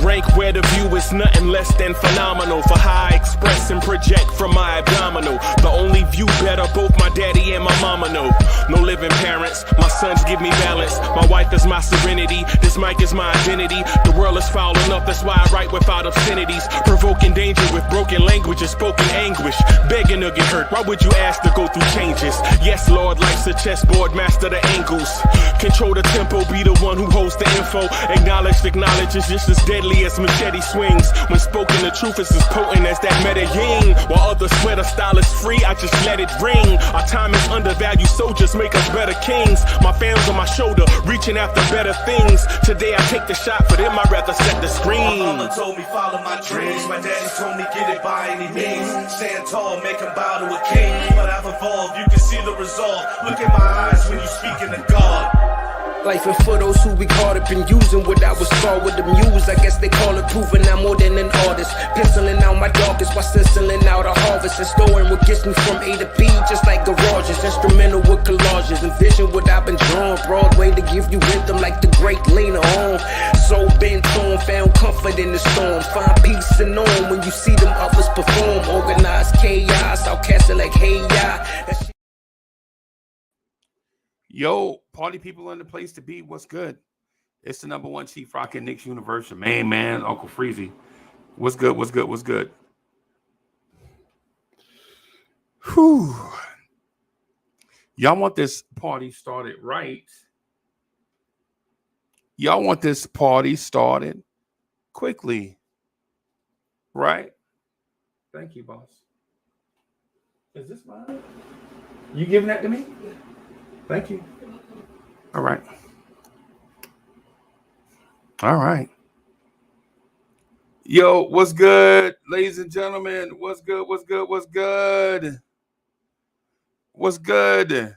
rank where the view is nothing less than phenomenal. For how I express and project from my abdominal. The only view better, both my daddy and my mama know. No living parents, my sons give me balance. My wife is my serenity, this mic is my identity. The world is foul enough, that's why I write without obscenities. Provoking danger with broken language and spoken anguish. Begging to get hurt, why would you ask to go through changes? Yes, Lord, life's a chessboard, master the angles. Control the tempo, be the one who holds the info. Acknowledge is just as deadly as machete swings. When spoken, the truth is as potent as that Medellin. While others swear the style is free, I just let it ring. Our time is undervalued, soldiers make us better kings. My family's on my shoulder, reaching after better things. Today I take the shot, for them I'd rather set the screen. My mama told me follow my dreams. My daddy told me get it by any means. Stand tall, make him bow to a king. But I've evolved, you can see the result. Look in my eyes when you speaking to God. Life and for those who we caught up in using what I was taught with the muse. I guess they call it proving I'm more than an artist. Penciling out my darkest while stenciling out a harvest. And storing what gets me from A to B, just like garages. Instrumental with collages. Envision what I've been drawing. Broadway to give you rhythm like the great Lena Horne. So bent on, found comfort in the storm. Find peace and on when you see them others perform. Organized chaos, I'll cast it like hey ya. Yo, party people in the place to be. What's good? It's the number one Chief Rockin' Knicks universe. Your main man, Uncle Freezie. What's good? What's good? What's good? Whew. Y'all want this party started right. Y'all want this party started quickly. Right? Thank you, boss. Is this mine? You giving that to me? Thank you. All right. All right. Yo, what's good, ladies and gentlemen? What's good? What's good? What's good? What's good?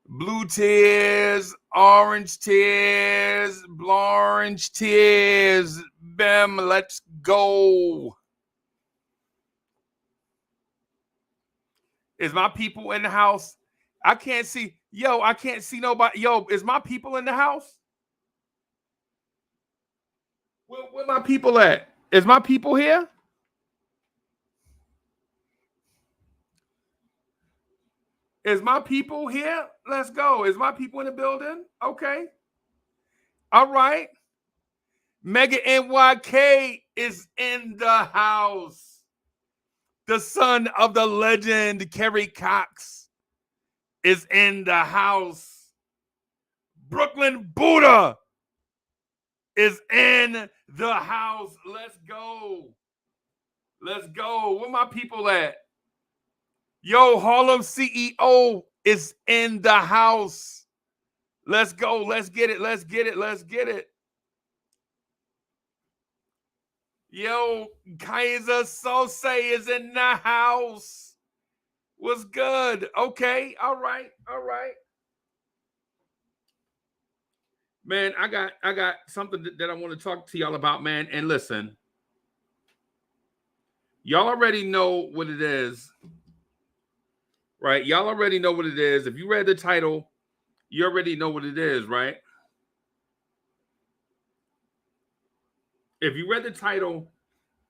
Blue tears, orange tears, Blorange tears. Bam, let's go. Is my people in the house? I can't see. Yo, I can't see nobody. Yo, is my people in the house? Where my people at? Is my people here? Is my people here? Let's go. Is my people in the building? Okay. All right. Mega NYK is in the house. The son of the legend, Kerry Cox, is in the house. Brooklyn Buddha is in the house. Let's go. Let's go. Where my people at? Yo, Harlem CEO is in the house. Let's go. Let's get it. Let's get it. Let's get it. Yo, Kaiser Sose is in the house. What's good? Okay. All right. All right. Man, I got something that I want to talk to y'all about, man. And listen, y'all already know what it is, right? Y'all already know what it is. If you read the title, you already know what it is, right? If you read the title,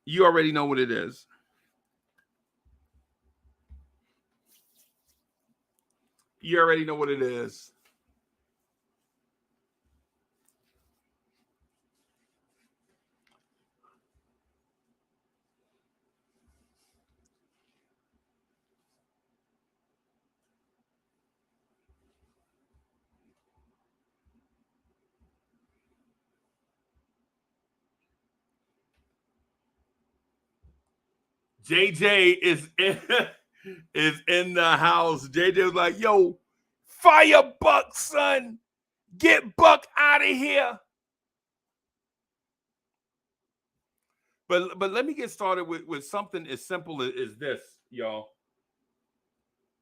you already know what it is. You already know what it is. JJ is in the house. JJ was like, yo, fire Buck, son. Get Buck out of here. But let me get started with something as simple as this, y'all.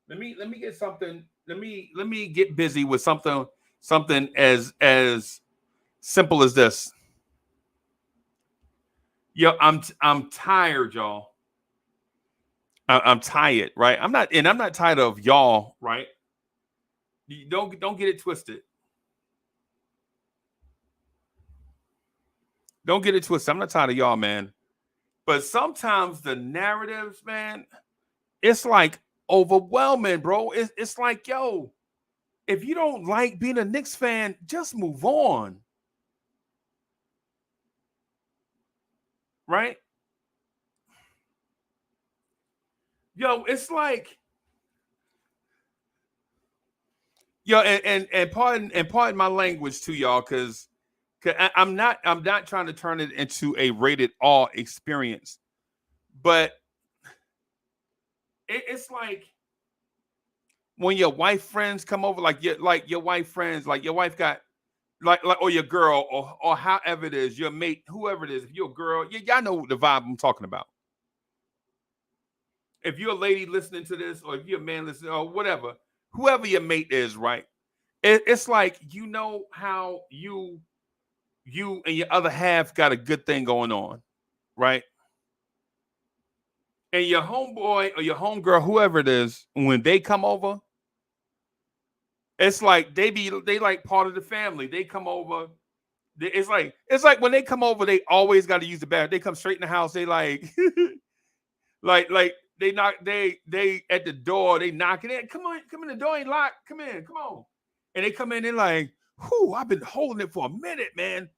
Let me get something. Let me get busy with something as simple as this. Yo, I'm tired, y'all. I'm tired, right? I'm not tired of y'all, right? You don't get it twisted. don't get it twisted. I'm not tired of y'all, man. But sometimes the narratives, man, it's like overwhelming, bro. It's like, yo, if you don't like being a Knicks fan, just move on. Right? Yo, it's like, yo, and pardon my language to y'all, because I'm not trying to turn it into a rated R experience, but it's like when your wife friends come over, like your wife friends, like your wife got like or your girl or however it is, your mate, whoever it is, if you're a girl, y'all know the vibe I'm talking about. If you're a lady listening to this, or if you're a man listening, or whatever, whoever your mate is, right? It's like, you know how you and your other half got a good thing going on, right? And your homeboy or your homegirl, whoever it is, when they come over, it's like they like part of the family. They come over. It's like when they come over, they always got to use the bathroom. They come straight in the house. They like like they knock they at the door. They knock it in. Come in. The door ain't locked. Come in. Come on. And they come in. They're like, whew, I've been holding it for a minute, man.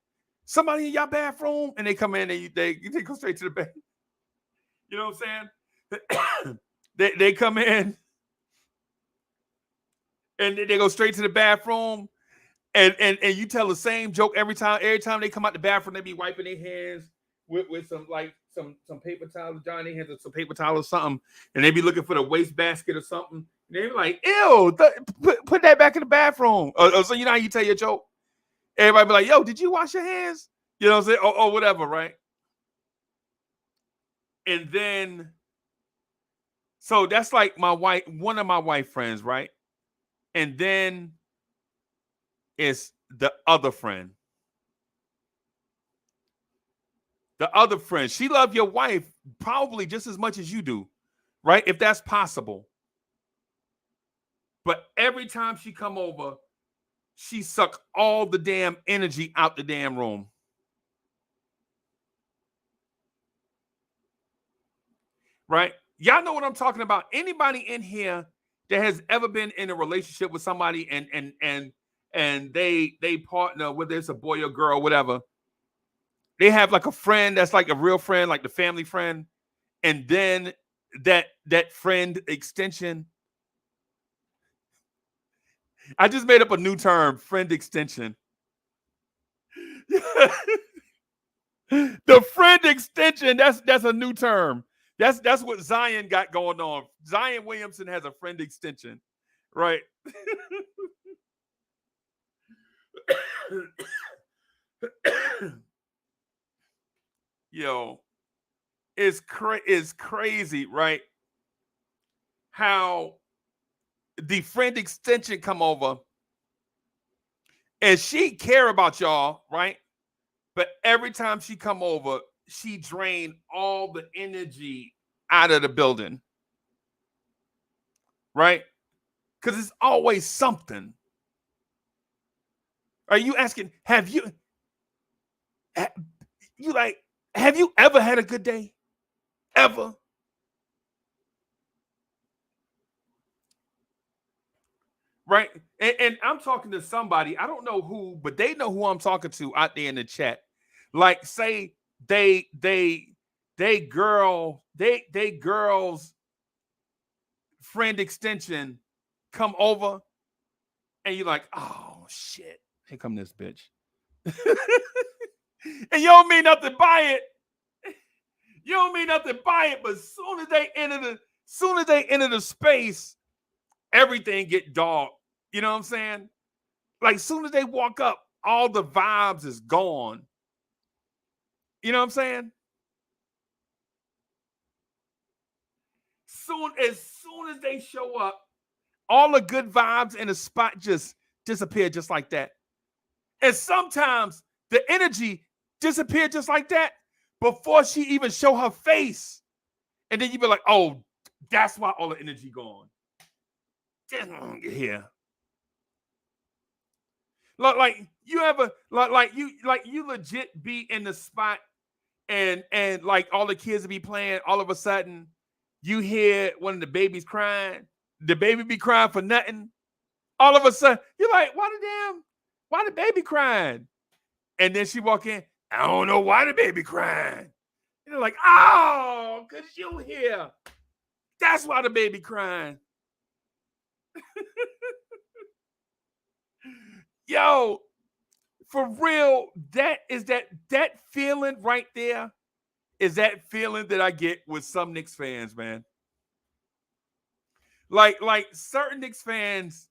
Somebody in your bathroom, and they come in and they go straight to the bed. You know what I'm saying? they come in and they go straight to the bathroom, and you tell the same joke every time. Every time they come out the bathroom, they be wiping their hands with some paper towels, drying their hands with some paper towel or something, and they be looking for the waste basket or something. And they be like, ew, put that back in the bathroom. So you know how you tell your joke? Everybody be like, yo, did you wash your hands? You know what I'm saying? Or whatever, right? And then, so that's like one of my wife friends, right? And then it's the other friend. The other friend, she love your wife probably just as much as you do, right? If that's possible. But every time she come over, she suck all the damn energy out the damn room. Right? Y'all know what I'm talking about. Anybody in here that has ever been in a relationship with somebody and they partner, whether it's a boy or girl, whatever, they have like a friend that's like a real friend, like the family friend, and then that friend extension. I just made up a new term, friend extension. The friend extension, that's a new term. That's what Zion got going on. Zion Williamson has a friend extension, right? Yo, it's crazy, right? How the friend extension come over and she care about y'all, right? But every time she come over, she drain all the energy out of the building, right? Because it's always something. Are you asking, have you ever had a good day? Ever? Right? And I'm talking to somebody, I don't know who, but they know who I'm talking to out there in the chat. Like, say they girls friend extension come over, and you're like, oh shit, here come this bitch. And you don't mean nothing by it. You don't mean nothing by it, but as soon as they enter the space, everything get dark. You know what I'm saying? Like, as soon as they walk up, all the vibes is gone. You know what I'm saying? As soon as they show up, all the good vibes in the spot just disappear just like that. And sometimes the energy disappeared just like that before she even show her face. And then you be like, oh, that's why all the energy gone. Here. Like you ever like you legit be in the spot and like all the kids will be playing. All of a sudden, you hear one of the babies crying. The baby be crying for nothing. All of a sudden, you're like, why the baby crying? And then she walk in. I don't know why the baby crying. And they're like, oh, cause you here. That's why the baby crying. Yo, for real, that feeling right there is that feeling that I get with some Knicks fans, man. Like certain Knicks fans,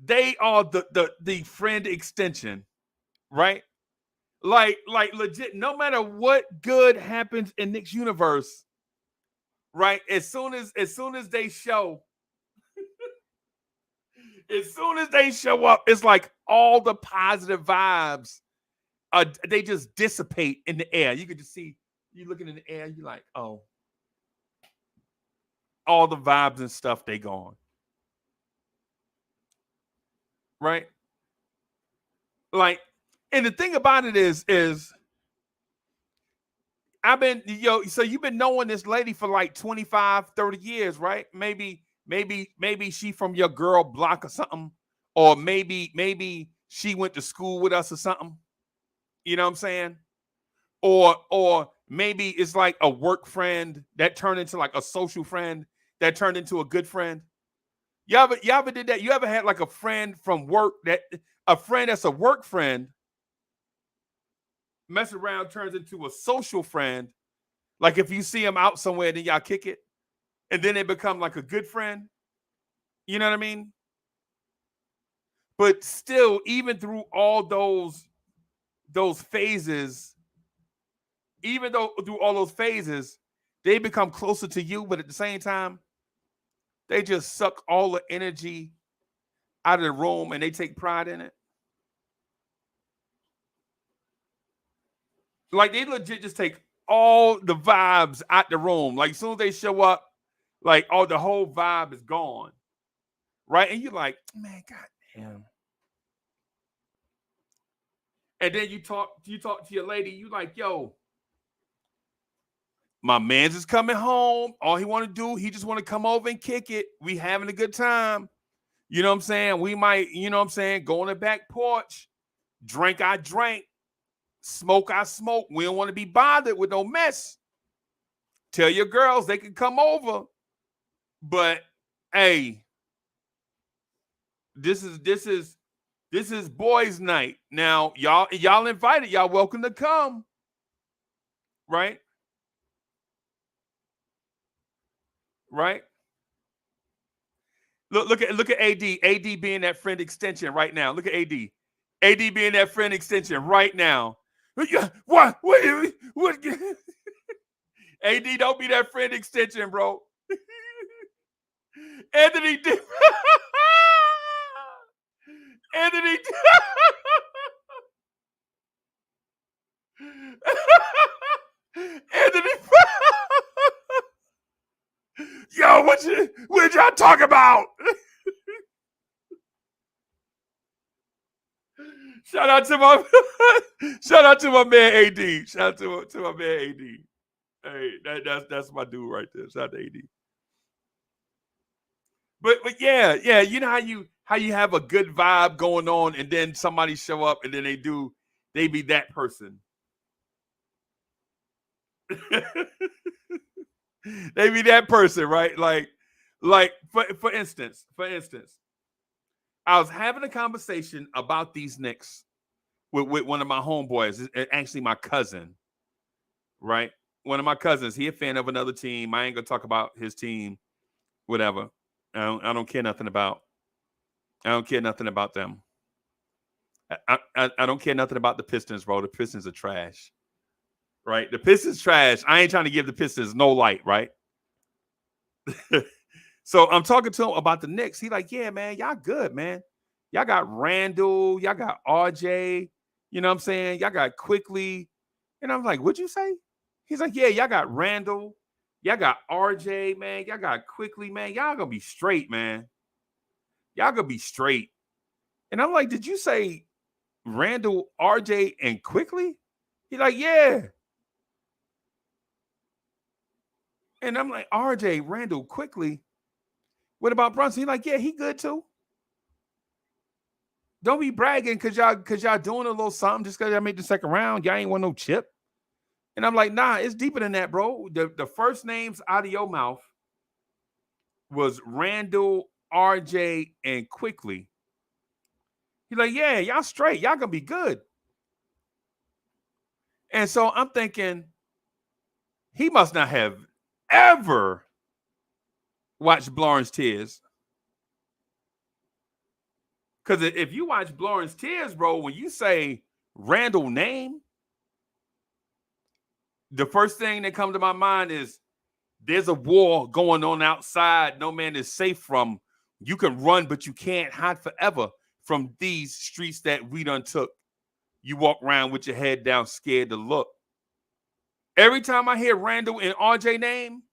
they are the friend extension, right? Like legit, no matter what good happens in Knicks universe, right? As soon as they show, as soon as they show up, it's like all the positive vibes they just dissipate in the air. You could just see you looking in the air, you're like, oh, all the vibes and stuff, they gone. Right? Like, and the thing about it is I've been, so you've been knowing this lady for like 25, 30 years, right? Maybe she from your girl block or something. Or maybe she went to school with us or something. You know what I'm saying? Or maybe it's like a work friend that turned into like a social friend that turned into a good friend. You ever did that? You ever had like a friend from work a friend that's a work friend mess around turns into a social friend? Like if you see him out somewhere, then y'all kick it, and then they become like a good friend. You know what I mean? But still, even through all those phases, even though through all those phases, they become closer to you, but at the same time, they just suck all the energy out of the room and they take pride in it. Like they legit just take all the vibes out the room. Like as soon as they show up, like the whole vibe is gone. Right? And you're like, man, goddamn. And then you talk to your lady, you like, yo, my man's is coming home. All he want to do, he just want to come over and kick it. We having a good time. You know what I'm saying? We might, you know what I'm saying, go on the back porch, drink I drink, smoke I smoke. We don't want to be bothered with no mess. Tell your girls they can come over. But hey, this is boys' night. Now, y'all invited. Y'all welcome to come. Right? Right? Look at AD. AD being that friend extension right now. Look at AD. AD being that friend extension right now. What? AD, don't be that friend extension, bro. Anthony Anthony Anthony Yo, what y'all talk about? Shout out to my man AD. Shout out to my man AD. Hey, that's my dude right there. Shout out to AD. But yeah, you know how you have a good vibe going on, and then somebody show up, and then they be that person. They be that person, right? Like for instance, I was having a conversation about these Knicks with one of my homeboys, actually my cousin, right? One of my cousins, he a fan of another team. I ain't gonna talk about his team, whatever. I don't care nothing about. I don't care nothing about them. I don't care nothing about the Pistons, bro. The Pistons are trash. Right? The Pistons trash. I ain't trying to give the Pistons no light, right? So I'm talking to him about the Knicks. He like, yeah, man, y'all good, man. Y'all got Randall, y'all got RJ, you know what I'm saying? Y'all got Quickly. And I'm like, what'd you say? He's like, yeah, y'all got Randall, y'all got RJ, man. Y'all got Quickly, man. Y'all gonna be straight, man. Y'all gonna be straight. And I'm like, did you say Randall, RJ, and Quickly? He's like, yeah. And I'm like, RJ, Randall, Quickly. What about Brunson? He's like, yeah, he good too. Don't be bragging because y'all doing a little something just because y'all made the second round. Y'all ain't want no chip. And I'm like, nah, it's deeper than that, bro. The first names out of your mouth was Randall, RJ, and Quickly. He's like, yeah, y'all straight. Y'all gonna be good. And so I'm thinking, he must not have ever watched Blorange Tears. Because if you watch Blorange Tears, bro, when you say Randall name, the first thing that comes to my mind is there's a war going on outside no man is safe from. You can run, but you can't hide forever from these streets that we done took. You walk around with your head down, scared to look. Every time I hear Randall and RJ name,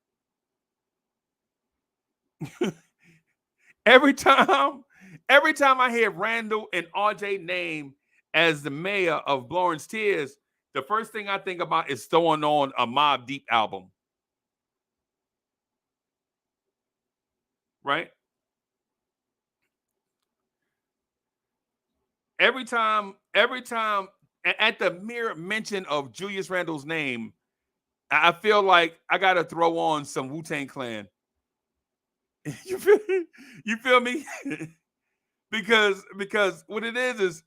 every time I hear Randall and RJ name as the mayor of Blorange Tears, the first thing I think about is throwing on a Mobb Deep album. Right? Every time at the mere mention of Julius Randle's name, I feel like I gotta throw on some Wu-Tang Clan. You feel me? because what it is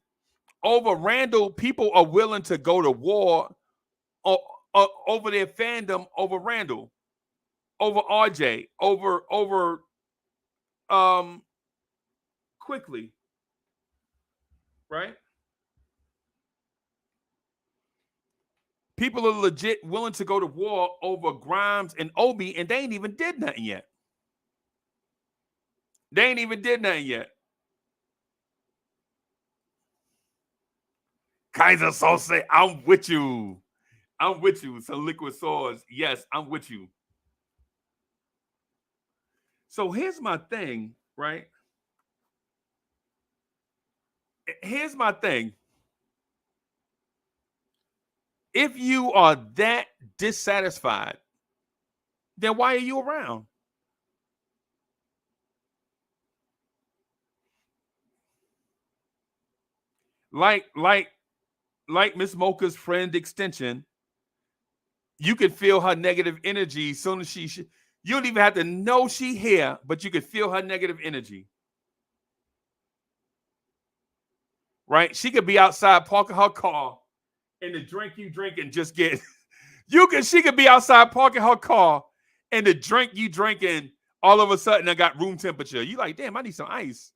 over Randall, people are willing to go to war over their fandom over Randall, over RJ, over Quickly, right? People are legit willing to go to war over Grimes and Obi, and they ain't even did nothing yet. Kaiser Sose, I'm with you. Some liquid swords. Yes, I'm with you. So here's my thing, right? Here's my thing. If you are that dissatisfied, then why are you around? Like Miss Mocha's friend Extension, you can feel her negative energy as soon as you don't even have to know she here, but you can feel her negative energy. Right? She could be outside parking her car, and the drink you drink and just get she could be outside parking her car, and the drink you drinking all of a sudden I got room temperature. You like, damn, I need some ice.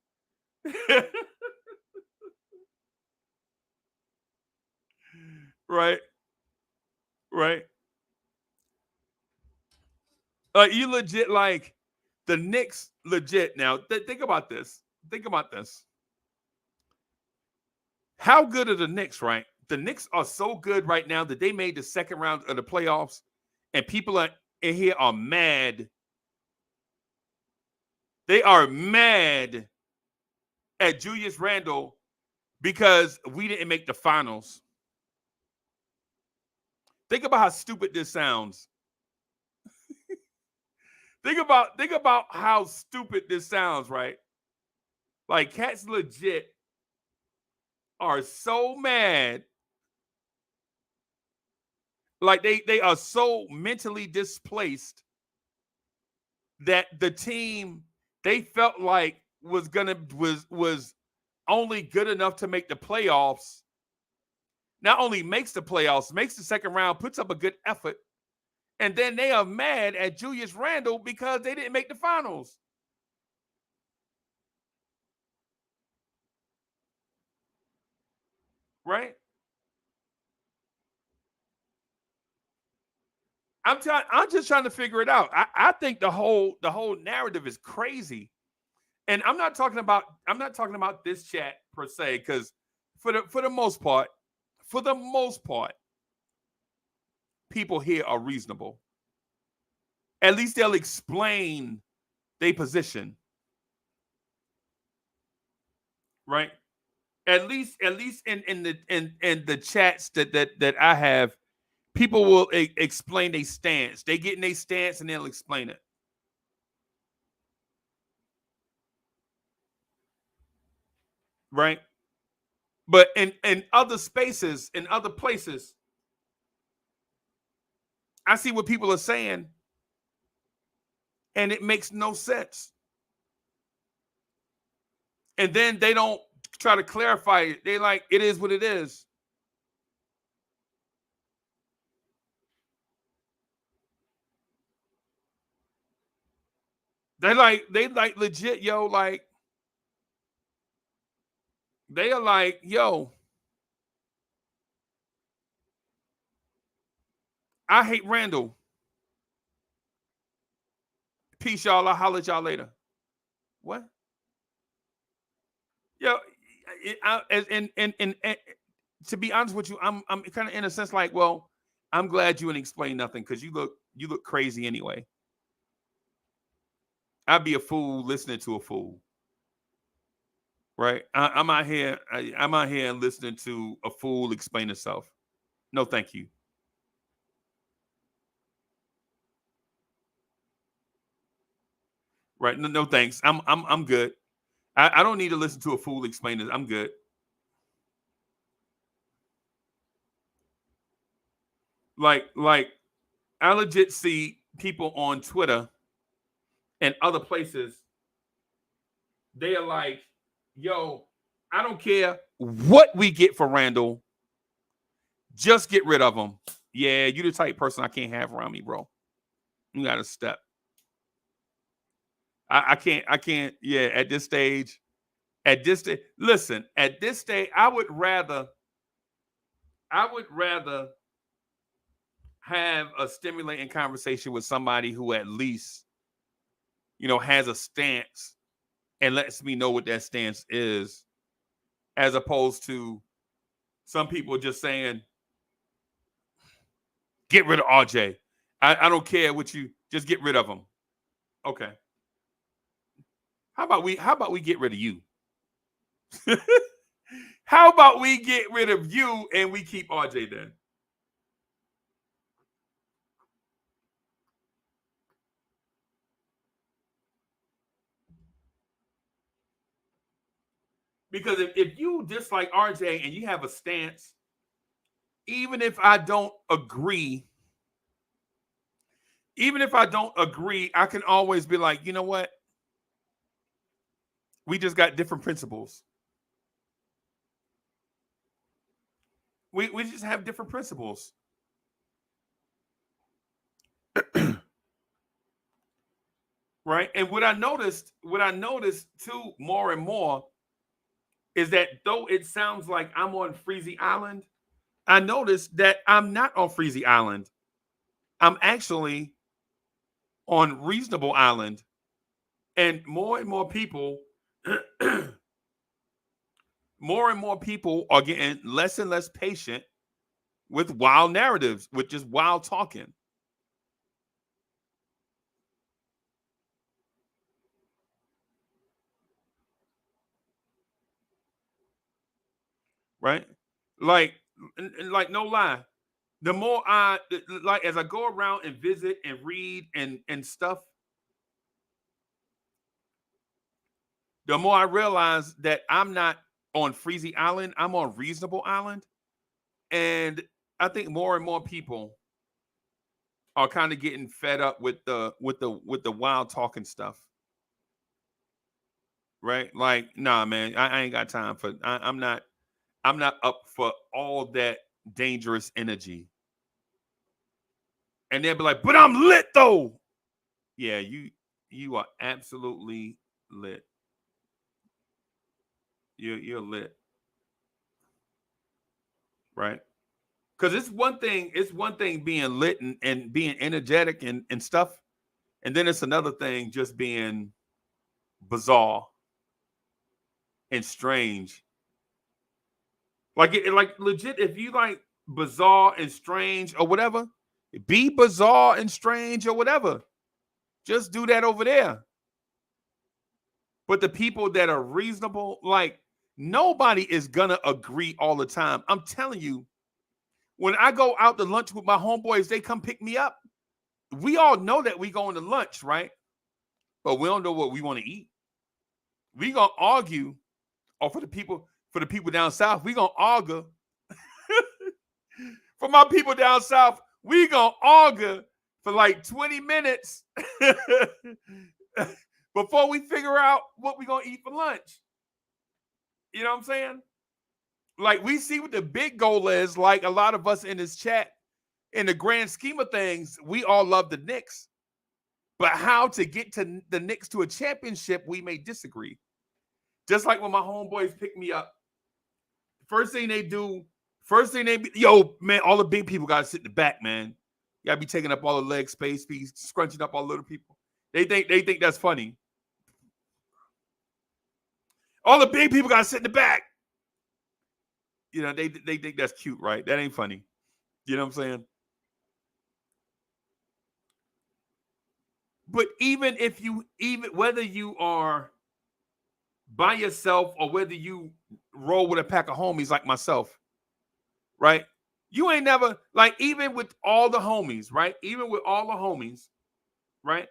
Right. You legit like the Knicks legit now. Think about this. How good are the Knicks, right? The Knicks are so good right now that they made the second round of the playoffs, and people in here are mad. They are mad at Julius Randle because we didn't make the finals. Think about how stupid this sounds. Think about how stupid this sounds, right? Like cats legit are so mad. Like they are so mentally displaced that the team they felt like was only good enough to make the playoffs. Not only makes the playoffs, makes the second round, puts up a good effort, and then they are mad at Julius Randle because they didn't make the finals. Right? I'm just trying to figure it out. I think the whole narrative is crazy. And I'm not talking about this chat per se, because for the most part, people here are reasonable. At least they'll explain their position. Right? At least in the chats that I have, people will explain their stance. They get in their stance and they'll explain it. Right? But in other spaces, in other places, I see what people are saying, and it makes no sense. And then they don't try to clarify it. They like, it is what it is. They like legit, yo, like, they are like, yo, I hate Randall. Peace, y'all. I'll holler at y'all later. What? Yo, and to be honest with you, I'm kind of in a sense like, well, I'm glad you didn't explain nothing because you look crazy anyway. I'd be a fool listening to a fool. Right? I'm out here listening to a fool explain himself. No, thank you. Right? No thanks. I'm good. I don't need to listen to a fool explain it. I'm good. Like I legit see people on Twitter and other places. They are like, yo, I don't care what we get for Randall. Just get rid of him. Yeah, you the type person I can't have around me, bro. You gotta step. I can't. Yeah, at this stage, listen, at this stage, I would rather have a stimulating conversation with somebody who at least, has a stance and lets me know what that stance is, as opposed to some people just saying, get rid of RJ. I don't care what you, just get rid of him. Okay. How about we get rid of you? How about we get rid of you and we keep RJ then? Because if you dislike RJ and you have a stance, even if I don't agree, I can always be like, you know what? We just got different principles. We just have different principles. Right? And what I noticed too, more and more, is that though it sounds like I'm on Freezie Island, I noticed that I'm not on Freezie Island. I'm actually on Reasonable Island. And more and more people are getting less and less patient with wild narratives, with just wild talking. Right? Like no lie. The more as I go around and visit and read and stuff, the more I realize that I'm not on Freezy Island, I'm on Reasonable Island. And I think more and more people are kind of getting fed up with the wild talking stuff. Right? Like, nah, man, I ain't got time for I'm not up for all that dangerous energy. And they'll be like, but I'm lit though. Yeah, you are absolutely lit. You're lit. Right? Because it's one thing being lit and being energetic and stuff. And then it's another thing just being bizarre and strange. Like legit, if you like bizarre and strange or whatever, be bizarre and strange or whatever. Just do that over there. But the people that are reasonable, like Nobody is gonna agree all the time. I'm telling you, when I go out to lunch with my homeboys, they come pick me up. We all know that we going to lunch, right? But we don't know what we want to eat. We gonna argue, or for the people down south, we gonna argue. For my people down south, we gonna argue for like 20 minutes before we figure out what we gonna eat for lunch. You know what I'm saying? Like, we see what the big goal is. Like, a lot of us in this chat, in the grand scheme of things, we all love the Knicks. But how to get to the Knicks to a championship, we may disagree. Just like when my homeboys pick me up, first thing they yo, man, all the big people got to sit in the back, man. You got to be taking up all the leg space, be scrunching up all the little people. They think that's funny. All the big people got to sit in the back. You know, they think that's cute, right? That ain't funny. You know what I'm saying? But even whether you are by yourself or whether you roll with a pack of homies like myself, right? You ain't never, like, even with all the homies, right? Even with all the homies, right?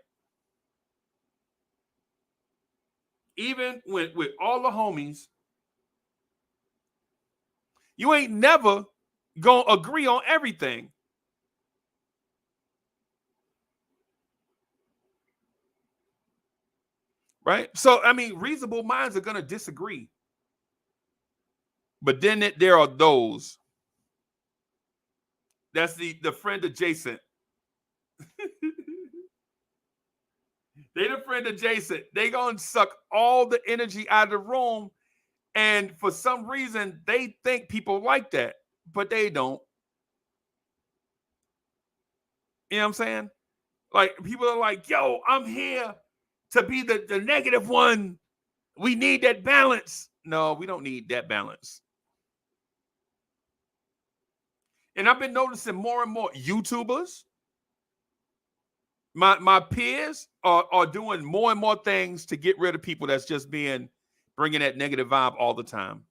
Even with all the homies, you ain't never gonna agree on everything. Right? So, I mean, reasonable minds are gonna disagree. But then there are those. That's the friend adjacent. They the friend adjacent. They gonna suck all the energy out of the room. And for some reason, they think people like that, but they don't. You know what I'm saying? Like, people are like, yo, I'm here to be the negative one. We need that balance. No, we don't need that balance. And I've been noticing more and more YouTubers, my peers are doing more and more things to get rid of people that's just bringing that negative vibe all the time.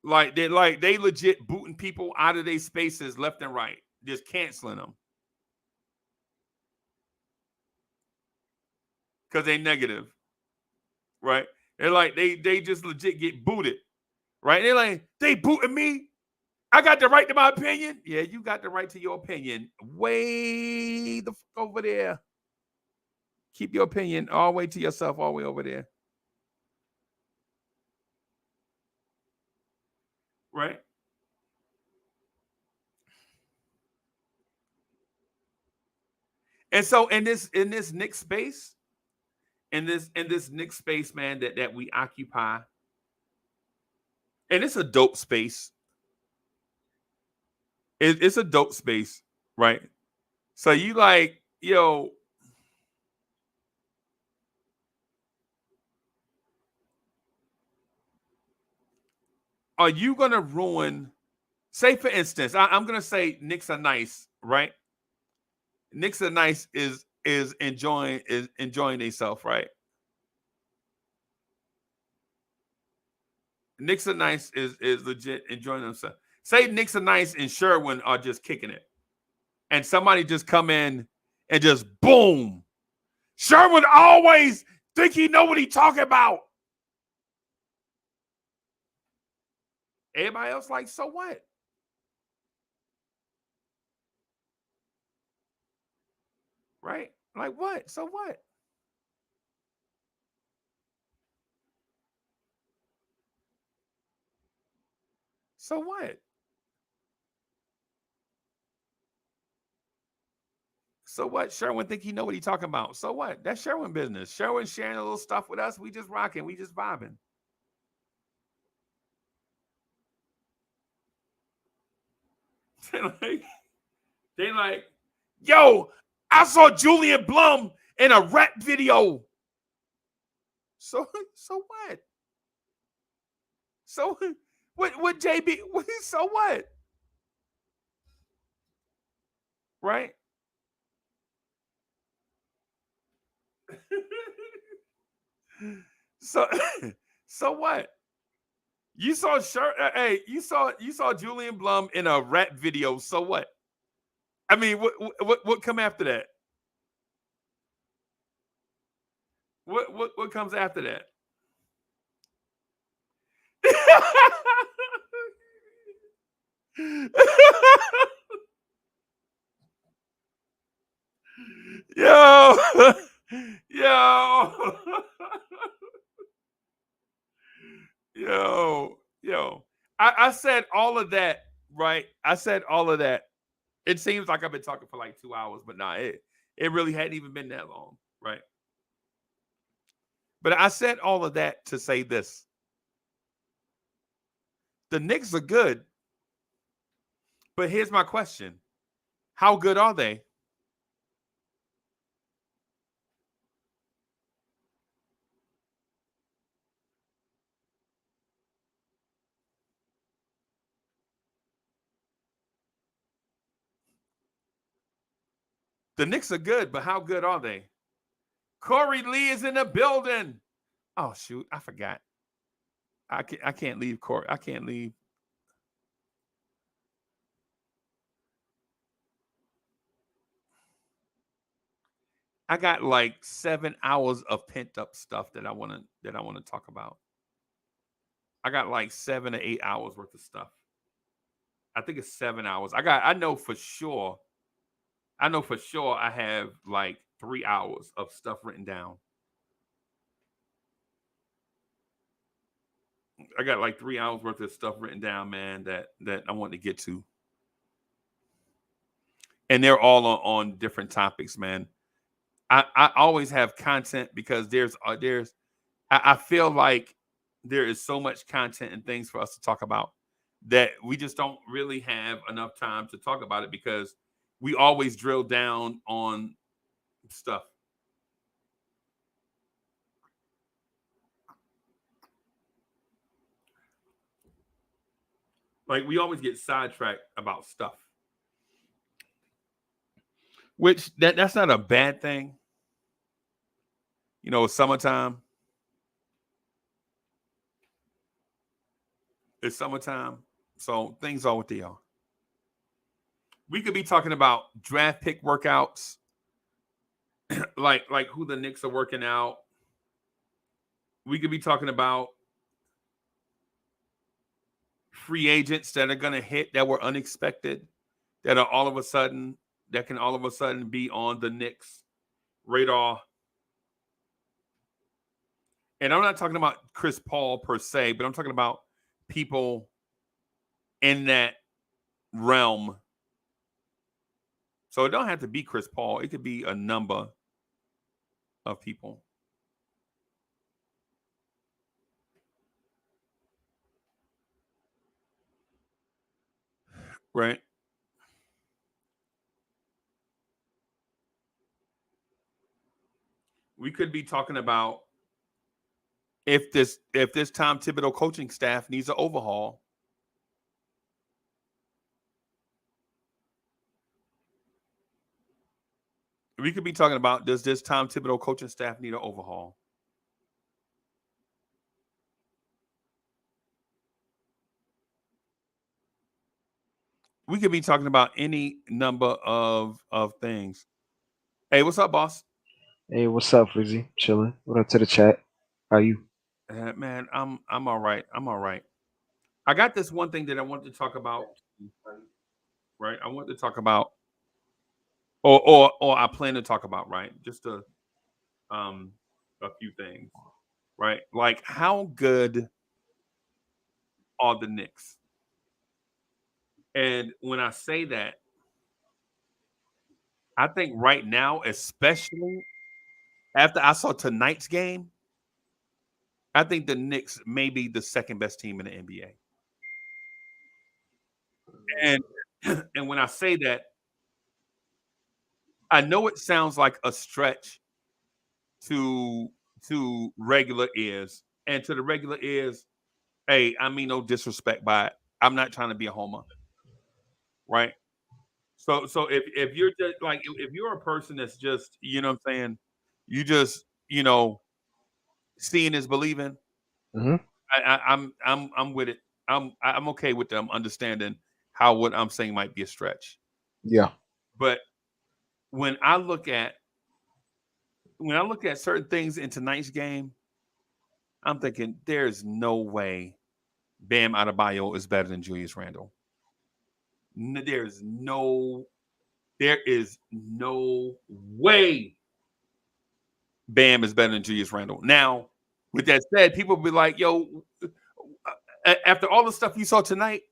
Like they legit booting people out of their spaces left and right, just canceling them because they negative, right? They're like they just legit get booted, right? They're like, they booting me. I got the right to my opinion. Yeah, you got the right to your opinion. Way the fuck over there. Keep your opinion all the way to yourself, all the way over there. Right? And so in this Knicks space, in this Knicks space, man, that we occupy, and it's a dope space. It's a dope space, right? So you like, yo, are you gonna ruin? Say, for instance, I'm gonna say Knicks are nice, right? Knicks are nice is enjoying themselves, right? Knicks are nice is legit enjoying themselves. Say Knicks are nice and Sherwin are just kicking it, and somebody just come in and just boom. Sherwin always think he know what he talking about. Everybody else like, so what? Right? Like, what? So what? So what? So what? Sherwin think he know what he talking about. So what? That's Sherwin business. Sherwin sharing a little stuff with us. We just rocking. We just vibing. they like, yo, I saw Julian Blum in a rap video. So what? So what JB? So what? Right? So, so what? You saw hey, you saw Julian Blum in a rap video. So what? I mean, what come after that? What comes after that? Yo, yo, yo. I said all of that, right? I said all of that. It seems like I've been talking for like 2 hours, but nah, it really hadn't even been that long, right? But I said all of that to say this: the Knicks are good, but here's my question: how good are they? The Knicks are good, but how good are they? Corey Lee is in the building. Oh shoot, I forgot. I can't leave Corey. I can't leave. I got like 7 hours of pent up stuff that I want to talk about. I got like 7 to 8 hours worth of stuff. I think it's 7 hours. I know for sure. I know for sure I have like 3 hours of stuff written down. I got like 3 hours worth of stuff written down, man, that I want to get to. And they're all on different topics, man. I always have content because I feel like there is so much content and things for us to talk about that we just don't really have enough time to talk about it because we always drill down on stuff. Like we always get sidetracked about stuff. Which that's not a bad thing. You know, summertime. It's summertime. So things are what they are. We could be talking about draft pick workouts, like who the Knicks are working out. We could be talking about free agents that are gonna hit that were unexpected, that are all of a sudden that can all of a sudden be on the Knicks radar. And I'm not talking about Chris Paul per se, but I'm talking about people in that realm. So it don't have to be Chris Paul. It could be a number of people. Right? We could be talking about if this Tom Thibodeau coaching staff needs an overhaul. We could be talking about does this Tom Thibodeau coaching staff need an overhaul? We could be talking about any number of things. Hey, what's up, boss? Hey, what's up, Freezie? Chilling. What up to the chat? How you? Man, I'm all right. I'm all right. I got this one thing that I wanted to talk about. Right, I want to talk about, or I plan to talk about. Right, just um a few things. Right, like how good are the Knicks? And when I say that, I think right now, especially after I saw tonight's game, I think the Knicks may be the second best team in the NBA. And and when I say that, I know it sounds like a stretch to regular ears, and to the regular ears, hey, I mean no disrespect by it. I'm not trying to be a homer, right? So if you're just like if you're a person that's just you know what I'm saying, you just seeing is believing. Mm-hmm. I'm with it. I'm okay with them understanding how what I'm saying might be a stretch. Yeah. But when I look at certain things in tonight's game, I'm thinking there's no way Bam Adebayo is better than Julius Randle. There is no way Bam is better than Julius Randle. Now, with that said, people will be like, "Yo, after all the stuff you saw tonight,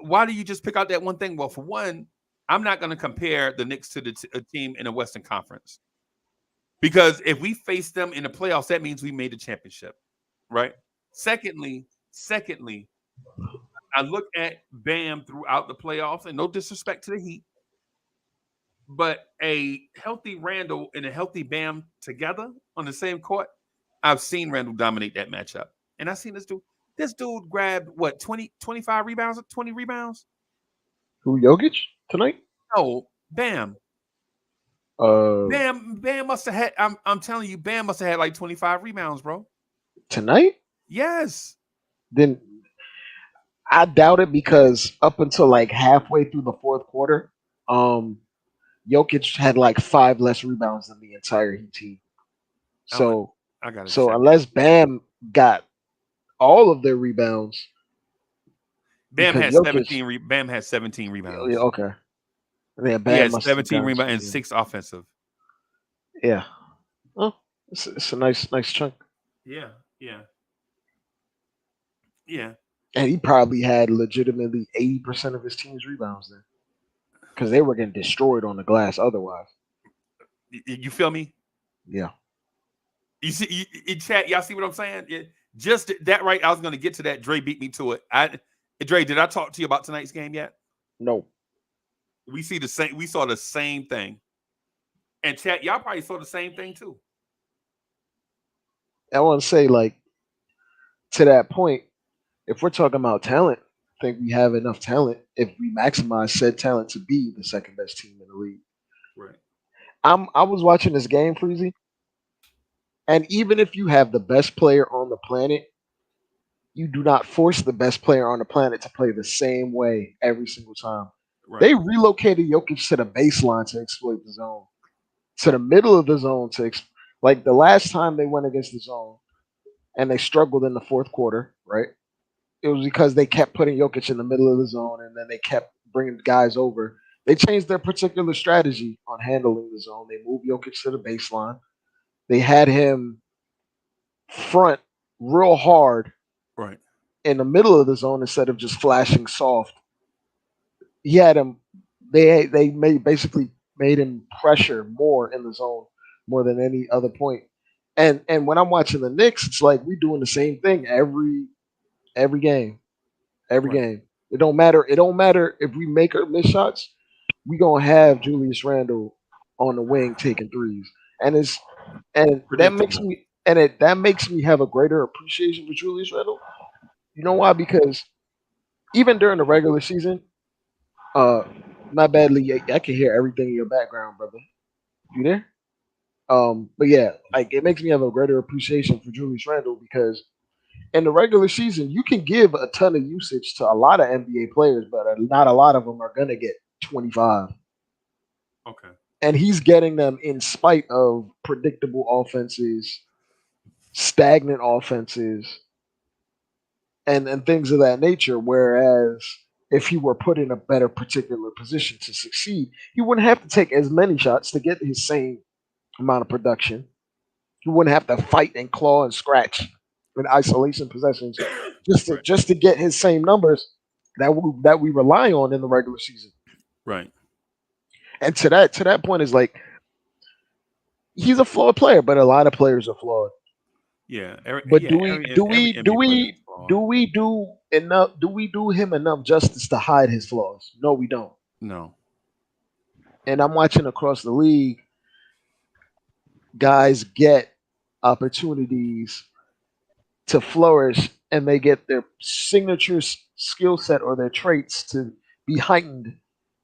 why do you just pick out that one thing?" Well, for one, I'm not going to compare the Knicks to a team in the Western Conference because if we face them in the playoffs, that means we made the championship, right? Secondly, I look at Bam throughout the playoffs, and no disrespect to the Heat, but a healthy Randall and a healthy Bam together on the same court, I've seen Randall dominate that matchup. And I've seen this dude. This dude grabbed what 20, 25 rebounds, 20 rebounds? Who, Jokic tonight? No, Bam. Uh, Bam must have had. I'm telling you, Bam must have had like 25 rebounds, bro. tonight? Yes. Then I doubt it because up until like halfway through the fourth quarter, Jokic had like 5 less rebounds than the entire Heat team. So I gotta so check. unless Bam got all of their rebounds, Bam because had Jokic, Bam had 17 rebounds. okay, yeah, He Bam had must have 17 gotten rebounds and some. 6 offensive. Yeah, oh, it's a nice chunk, Yeah. and he probably had legitimately 80% of his team's rebounds then, because they were getting destroyed on the glass otherwise. You feel me? Yeah, You see, in chat, y'all see what I'm saying? Just that right. I was going to get to that. Dre beat me to it. Dre, did I talk to you about tonight's game yet? no, We saw the same thing. And chat, y'all probably saw the same thing too. I want to say like to that point, if we're talking about talent, I think we have enough talent if we maximize said talent to be the second best team in the league. Right. I was watching this game, Freezy, and even if you have the best player on the planet, you do not force the best player on the planet to play the same way every single time. Right. They relocated Jokic to the baseline to exploit the zone, to the middle of the zone like the last time they went against the zone and they struggled in the fourth quarter, right? It was because they kept putting Jokic in the middle of the zone and then they kept bringing guys over. They changed their particular strategy on handling the zone. They moved Jokic to the baseline. They had him front real hard Right. in the middle of the zone instead of just flashing soft. He had him. They basically made him pressure more in the zone more than any other point. And when I'm watching the Knicks, it's like we doing the same thing every game. Every Right. game. It don't matter. It don't matter if we make or miss shots. We gonna have Julius Randle on the wing taking threes, and it's and that makes Predictable. me that makes me have a greater appreciation for Julius Randle. You know why? Because even during the regular season, uh, not badly, I can hear everything in your background, brother. You there? But yeah, like it makes me have a greater appreciation for Julius Randle because in the regular season, you can give a ton of usage to a lot of NBA players, but not a lot of them are going to get 25. Okay. And he's getting them in spite of predictable offenses, stagnant offenses, and things of that nature. Whereas if he were put in a better particular position to succeed, he wouldn't have to take as many shots to get his same amount of production. He wouldn't have to fight and claw and scratch in isolation possessions Right. just to get his same numbers that we rely on in the regular season. Right. And to that point is like he's a flawed player, but a lot of players are flawed. Yeah. But Every NBA player is flawed. do we do him enough justice to hide his flaws? No, we don't. No. And I'm watching across the league, guys get opportunities to flourish and they get their signature skill set or their traits to be heightened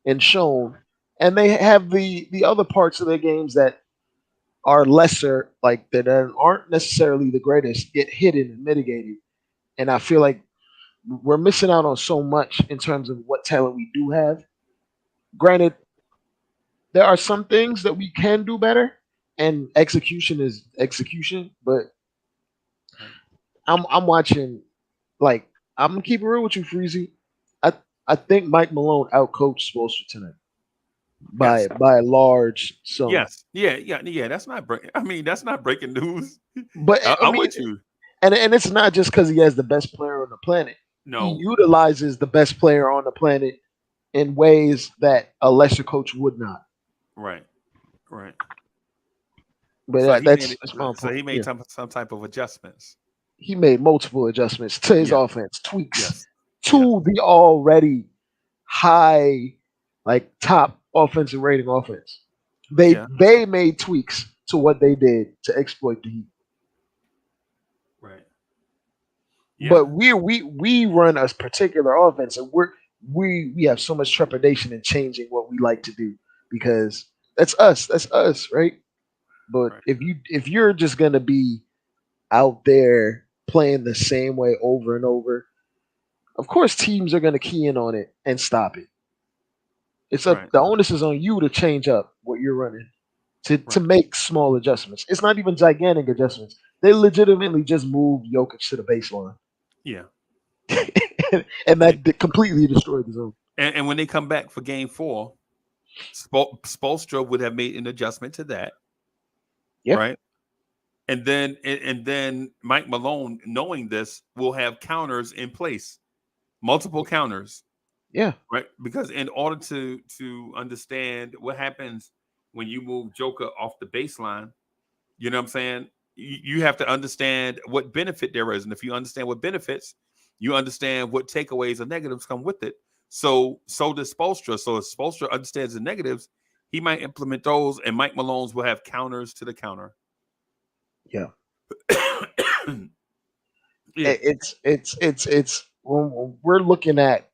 and shown. And they have the other parts of their games that are lesser, like that aren't necessarily the greatest, get hidden and mitigated. And I feel like we're missing out on so much in terms of what talent we do have. Granted, there are some things that we can do better, and execution is execution. But I'm watching, like, I'm gonna keep it real with you, Freezy. I I think Mike Malone outcoached Spoelstra tonight Yes. by a large sum. Yes. Yeah. That's not that's not breaking news. But I I'm mean, with you. and it's not just because he has the best player on the planet. He No. utilizes the best player on the planet in ways that a lesser coach would not. Right. Right. But So he made that's my it. So point. he made Yeah, some type of adjustments. he made multiple adjustments to his Yeah. offense, tweaks Yes. Yeah. to the already high, like top offensive rating offense. Yeah. They made tweaks to what they did to exploit the Heat. Right. Yeah. But we run a particular offense, and we have so much trepidation in changing what we like to do because that's us. That's us, right? But Right. if you're just gonna be out there playing the same way over and over, of course teams are gonna key in on it and stop it. It's up. Right. The onus is on you to change up what you're running, to Right. make small adjustments. It's not even gigantic adjustments. They legitimately just moved Jokic to the baseline, Yeah. and that completely destroyed the zone. And when they come back for game 4, Spoelstra would have made an adjustment to that. Yeah. Right. And then Mike Malone, knowing this, will have counters in place, multiple counters. Yeah. Right. Because in order to understand what happens when you move Joker off the baseline, you know what I'm saying? You have to understand what benefit there is. And if you understand what benefits, you understand what takeaways or negatives come with it. So does Spoelstra. So if Spoelstra understands the negatives, he might implement those, and Mike Malone's will have counters to the counter. Yeah. Yeah. It's when we're looking at,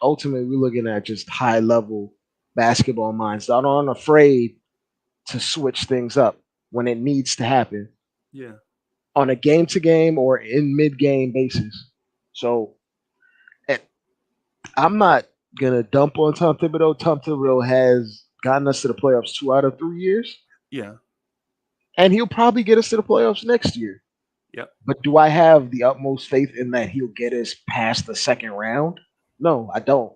ultimately we're looking at just high level basketball minds that aren't afraid to switch things up when it needs to happen Yeah. on a game to game or in mid game basis. So, and I'm not gonna dump on Tom Thibodeau. Tom Thibodeau has gotten us to the playoffs 2 out of 3 years, Yeah. and he'll probably get us to the playoffs next year. Yep. But do I have the utmost faith in that he'll get us past the second round? No, I don't.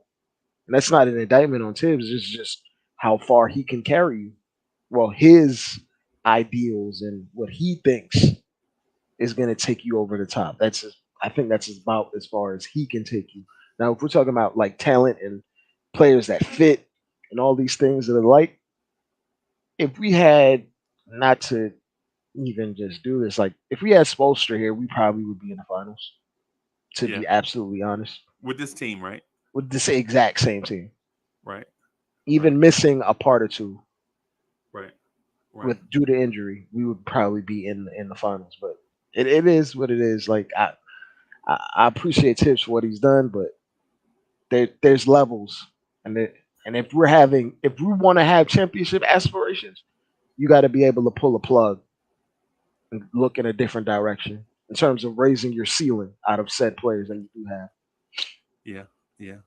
And that's not an indictment on Tibbs. It's just how far he can carry you. Well, his ideals and what he thinks is going to take you over the top. I think that's about as far as he can take you. Now, if we're talking about like talent and players that fit and all these things that are like, if we had, not to even just do this, like if we had Spolstra here, we probably would be in the finals. To Yeah. be absolutely honest, With this team, right? with this exact same team, Right. even missing a part or two Right. Right. with due to injury, we would probably be in the finals. But it is what it is. Like I appreciate Tips for what he's done, but there's levels, and if we want to have championship aspirations, you got to be able to pull a plug and look in a different direction in terms of raising your ceiling out of said players that you do have. Yeah. Yeah.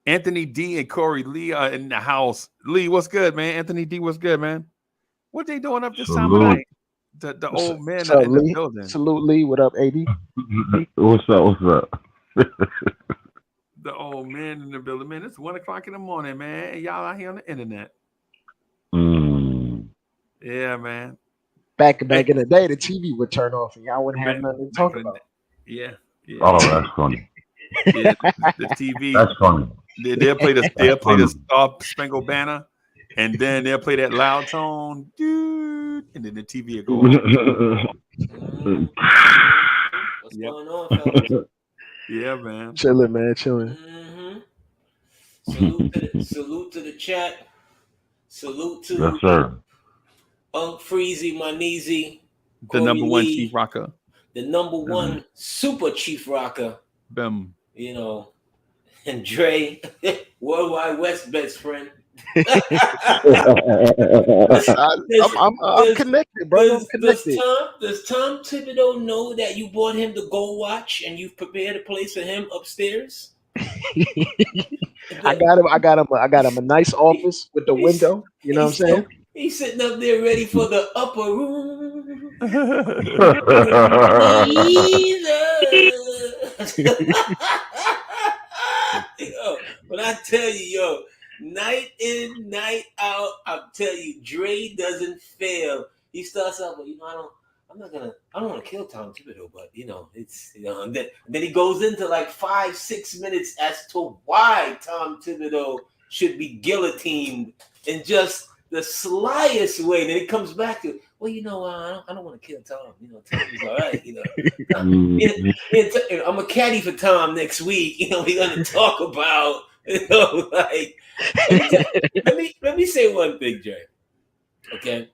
Anthony D and Corey Lee are in the house. Lee, what's good, man? Anthony D, what's good, man? What they doing up this time of Salute. night? The old men What's are up, in the Lee? building. Salute, Lee. What up, AD? What's up? What's up? The old men in the building. Man, it's 1:00 in the morning, man. And y'all out here on the internet. Yeah, man. Back in the day, the TV would turn off and y'all wouldn't have nothing to talk about. Yeah. Yeah. Oh, that's funny. Yeah, the TV. That's funny. They'll play the Star Spangled Banner, and then they'll play that loud tone, dude, and then the TV will go off. What's going on, fellas? Yeah, man. Chilling, man, chilling. Salute to the chat. Salute to Yes, sir. Uncle Freezie, my niece, The number one chief rocker. the number one super chief rocker. Bim. You know, and Dre, Worldwide West best friend. I'm connected, brother. I'm connected. Does Tom Thibodeau know that you bought him the gold watch and you've prepared a place for him upstairs? I got him. I got him a nice office with the window. You know what I'm saying? He's sitting up there ready for the upper room. Yo, when I tell you, night in, night out, I'm telling you, Dre doesn't fail. He starts off, well, I don't want to kill Tom Thibodeau, but it's and then he goes into like 5-6 minutes as to why Tom Thibodeau should be guillotined in just the slyest way. Then he comes back to, well, I don't want to kill Tom. Tom's all right. I'm a caddy for Tom next week. We're gonna talk about, like. Let me say one thing, Jay. Okay,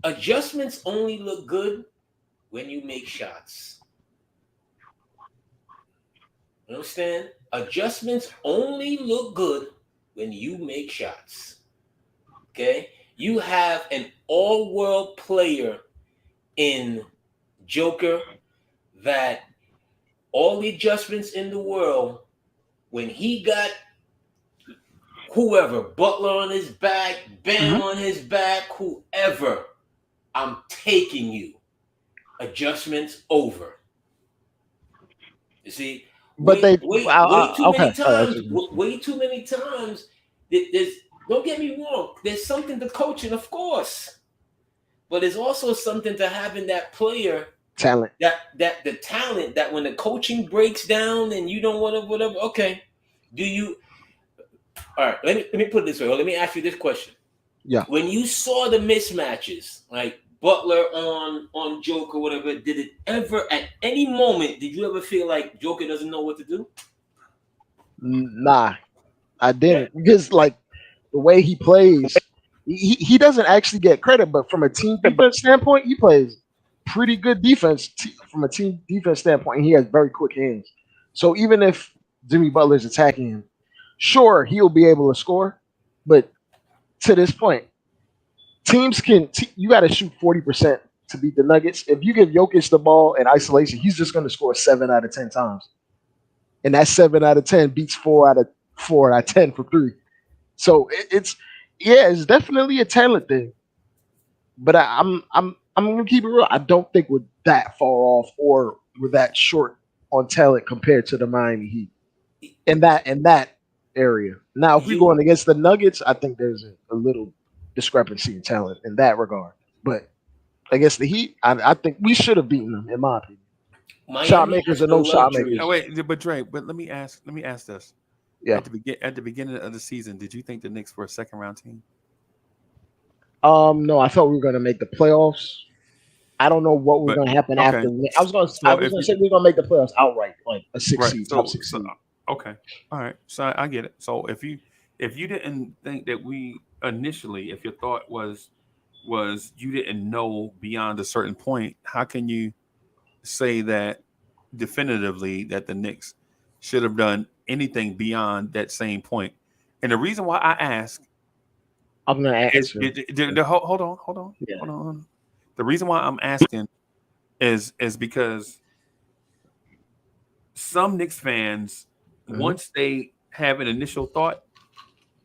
adjustments only look good when you make shots. Understand? Adjustments only look good when you make shots. Okay? You have an all-world player in Joker that all the adjustments in the world, when he got whoever, Butler on his back, Bam on his back, whoever, I'm taking you. Adjustments over. You see? Way too many times. Don't get me wrong. There's something to coaching, of course, but there's also something to having that player talent. That the talent that when the coaching breaks down and you don't want to whatever. Okay, do you? All right. Let me put it this way. Let me ask you this question. Yeah. When you saw the mismatches, like Butler on Joker, whatever, did it ever at any moment? Did you ever feel like Joker doesn't know what to do? Nah, I didn't, because like the way he plays, he doesn't actually get credit, but from a team defense standpoint, he plays pretty good defense from a team defense standpoint. And he has very quick hands, so even if Jimmy Butler's attacking him, sure he'll be able to score, but to this point, teams you got to shoot 40% to beat the Nuggets. If you give Jokic the ball in isolation, he's just going to score 7 out of 10 times, and that 7 out of 10 beats 4 out of 10 for 3. So it's definitely a talent thing, but I'm gonna keep it real. I don't think we're that far off or we're that short on talent compared to the Miami Heat in that area. Now, if we're going against the Nuggets, I think there's a little discrepancy in talent in that regard. But against the Heat, I think we should have beaten them, in my opinion. Shot makers or no shot makers. Oh, wait, but Dre, let me ask this. Yeah. At the beginning of the season, did you think the Knicks were a second round team? No, I thought we were going to make the playoffs. I don't know what was going to happen after. I was going to say we were going to make the playoffs outright, like a 6 seed, top 6 seed. Okay, all right. So I get it. So if you didn't think that we initially, if your thought was you didn't know beyond a certain point, how can you say that definitively that the Knicks should have done anything beyond that same point? And the reason why I ask, I'm going to ask hold on. The reason why I'm asking is because some Knicks fans, once they have an initial thought,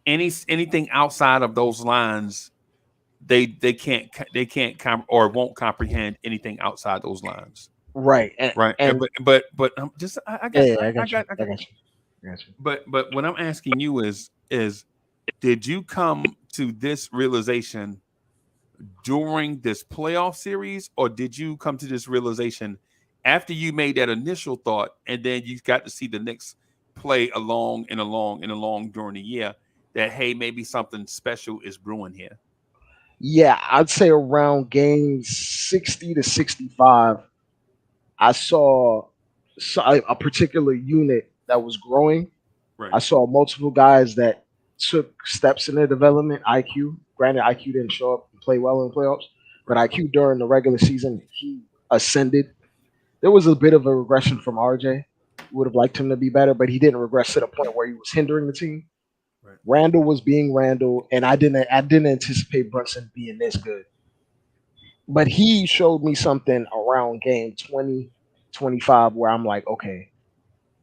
anything outside of those lines, they can't or won't comprehend anything outside those lines. Right. Right. But I got you. But what I'm asking you is did you come to this realization during this playoff series, or did you come to this realization after you made that initial thought and then you got to see the Knicks play along during the year that, hey, maybe something special is brewing here? Yeah, I'd say around games 60 to 65, I saw a particular unit that was growing. Right. I saw multiple guys that took steps in their development. IQ, granted, IQ didn't show up and play well in the playoffs, but IQ during the regular season, he ascended. There was a bit of a regression from RJ. Would have liked him to be better, but he didn't regress to the point where he was hindering the team. Right. Randall was being Randall, and I didn't anticipate Brunson being this good. But he showed me something around game 20, 25 where I'm like, okay,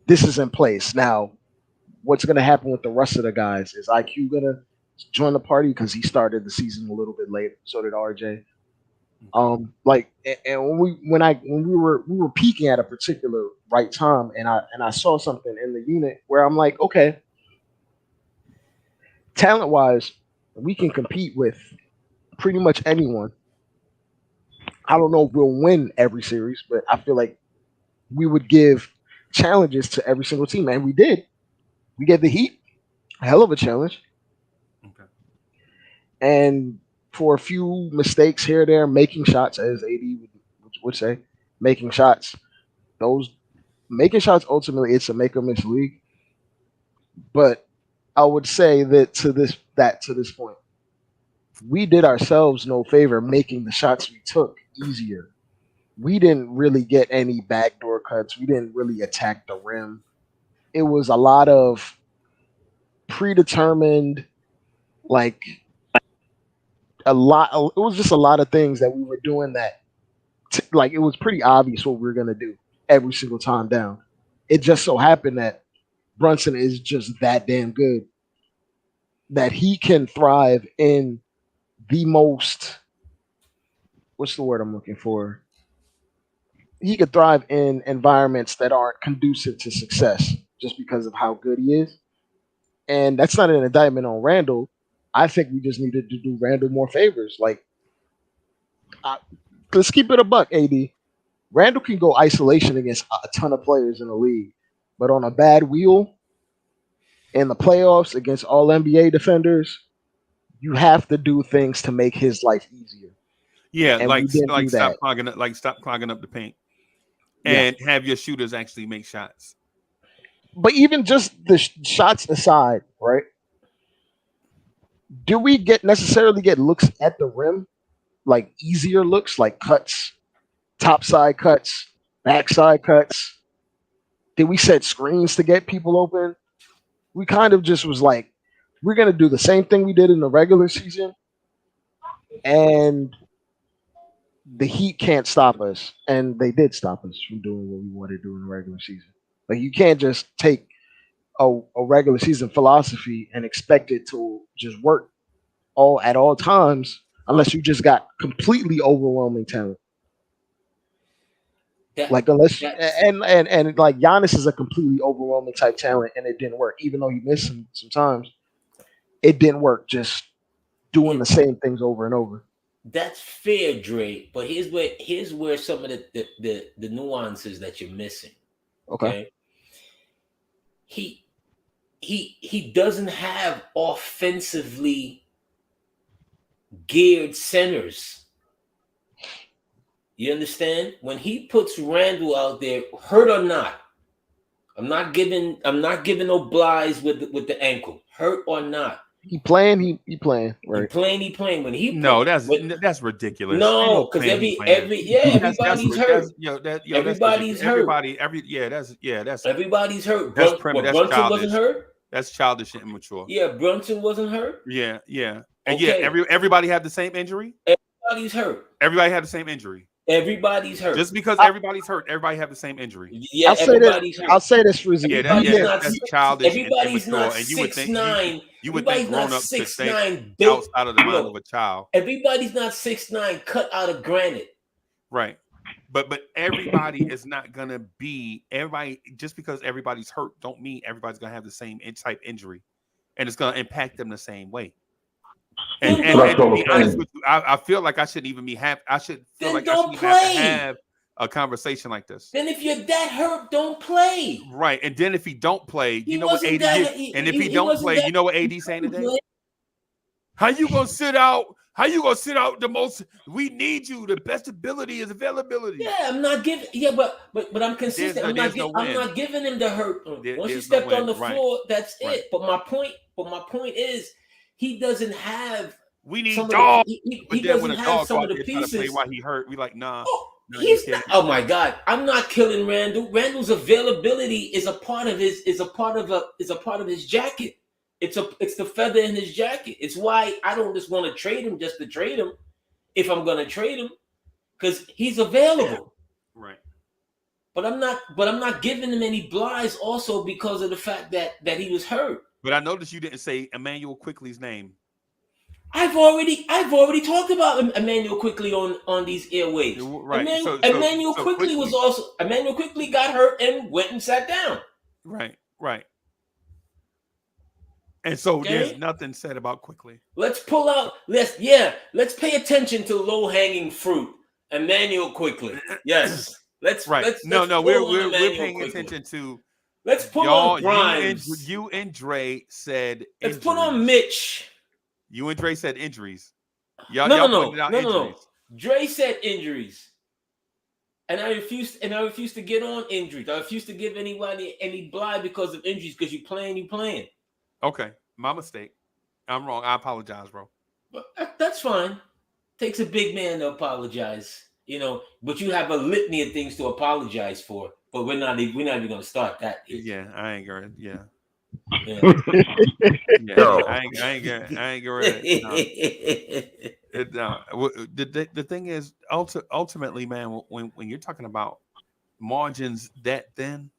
this is in place. Now, what's going to happen with the rest of the guys? Is IQ going to join the party because he started the season a little bit later? So did RJ. And when we were peaking at a particular right time, and I saw something in the unit where I'm like, okay, talent wise, we can compete with pretty much anyone. I don't know if we'll win every series, but I feel like we would give challenges to every single team, and we did. We gave the Heat a hell of a challenge, Okay. and for a few mistakes here or there, making shots, as AD would say, making shots. Those making shots ultimately, it's a make or miss league. But I would say that to this point, we did ourselves no favor making the shots we took easier. We didn't really get any backdoor cuts. We didn't really attack the rim. It was a lot of predetermined, like it was just a lot of things that we were doing that like it was pretty obvious what we were gonna do every single time down. It just so happened that Brunson is just that damn good that he can thrive in the most, what's the word I'm looking for? He could thrive in environments that aren't conducive to success just because of how good he is. And that's not an indictment on Randall. I think we just needed to do Randall more favors. Like, I, let's keep it a buck, AD. Randall can go isolation against a ton of players in the league, but on a bad wheel in the playoffs against all NBA defenders, you have to do things to make his life easier. Yeah, And we didn't do that. Stop clogging up the paint, Yeah. and have your shooters actually make shots. But even just the shots aside, right? Do we necessarily get looks at the rim, like easier looks, like cuts, topside cuts, backside cuts? Did we set screens to get people open? We kind of just was like, we're gonna do the same thing we did in the regular season, and the Heat can't stop us, and they did stop us from doing what we wanted to do in the regular season. Like you can't just take a regular season philosophy and expect it to just work all at all times unless you just got completely overwhelming talent. Like unless and like Giannis is a completely overwhelming type talent, and it didn't work. Even though he missed some times, it didn't work. Just doing the same things over and over. That's fair, Dre. But here's where some of the nuances that you're missing. Okay. He doesn't have offensively geared centers. You understand? When he puts Randall out there, hurt or not, I'm not giving no blies with the ankle, hurt or not. He playing, right? He playing. When he That's ridiculous. No, because everybody's hurt. Everybody's hurt. Everybody's hurt. Brunson wasn't hurt. That's childish and immature. Yeah, Brunson wasn't hurt. Yeah. And everybody had the same injury. Everybody's hurt. Everybody had the same injury. Everybody's hurt. Just because everybody's hurt, everybody have the same injury. Yeah, everybody's hurt. I'll say this, Freezie. That's childish. Everybody's and not and 6'9". You would think grown up could stay outside of the mind of a child. Everybody's not 6'9", cut out of granite. Right. But everybody is not gonna be everybody. Just because everybody's hurt, don't mean everybody's gonna have the same type injury, and it's gonna impact them the same way. And to be honest with you, I feel like I shouldn't even be happy. I should feel like I shouldn't even have to have a conversation like this. Then if you're that hurt, don't play. Right. And then if he don't play, you know what AD is? And if he don't play, you know what AD saying today? How you gonna sit out? How you gonna sit out the most? We need you. The best ability is availability. Yeah, I'm not giving. Yeah, but I'm consistent. I'm not giving him the hurt. Once you stepped on the floor, that's it. But my point is, he doesn't have. We need dog. He doesn't have some of the pieces. Play while he hurt. We like nah. He's not. Oh my God! I'm not killing Randall. Randall's availability is a part of his jacket. It's the feather in his jacket. It's why I don't just want to trade him just to trade him. If I'm gonna trade him, because he's available. Right. But I'm not giving him any blighs also because of the fact that he was hurt. But I noticed you didn't say Emmanuel Quickly's name. I've already talked about Emmanuel Quickly on these airwaves. Right. Emmanuel Quickly was also Emmanuel Quickly got hurt and went and sat down. Right. And so there's nothing said about Quickly. Let's pay attention to low-hanging fruit. Emmanuel Quickly. Yes. Let's we're paying attention to. Let's put on Grimes. You and Dre said let's put on Mitch. You and Dre said injuries. No. Dre said injuries. And I refuse to get on injuries. I refuse to give anybody any blind because of injuries, because you playing. Okay. My mistake. I'm wrong. I apologize, bro. But that's fine. Takes a big man to apologize. But you have a litany of things to apologize for. But we're not even gonna start that. Yeah, I ain't gonna. Yeah. Yeah. I ain't gonna. The thing is, ultimately, man, when you're talking about margins that thin,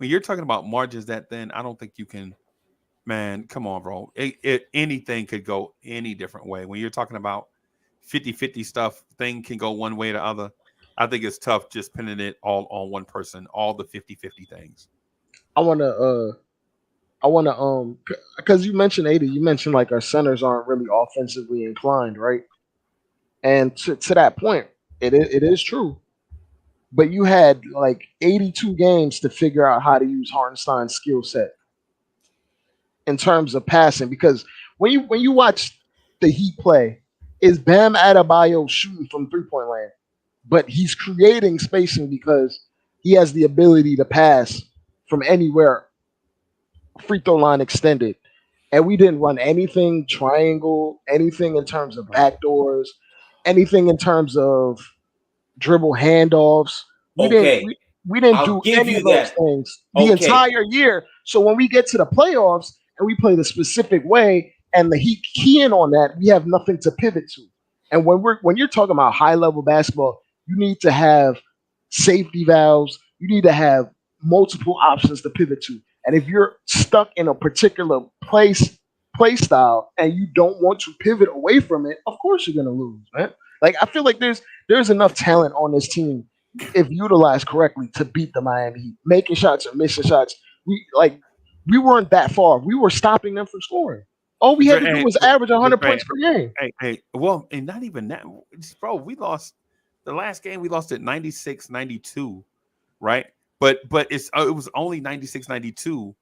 I don't think you can. Man, come on, bro. Anything could go any different way. When you're talking about 50-50 stuff, thing can go one way or the other. I think it's tough just pinning it all on one person, all the 50-50 things. I want to, because you mentioned 80, you mentioned like our centers aren't really offensively inclined, right? And to that point, it is true. But you had like 82 games to figure out how to use Hartenstein's skill set in terms of passing, because when you watch the Heat play, is Bam Adebayo shooting from 3-point land, but he's creating spacing because he has the ability to pass from anywhere, free throw line extended, and we didn't run anything triangle, anything in terms of backdoors, anything in terms of dribble handoffs. We didn't do any of those things the entire year. So when we get to the playoffs and we play the specific way and the Heat key in on that, we have nothing to pivot to. And when you're talking about high level basketball, you need to have safety valves. You need to have multiple options to pivot to. And if you're stuck in a particular play style and you don't want to pivot away from it, of course you're going to lose, man. Like, I feel like there's enough talent on this team, if utilized correctly, to beat the Miami Heat. Making shots or missing shots. We weren't that far. We were stopping them from scoring. All we had to do was average 100 points per game. Well, and not even that, bro. We lost the last game. We lost at 96-92, right? But it was only 96-92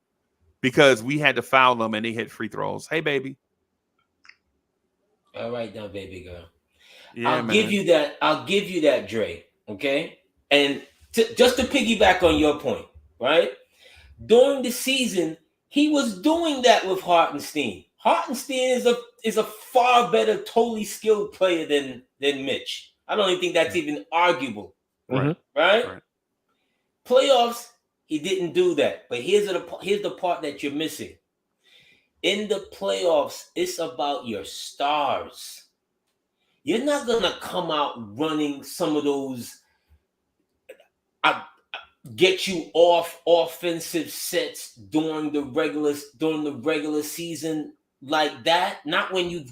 because we had to foul them and they hit free throws. Hey, baby. All right, now, baby girl. Yeah, I'll give you that, Dre. Okay, and just to piggyback on your point, right? During the season, he was doing that with Hartenstein. Hartenstein is a far better, totally skilled player than Mitch. I don't even think that's even arguable. Right. Right? Playoffs, he didn't do that. But here's the part that you're missing. In the playoffs, it's about your stars. You're not gonna come out running some of those get you off offensive sets during the regular season like that. Not when you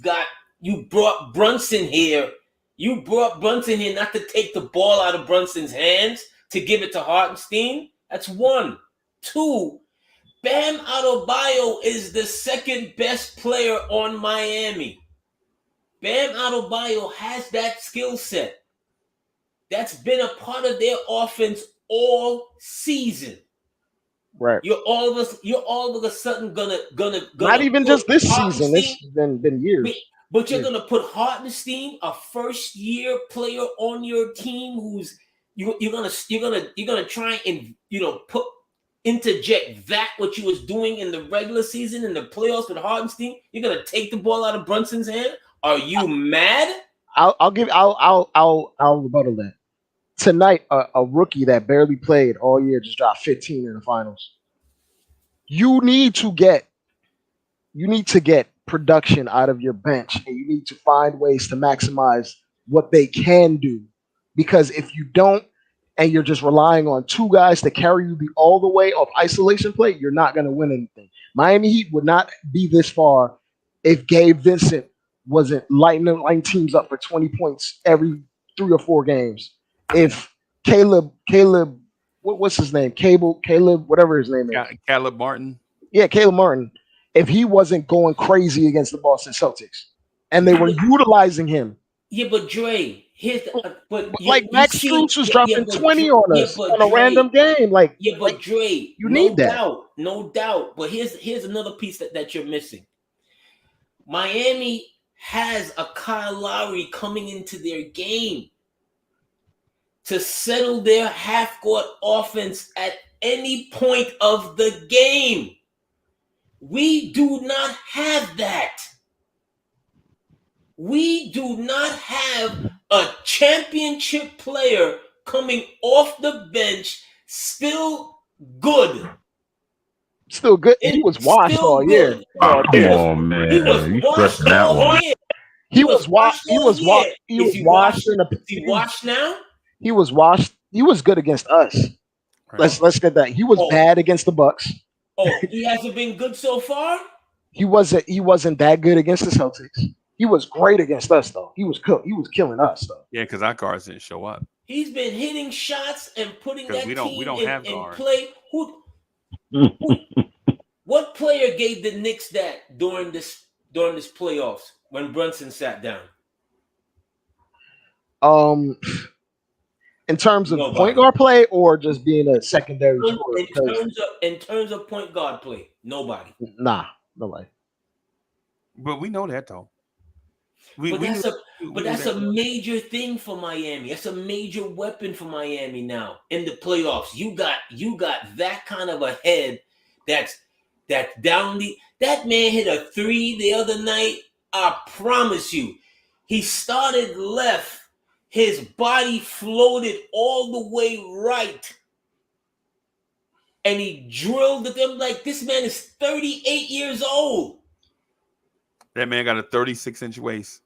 brought Brunson here. You brought Brunson here not to take the ball out of Brunson's hands, to give it to Hartenstein. That's one. Two, Bam Adebayo is the second best player on Miami. Bam Adebayo has that skill set. That's been a part of their offense all season. Right. You're all of a sudden gonna not even just this season. It's been years. But you're gonna put Hartenstein, a first year player, on your team who's you're gonna try and interject that what you was doing in the regular season in the playoffs with Hartenstein. You're gonna take the ball out of Brunson's hand. Are you mad? I'll rebuttal that. Tonight, a rookie that barely played all year just dropped 15 in the finals. You need to get you need to get production out of your bench, and you need to find ways to maximize what they can do. Because if you don't, and you're just relying on two guys to carry you all the way off isolation play, you're not going to win anything. Miami Heat would not be this far if Gabe Vincent wasn't lighting teams up for 20 points every 3 or 4 games. If Caleb, what's his name? Caleb, whatever his name is. Caleb Martin. Yeah, Caleb Martin. If he wasn't going crazy against the Boston Celtics, and they were utilizing him. Yeah, but Dre, here's the, but like Max Strus was dropping 20 on us on a random game. Like, yeah, but like, Dre, you need that. No doubt. But here's another piece that you're missing. Miami has a Kyle Lowry coming into their game to settle their half-court offense at any point of the game. We do not have that. We do not have a championship player coming off the bench still good. Still good. He was washed all year. Come on, man. He was washed all year. He was washed. He was washed. He was washed in the. Is he washed now? He was washed. He was good against us. Right. Let's get that. He was bad against the Bucks. Oh, he hasn't been good so far? He wasn't that good against the Celtics. He was great against us though. He was killing us though. Yeah, because our guards didn't show up. He's been hitting shots and putting that we don't have in play. What player gave the Knicks that during this playoffs when Brunson sat down? In terms of point guard play or just being a secondary scorer? In terms of point guard play, nobody. Nah, nobody. But we know that though. That's a major thing for Miami. That's a major weapon for Miami now in the playoffs. You got that kind of a head that's down that man hit a 3 the other night. I promise you. He started left. His body floated all the way right. And he drilled at them like this man is 38 years old. That man got a 36-inch waist.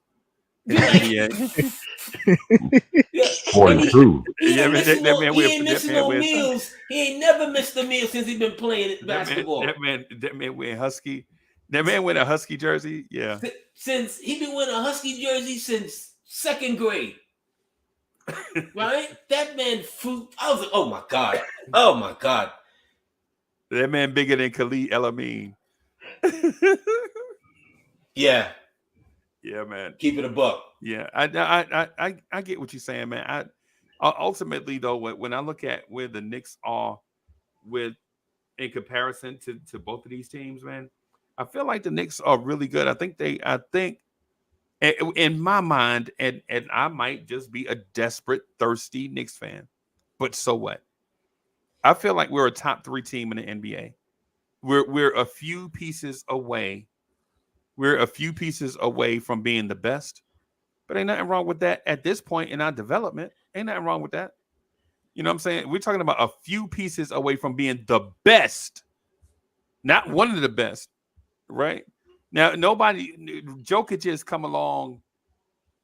Yeah. 42. He ain't missing no meals. He ain't never missed a meal since he's been playing basketball. That man wearing Husky. That man wearing a Husky jersey. Yeah. Since he been wearing a Husky jersey since 2nd grade. Right? That man I was like, oh my God. Oh my God. That man bigger than Khalid El-Amin. Yeah. Yeah, man. Keep it a buck. Yeah, I get what you're saying, man. I ultimately though, when I look at where the Knicks are in comparison to both of these teams, man, I feel like the Knicks are really good. I think in my mind, and I might just be a desperate, thirsty Knicks fan, but so what? I feel like we're a top 3 team in the NBA. We're a few pieces away. We're a few pieces away from being the best, but ain't nothing wrong with that at this point in our development. Ain't nothing wrong with that. You know what I'm saying? We're talking about a few pieces away from being the best, not one of the best, right? Now, Jokic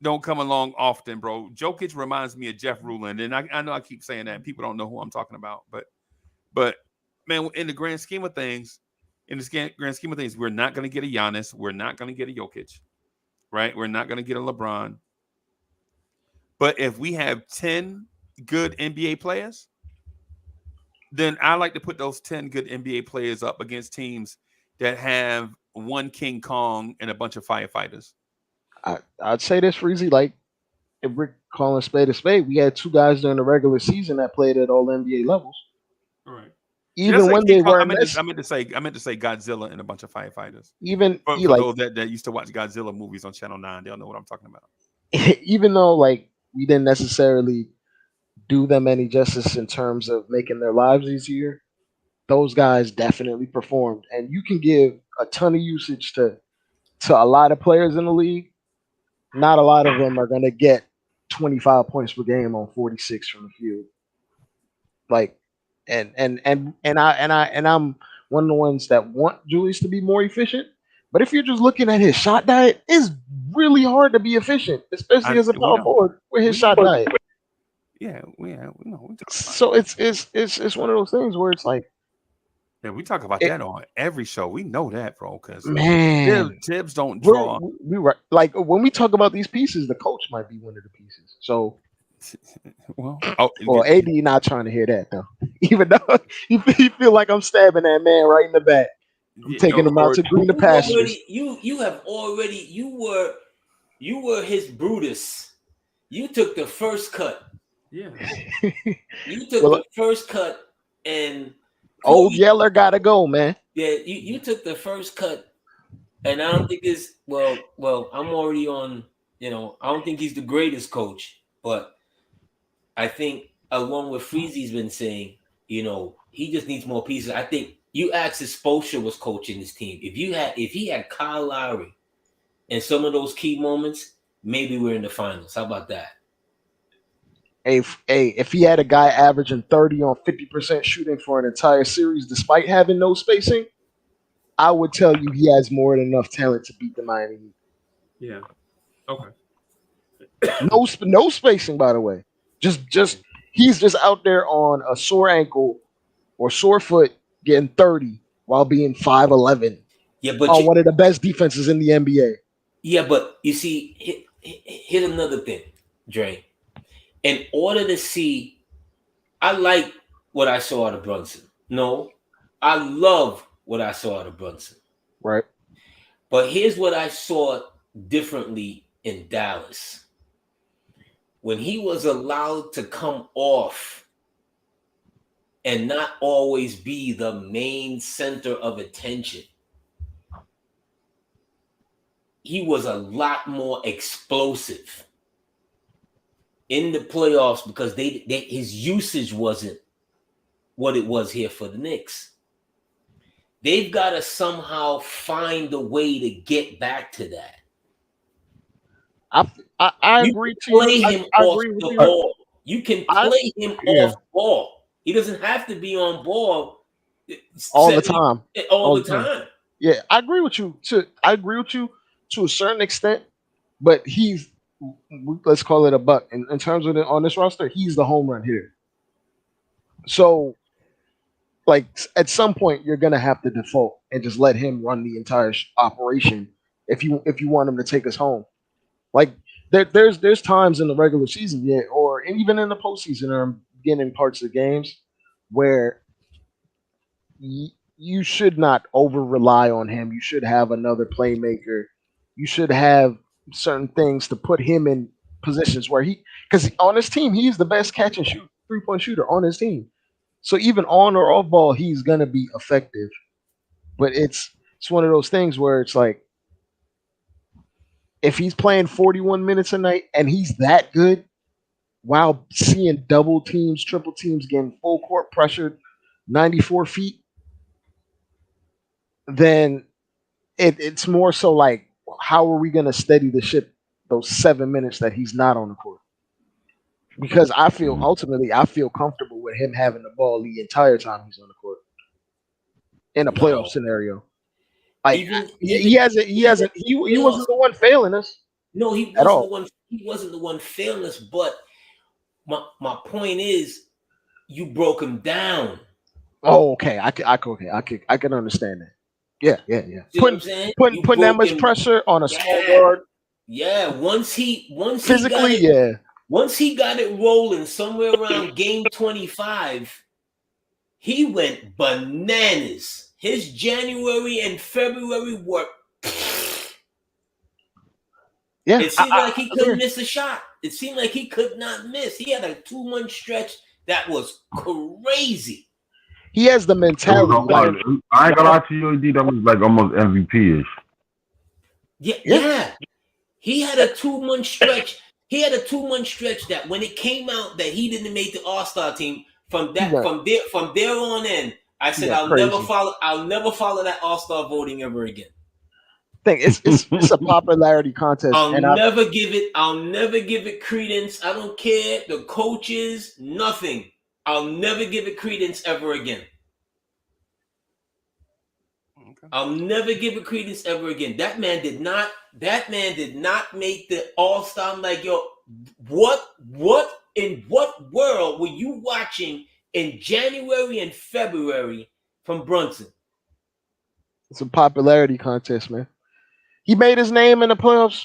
don't come along often, bro. Jokic reminds me of Jeff Ruland, and I know I keep saying that, and people don't know who I'm talking about, but man, in the grand scheme of things, we're not going to get a Giannis. We're not going to get a Jokic, right? We're not going to get a LeBron. But if we have 10 good NBA players, then I like to put those 10 good NBA players up against teams that have one King Kong and a bunch of firefighters. I'd say this, Freezie, like if we're calling spade a spade, we had 2 guys during the regular season that played at all NBA levels. Right. Even when they were, I meant to say Godzilla and a bunch of firefighters. Even for those that used to watch Godzilla movies on Channel 9, they'll know what I'm talking about. Even though like we didn't necessarily do them any justice in terms of making their lives easier, those guys definitely performed. And you can give a ton of usage to a lot of players in the league. Not a lot of them are going to get 25 points per game on 46 from the field. Like. And I'm one of the ones that want Julius to be more efficient, But if you're just looking at his shot diet, it's really hard to be efficient, especially as a We power know. forward with his We shot know. diet. Yeah, we know. We talk about So it's one of those things where it's like, yeah, we talk about it, that on every show. We know that, bro, because man, Tibbs don't draw. we were like when we talk about these pieces, the coach might be one of the pieces. So, Well, well, AD not trying to hear that though. Even though he feel like I'm stabbing that man right in the back. I'm taking him out to greener pastures. You were his Brutus. You took the first cut. yeah. You took Well, the first cut, and Old Yeller gotta go, man. yeah, you took the first cut, and I don't think it's well. I'm already on. I don't think he's the greatest coach, but I think along with Freezie's been saying, he just needs more pieces. I think you asked if Spoelstra was coaching this team. If he had Kyle Lowry in some of those key moments, maybe we're in the finals. How about that? If he had a guy averaging 30 on 50% shooting for an entire series despite having no spacing, I would tell you he has more than enough talent to beat the Miami Heat. Yeah. Okay. No spacing, by the way. Just he's just out there on a sore ankle or sore foot getting 30 while being 5'11". Yeah, but on one of the best defenses in the NBA. Yeah, but you see, here's another thing, Dre. In order to see, I like what I saw out of Brunson. No, I love what I saw out of Brunson. Right. But here's what I saw differently in Dallas. When he was allowed to come off and not always be the main center of attention, he was a lot more explosive in the playoffs because his usage wasn't what it was here for the Knicks. They've got to somehow find a way to get back to that. I agree to play you. him I off agree with the you. ball. You can play him yeah. off ball. He doesn't have to be on ball all the time. All the time. Yeah, I agree with you. I agree with you to a certain extent, but he's, let's call it a buck. In terms of on this roster, he's the home run hitter. So, like at some point, you're gonna have to default and just let him run the entire operation if you want him to take us home. Like there's times in the regular season, yeah, or even in the postseason or beginning parts of games where you should not over rely on him. You should have another playmaker. You should have certain things to put him in positions where because on his team, he's the best catch and shoot 3-point shooter on his team. So even on or off ball, he's gonna be effective. But it's one of those things where it's like, if he's playing 41 minutes a night and he's that good, while seeing double teams, triple teams, getting full court pressured, 94 feet, then it's more so like, how are we going to steady the ship those 7 minutes that he's not on the court? Because I feel comfortable with him having the ball the entire time he's on the court in a playoff scenario. Like he wasn't the one failing us. No, he wasn't the one. He wasn't the one failing us. But my point is, you broke him down. Oh, okay. I can understand that. Yeah. Putting that much pressure on a small guard. Yeah. Once physically, once he got it rolling somewhere around game 25, he went bananas. His January and February were. Yeah, it seemed like he couldn't miss a shot. It seemed like he could not miss. He had a 2-month stretch that was crazy. He has the mentality. I ain't gonna lie to you, AD, that was like almost MVP-ish. Yeah. He had a 2-month stretch. That when it came out that he didn't make the All-Star team, from there on in, I said I'll never follow that All-Star voting ever again. It's a popularity contest. I'll never give it credence. I don't care. The coaches, nothing. I'll never give it credence ever again. I'll never give it credence ever again. That man did not make the All-Star. I'm like, yo, what in what world were you watching in January and February from Brunson? It's a popularity contest, man. He made his name in the playoffs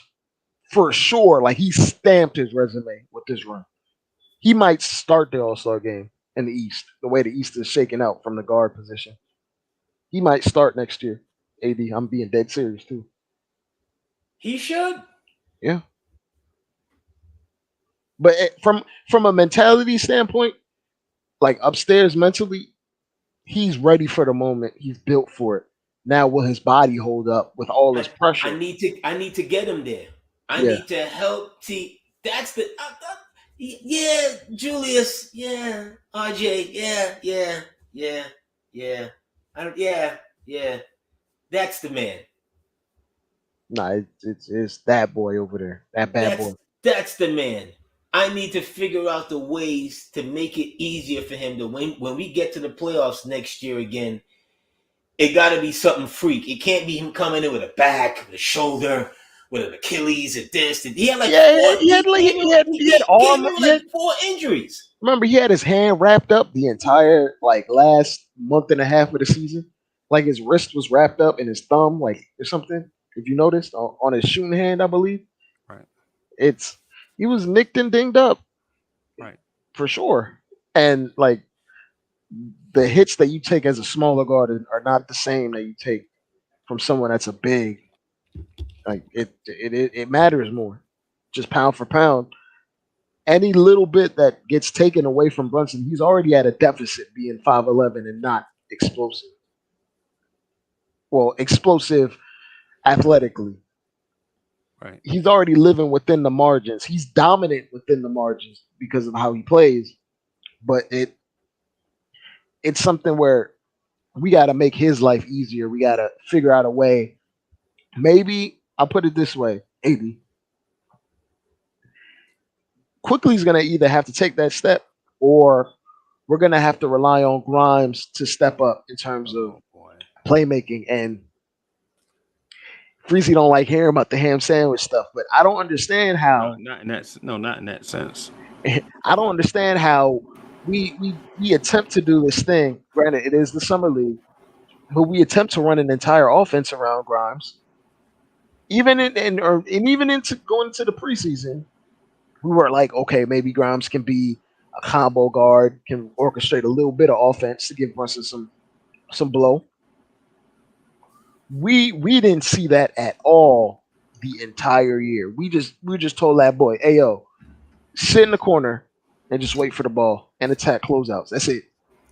for sure. Like he stamped his resume with this run. He might start the All-Star game in the East, the way the East is shaking out from the guard position. He might start next year. AD, I'm being dead serious too. He should. Yeah. But from a mentality standpoint, like upstairs mentally, he's ready for the moment. He's built for it. Now will his body hold up with all his pressure? I need to get him there. I Yeah. need to help. See, that's the yeah, Julius, yeah, RJ, yeah. Yeah. That's the man. Nah, it's that boy over there. That bad boy. That's the man. I need to figure out the ways to make it easier for him to when we get to the playoffs next year again. It got to be something freak. It can't be him coming in with a back, with a shoulder, with an Achilles, and this. And he had like four injuries. Remember, he had his hand wrapped up the entire like last month and a half of the season. Like his wrist was wrapped up in his thumb, like or something. If you noticed on his shooting hand, I believe. Right. He was nicked and dinged up. Right. For sure. And like the hits that you take as a smaller guard are not the same that you take from someone that's a big. Like it matters more. Just pound for pound. Any little bit that gets taken away from Brunson, he's already at a deficit being 5'11" and not explosive. Well, explosive athletically. Right. He's already living within the margins. He's dominant within the margins because of how he plays. But it's something where we got to make his life easier. We got to figure out a way. Maybe I'll put it this way, AD. Quickly's going to either have to take that step or we're going to have to rely on Grimes to step up in terms of playmaking. And Freezie don't like hearing about the ham sandwich stuff, but I don't understand how. Not in that sense. I don't understand how we attempt to do this thing. Granted, it is the summer league, but we attempt to run an entire offense around Grimes. Even even into going into the preseason, we were like, okay, maybe Grimes can be a combo guard, can orchestrate a little bit of offense to give Brunson some blow. We didn't see that at all the entire year. We just told that boy, hey yo, sit in the corner and just wait for the ball and attack closeouts. That's it.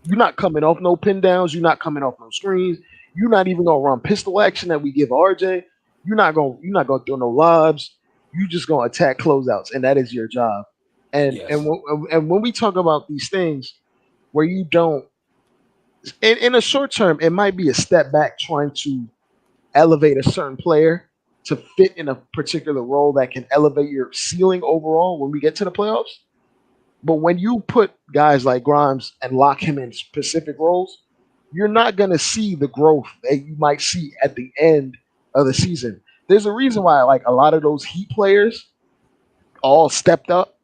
You're not coming off no pin downs. You're not coming off no screens. You're not even gonna run pistol action that we give RJ. You're not gonna throw no lobs. You just gonna attack closeouts, and that is your job. And Yes. and when we talk about these things where you don't, in a short term, it might be a step back trying to elevate a certain player to fit in a particular role that can elevate your ceiling overall when we get to the playoffs. But when you put guys like Grimes and lock him in specific roles, you're not going to see the growth that you might see at the end of the season. There's a reason why like a lot of those Heat players all stepped up.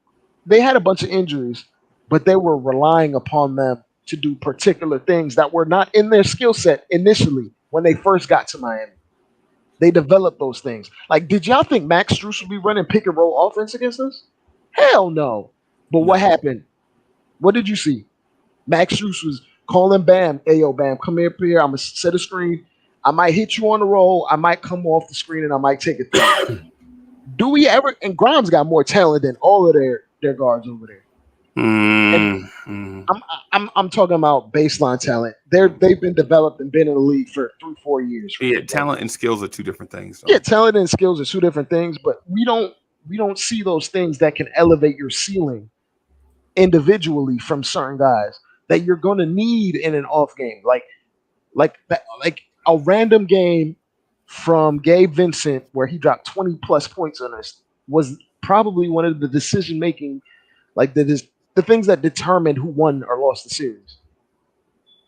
They had a bunch of injuries, but they were relying upon them to do particular things that were not in their skill set initially when they first got to Miami. They developed those things. Like, did y'all think Max Strus would be running pick and roll offense against us? Hell no. But what happened? What did you see? Max Strus was calling Bam, hey yo, Bam, come here, I'm gonna set a screen. I might hit you on the roll, I might come off the screen and I might take it through. Do we ever, and Grimes got more talent than all of their guards over there. I'm talking about baseline talent. They've been developed and been in the league for 3-4 years. Yeah, talent and skills are two different things. Yeah, talent and skills are two different things, but we don't see those things that can elevate your ceiling individually from certain guys that you're going to need in an off game, like a random game from Gabe Vincent where he dropped 20 plus points on us was probably one of the decision making, like the things that determined who won or lost the series.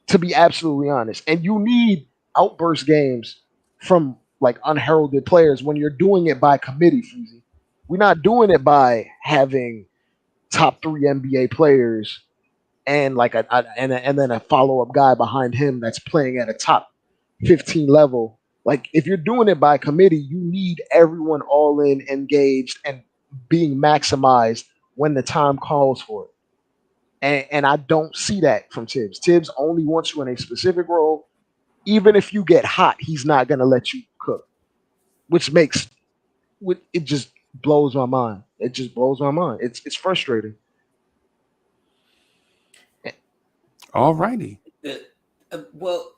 To be absolutely honest, and you need outburst games from like unheralded players when you're doing it by committee, Freezy. We're not doing it by having top 3 NBA players and like and then a follow up guy behind him that's playing at a top 15 level. Like if you're doing it by committee, you need everyone all in, engaged, and being maximized when the time calls for it. And I don't see that from Tibbs. Tibbs only wants you in a specific role. Even if you get hot, he's not gonna let you cook, which makes it just blows my mind. It just blows my mind. It's frustrating. All righty. Well,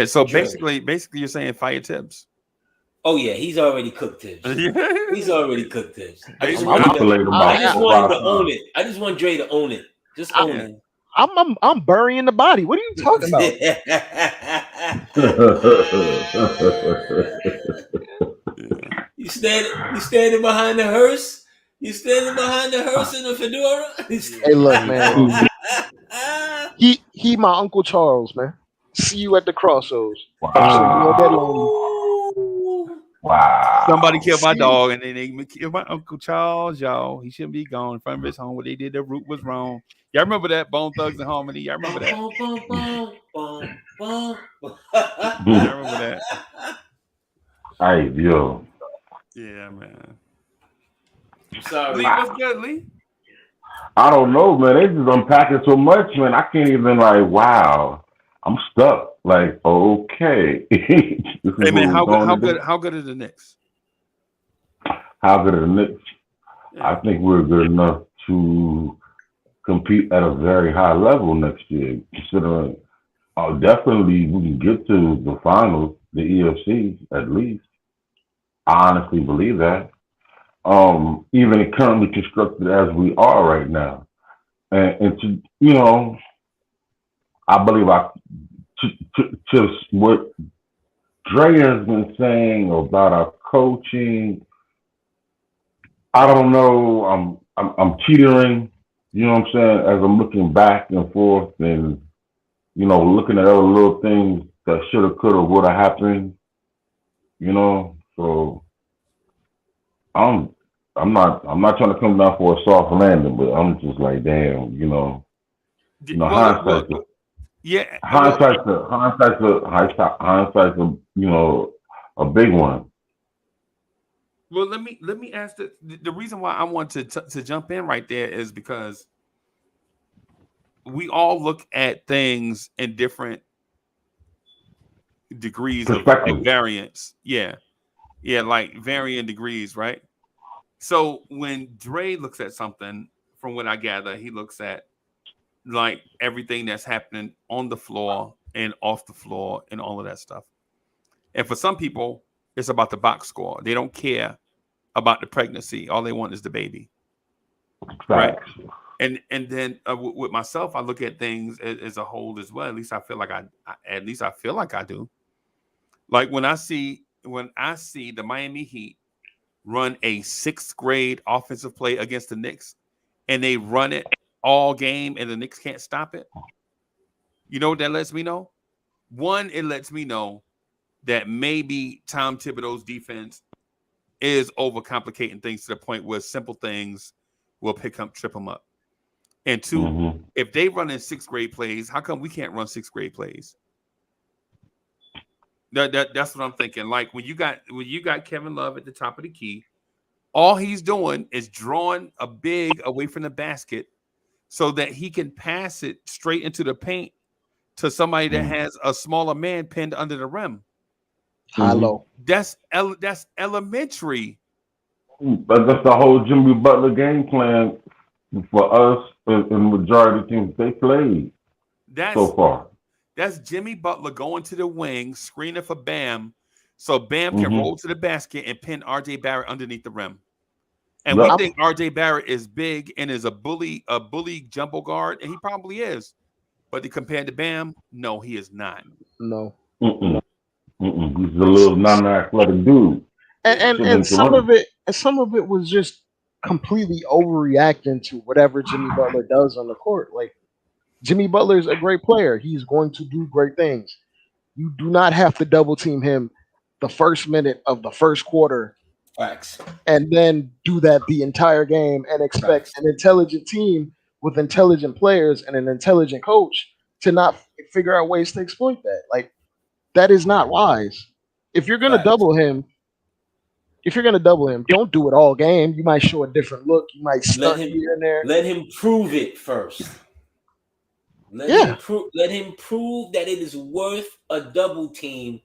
So Dre. basically, you're saying fire Tibbs. Oh yeah, he's already cooked Tibbs. He's already cooked Tibbs. I just I'm want isolated him about to own it. I just want Dre to own it. Just own it. I'm burying the body. What are you talking about? You standing behind the hearse? You standing behind the hearse in a fedora? Hey, look, man. He my Uncle Charles, man. See you at the crossroads. Wow. Somebody killed my dog, and then they killed my Uncle Charles, y'all. He shouldn't be gone in front of his home. What they did, the root was wrong. Y'all remember that? Bone Thugs and Harmony. Y'all remember that? Y'all remember that? Hey, yo. Yeah, man. I'm sorry. Lee, what's good, Lee? I don't know, man. They just unpacking so much, man. I can't even wow. I'm stuck. Like, okay. Hey man, how good are the Knicks? How good are the Knicks? Yeah. I think we're good enough to compete at a very high level next year, considering definitely we can get to the finals, the EFC at least. I honestly believe that. Even currently constructed as we are right now. And to, I believe to what Dre has been saying about our coaching, I don't know. I'm teetering, you know what I'm saying, as I'm looking back and forth and, looking at other little things that should have, could have, would have happened, so I'm not trying to come down for a soft landing, but I'm just like, damn, hindsight. Yeah, hindsight's a big one. Well, let me ask the reason why I want to jump in right there is because we all look at things in different degrees of variance. Yeah, like varying degrees, right? So when Dre looks at something, from what I gather, he looks at like everything that's happening on the floor and off the floor and all of that stuff. And for some people, it's about the box score. They don't care about the pregnancy. All they want is the baby. Right. And then with myself, I look at things as a whole as well. At least I feel like I do. Like when I see the Miami Heat run a 6th grade offensive play against the Knicks, and they run it all game, and the Knicks can't stop it. You know what that lets me know? One, it lets me know that maybe Tom Thibodeau's defense is overcomplicating things to the point where simple things will trip them up. And two, if they run in 6th grade plays, how come we can't run 6th grade plays? That's what I'm thinking. Like when you got Kevin Love at the top of the key, all he's doing is drawing a big away from the basket so that he can pass it straight into the paint to somebody that has a smaller man pinned under the rim. Hello. That's elementary. That's the whole Jimmy Butler game plan for us in majority of teams they played so far. That's Jimmy Butler going to the wing, screening for Bam, so Bam can roll to the basket and pin R.J. Barrett underneath the rim. And we think R.J. Barrett is big and is a bully jumbo guard, and he probably is. But compared to Bam, no, he is not. No. He's a little non-athletic dude. And some of it was just completely overreacting to whatever Jimmy Butler does on the court. Like Jimmy Butler is a great player. He's going to do great things. You do not have to double team him the first minute of the first quarter Facts. and then do that the entire game and expect Facts. an intelligent team with intelligent players and an intelligent coach to not figure out ways to exploit that. Like that is not wise. If you're gonna Facts. double him, don't do it all game. You might show a different look. You might Let stunt him here and there. let him prove it first. Let Yeah. him prove that it is worth a double team.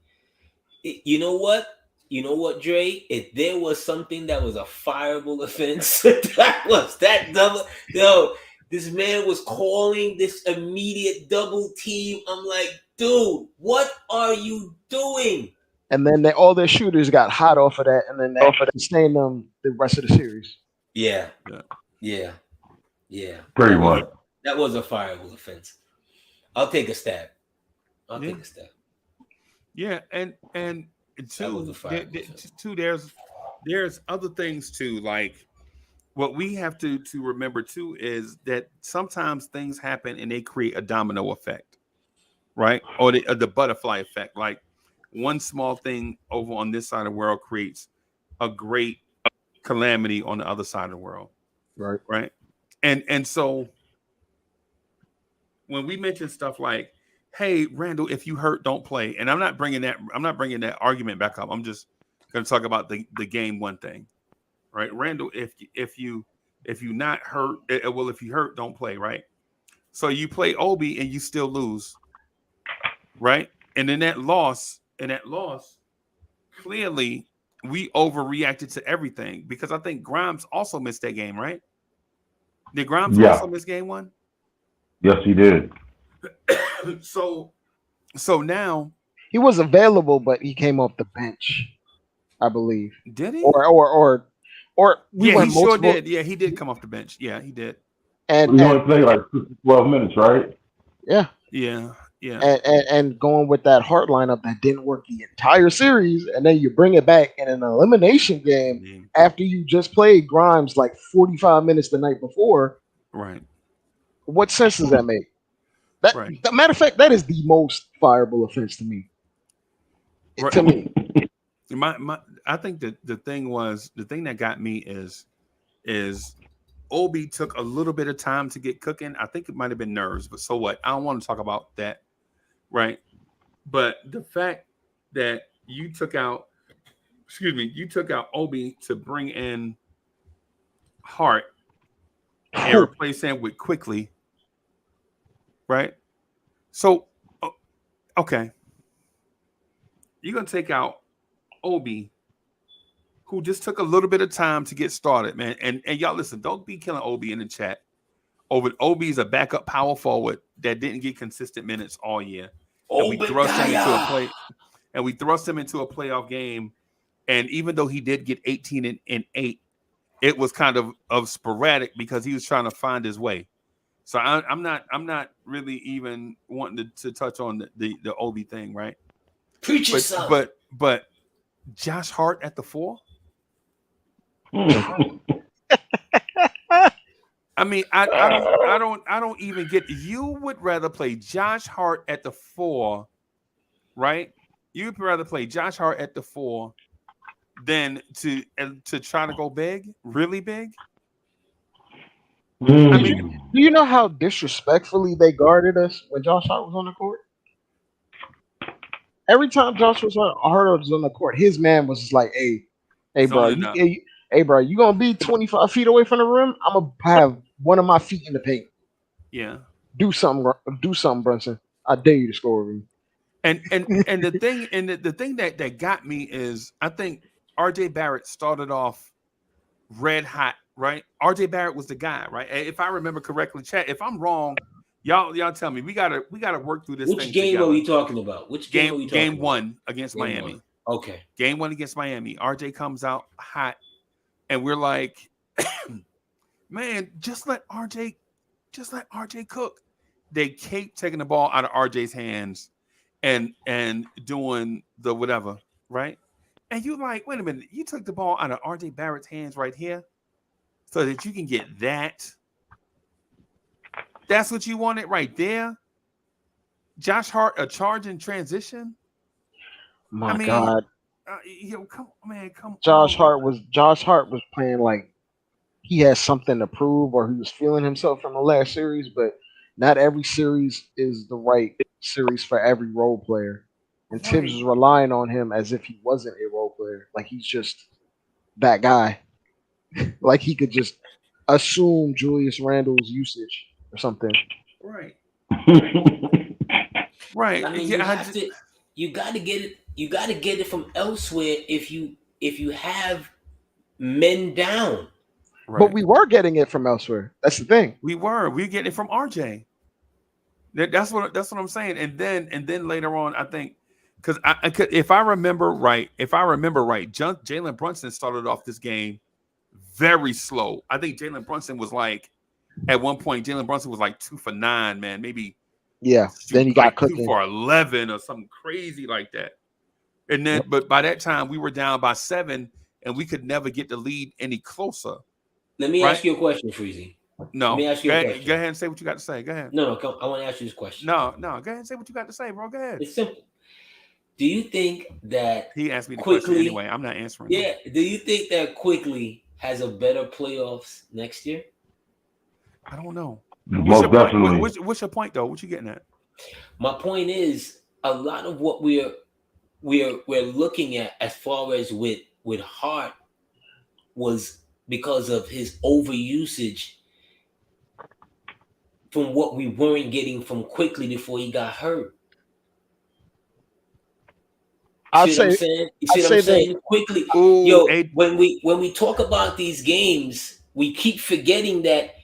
You know what? You know what, Dre? If there was something that was a fireable offense, that double. Yo, this man was calling this immediate double team. I'm like, dude, what are you doing? And then all their shooters got hot off of that, and then that sustained them the rest of the series. Yeah. Pretty much. That was a fireable offense. I'll take a stab. Take a stab. Yeah, and there's other things too. Like what we have to remember too is that sometimes things happen and they create a domino effect, right? Or the butterfly effect. Like one small thing over on this side of the world creates a great calamity on the other side of the world, right? And so when we mention stuff like, hey, Randall, if you hurt, don't play. And I'm not bringing that argument back up. I'm just going to talk about the game one thing, right? Randall, if you not hurt, well, if you hurt, don't play, right? So you play Obi and you still lose, right? And in that loss, clearly we overreacted to everything because I think Grimes also missed that game, right? Did Grimes also miss game one? Yes, he did. So now he was available, but he came off the bench, I believe. Did he? Or he sure did. Yeah, he did come off the bench. Yeah, he did. And he only played like 12 minutes, right? Yeah. And going with that Hart lineup that didn't work the entire series, and then you bring it back in an elimination game after you just played Grimes like 45 minutes the night before. Right. What sense does that make? The matter of fact, that is the most fireable offense to me. Right. To me. I think that the thing that got me is Obi took a little bit of time to get cooking. I think it might have been nerves, but so what? I don't want to talk about that, right? But the fact that you took out Obi to bring in Hart and replace him with Quickly, right? So, okay, you're gonna take out Obi, who just took a little bit of time to get started, man. And y'all listen, don't be killing Obi in the chat. Obi's a backup power forward that didn't get consistent minutes all year. And we thrust him into a playoff game. And even though he did get 18 and 8, it was kind of sporadic because he was trying to find his way. So I'm not really even wanting to touch on the Obi thing, right? Preach yourself. But Josh Hart at the 4. I mean, I don't even get. You would rather play Josh Hart at the 4, right? You'd rather play Josh Hart at the 4 than to try to go big, really big. I mean, do you know how disrespectfully they guarded us when Josh Hart was on the court? Every time Josh Hart was on the court, his man was just like, "Hey, bro, you gonna be 25 feet away from the rim? I'm gonna have one of my feet in the paint. Yeah, do something, Brunson. I dare you to score with me." And the thing that got me is I think RJ Barrett started off red hot, right? RJ Barrett was the guy, right? If I remember correctly, chat. If I'm wrong, y'all tell me. We gotta work through this. Which game are we talking about? Which game are we talking about? Game 1 against Miami. 1. Okay. Game 1 against Miami. RJ comes out hot, and we're like, man, just let RJ cook. They keep taking the ball out of RJ's hands and doing the whatever, right? And you're like, wait a minute, you took the ball out of RJ Barrett's hands right here so that you can get that. That's what you wanted right there. Josh Hart a charge in transition. My God, Come Josh on. Hart was playing like he has something to prove, or he was feeling himself from the last series. But not every series is the right series for every role player. And Tibbs Right. was relying on him as if he wasn't a role player, like he's just that guy. Like he could just assume Julius Randle's usage or something. Right. I mean, you got to get it. You got to get it from elsewhere if you have men down. Right. But we were getting it from elsewhere. That's the thing. We getting it from RJ. That's what I'm saying. And then later on, I think because if I remember right, Jalen Brunson started off this game very slow. I think Jalen Brunson was like at one point. Jalen Brunson was like 2 for 9, man. Maybe Yeah. Then he got like 2 cooking. for 11 or something crazy like that. And then, but by that time, we were down by 7, and we could never get the lead any closer. Let me ask you a question, Freezie. No, let me ask you a question. Go ahead and say what you got to say. Go ahead. No, I want to ask you this question. No, go ahead and say what you got to say, bro. Go ahead. It's simple. Do you think that he asked me the question anyway? I'm not answering. Yeah. Do you think that Quickly has a better playoffs next year? I don't know. Most definitely. What's your point though? What you getting at? My point is a lot of what we're looking at as far as with Hart was because of his overusage from what we weren't getting from Quickly before he got hurt. You see what I'm saying? Quickly. When we talk about these games, we keep forgetting that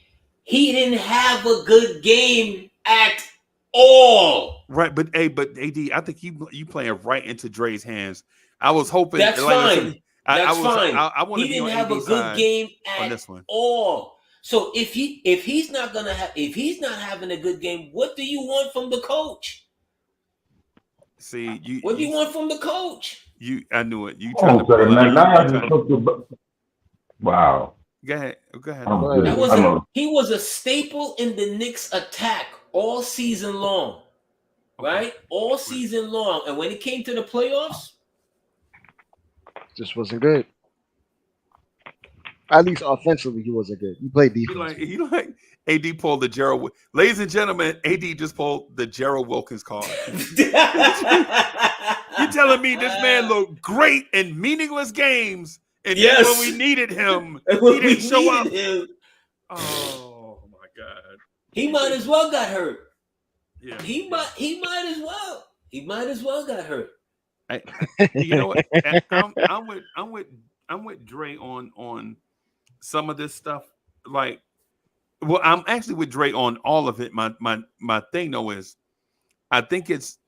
he didn't have a good game at all. Right, but AD, I think you playing right into Dre's hands. I was hoping that's fine. That's fine. I want he to didn't have a good game at this one. All. So if he's not having a good game, what do you want from the coach? See, what do you want from the coach? I knew it. You tried to wow. Go ahead. He was a staple in the Knicks attack all season long. Right? All season long. And when it came to the playoffs, just wasn't good. At least offensively, he wasn't good. He played defense. He like AD pulled the Gerald. Ladies and gentlemen, AD just pulled the Gerald Wilkins card. You telling me this man looked great in meaningless games, and then when we needed him, he didn't show up. Oh my God! He might as well got hurt. Yeah, he might as well. He might as well got hurt. You know what? I'm with Dre on some of this stuff. Like, well, I'm actually with Dre on all of it. My thing though is, I think it's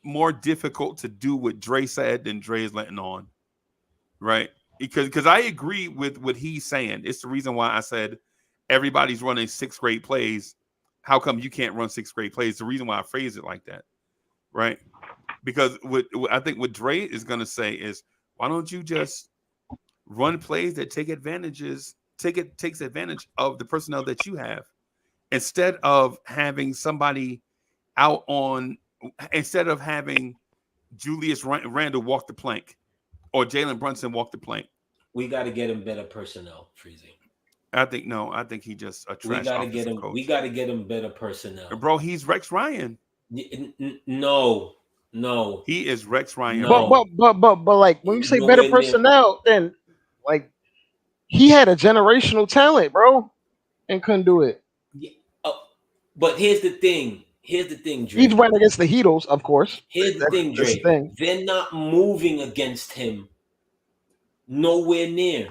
more difficult to do what Dre said than Dre is letting on, right? Because I agree with what he's saying. It's the reason why I said everybody's running 6th grade plays. How come you can't run 6th grade plays? The reason why I phrase it like that, right? Because I think what Dre is going to say is, why don't you just run plays that takes advantage of the personnel that you have, instead of having somebody out on, instead of having Julius Randle walk the plank or Jalen Brunson walk the plank. We got to get him better personnel, Freezie. I think he just a trash. We got to get him better personnel, bro. He's Rex Ryan. No, he is Rex Ryan. No. But like when you say better personnel, then like he had a generational talent, bro, and couldn't do it. Yeah. But here's the thing, Dre. He's running against the Heatles, of course. Here's the thing, Dre. They're not moving against him. Nowhere near.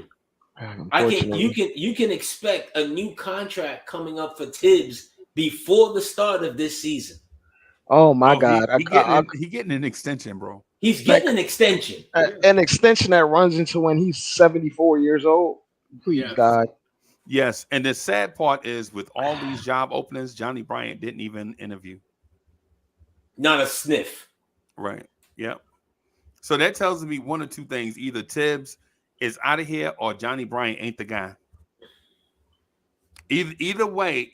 You can expect a new contract coming up for Tibbs before the start of this season. Oh my God! He's getting an extension, bro. He's getting an extension. An extension that runs into when he's 74 years old. Please, God. Yes, and the sad part is with all these job openings, Johnny Bryant didn't even interview. Not a sniff. Right. Yep. So that tells me one or two things: either Tibbs is out of here, or Johnny Bryant ain't the guy. Either way,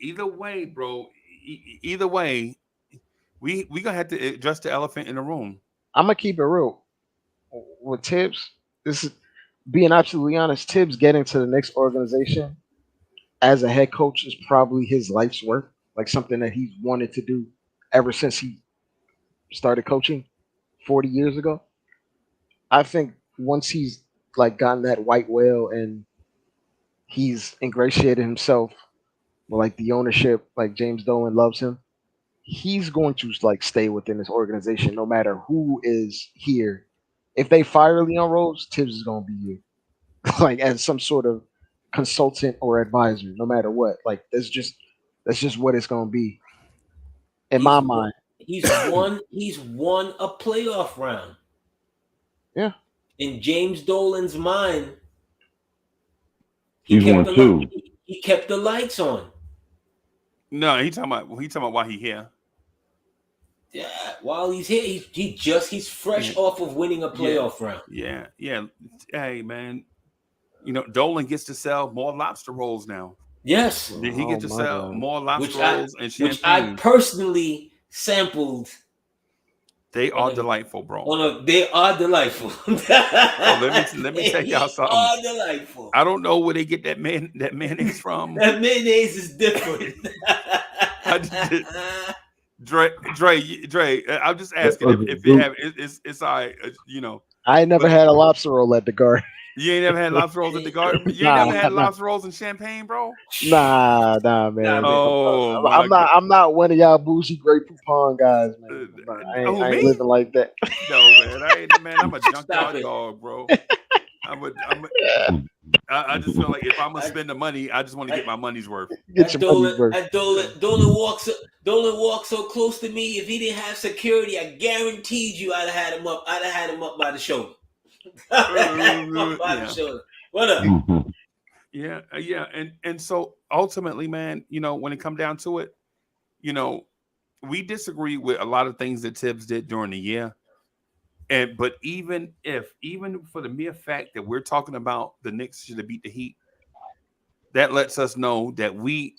bro. Either way, we gonna have to address the elephant in the room. I'm gonna keep it real with Tibbs. This is being absolutely honest. Tibbs getting to the next organization as a head coach is probably his life's work, like something that he's wanted to do ever since he started coaching 40 years ago. I think once he's like gotten that white whale and he's ingratiated himself with like the ownership, like James Dolan loves him, he's going to like stay within this organization no matter who is here. If they fire Leon Rose, Tibbs is going to be here, like as some sort of consultant or advisor, no matter what. Like that's just what it's going to be in my mind. He's won a playoff round. Yeah. In James Dolan's mind, He's won two. He kept the lights on. No, he talking about why he here. Yeah, while he's here, he's fresh off of winning a playoff round. Yeah. Hey, man, Dolan gets to sell more lobster rolls now. Yes, he gets to sell God. more lobster rolls and champagne. Which I personally sampled. They are delightful, bro. They are delightful. Let me tell y'all something. They are delightful. I don't know where they get that mayonnaise from. That mayonnaise is different. Dre, I'm just asking if you have it's all right, I ain't never had a lobster roll at the Garden. You ain't never had lobster rolls at the Garden? You ain't never had lobster rolls in Champagne, bro? Nah, man. Oh, I'm not one of y'all bougie Great Poupon guys, man. I ain't living like that. No, man. I'm a junkyard dog, bro. I just feel like if I'm gonna spend the money, I just want to get my money's worth. Dolan walks so close to me. If he didn't have security, I guaranteed you I'd have had him up by the shoulder. What up? Yeah. And so ultimately, man, when it come down to it, we disagree with a lot of things that Tibbs did during the year. But even for the mere fact that we're talking about the Knicks should have beat the Heat, that lets us know that we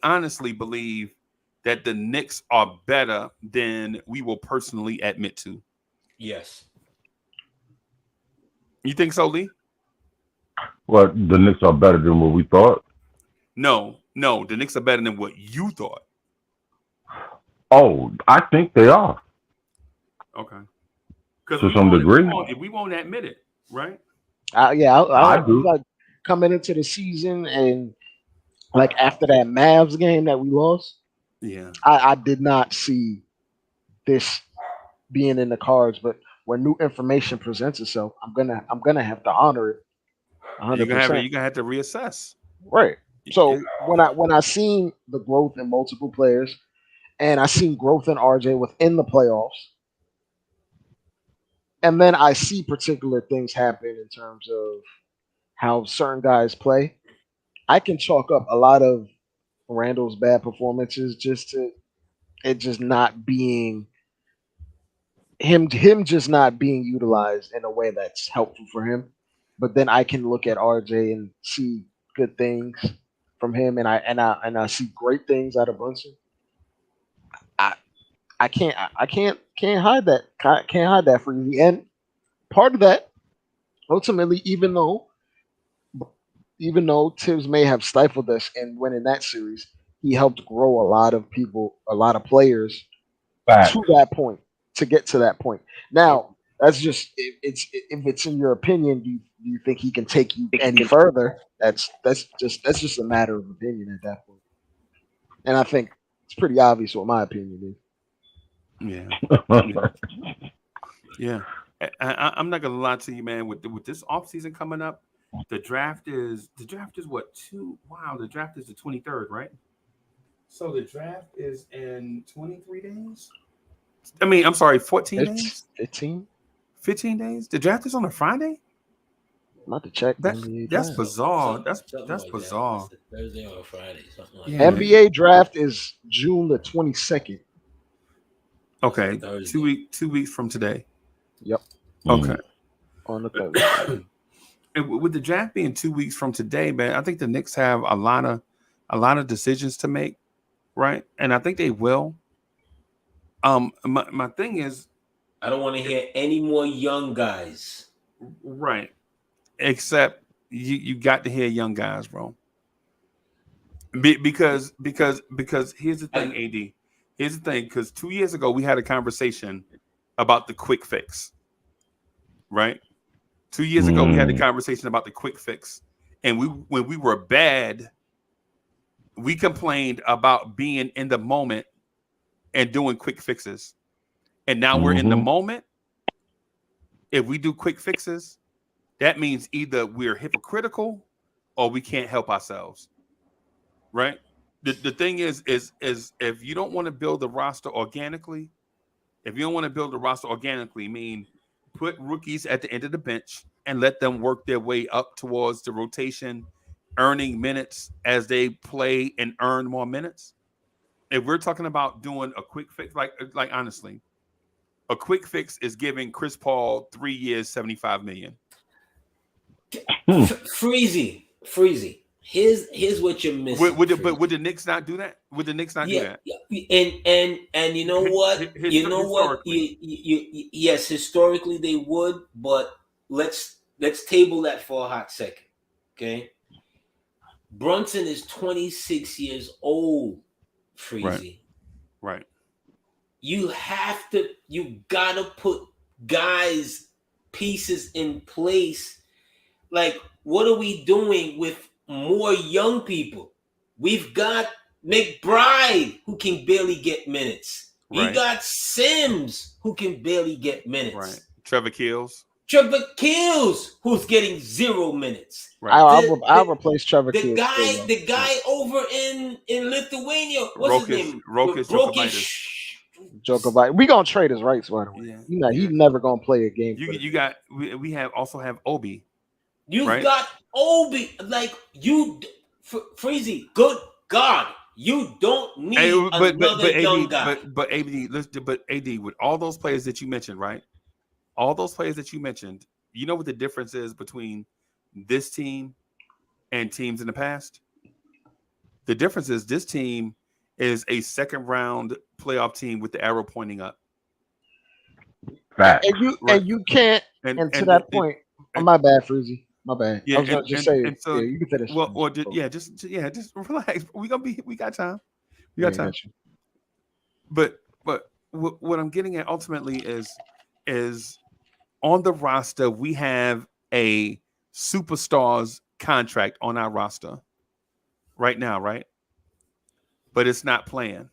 honestly believe that the Knicks are better than we will personally admit to. Yes. You think so, Lee? Well, the Knicks are better than what we thought. No, the Knicks are better than what you thought. Oh, I think they are. Okay. To some degree. We won't admit it, right? I do. Like coming into the season and like after that Mavs game that we lost, I did not see this being in the cards. But when new information presents itself, I'm gonna have to honor it. 100%. You're gonna have to reassess, right? So when I seen the growth in multiple players, and I seen growth in RJ within the playoffs. And then I see particular things happen in terms of how certain guys play. I can chalk up a lot of Randall's bad performances just to it just not being him just not being utilized in a way that's helpful for him. But then I can look at RJ and see good things from him, and I see great things out of Brunson. I can't hide that. Can't hide that for you. And part of that, ultimately, even though Tibbs may have stifled us in winning that series, he helped grow a lot of people, a lot of players to that point, to get to that point. Now, that's just if it's in your opinion, do you think he can take you any further? That's just a matter of opinion at that point. And I think it's pretty obvious what my opinion is. Yeah. I'm not gonna lie to you, man. With this offseason coming up, the draft is what? The draft is the 23rd, right? So the draft is in 23 days. I mean, I'm sorry, 14 days. 15 days. The draft is on a Friday. Not to check. That's bizarre. That's bizarre. Thursday or Friday, something like that. NBA draft is June the 22nd. Okay, 2 weeks from today. Yep. Okay. On the Thursday. And with the draft being 2 weeks from today, man, I think the Knicks have a lot of decisions to make, right? And I think they will. My thing is, I don't want to hear any more young guys. right? Except you got to hear young guys, bro. Because here's the thing, AD. Here's the thing, because 2 years ago we had a conversation about the quick fix, right? 2 years ago we had a conversation about the quick fix, and when we were bad, we complained about being in the moment and doing quick fixes, and now we're in the moment. If we do quick fixes, that means either we're hypocritical or we can't help ourselves, right? The thing is if you don't want to build the roster organically, mean put rookies at the end of the bench and let them work their way up towards the rotation, earning minutes as they play and earn more minutes. If we're talking about doing a quick fix, like honestly, a quick fix is giving Chris Paul 3 years, $75 million. Freezie. Here's what you're missing. Would the Knicks not do that? Would the Knicks not do that? And you know what? Yes, historically they would, but let's table that for a hot second. Okay. Brunson is 26 years old, Freezie. Right. You gotta put pieces in place. Like, what are we doing with more young people? We've got McBride, who can barely get minutes. Right. We got Sims, who can barely get minutes. Right. Trevor Keels, who's getting 0 minutes. Right. I'll replace Trevor Keels. The guy over in Lithuania, what's his name? Rokas Djokovic. We gonna trade his rights, by the way. Yeah. He's never gonna play a game. We also have Obi. You've got Obi, like Freezie. Good God, you don't need another young guy. But AD, with all those players that you mentioned, right? All those players that you mentioned, you know what the difference is between this team and teams in the past? The difference is this team is a second round playoff team with the arrow pointing up. Fact. And you can't. And to that point, my bad, Freezie. My bad. Yeah, I was gonna just say. So, you can finish. Just relax. We got time. We got time. But what I'm getting at ultimately is on the roster we have a superstars contract on our roster right now, right? But it's not playing.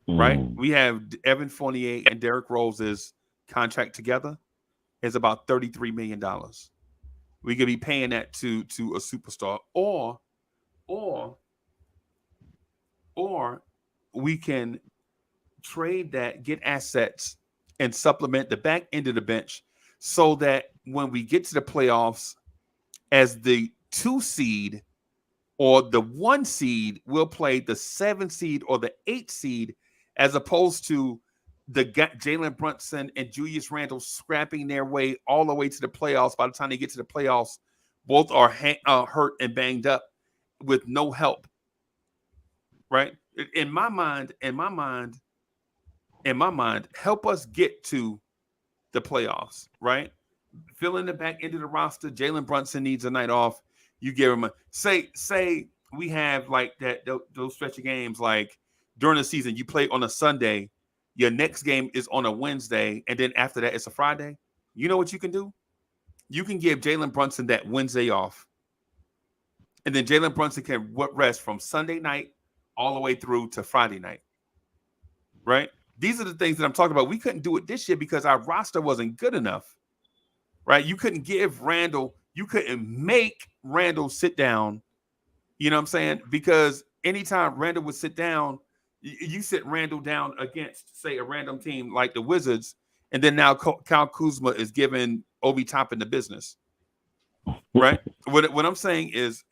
Right? We have Evan Fournier and Derrick Rose's contract together is about $33 million. We could be paying that to a superstar, or we can trade that, get assets, and supplement the back end of the bench so that when we get to the playoffs as the 2 seed or the 1 seed, we'll play the 7 seed or the 8 seed, as opposed to the Jalen Brunson and Julius Randle scrapping their way all the way to the playoffs. By the time they get to the playoffs, both are hurt and banged up with no help. Right? In my mind, help us get to the playoffs. Right? Fill in the back end of the roster. Jalen Brunson needs a night off. You give him say we have like that those stretch of games like during the season. You play on a Sunday. Your next game is on a Wednesday, and then after that, it's a Friday. You know what you can do? You can give Jalen Brunson that Wednesday off. And then Jalen Brunson can rest from Sunday night all the way through to Friday night. Right? These are the things that I'm talking about. We couldn't do it this year because our roster wasn't good enough. Right? You couldn't give Randall, you couldn't make Randall sit down. You know what I'm saying? Because anytime Randall would sit down, you sit Randall down against, say, a random team like the Wizards, and then now Kyle Kuzma is giving Obi Toppin the business, right? What I'm saying is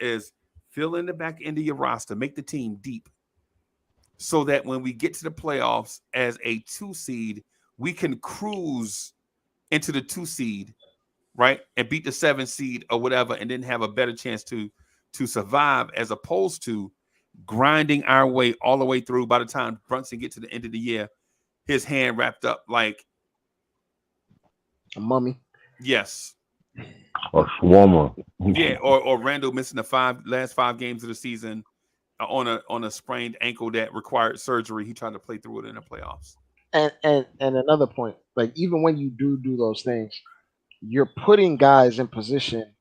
fill in the back end of your roster, make the team deep, so that when we get to the playoffs as a 2 seed, we can cruise into the 2 seed, right, and beat the 7 seed or whatever, and then have a better chance to survive, as opposed to grinding our way all the way through. By the time Brunson gets to the end of the year, his hand wrapped up like A mummy. yes. Or Swarmer. Yeah, or Randall missing the last 5 games of the season on a sprained ankle that required surgery. He tried to play through it in the playoffs. And another point, like even when you do those things, you're putting guys in position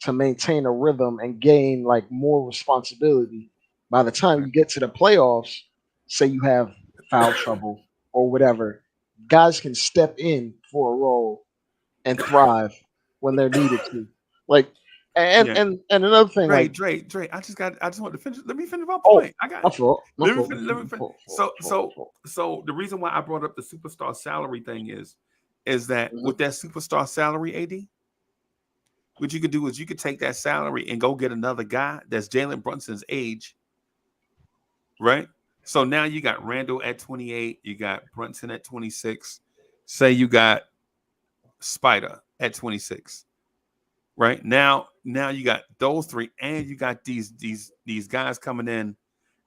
to maintain a rhythm and gain like more responsibility. By the time you get to the playoffs, say you have foul trouble or whatever, guys can step in for a role and thrive when they're needed to. Like, Yeah. and another thing, Dre, like, Dre, I just want to finish. Let me finish my oh, point. I got my it. fault, my Let me fault, finish. Let me finish. So the reason why I brought up the superstar salary thing is that Mhm. with that superstar salary, AD, what you could do is you could take that salary and go get another guy that's Jalen Brunson's age, right? So now you got Randall at 28, you got Brunson at 26. Say you got Spider at 26. Right? Now you got those 3 and you got these guys coming in.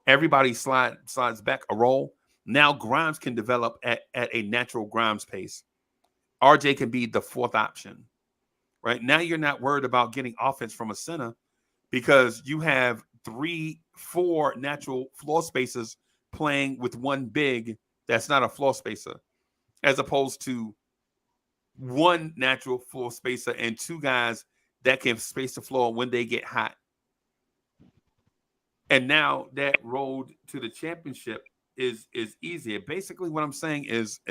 Everybody slides back a roll. Now Grimes can develop at a natural Grimes pace. RJ can be the 4th option. Right? Now you're not worried about getting offense from a center because you have 3-4 natural floor spacers playing with one big that's not a floor spacer, as opposed to one natural floor spacer and 2 guys that can space the floor when they get hot. And now that road to the championship is easier. Basically, what I'm saying is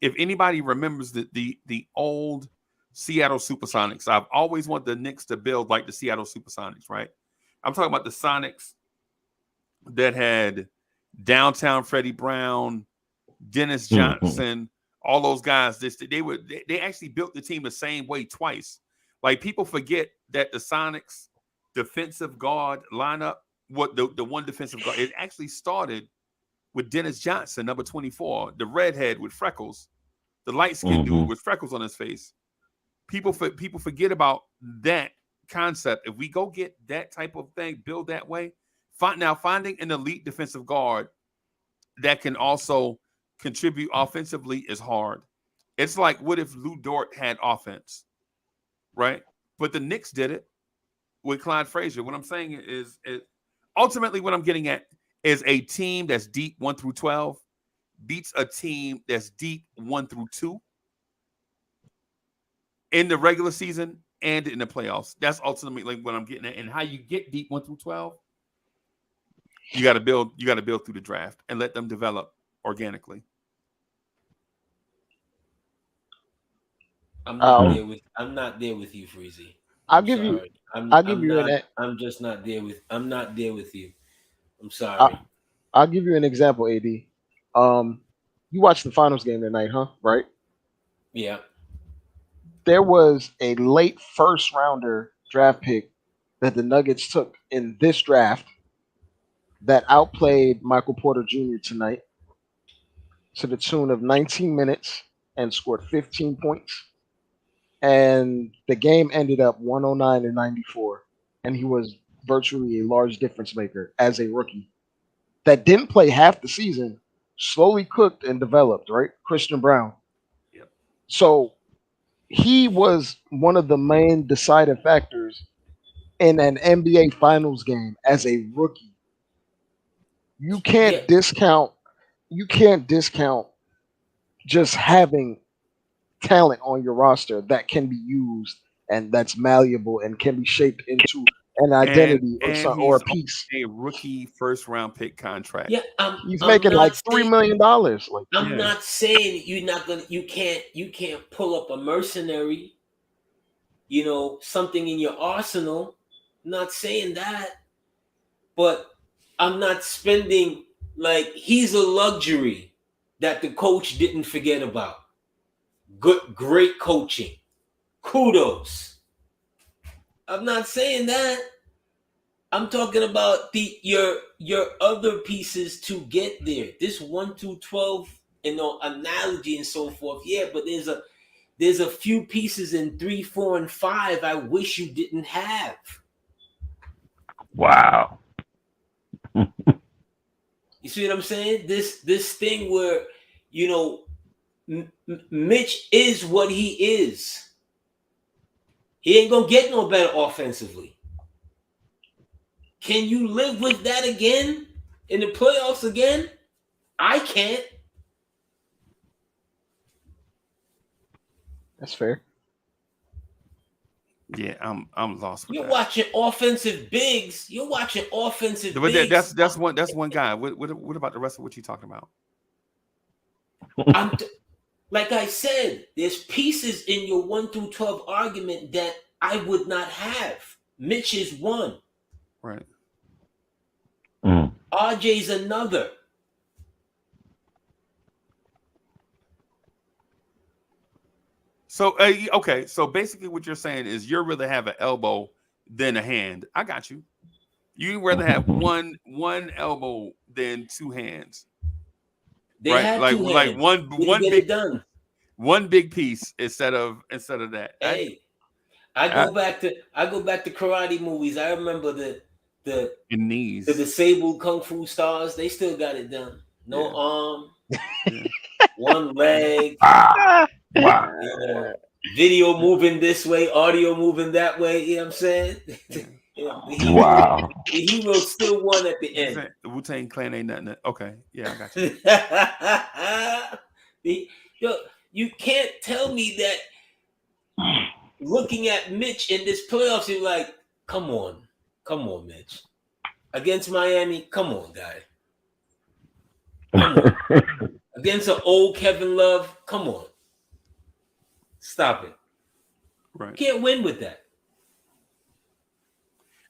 if anybody remembers the old Seattle Supersonics, I've always wanted the Knicks to build like the Seattle Supersonics, right? I'm talking about the Sonics that had downtown Freddie Brown, Dennis Johnson, all those guys. They actually built the team the same way twice. Like people forget that the Sonics defensive guard lineup, what the one defensive guard, it actually started with Dennis Johnson, number 24, the redhead with freckles, the light-skinned dude with freckles on his face. People forget about that concept. If we go get that type of thing, build that way, finding an elite defensive guard that can also contribute offensively is hard. It's like, what if Lou Dort had offense, right? But the Knicks did it with Clyde Frazier. What I'm saying is ultimately what I'm getting at is a team that's deep 1 through 12 beats a team that's deep 1 through 2 in the regular season and in the playoffs. That's ultimately what I'm getting at. And how you get deep 1 through 12, you got to build through the draft and let them develop organically. I'm not there with you, Freezie. I'm sorry. I'm just not there with. I'm not there with you. I'm sorry. I'll give you an example, AD. You watched the finals game tonight, huh? Right? Yeah. There was a late first rounder draft pick that the Nuggets took in this draft that outplayed Michael Porter Jr. tonight to the tune of 19 minutes and scored 15 points. And the game ended up 109-94. And he was virtually a large difference maker as a rookie that didn't play half the season, slowly cooked and developed, right? Christian Brown. Yep. So he was one of the main deciding factors in an NBA Finals game as a rookie. You can't discount just having talent on your roster that can be used and that's malleable and can be shaped into an identity or a piece. A rookie first round pick contract. Yeah, he's making like $3 million. Like, I'm not saying you can't pull up a mercenary, something in your arsenal. I'm not saying that, but I'm not spending like he's a luxury that the coach didn't forget about. Great coaching. Kudos. I'm not saying that. I'm talking about your other pieces to get there. This 1 through 12, analogy and so forth. Yeah, but there's a few pieces in 3, 4, and 5 I wish you didn't have. Wow. You see what I'm saying? This thing where you know, Mitch is what he is. He ain't gonna get no better offensively. Can you live with that again in the playoffs again? I can't. That's fair. Yeah, I'm lost with You're that. watching offensive bigs. You're watching offensive But bigs. that's one guy. What about the rest of what you talking about? Like I said, there's pieces in your 1 through 12 argument that I would not have. Mitch is one. Right. RJ's another. So okay, so basically what you're saying is you'd rather have an elbow than a hand. I got you. You'd rather have one elbow than two hands. They right? have Like two like hands. one Get big it done. one big piece instead of that. Hey, I go back to karate movies. I remember the knees. the disabled kung fu stars. They still got it done. No arm, one leg. Wow. You know, video moving this way, audio moving that way. You know what I'm saying? Wow. The hero still won at the end. The Wu-Tang Clan ain't nothing. Okay, yeah, I got you. You can't tell me that looking at Mitch in this playoffs, you're like, come on, Mitch. Against Miami, come on, guy. Come on. Against an old Kevin Love, come on. Stop it. Right. You can't win with that.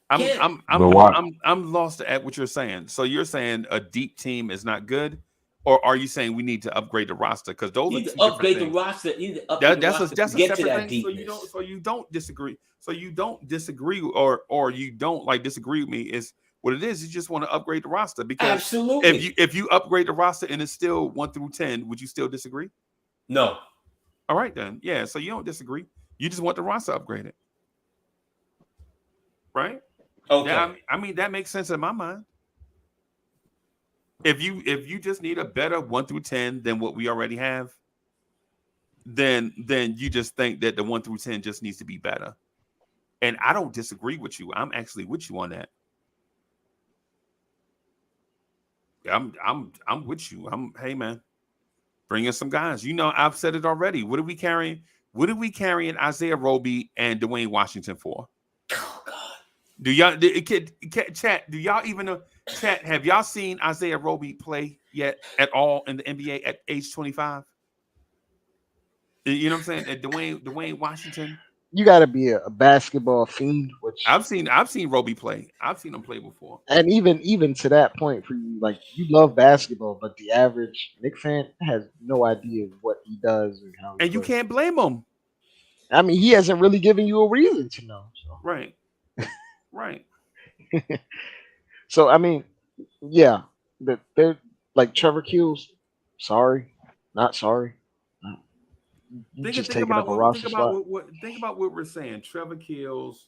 I'm lost at what you're saying. So you're saying a deep team is not good, or are you saying we need to upgrade the roster? Because those you are need two to upgrade different the things. roster. You need to upgrade the roster That's to a get to separate that thing. deepness. So you don't disagree. So you don't disagree, or you don't like disagree with me. Is what it is. You just want to upgrade the roster because absolutely. If you upgrade the roster and it's still 1 through 10, would you still disagree? No. All right then. Yeah. So you don't disagree. You just want the roster upgraded, right? Okay. Yeah, I mean that makes sense in my mind. If you just need a better 1 through 10 than what we already have, then you just think that the 1 through 10 just needs to be better. And I don't disagree with you. I'm actually with you on that. I'm with you. Hey man, bring in some guys. You know, I've said it already. What are we carrying? What are we carrying Isaiah Roby and Dwayne Washington for? Oh God. Do y'all chat? Do y'all even know chat? Have y'all seen Isaiah Roby play yet at all in the NBA at age 25? You know what I'm saying? At Dwayne Washington. You got to be a basketball fiend, which I've seen Roby play. I've seen him play before. And even to that point, for you, like you love basketball, but the average Knicks fan has no idea what he does and how. And you can't blame him. I mean, he hasn't really given you a reason to know. So. Right. Right. So I mean, yeah, they're like Trevor Keels. Sorry, not sorry. Think about what we're saying. Trevor Keels,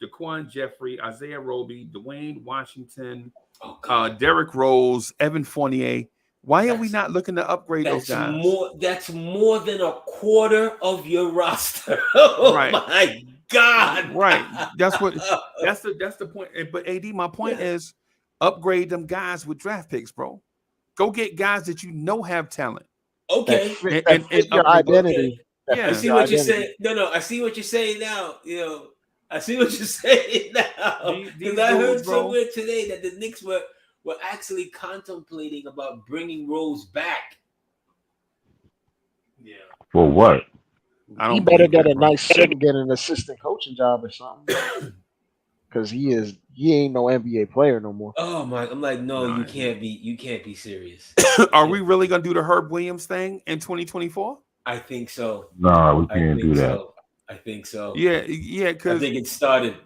Jaquan Jeffrey, Isaiah Roby, Dwayne Washington, Derrick Rose, Evan Fournier. Why are we not looking to upgrade those guys? That's more than a quarter of your roster. Oh right. My God. Right. That's the point. But AD, my point is upgrade them guys with draft picks, bro. Go get guys that you know have talent. Okay. And your identity. Okay. Yeah. I see what you're saying. No, I see what you're saying now. You know, I see what you're saying now. Because I heard somewhere today that the Knicks were actually contemplating about bringing Rose back. Yeah. For what? He better get a nice get an assistant coaching job or something. Because he ain't no NBA player no more. Oh my! I'm like, no, you can't be serious. Are we really gonna do the Herb Williams thing in 2024? I think so. No, we can't do that. I think so. Yeah, because I think it started.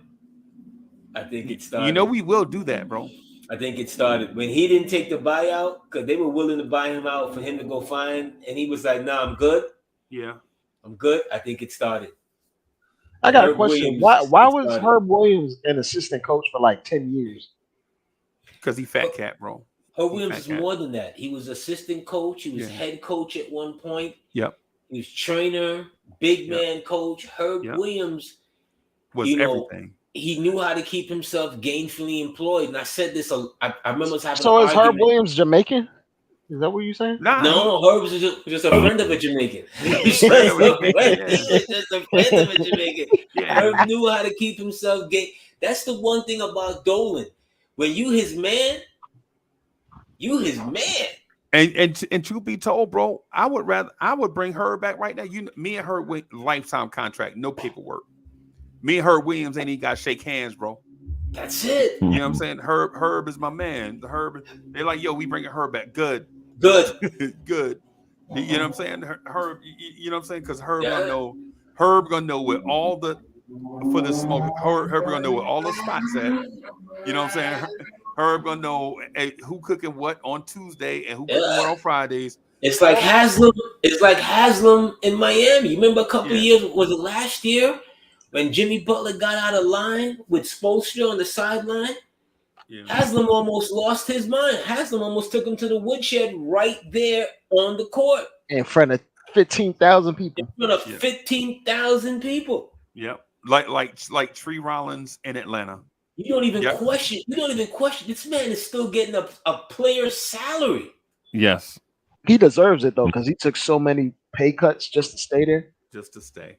You know we will do that, bro. I think it started when he didn't take the buyout because they were willing to buy him out for him to go find, and he was like, "Nah, I'm good. Yeah, I'm good." I think it started. I got a question. Why was Herb Williams an assistant coach for like 10 years? Because he fat cat, bro. Herb Williams is more than that. He was assistant coach. He was head coach at one point. Yep. He was trainer, big man coach. Herb Williams was everything. He knew how to keep himself gainfully employed. And I said this, I remember us having So an is argument. Herb Williams Jamaican? Is that what you're saying? Nah. No, Herb was just a friend of a Jamaican. Just a friend of a Jamaican. Herb knew how to keep himself gay. That's the one thing about Dolan. When you his man, you his man. And truth be told, bro, I would bring Herb back right now. Me and Herb went lifetime contract, no paperwork. Me and Herb Williams ain't even got to shake hands, bro. That's it. You know what I'm saying? Herb is my man. They're like, yo, we bringing Herb back. Good. Good. You know what I'm saying? Herb, you know what I'm saying? Because Herb gonna know where all the for the smoke. Herb gonna know where all the spots at. You know what I'm saying? Herb gonna know who cooking what on Tuesday and who cooking what on Fridays. It's like Haslam. It's like Haslam in Miami. You remember a couple of years? Was it last year when Jimmy Butler got out of line with Spoelstra on the sideline? Yeah. Haslam almost lost his mind. Haslam almost took him to the woodshed right there on the court. In front of 15,000 people. In front of 15,000 people. Yep. Like Tree Rollins in Atlanta. You don't even question. You don't even question. This man is still getting a player's salary. Yes. He deserves it though, because he took so many pay cuts just to stay there. Just to stay.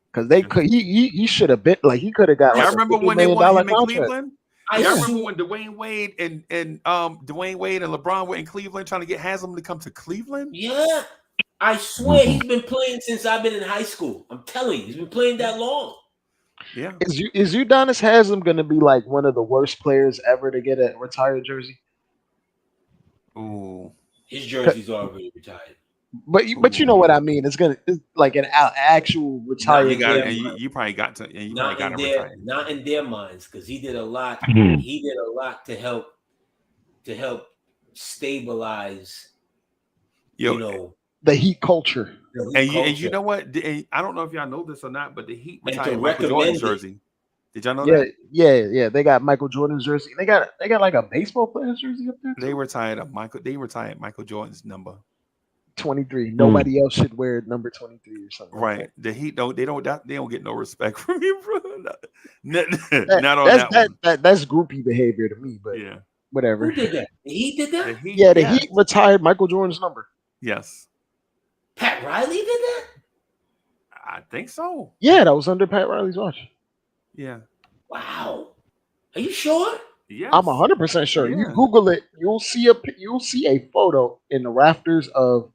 Because they could he should have been like he could have got. I remember when they wanted him in Cleveland. I remember when Dwayne Wade and LeBron were in Cleveland trying to get Haslam to come to Cleveland. Yeah, I swear he's been playing since I've been in high school. I'm telling you, he's been playing that long. Yeah. Is Udonis Haslam going to be like one of the worst players ever to get a retired jersey? Ooh, his jersey's already retired. But you know what I mean. It's like an actual retired. You probably got to. You not got in to their retire. not in their minds because he did a lot. He did a lot to help stabilize. The Heat culture. And you know what? I don't know if y'all know this or not, but the Heat retired Michael Jordan's jersey. Did y'all know that? Yeah. They got Michael Jordan's jersey. They got like a baseball player's jersey up there. They retired Michael Jordan's number 23. Nobody else should wear number 23 or something. Right. Like the Heat don't get no respect from you, bro. Not on that one. That's groupie behavior to me, but yeah. Whatever. Who did that? The Heat did that? The Heat retired Michael Jordan's number. Yes. Pat Riley did that? I think so. Yeah, that was under Pat Riley's watch. Yeah. Wow. Are you sure? Yeah. I'm 100% sure. Yeah. You Google it, you'll see a photo in the rafters of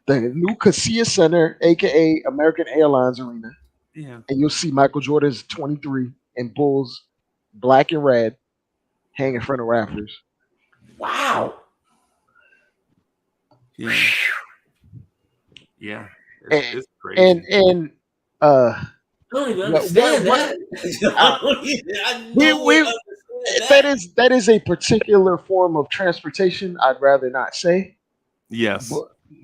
the new Kaseya Center, aka American Airlines Arena. Yeah. And you'll see Michael Jordan's 23 and Bulls black and red hang in front of rafters. Wow. Yeah. Yeah. It's crazy. And I don't even understand that. That is a particular form of transportation I'd rather not say. Yes.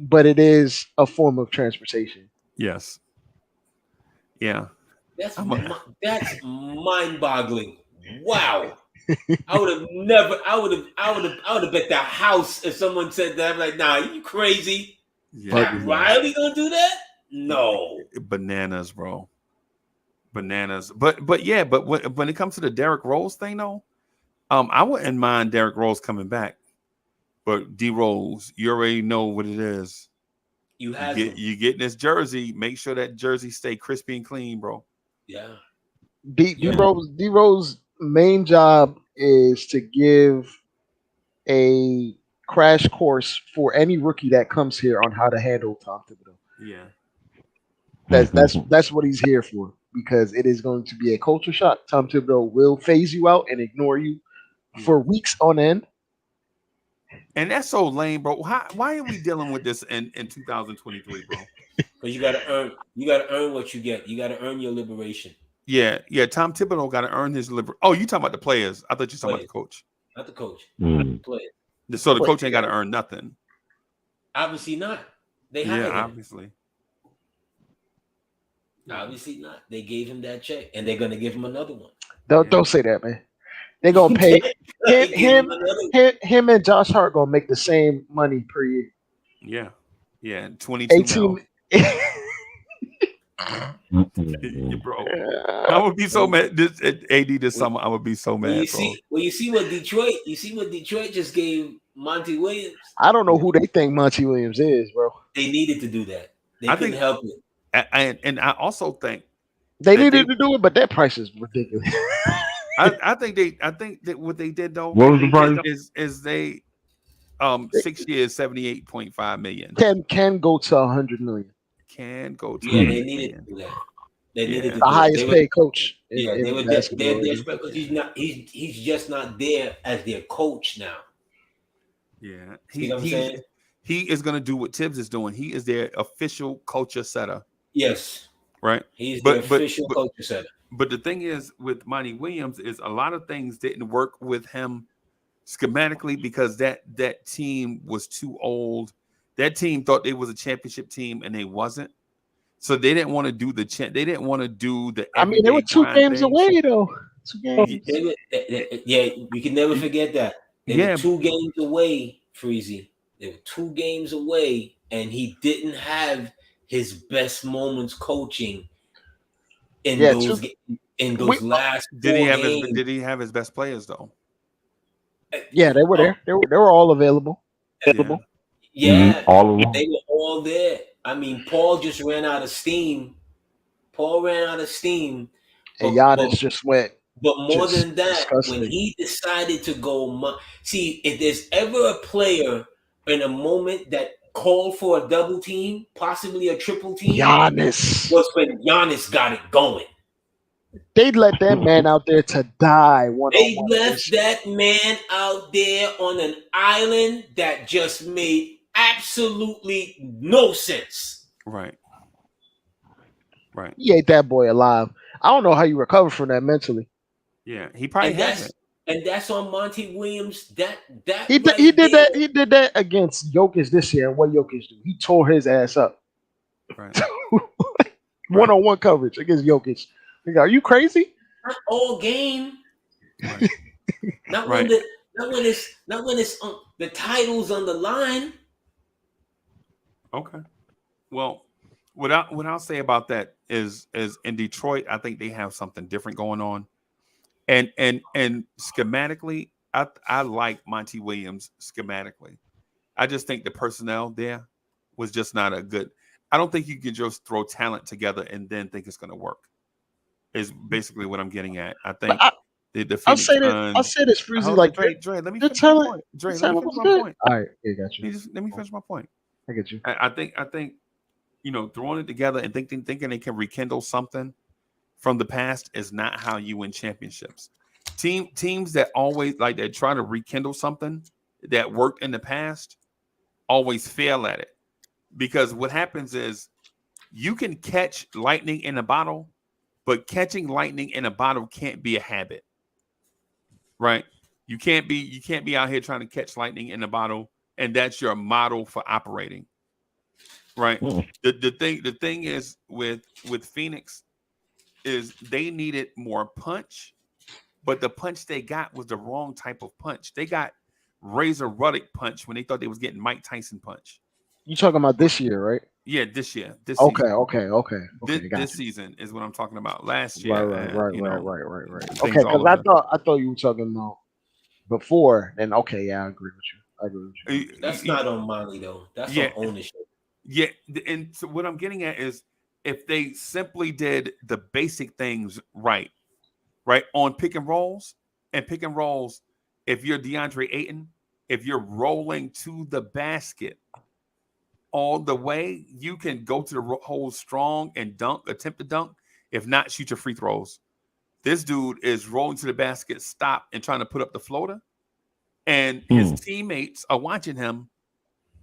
But it is a form of transportation. Yes. Yeah. That's mind-boggling. Wow. I would have bet the house if someone said that. I'm like, nah, you crazy? Yeah. Riley gonna do that? No. Bananas, bro. Bananas. But when it comes to the Derrick Rose thing, though, I wouldn't mind Derrick Rose coming back. But D Rose, you already know what it is. You get this jersey. Make sure that jersey stay crispy and clean, bro. Yeah. D Rose main job is to give a crash course for any rookie that comes here on how to handle Tom Thibodeau. Yeah. That's what he's here for, because it is going to be a culture shock. Tom Thibodeau will phase you out and ignore you for weeks on end. And that's so lame, bro. Why are we dealing with this in 2023, bro? Because you gotta earn what you get. You gotta earn your liberation. Yeah. Tom Thibodeau got to earn his liberation. Oh, you talking about the players? I thought you talking about the coach. Not the coach. Mm. Players. So the coach ain't got to earn nothing. Obviously not. They hired him. Obviously. Obviously not. They gave him that check, and they're gonna give him another one. Don't say that, man. They gonna pay Give him, another. him and Josh Hart gonna make the same money per year. Yeah, 22 18. mil. Bro, I would be so mad. This AD this summer, I would be so Well, mad, bro. you see what Detroit just gave Monty Williams. I don't know who they think Monty Williams is, bro. They needed to do that. They I couldn't think- help it. And I also think They that needed to do it, but their price is ridiculous. I think that what they did though, What was the price? is they 6 years, 78.5 million. Can go to 100 million. Can go to Yeah, 100 they needed million. to do that. They needed to do The highest it. They were- paid coach. Yeah, in they were basketball. they're desperate because he's just not there as their coach now. Yeah, You know what I'm saying? he is going to do what Tibbs is doing. He is their official culture setter, Yes, right? he's But- the official culture setter. But the thing is with Monty Williams is a lot of things didn't work with him schematically because that team was too old. That team thought they was a championship team and they wasn't. So they didn't want to do the they didn't want to do the. I mean, they were 2 games away though. 2 games. Yeah, we can never forget that. They Yeah. were 2 games away, Freezie. They were 2 games away, and he didn't have his best moments coaching in Yeah, those last. Did he 4 have games. did he have his best players though? Yeah, they were there. They were all available. Yeah, all of them. they were all there. I mean, Paul just ran out of steam. And Giannis just went. But more Just than that, disgusting. when he decided to go, see, if there's ever a player in a moment that called for a double team, possibly a triple team, Giannis. was when Giannis got it going. They let that man out there to die one They on one. left that man out there on an island that just made absolutely no sense. Right. He ate that boy alive. I don't know how you recover from that mentally. Yeah, he probably And hasn't. that's on Monty Williams. He did that against Jokic this year. And what Jokic do? He tore his ass up. Right. One-on-one coverage against Jokic. Like, are you crazy? Not all game. Right. Not Right. when it's the title's on the line. Okay. Well, what I'll say about that is in Detroit, I think they have something different going on, and schematically, I like Monty Williams schematically. I just think the personnel there was just not a good. I don't think you can just throw talent together and then think it's going to work. Is basically what I'm getting at. I think the I'll Phoenix say this, Freezy. Hold Like, on, Dre, let me the finish my talent. point. Dre, the let me talent finish was my good. point. All right, yeah, got you. Let me finish my point. I get you. I think throwing it together and thinking they can rekindle something from the past is not how you win championships. Teams that always like they try to rekindle something that worked in the past always fail at it, because what happens is you can catch lightning in a bottle, but catching lightning in a bottle can't be a habit, right? You can't be out here trying to catch lightning in a bottle and that's your model for operating. Right. The thing is with Phoenix is they needed more punch, but the punch they got was the wrong type of punch. They got Razor Ruddock punch when they thought they was getting Mike Tyson punch. You talking about this year, right? Yeah, this year. Okay. This season is what I'm talking about. Last year. Right. things Okay, all because over. I thought you were talking about before. Then okay, yeah, I agree with you. That's not on Monty though. That's on ownership. Yeah, and so what I'm getting at is if they simply did the basic things right on pick and rolls, if you're DeAndre Ayton, if you're rolling to the basket all the way, you can go to the hole strong and attempt to dunk. If not, shoot your free throws. This dude is rolling to the basket, stop, and trying to put up the floater. And his teammates are watching him.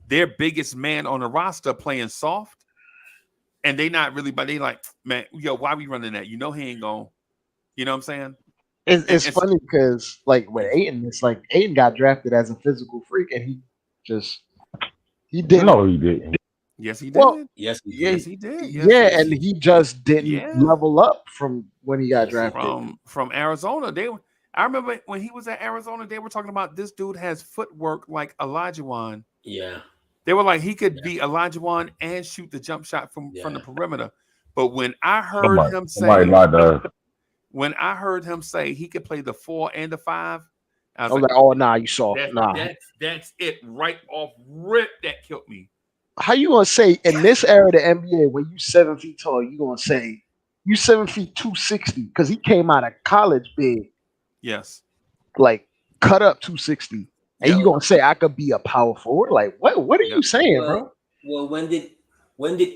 Their biggest man on the roster playing soft, and they not really, but they like, man, yo, why we running that? You know he ain't going. You know what I'm saying? It's funny because like with Ayton, it's like Ayton got drafted as a physical freak, and he didn't. No, he didn't. Yes, he did. Well, Yes, he did. And he just didn't level up from when he got drafted. From Arizona. I remember when he was at Arizona, they were talking about this dude has footwork like Olajuwon. Yeah. They were like he could be Olajuwon and shoot the jump shot from the perimeter. But when I heard him say, when I heard him say he could play the 4 and the 5, I was like, oh nah, you soft. That's it right off rip. That killed me. How you gonna say in this era of the NBA when you 7 feet tall, you gonna say you 7 feet 260 because he came out of college big. Yes. Like cut up 260. And you gonna say I could be a power forward? Like what are you saying, bro? Well, when did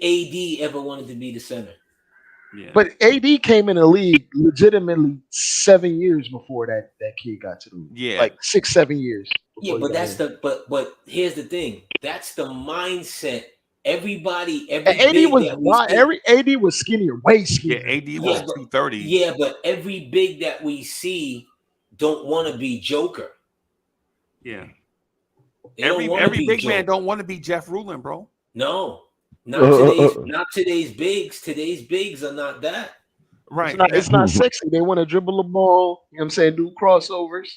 AD ever wanted to be the center? Yeah. But AD came in the league legitimately 7 years before that kid got to the league. Yeah. Like 6-7 years. Yeah, but that's but here's the thing. That's the mindset. AD was skinnier, way skinnier. Yeah, AD was 230. Yeah, but every big that we see don't want to be Joker. Yeah. Every big man don't want to be Jeff Rulin, bro. No. Not today's bigs. Today's bigs are not that. Right. It's not sexy. They want to dribble the ball, you know what I'm saying, do crossovers.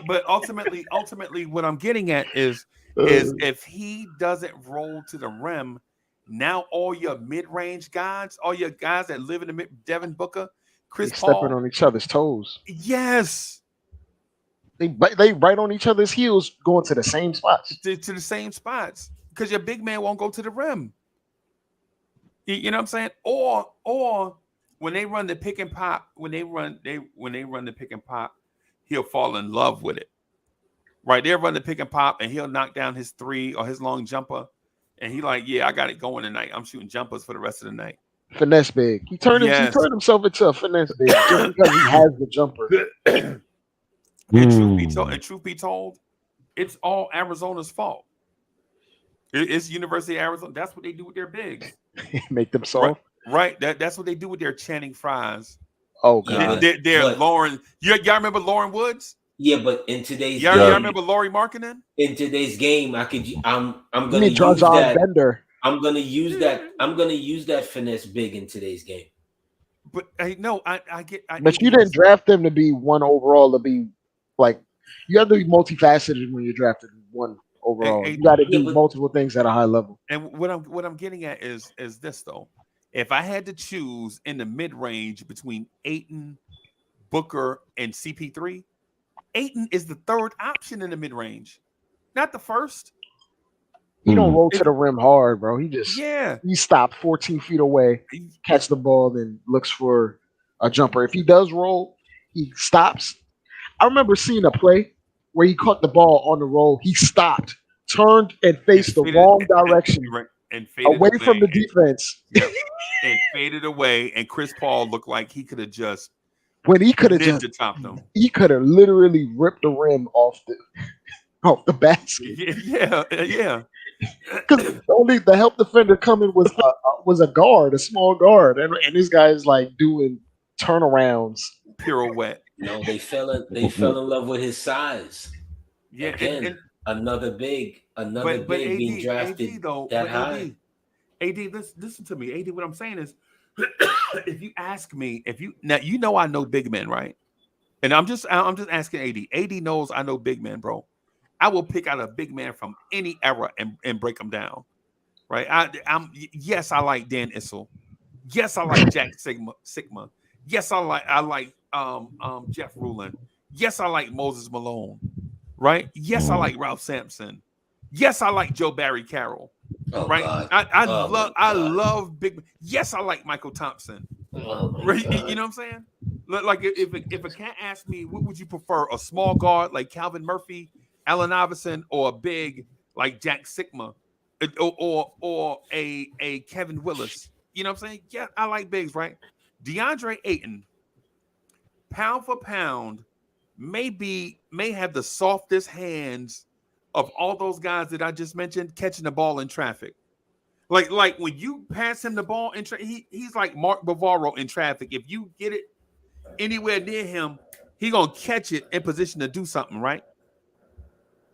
but ultimately what I'm getting at is if he doesn't roll to the rim, now all your mid-range guys, all your guys that live in the Devin Booker, Chris Paul, stepping on each other's toes. Yes. They right on each other's heels going to the same spots. To the same spots. Because your big man won't go to the rim. You know what I'm saying? Or when they run the pick and pop, when they run the pick and pop, he'll fall in love with it. Right? They'll run the pick and pop and he'll knock down his 3 or his long jumper. And he like, yeah, I got it going tonight. I'm shooting jumpers for the rest of the night. Finesse big. He turned himself into a finesse big just because he has the jumper. And truth be told, it's all Arizona's fault. It's University of Arizona. That's what they do with their bigs. Make them soft. Right. That's what they do with their Channing Fries. Oh God. They're Lauren. Y'all remember Lauren Woods? Yeah, but in today's y'all remember Laurie Markkinen? In today's game, I'm gonna use that. Bender. I'm gonna use that finesse big in today's game. But I get. But you didn't draft them to be 1 overall. To be like, you have to be multifaceted when you're drafted 1 overall. You got to do multiple things at a high level. And what I'm getting at is this though. If I had to choose in the mid range between Ayton, Booker, and CP3, Ayton is the 3rd option in the mid range, not the 1st. He don't roll to the rim hard, bro. He just he stopped 14 feet away, catch the ball, then looks for a jumper. If he does roll, he stops. I remember seeing a play where he caught the ball on the roll. He stopped, turned, and faced the wrong direction and away from the defense. And faded away. And Chris Paul looked like he could have just topped them. He could have literally ripped the rim off the basket. Yeah. Because the help defender coming was a guard, a small guard, and this guy is like doing turnarounds, pirouette. No, they fell in love with his size. Yeah, again, another big being drafted that high. AD, listen to me. AD, what I'm saying is, if you ask me, now I know big men, right? And I'm just asking AD. AD knows I know big men, bro. I will pick out a big man from any era and break them down, right? Yes, I like Dan Issel. Yes, I like Jack Sigma. Yes, I like Jeff Rulin. Yes, I like Moses Malone, right? Yes, I like Ralph Sampson. Yes, I like Joe Barry Carroll, right? I love big. Yes, I like Michael Thompson. Right? You know what I'm saying? Like if a cat asked me, what would you prefer, a small guard like Calvin Murphy, Allen Iverson, or a big like Jack Sigma, or a Kevin Willis? You know what I'm saying? Yeah, I like bigs, right? DeAndre Ayton, pound for pound, may have the softest hands of all those guys that I just mentioned catching the ball in traffic. Like when you pass him the ball in he's like Mark Bavaro in traffic. If you get it anywhere near him, he gonna catch it in position to do something, right?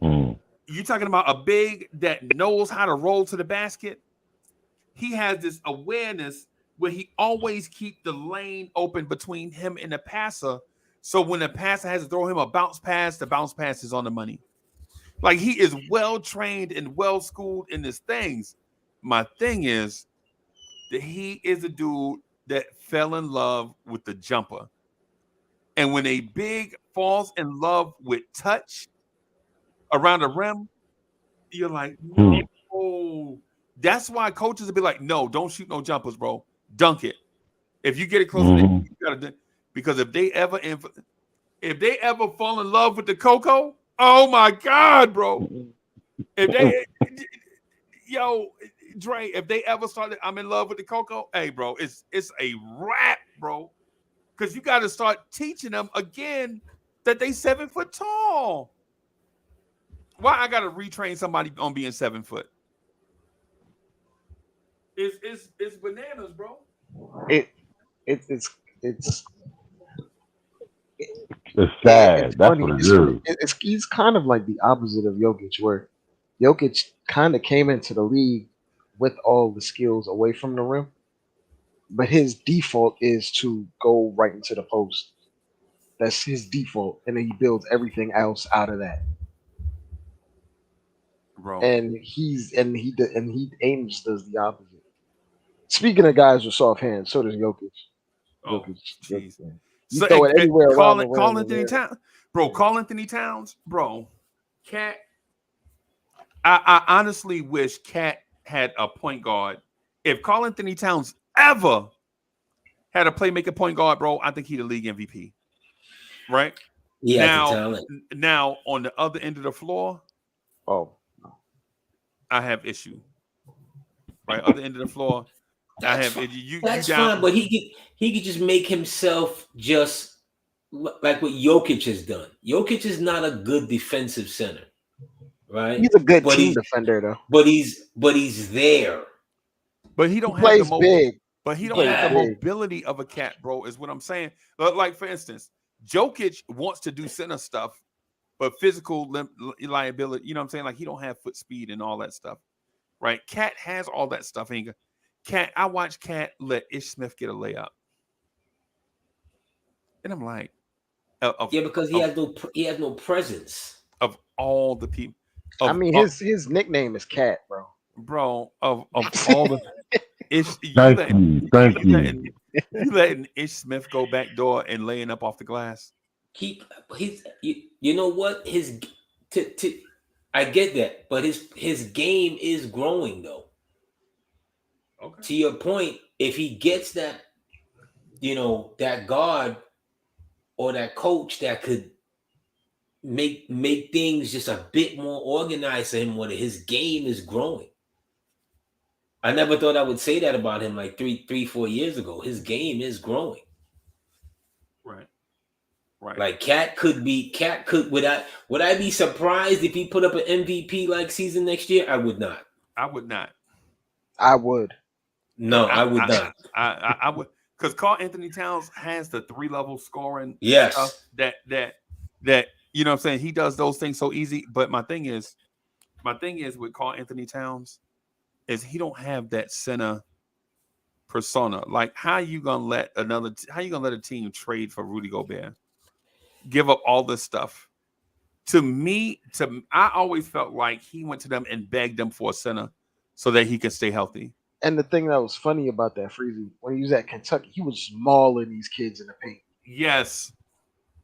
You're talking about a big that knows how to roll to the basket. He has this awareness where he always keep the lane open between him and the passer, So when the passer has to throw him a bounce pass, the bounce pass is on the money. Like he is well trained and well schooled in his things. My thing is that he is a dude that fell in love with the jumper. And when a big falls in love with touch around the rim, you're like, no. That's why coaches will be like, no, don't shoot no jumpers, bro. Dunk it. If you get it close, you gotta dunk. Because if they ever fall in love with the Coco, oh my God, bro. If they Dre, if they ever started, I'm in love with the Coco, hey, bro, it's a wrap, bro. Because you got to start teaching them again that they 7 foot tall. Why I got to retrain somebody on being 7 foot? It's bananas, bro. It's sad. It's That's funny. what it is. He's kind of like the opposite of Jokic, where Jokic kind of came into the league with all the skills away from the rim, but his default is to go right into the post. That's his default, and then he builds everything else out of that. Bro. And he Ames does the opposite. Speaking of guys with soft hands, so does Jokic. Oh, jeez. You throw it anywhere around the rim. Call Anthony Towns, bro. Call Anthony Towns, bro. Cat. I honestly wish Cat had a point guard. If Carl Anthony Towns ever had a playmaker point guard, bro, I think he'd a league MVP. Right? Yeah. Now on the other end of the floor, I have issue. Right, other end of the floor, that's fine, but he could just make himself just like what Jokic has done. Jokic is not a good defensive center, right? He's a good team defender, though. But he's there. But he don't have the big. But he don't have the mobility of a Cat, bro. Is what I'm saying. Like for instance, Jokic wants to do center stuff, but physical liability. You know what I'm saying? Like he don't have foot speed and all that stuff. Right, Cat has all that stuff. Cat, I watched Cat let Ish Smith get a layup, and I'm like, because he has no presence of all the people. His nickname is Cat, bro. Bro, of all the Ish, thank you. You letting Ish Smith go back door and laying up off the glass. You know what I get that, but his game is growing though. Okay. To your point, if he gets that, that guard or that coach that could make things just a bit more organized for him, his game is growing. I never thought I would say that about him like 4 years ago. His game is growing. Right. Like Cat could would I be surprised if he put up an MVP like season next year? I would not. I would not. I would. No, I would not. I would, because Carl Anthony Towns has the 3-level scoring. Yes. Stuff that you know what I'm saying? He does those things so easy. But my thing is with Carl Anthony Towns is he don't have that center persona. Like how you gonna let a team trade for Rudy Gobert? Give up all this stuff. I always felt like he went to them and begged them for a center so that he could stay healthy. And the thing that was funny about that, Freezie, when he was at Kentucky, he was mauling these kids in the paint. Yes.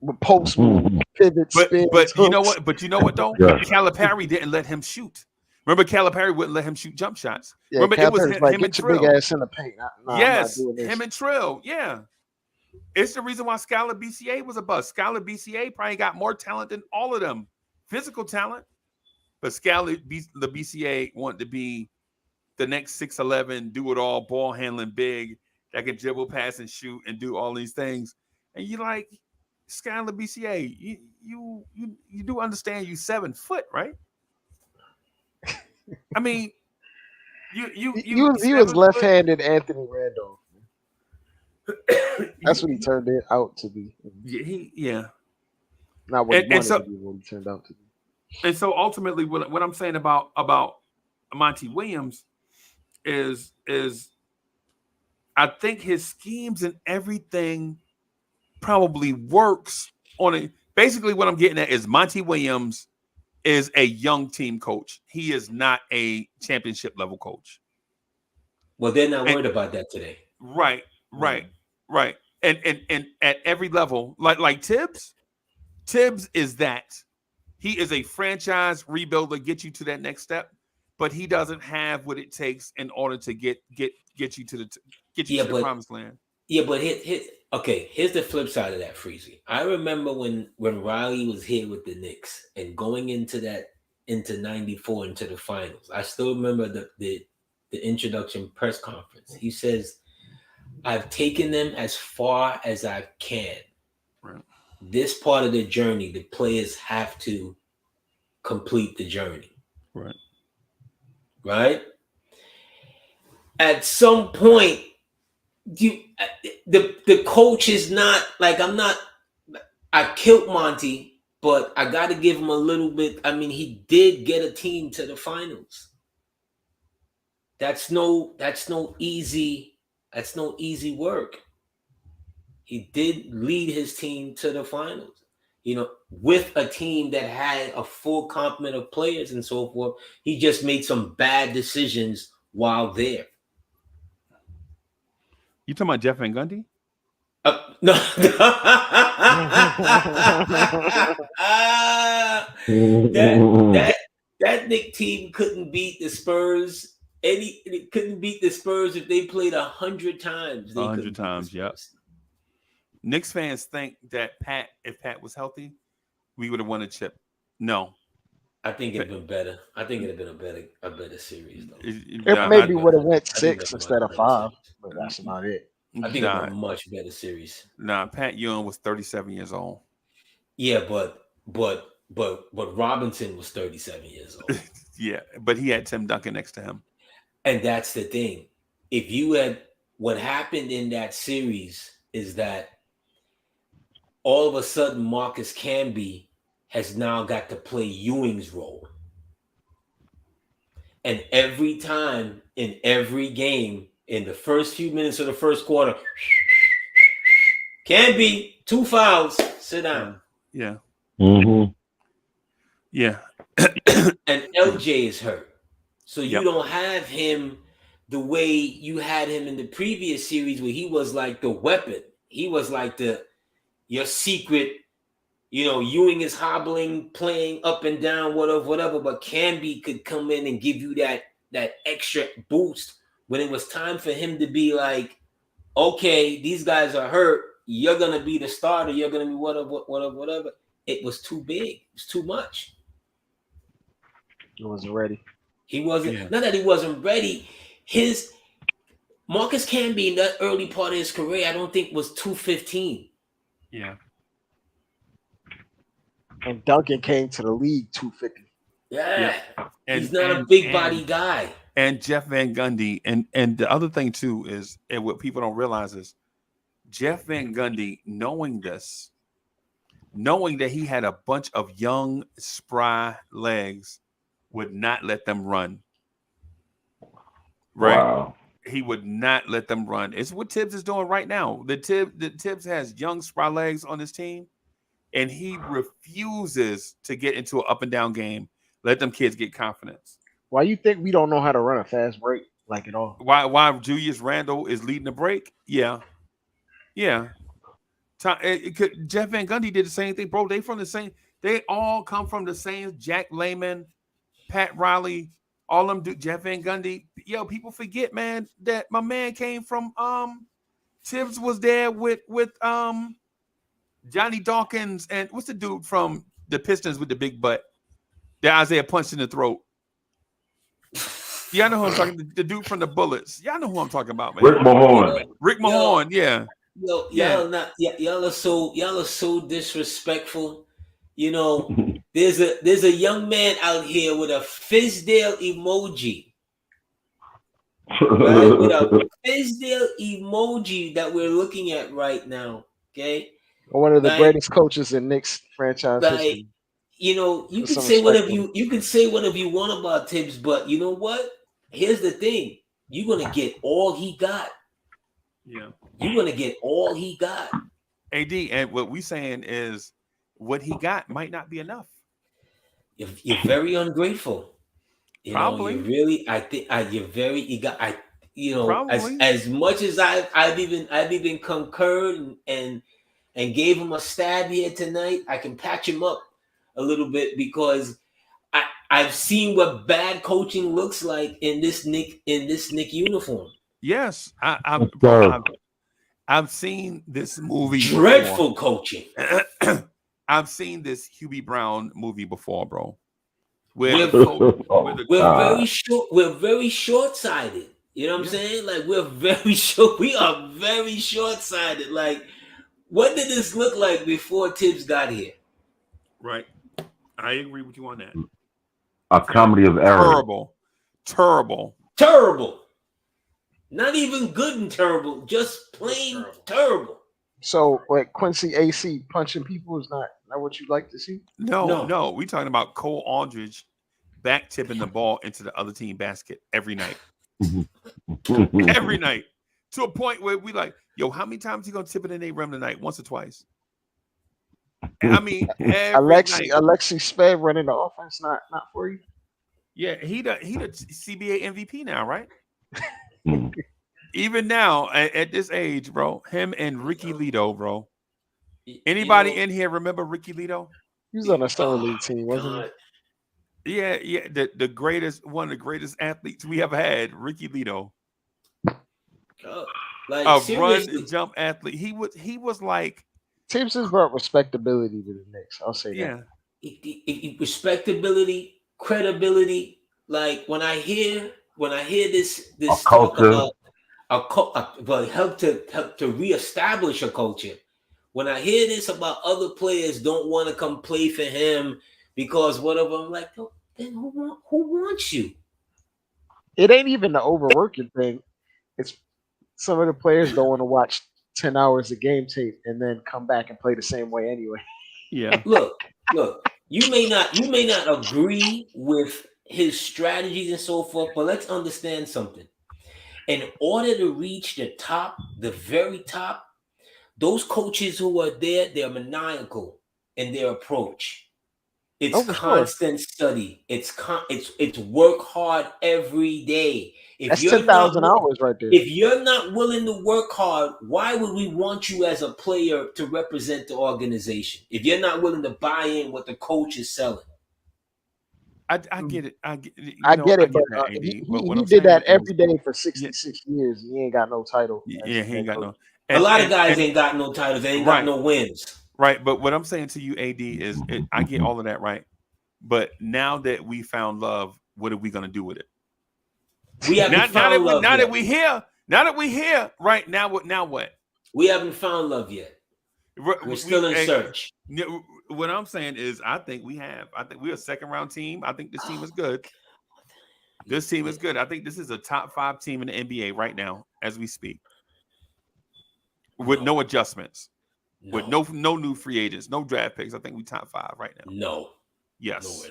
With post move, pivot, spin. But you know what? But you know what though? Yeah. Calipari didn't let him shoot. Remember, Calipari wouldn't let him shoot jump shots. Yeah, remember, Calipari's it was him and Trill. Big ass in the paint. Yes, him and Trill. Yeah. It's the reason why Skylar BCA was a bust. Skylar BCA probably got more talent than all of them. Physical talent. But Skylar, the BCA wanted to be the next 6'11", do-it-all, ball handling big, that can dribble, pass, and shoot, and do all these things. And you like, Skylar BCA, you do understand you 7 foot, right? I mean, he was left-handed Anthony Randolph. That's what he turned it out to be. Yeah. Not what he wanted to be, what he turned out to be. And so ultimately, what I'm saying about Monty Williams is I think his schemes and everything probably works on a. Basically, what I'm getting at is Monty Williams is a young team coach. He is not a championship level coach. Well, they're not worried about that today. Right. And at every level, like Tibbs is that. He is a franchise rebuilder, get you to that next step, but he doesn't have what it takes in order to get you to the promised land. Yeah, but here's the flip side of that, Freezie. I remember when Riley was here with the Knicks and going into 94 into the finals. I still remember the introduction press conference. He says, I've taken them as far as I can. Right. This part of the journey, the players have to complete the journey. Right? At some point, the coach is not like, I killed Monty, but I got to give him a little bit. I mean, he did get a team to the finals. That's no easy work. He did lead his team to the finals, with a team that had a full complement of players and so forth. He just made some bad decisions while there. You talking about Jeff Van Gundy? No. that Knicks team couldn't beat the Spurs. It couldn't beat the Spurs if they played 100 times. 100 times, yep. Knicks fans think that if Pat was healthy, we would have won a chip. No. I think it'd been better. I think it'd have been a better series, though. It maybe would have went 6 instead of 5, but that's about it. I think it'd been a much better series. Pat Ewing was 37 years old. Yeah, but Robinson was 37 years old. Yeah, but he had Tim Duncan next to him. And that's the thing. If you had, what happened in that series is that all of a sudden Marcus Camby has now got to play Ewing's role. And every time in every game, in the first few minutes of the first quarter, Camby, 2 fouls, sit down. Yeah. Mm-hmm. Yeah. And LJ is hurt. So you don't have him the way you had him in the previous series where he was like the weapon. He was like your secret, Ewing is hobbling, playing up and down, whatever. But Camby could come in and give you that extra boost when it was time for him to be like, okay, these guys are hurt. You're going to be the starter. You're going to be whatever. It was too big. It was too much. He wasn't ready. He wasn't. Not that he wasn't ready. His Marcus Camby in that early part of his career, I don't think was 215. Yeah. And Duncan came to the league 250. Yeah. He's not a big body guy. And Jeff Van Gundy, and the other thing too is, and what people don't realize is, Jeff Van Gundy, knowing that he had a bunch of young, spry legs, would not let them run. Right? Wow. He would not let them run. It's what Tibbs is doing right now. The Tibbs has young, spry legs on his team, and he refuses to get into an up and down game. Let them kids get confidence. Why you think we don't know how to run a fast break like at all? Why Julius Randle is leading the break? Yeah. Jeff Van Gundy did the same thing, bro. They all come from the same. Jack Layman, Pat Riley, all them do. Jeff Van Gundy. Yo, people forget, man, that my man came from Tibbs was there with Johnny Dawkins and what's the dude from the Pistons with the big butt that Isaiah punched in the throat. Y'all know who I'm talking about. The dude from the Bullets. Y'all know who I'm talking about, man. Rick Mahorn, yeah. Y'all are so disrespectful. There's a young man out here with a Fizdale emoji. Right? With a Fizdale emoji that we're looking at right now. Okay. One of the greatest coaches in Knicks franchise history. You can say whatever you want about Tibbs, but you know what? Here's the thing. You're gonna get all he got. Yeah. You're gonna get all he got. AD, and what we saying is what he got might not be enough. You're very ungrateful. You know, Probably. you really. I think you're very. You got. You know, Probably. as much as I've even concurred and gave him a stab here tonight. I can patch him up a little bit because I've seen what bad coaching looks like in this Nick uniform. Yes, I've seen this movie. Dreadful coaching. I've seen this Hubie Brown movie before, bro. We're very short-sighted. You know what I'm saying? Like we are very short-sighted. Like, what did this look like before Tibbs got here? Right. I agree with you on that. A comedy of errors. Terrible. Not even good and terrible, just plain terrible. So, like Quincy AC punching people is not what you like to see? No. We talking about Cole Aldridge back tipping the ball into the other team basket every night. Every night. To a point where we like, yo, how many times you gonna tip it in a rim tonight? Once or twice? I mean, Alexi Sped running the offense, not for you. Yeah, he the CBA MVP now, right? Even now, at this age, bro, him and Ricky Lito, bro. Anybody in here remember Ricky Lito? He was on a summer league team, wasn't he? Yeah. The greatest, one of the greatest athletes we ever had, Ricky Lito. Like a run and jump athlete. He was like Tibbs has brought respectability to the Knicks. I'll say that. Respectability, credibility. Like when I hear this talk about but help to reestablish a culture. When I hear this about other players don't want to come play for him because whatever, I'm like, then who wants you? It ain't even the overworking thing. It's some of the players don't want to watch 10 hours of game tape and then come back and play the same way anyway. Yeah. Look. You may not agree with his strategies and so forth, but let's understand something. In order to reach the very top, those coaches who are there, they're maniacal in their approach. It's constant study. It's work hard every day. That's 10,000 hours right there. If you're not willing to work hard, why would we want you as a player to represent the organization? If you're not willing to buy in what the coach is selling. I get it. I get it, but he did that every day for 66 years. He ain't got no title. Yeah, he ain't got no. A lot of guys ain't got no titles. They ain't got no wins. Right, but what I'm saying to you, AD, is I get all of that, right? But now that we found love, what are we gonna do with it? We haven't found love. Now that we here, right now, what? We haven't found love yet. We're still in search. What I'm saying is, I think we're a second round team. I think this team is good. This team is good. I think this is a top 5 team in the NBA right now, as we speak, with no adjustments. With no new free agents, no draft picks. I think we top 5 right now. No. Yes.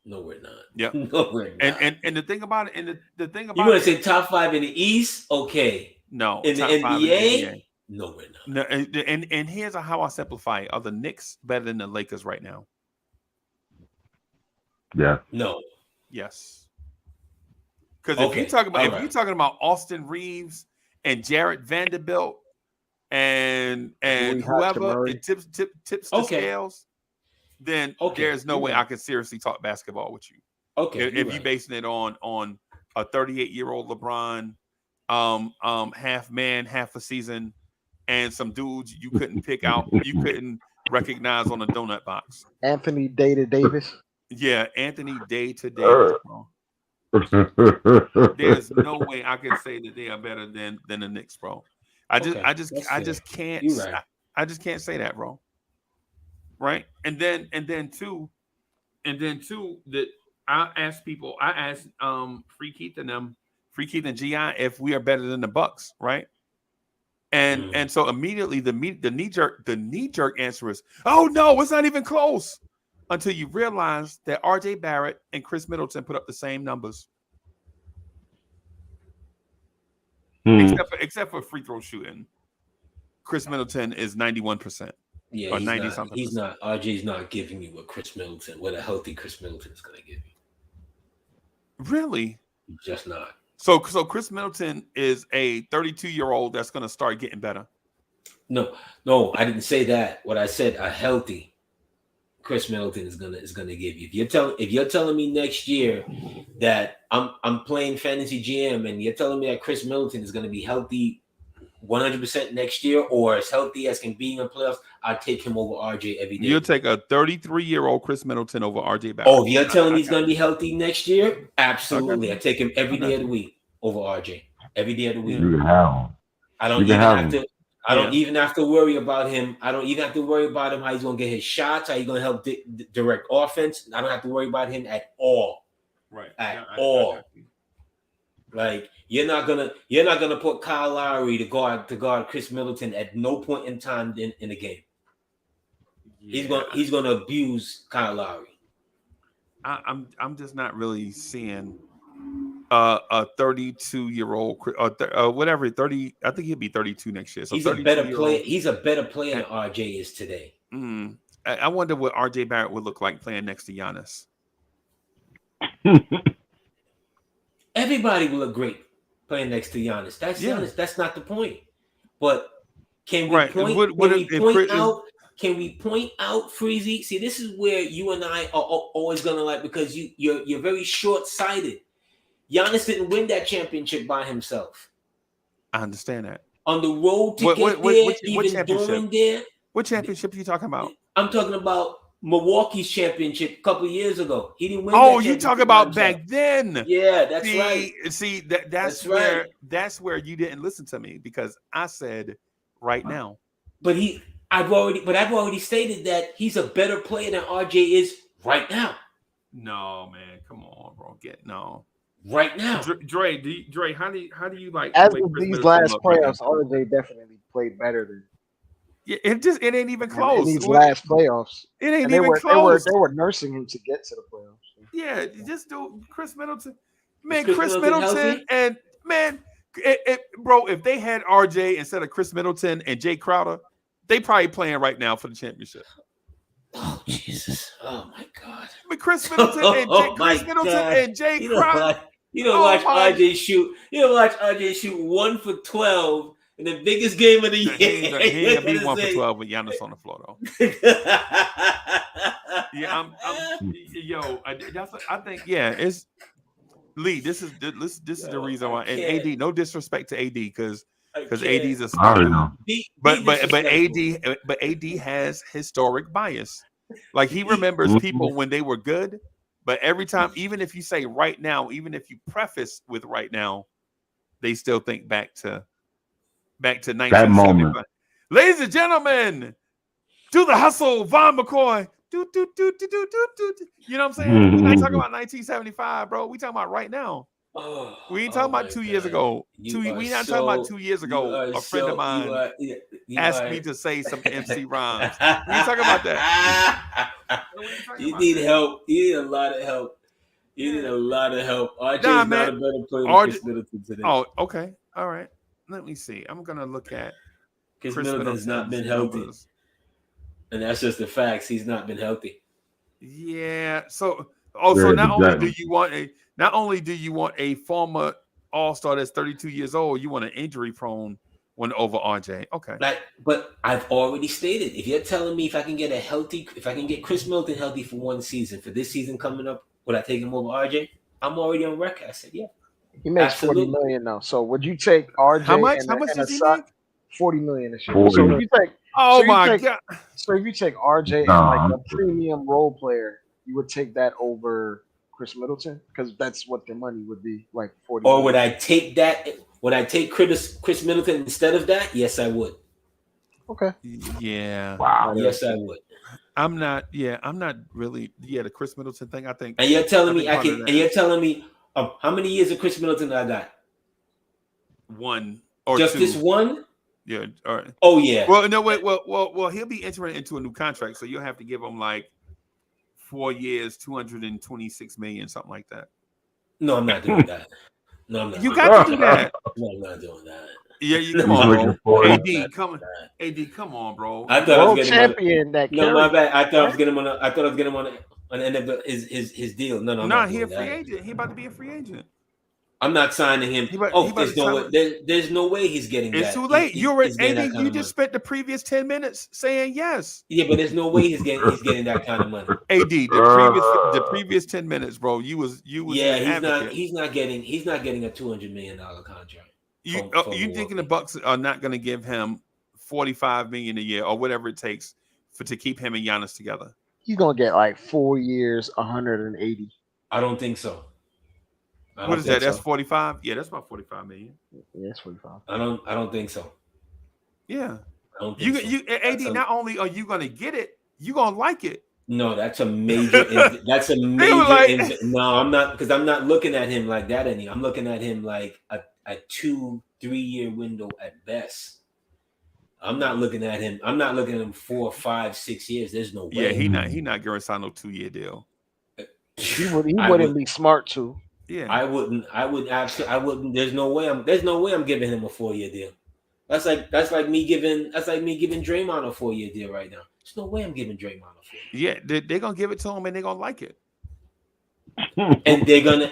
No, we're not. Yeah. No, we're not. And the thing about it, the thing about you want to say top 5 in the East? Okay. No. In the NBA? No, we're not. No, and here's how I simplify it. Are the Knicks better than the Lakers right now? Yeah. No. Yes. Because if you're talking about Austin Reeves and Jared Vanderbilt and whoever it tips the scales, then there's no way I can seriously talk basketball with you. Okay. If you're basing it on a 38-year-old LeBron, half man, half a season, and some dudes you couldn't pick out, you couldn't recognize on a donut box. Anthony Day to Davis. Yeah, Anthony Day to Davis. Bro. There's no way I can say that they are better than the Knicks, bro. I just can't say that, bro. Right? And then two, that I ask Free Keith and GI if we are better than the Bucks, right? And so immediately the knee jerk answer is, oh no, it's not even close. Until you realize that RJ Barrett and Chris Middleton put up the same numbers. Except for free throw shooting. Chris Middleton is 91%. Yeah, or he's 90 not. something. He's not. RJ's not giving you what Chris Middleton, what a healthy Chris Middleton is going to give you. Really? He's just not. So Chris Middleton is a 32-year-old that's going to start getting better. No, I didn't say that. What I said, a healthy Chris Middleton is gonna give you. If you're telling me next year that I'm playing fantasy GM and you're telling me that Chris Middleton is gonna be healthy 100% next year or as healthy as can be in the playoffs, I'll take him over RJ every day. You'll take a 33-year-old Chris Middleton over RJ Barrett. Oh, if you're telling me he's gonna be healthy next year, absolutely. Okay. I take him every day of the week over RJ. Every day of the week. You can have him. I don't even have to worry about him. I don't even have to worry about him, how he's going to get his shots, how he's going to help direct offense. I don't have to worry about him at all. Right. At all. Like, you're not gonna put Kyle Lowry to guard Chris Middleton at no point in time in the game. Yeah. He's gonna abuse Kyle Lowry. I'm just not really seeing a 32-year-old or whatever 30. I think he'll be 32 next year. So he's a better player. He's a better player than RJ is today. I wonder what RJ Barrett would look like playing next to Giannis. Everybody will look great playing next to Giannis. Giannis. That's not the point. But can we point out, Freezie? See, this is where you and I are always gonna like, because you're very short-sighted. Giannis didn't win that championship by himself. I understand that. On the road to get there, even during there. What championship are you talking about? I'm talking about Milwaukee's championship a couple of years ago. He didn't win. Oh, you talking about back then? Yeah, that's right. See, that's where you didn't listen to me, because I said right now. But I've already stated that he's a better player than RJ is right now. No, man, come on, bro. Right now. Dre, how do you like? As of these last playoffs, RJ definitely played better than. Yeah, it ain't even close. In these last playoffs, it ain't even close. They were nursing him to get to the playoffs. Yeah, just do Chris Middleton. Man, Chris Middleton and man, bro, if they had RJ instead of Chris Middleton and Jay Crowder, they probably playing right now for the championship. Oh Jesus! Oh my God! But Chris Middleton and Jay Crowder. You don't watch RJ shoot. You don't watch RJ shoot 1 for 12 in the biggest game of the year. He ain't gonna be 1 for 12 with Giannis on the floor though. Yeah, I think it's Lee. This is the reason why. And AD, no disrespect to AD, because AD's a smart dude. But AD has historic bias. Like, he remembers people when they were good. But every time, even if you say right now, even if you preface with right now, they still think back to 1975. Ladies and gentlemen, do the hustle, Von McCoy. Do. You know what I'm saying? We're not talking about 1975, bro. We talking about right now. We ain't talking about 2 years ago. We not talking about 2 years ago. A friend of mine asked me to say some MC rhymes. We ain't talking about that. You need help. You need a lot of help. RJ's not a better player than Chris Middleton today. Oh, okay. All right. Let me see. I'm gonna look at Chris Middleton's not been healthy. And that's just the facts. He's not been healthy. Yeah. So not only do you want a former All-Star that's 32 years old, you want an injury-prone one over RJ. Okay. But I've already stated, if you're telling me if I can get Chris Middleton healthy for one season, for this season coming up, would I take him over RJ? I'm already on record. I said, yeah. He makes $40 million now. So would you take RJ? How much does he make? $40 million this year. So if you take, God. So if you take RJ and like a premium role player, you would take that over Chris Middleton, because that's what their money would be, like 40. Or would I take that? Would I take Chris Middleton instead of that? Yes, I would. Okay. Yeah. Wow. Yes, I would. I'm not really. Yeah, the Chris Middleton thing, I think. And you're telling me how many years of Chris Middleton I got? One or just two. This one? Yeah. All right. Oh yeah. Well, no, wait. Well, he'll be entering into a new contract, so you'll have to give him like 4 years, 226 million, something like that. No, I'm not doing that. No, I'm not. You got to do that. No, I'm not doing that. Yeah, He's come on, looking bro. for it. AD, come on, bro. I thought I was World getting him on. champion that No, my carry. bad. I thought I was getting him on. I thought I was getting him on the end of his deal. No, I'm Nah, not he a doing free that. agent. He about to be a free agent. I'm not signing him. He about There's to no sign way. There's no way he's getting It's that. too late. He's getting that AD. kind You of just money. spent the previous 10 minutes saying yes. Yeah, but there's no way he's getting that kind of money. AD, the previous 10 minutes, bro. You was Yeah, his advocate. he's not getting a $200 million contract. You from thinking the Bucks are not going to give him $45 million a year or whatever it takes to keep him and Giannis together? He's gonna get like 4 years, 180. I don't think so. What is that? That's 45. Yeah, that's about 45 million. Yeah, it's 45. I don't think so. Yeah, I don't think so. AD. Not only are you going to get it, you going to like it. No, that's a major. That's a major. No, I'm not, because I'm not looking at him like that anymore. I'm looking at him like a 2-3 year window at best. I'm not looking at him. I'm not looking at him 4, 5, 6 years. There's no way. Yeah, he not going to sign no 2-year deal. He wouldn't be smart to. Yeah, I wouldn't. There's no way I'm giving him a 4-year deal. That's like me giving Draymond a 4-year deal right now. There's no way I'm giving Draymond a 4-year. Yeah, they're gonna give it to him and they're gonna like it. and they're gonna.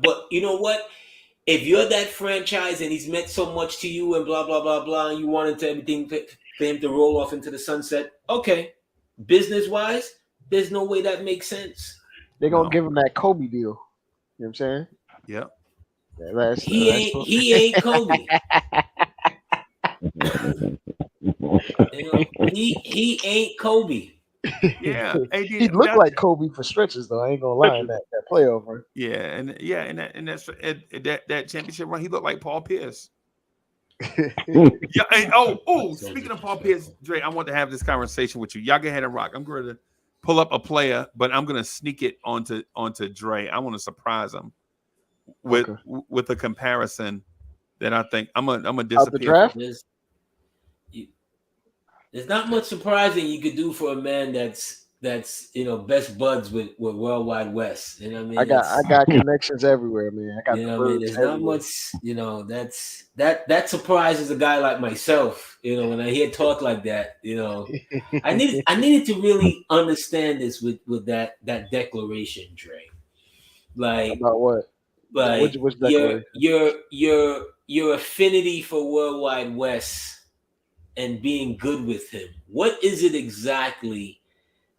But you know what? If you're that franchise and he's meant so much to you and blah blah blah blah, and you wanted everything for him to roll off into the sunset, okay. Business wise, there's no way that makes sense. They're gonna give him that Kobe deal. You know what I'm saying? Yep. He ain't Kobe. He ain't Kobe. Yeah, AD, he looked like Kobe for stretches, though. I ain't gonna lie in that playoff run. Yeah, and that championship run, he looked like Paul Pierce. Yeah. And, speaking of Paul Pierce, Dre, I want to have this conversation with you. Y'all go ahead and rock. I'm going to pull up a player, but I'm going to sneak it onto Dre. I want to surprise him with a comparison that I think I'm gonna disappear. Out the draft? There's not much surprising you could do for a man that's best buds with Worldwide West. You know what I mean? I got connections everywhere, man. I got There's not much, that surprises a guy like myself. When I hear talk like that, I needed to really understand this with that declaration, Dre. Like about what? Like which declaration? your affinity for Worldwide West and being good with him. What is it exactly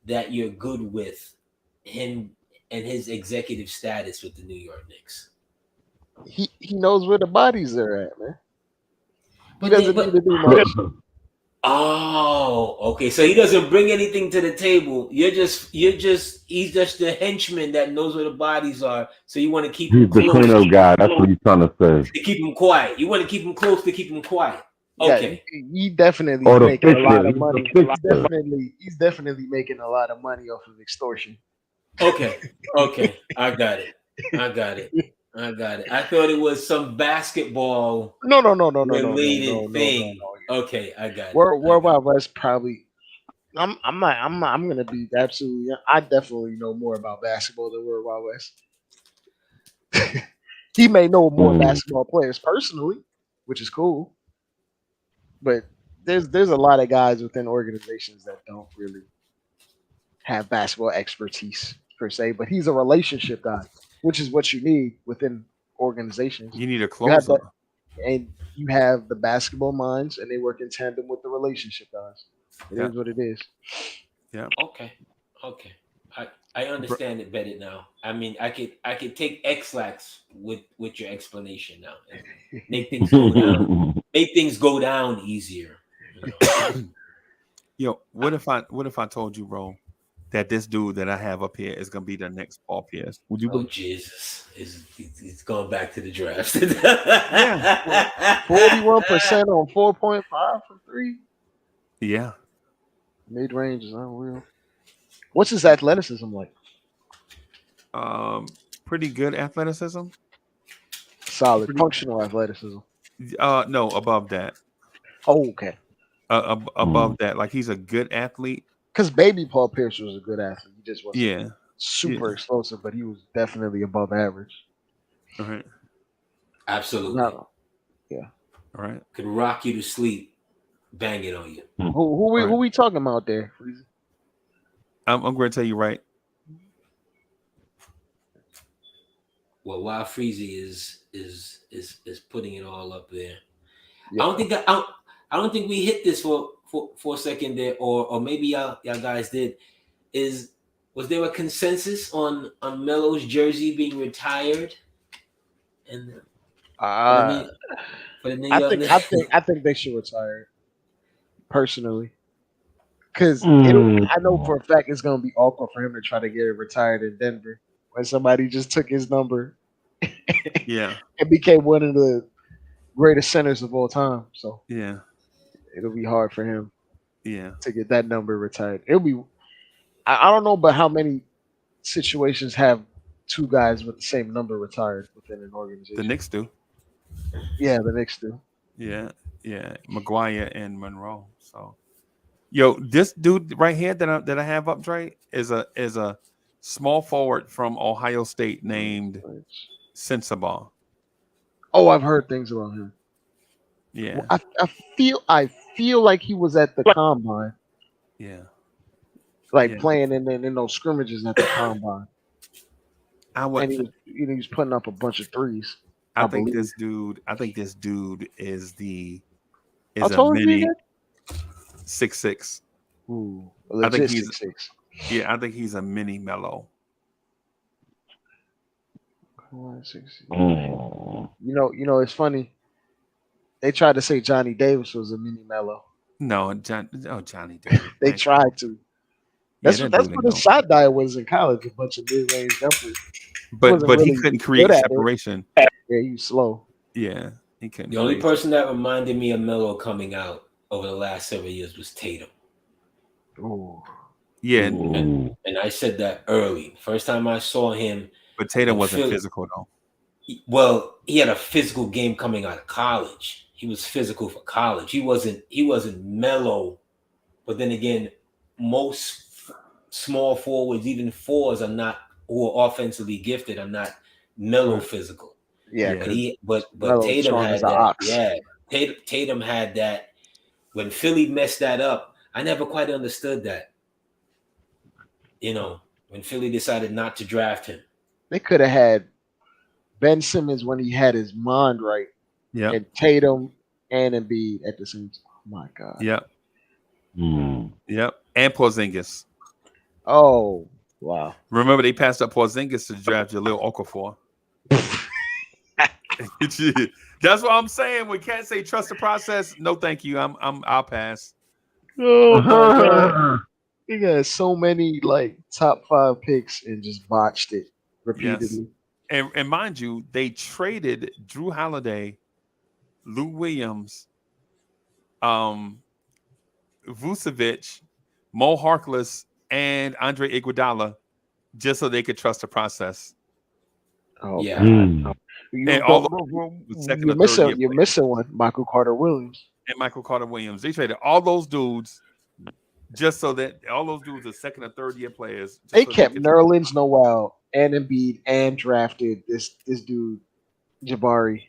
that you're good with him and his executive status with the New York Knicks? He knows where the bodies are at, man. He doesn't need to do much. Oh, okay. So he doesn't bring anything to the table. He's just the henchman that knows where the bodies are. So you want to keep him close. He's the cleanup guy. That's what he's trying to say. To keep him quiet. You want to keep him close to keep him quiet. Okay. Yeah, he definitely making a lot of money. He's definitely making a lot of money off of extortion. Okay. I got it. I thought it was some basketball related thing. Okay, I got it. Worldwide West probably. I'm gonna be absolutely. I definitely know more about basketball than Worldwide West. He may know more basketball players personally, which is cool. But there's a lot of guys within organizations that don't really have basketball expertise per se. But he's a relationship guy, which is what you need within organizations. You need a closer. And you have the basketball minds, and they work in tandem with the relationship guys. It is what it is. Yeah. Okay. I understand it better now. I mean, I could take X-Lax with your explanation now and make things go down. Make things go down easier. Yo, what if I told you, bro, that this dude that I have up here is gonna be the next Paul Pierce? Would you? Oh Jesus! He's going back to the draft. 41% on 4.5 from 3. Yeah. Mid range is unreal. What's his athleticism like? Pretty good athleticism. Solid, functional athleticism. No, above that. Oh, okay. Above that, like he's a good athlete. Because baby Paul Pierce was a good athlete. He just wasn't Yeah. super explosive, but he was definitely above average. All right. Absolutely. Yeah. All right. Could rock you to sleep, bang it on you. Who we talking about there? Freezie? I'm going to tell you right. Well, while Freezie is putting it all up there, Yeah. I don't think we hit this for a second there, or maybe y'all guys did. Was there a consensus on Melo's jersey being retired? And for the New York Knicks? I think they should retire it, personally. Because I know for a fact it's gonna be awkward for him to try to get it retired in Denver when somebody just took his number Yeah. and became one of the greatest centers of all time. So Yeah. it'll be hard for him Yeah. to get that number retired. It'll be. I don't know about how many situations have two guys with the same number retired within an organization. The Knicks do. Yeah, the Knicks do. Yeah. Yeah. McGuire and Monroe. So, yo, this dude right here that I have up, Dre, is a small forward from Ohio State named Sensabaugh. Oh, I've heard things about him. Yeah. I feel like he was at the combine, Yeah. like playing in those scrimmages at the combine. And he was putting up a bunch of threes. I think this dude is How a tall is he mini again? 6'6". Ooh, I think legit he's 6'6". Yeah, I think he's a mini Melo. You know, it's funny. They tried to say Johnny Davis was a mini Melo. No, Johnny Davis. They tried to. That's what his shot diet was in college. A bunch of mid-range jumpers. But he couldn't create separation. Yeah, he was slow. Yeah, he couldn't. The only person that reminded me of Melo coming out over the last several years was Tatum. Ooh. Yeah, and I said that early. First time I saw him. But Tatum wasn't physical though. Well, he had a physical game coming out of college. He was physical for college. He wasn't mellow. But then again, most small forwards, even fours, who are offensively gifted, are not mellow physical. Yeah, but Melo's Tatum had that. ox. Yeah, Tatum had that. When Philly messed that up, I never quite understood that. When Philly decided not to draft him. They could have had Ben Simmons when he had his mind right. Yeah. And Tatum and Embiid at the same time. Oh my God. Yep. Yep. And Porzingis. Oh, wow. Remember they passed up Porzingis to draft Jahlil Okafor. That's what I'm saying. We can't say trust the process. No, thank you. I'll pass. Oh my God. He got so many top 5 picks and just botched it repeatedly. Yes. And mind you, they traded Drew Holiday, Lou Williams, Vucevic, Mo Harkless, and Andre Iguodala just so they could trust the process. Oh yeah. You're missing one, Michael Carter Williams. And Michael Carter Williams. They traded all those dudes just so that all those dudes are second or third year players. They kept Nerlens Noel and Embiid and drafted this dude Jabari.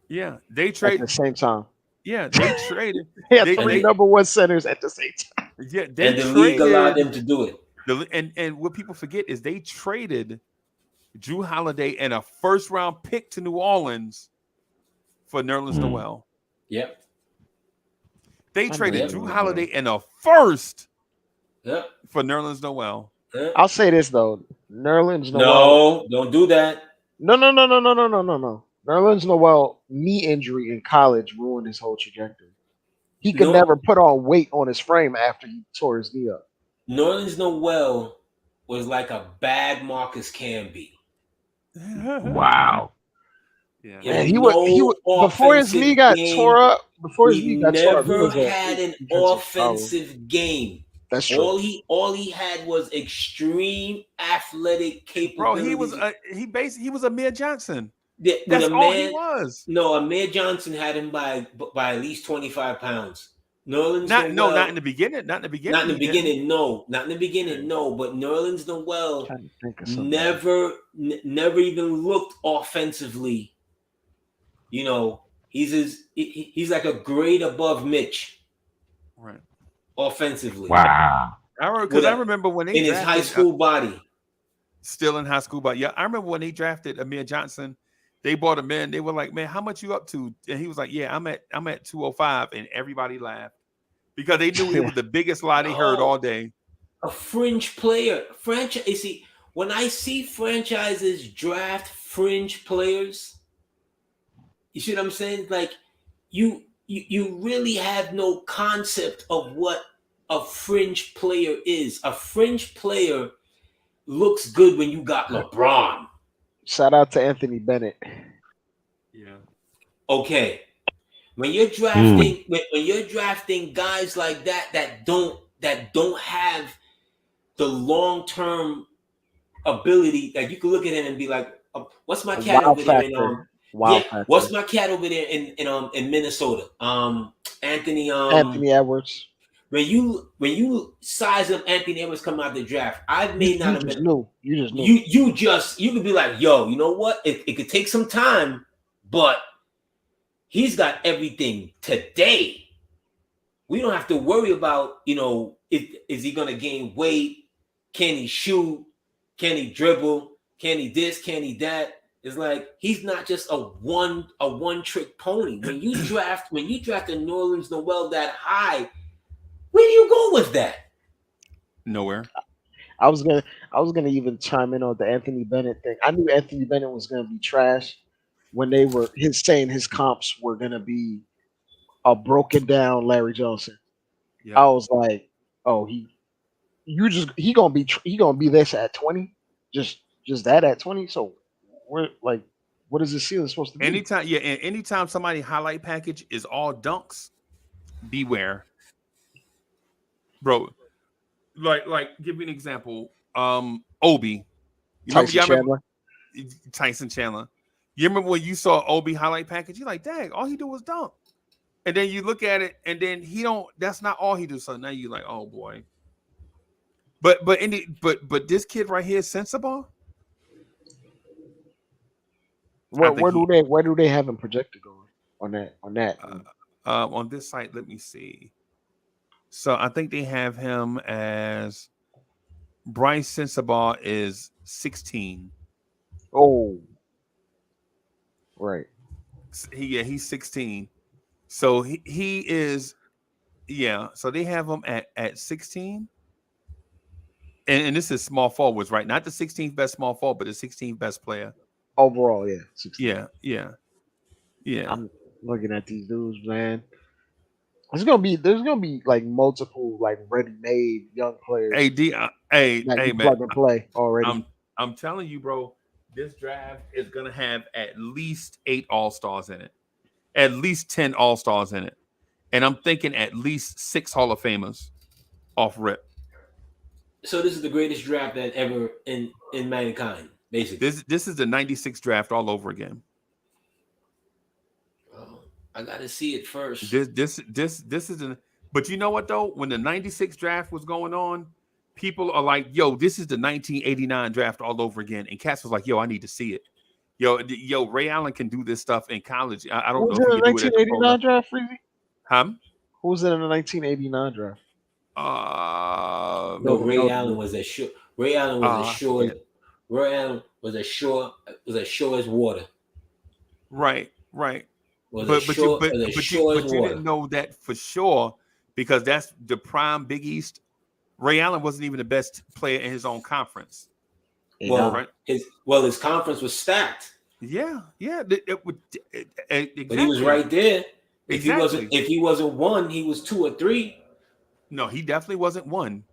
Yeah, they traded at the same time. Yeah, they traded. They had 3 number 1 centers at the same time. Yeah, and the league allowed them to do it. And what people forget is they traded Drew Holiday and a first-round pick to New Orleans for Nerlens Noel. Yep. They traded Drew Holiday and a first for Nerlens Noel. I'll say this though, Nerlens Noel. No, don't do that. No. Nerlens Noel knee injury in college ruined his whole trajectory. He could never put on weight on his frame after he tore his knee up. Nerlens Noel was like a bad Marcus Camby. Wow. Yeah. Man, he was before his knee got tore up. Before his knee got tore up, he never had an offensive game. That's true. All he had was extreme athletic capability. Bro, he was Amir Johnson. That's all he was. No, Amir Johnson had him by at least 25 pounds. Nerlens Noel, not in the beginning. Not in the beginning. No. But Nerlens Noel never even looked offensively. He He's like a grade above Mitch Right. offensively. Wow. I remember when they in his drafted, high school body. still in high school, but yeah, I remember when they drafted Amir Johnson. They brought him in. They were like, "Man, how much you up to?" And he was like, "Yeah, I'm at 205," and everybody laughed because they knew it was the biggest lie they heard all day. A fringe player, franchise. You see, when I see franchises draft fringe players, you see what I'm saying? Like, you really have no concept of what a fringe player is. A fringe player looks good when you got LeBron. Shout out to Anthony Bennett. Yeah. Okay. When you're drafting, when you're drafting guys like that don't have the long-term ability that you can look at him and be like, what's my cat over there in what's my cat over there in Minnesota? Anthony Edwards. When you size up Anthony Edwards coming out the draft, you could be like, yo, you know what? It could take some time, but he's got everything today. We don't have to worry about, is he going to gain weight? Can he shoot? Can he dribble? Can he this? Can he that? It's like he's not just a one trick pony. When you draft a New Orleans Noel that high, where do you go with that? Nowhere. I was gonna even chime in on the Anthony Bennett thing. I knew Anthony Bennett was gonna be trash when they were saying his comps were gonna be a broken down Larry Johnson. Yep. I was like, oh, he gonna be this at 20, just that at 20. So we're like, what is this ceiling supposed to be? Anytime somebody highlight package is all dunks, beware, bro. Like give me an example. Obi, Tyson Chandler. You remember when you saw Obi highlight package? You're like, dang, all he do was dunk. And then you look at it, and then that's not all he do. So now you're like, oh boy. But this kid right here, Sensabaugh. Where do they have him projected going on that? On this site, let me see. So I think they have him as Bryce Sensabaugh is 16. Oh, right. He's 16. So he is, So they have him at 16. And this is small forwards, right? Not the 16th best small forward, but the 16th best player overall. Yeah, 16. Yeah. I'm looking at these dudes, man. There's gonna be like multiple like ready-made young players. Hey, man, plug and play already. I'm telling you, bro. This draft is gonna have at least 8 All-Stars in it, at least 10 All-Stars in it, and I'm thinking at least 6 Hall of Famers off rip. So this is the greatest draft that ever in mankind, basically. This is the 96 draft all over again. Oh, I gotta see it first. This is but you know what though? When the 96 draft was going on, people are like, yo, this is the 1989 draft all over again. And Cass was like, yo, I need to see it. Yo, Ray Allen can do this stuff in college. I don't know if he can do it at the 1989 draft, Freezie? Huh? Who was in the 1989 draft? Ray Allen was as short. Ray Allen was as short as water. Right. But you didn't know that for sure because that's the prime Big East. Ray Allen wasn't even the best player in his own conference. His conference was stacked. Yeah. Exactly. But he was right there. If he wasn't 1, he was 2 or 3. No, he definitely wasn't 1.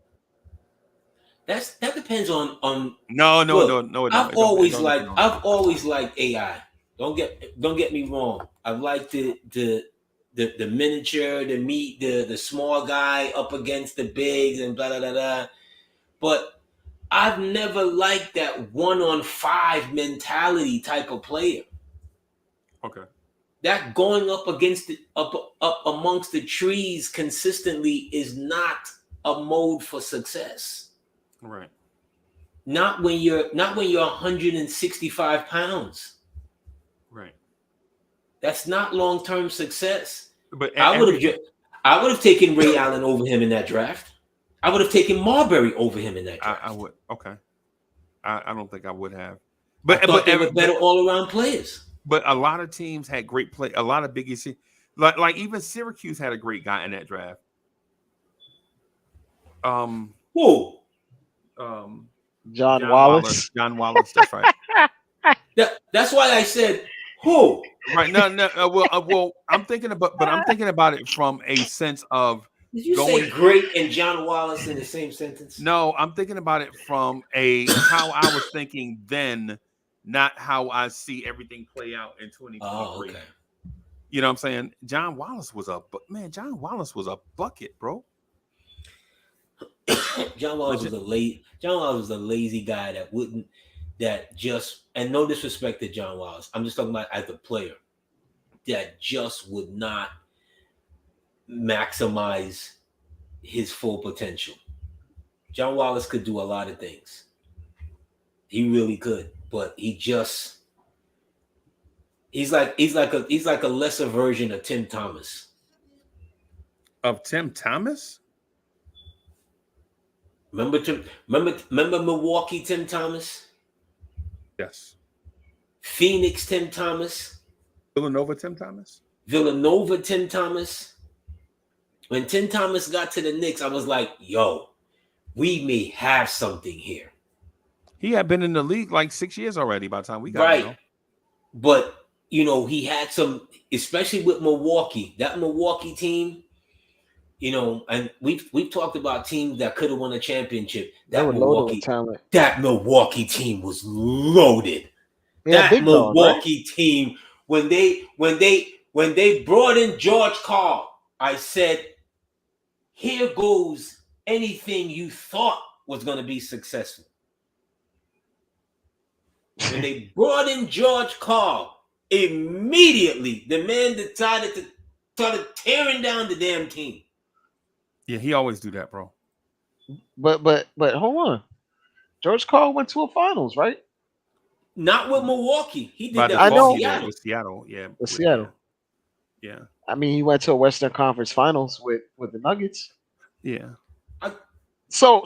That depends on. No. I've always liked AI. Don't get me wrong. I like the miniature, the small guy up against the bigs and blah blah blah blah. But I've never liked that 1-on-5 mentality type of player. Okay. That going up against up amongst the trees consistently is not a mode for success. Right. Not when you're 165 pounds. Right. That's not long-term success. But I would have taken Ray Allen over him in that draft. I would have taken Marbury over him in that draft. I would. Okay. I don't think I would have. But they were better all-around players. But a lot of teams had great play. A lot of biggies, like even Syracuse had a great guy in that draft. Who? John Wallace. John Wallace. That's right. That's why I said who. Right. No. Well, I'm thinking about it from a sense of. Did you say great and John Wallace in the same sentence? No, I'm thinking about it from how I was thinking then, not how I see everything play out in 2023. Oh, okay. You know what I'm saying? John Wallace was a bucket, bro. John Wallace was a lazy guy and no disrespect to John Wallace. I'm just talking about as a player that just would not maximize his full potential. John Wallace could do a lot of things. He really could, but he's like a lesser version of Tim Thomas. Of Tim Thomas? Remember Milwaukee Tim Thomas? Yes. Phoenix Tim Thomas? Villanova Tim Thomas? Villanova Tim Thomas? When Tim Thomas got to the Knicks, I was like, yo, we may have something here. He had been in the league like 6 years already by the time we got him. But, he had some, especially with Milwaukee, that Milwaukee team, and we've talked about teams that could have won a championship. That Milwaukee team was loaded. Yeah, that Milwaukee team, when they brought in George Karl, I said, here goes anything you thought was going to be successful. When they brought in George Karl, immediately the man decided to started tearing down the damn team. Yeah, he always do that, bro. But hold on. George Karl went to a finals, right? Not with Milwaukee. He did that with Seattle. Yeah. With Seattle. Yeah. I mean, he went to a Western Conference Finals with the Nuggets. Yeah. So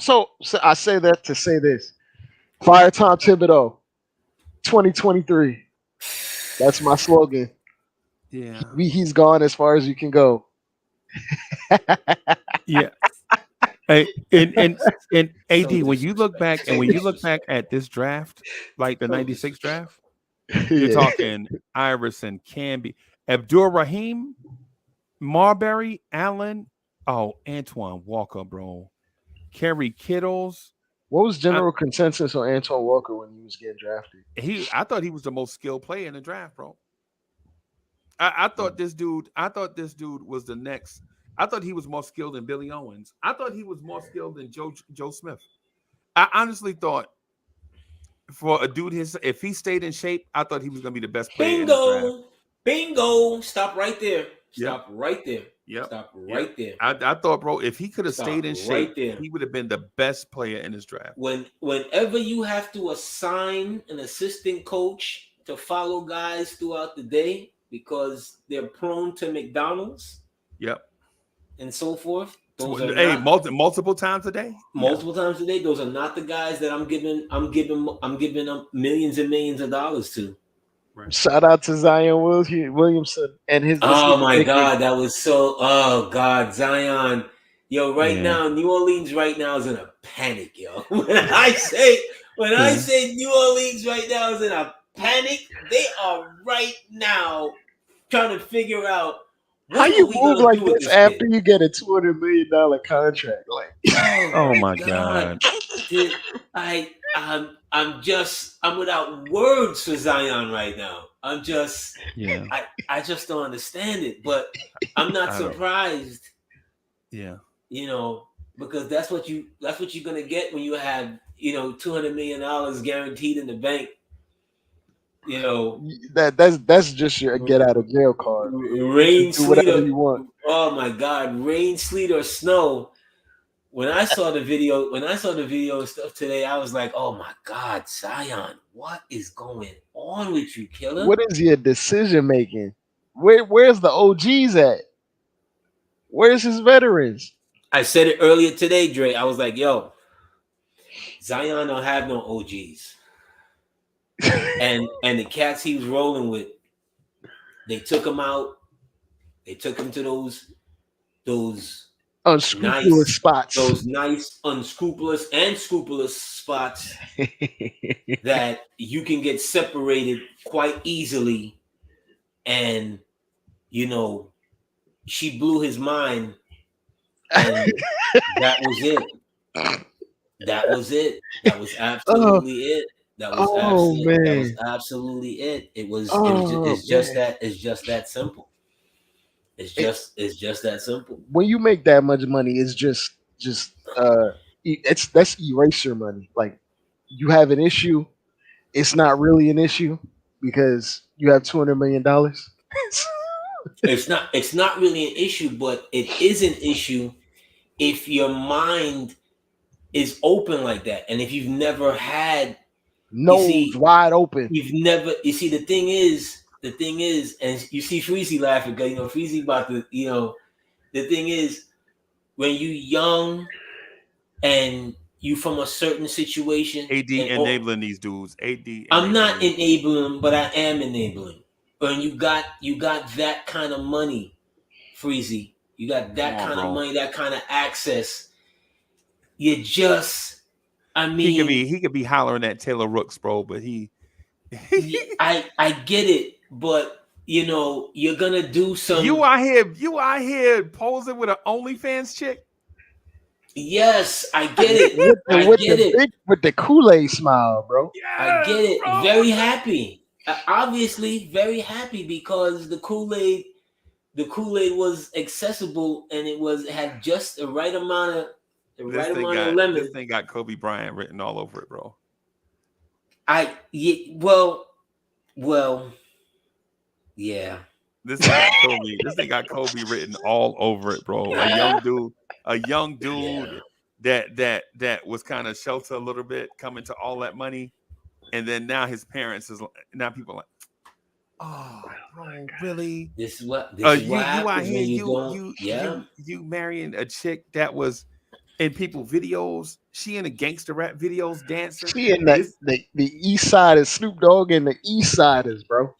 I say that to say this. Fire Tom Thibodeau, 2023. That's my slogan. Yeah. He's gone as far as you can go. Yeah. Hey, and AD, when you look back at this draft, like the 96 draft, you're talking Iverson, Camby, Abdul Rahim, Marbury, Allen, Antoine Walker, bro. Kerry Kittles. What was general consensus on Antoine Walker when he was getting drafted? I thought he was the most skilled player in the draft, bro. I thought this dude was the next. I thought he was more skilled than Billy Owens. I thought he was more skilled than Joe Smith. I honestly thought for a dude if he stayed in shape, I thought he was going to be the best player in the draft. Bingo. Stop right there. Stop right there. Yep. Stop right there. I thought, bro, if he could have stayed in shape, there. he would have been the best player in this draft. Whenever you have to assign an assistant coach to follow guys throughout the day because they're prone to McDonald's. Yep. And so forth. Multiple times a day. Multiple times a day. Those are not the guys that I'm giving them millions and millions of dollars to. Right. Shout out to Zion Williamson and his. Oh my God, that was so. Oh God, Zion. Yo, now, New Orleans right now is in a panic, yo. When I say New Orleans right now is in a panic, they are right now trying to figure out. How you move like this after you get a $200 million contract? Like, oh my God! Dude, I'm without words for Zion right now. I just don't understand it. But I'm not surprised. Yeah. Because that's what you're gonna get when you have $200 million guaranteed in the bank. That's just your get out of jail card. Rain, sleet, whatever you want. Oh my God, rain, sleet, or snow. When I saw the video and stuff today, I was like, oh my God, Zion, what is going on with you, killer? What is your decision making? Where's the OGs at? Where's his veterans? I said it earlier today, Dre. I was like, yo, Zion don't have no OGs. and the cats he was rolling with, they took him out. They took him to those Unscrupulous nice spots. Those nice, unscrupulous and scrupulous spots that you can get separated quite easily. And, she blew his mind. And that was it. That was it. That was absolutely it. That was absolutely it. It's just that simple. It's just that simple. When you make that much money, it's that's eraser money. Like, you have an issue, it's not really an issue because you have $200 million. It's not really an issue, but it is an issue if your mind is open like that, and if you've never had nose wide open. You see, the thing is, and you see Freezie laughing because Freezie about to, the thing is, when you young and you from a certain situation, AD enabling these dudes. I'm not enabling, but I am enabling. When you got that kind of money, Freezie, you got that kind of money, that kind of access. You just, he could be hollering at Taylor Rooks, bro, but I get it, but you're gonna do some. You out here posing with an OnlyFans chick. Yes, I get it. With the Kool-Aid smile, bro. Yes, I get it. Bro. Very happy. Obviously, very happy because the Kool-Aid was accessible and it had just the right amount of lemon. This thing got Kobe Bryant written all over it, bro. Yeah. This thing got Kobe written all over it, bro. A young dude that was kind of sheltered a little bit, coming to all that money, and then now his parents now people are like, oh, bro, really? This is what you out here, you marrying a chick that was in people videos. She in the gangster rap videos dancing. She in the East Side is Snoop Dogg and the East Siders, bro.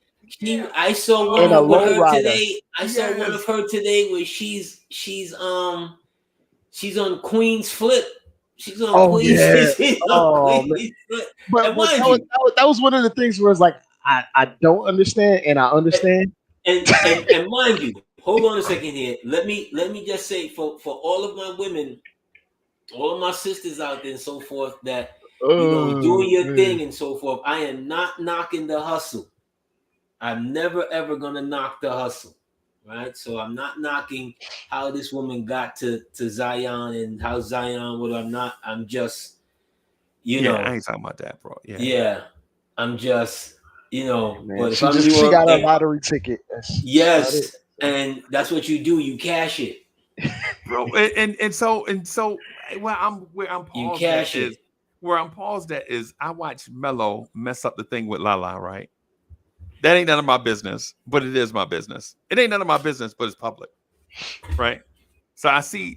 I saw one of her today. I saw one of her today where she's on Queen's Flip. She's on Queen's Flip. But that was one of the things where it's like, I don't understand and I understand. And mind you, hold on a second here. Let me just say for all of my women, all of my sisters out there and so forth that doing your thing and so forth, I am not knocking the hustle. I'm never ever gonna knock the hustle, right? So I'm not knocking how this woman got to Zion and how Zion would. I'm just, I ain't talking about that, bro. Yeah. I'm just, Man, but if she got a lottery ticket. Yes, and that's what you do. You cash it, bro. And so where I'm paused at is where I'm paused at is I watched Melo mess up the thing with Lala, right? That ain't none of my business, but it is my business. It ain't none of my business, but it's public, right? So I see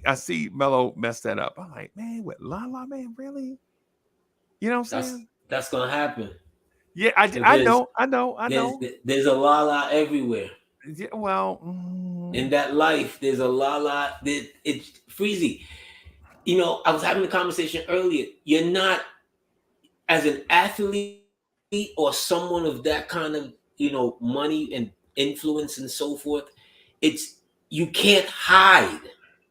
Melo mess that up. I'm like, man, with Lala, man, really? You know what I'm saying? That's gonna happen. Yeah, I know. There's a Lala everywhere. Yeah, well, in that life, there's a Lala. It's Freezie. I was having a conversation earlier. You're not, as an athlete or someone of that kind of money and influence and so forth, you can't hide.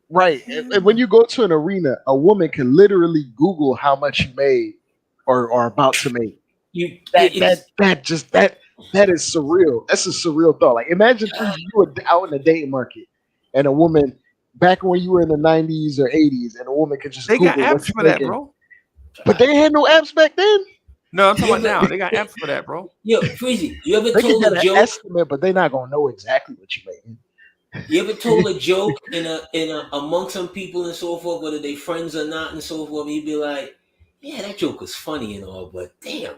Right. And when you go to an arena, a woman can literally Google how much you made or are about to make. That is surreal. That's a surreal thought. Like, imagine you were out in the dating market and a woman back when you were in the 90s or 80s, and a woman could just Google got apps for that, bro. But they had no apps back then. No, I'm talking about now. They got apps for that, bro. Yo, Freezie, you ever they told a joke? Estimate, but they're not gonna know exactly what you made. You ever told a joke in a among some people and so forth, whether they friends or not and so forth, and you'd be like, yeah, that joke was funny and all, but damn,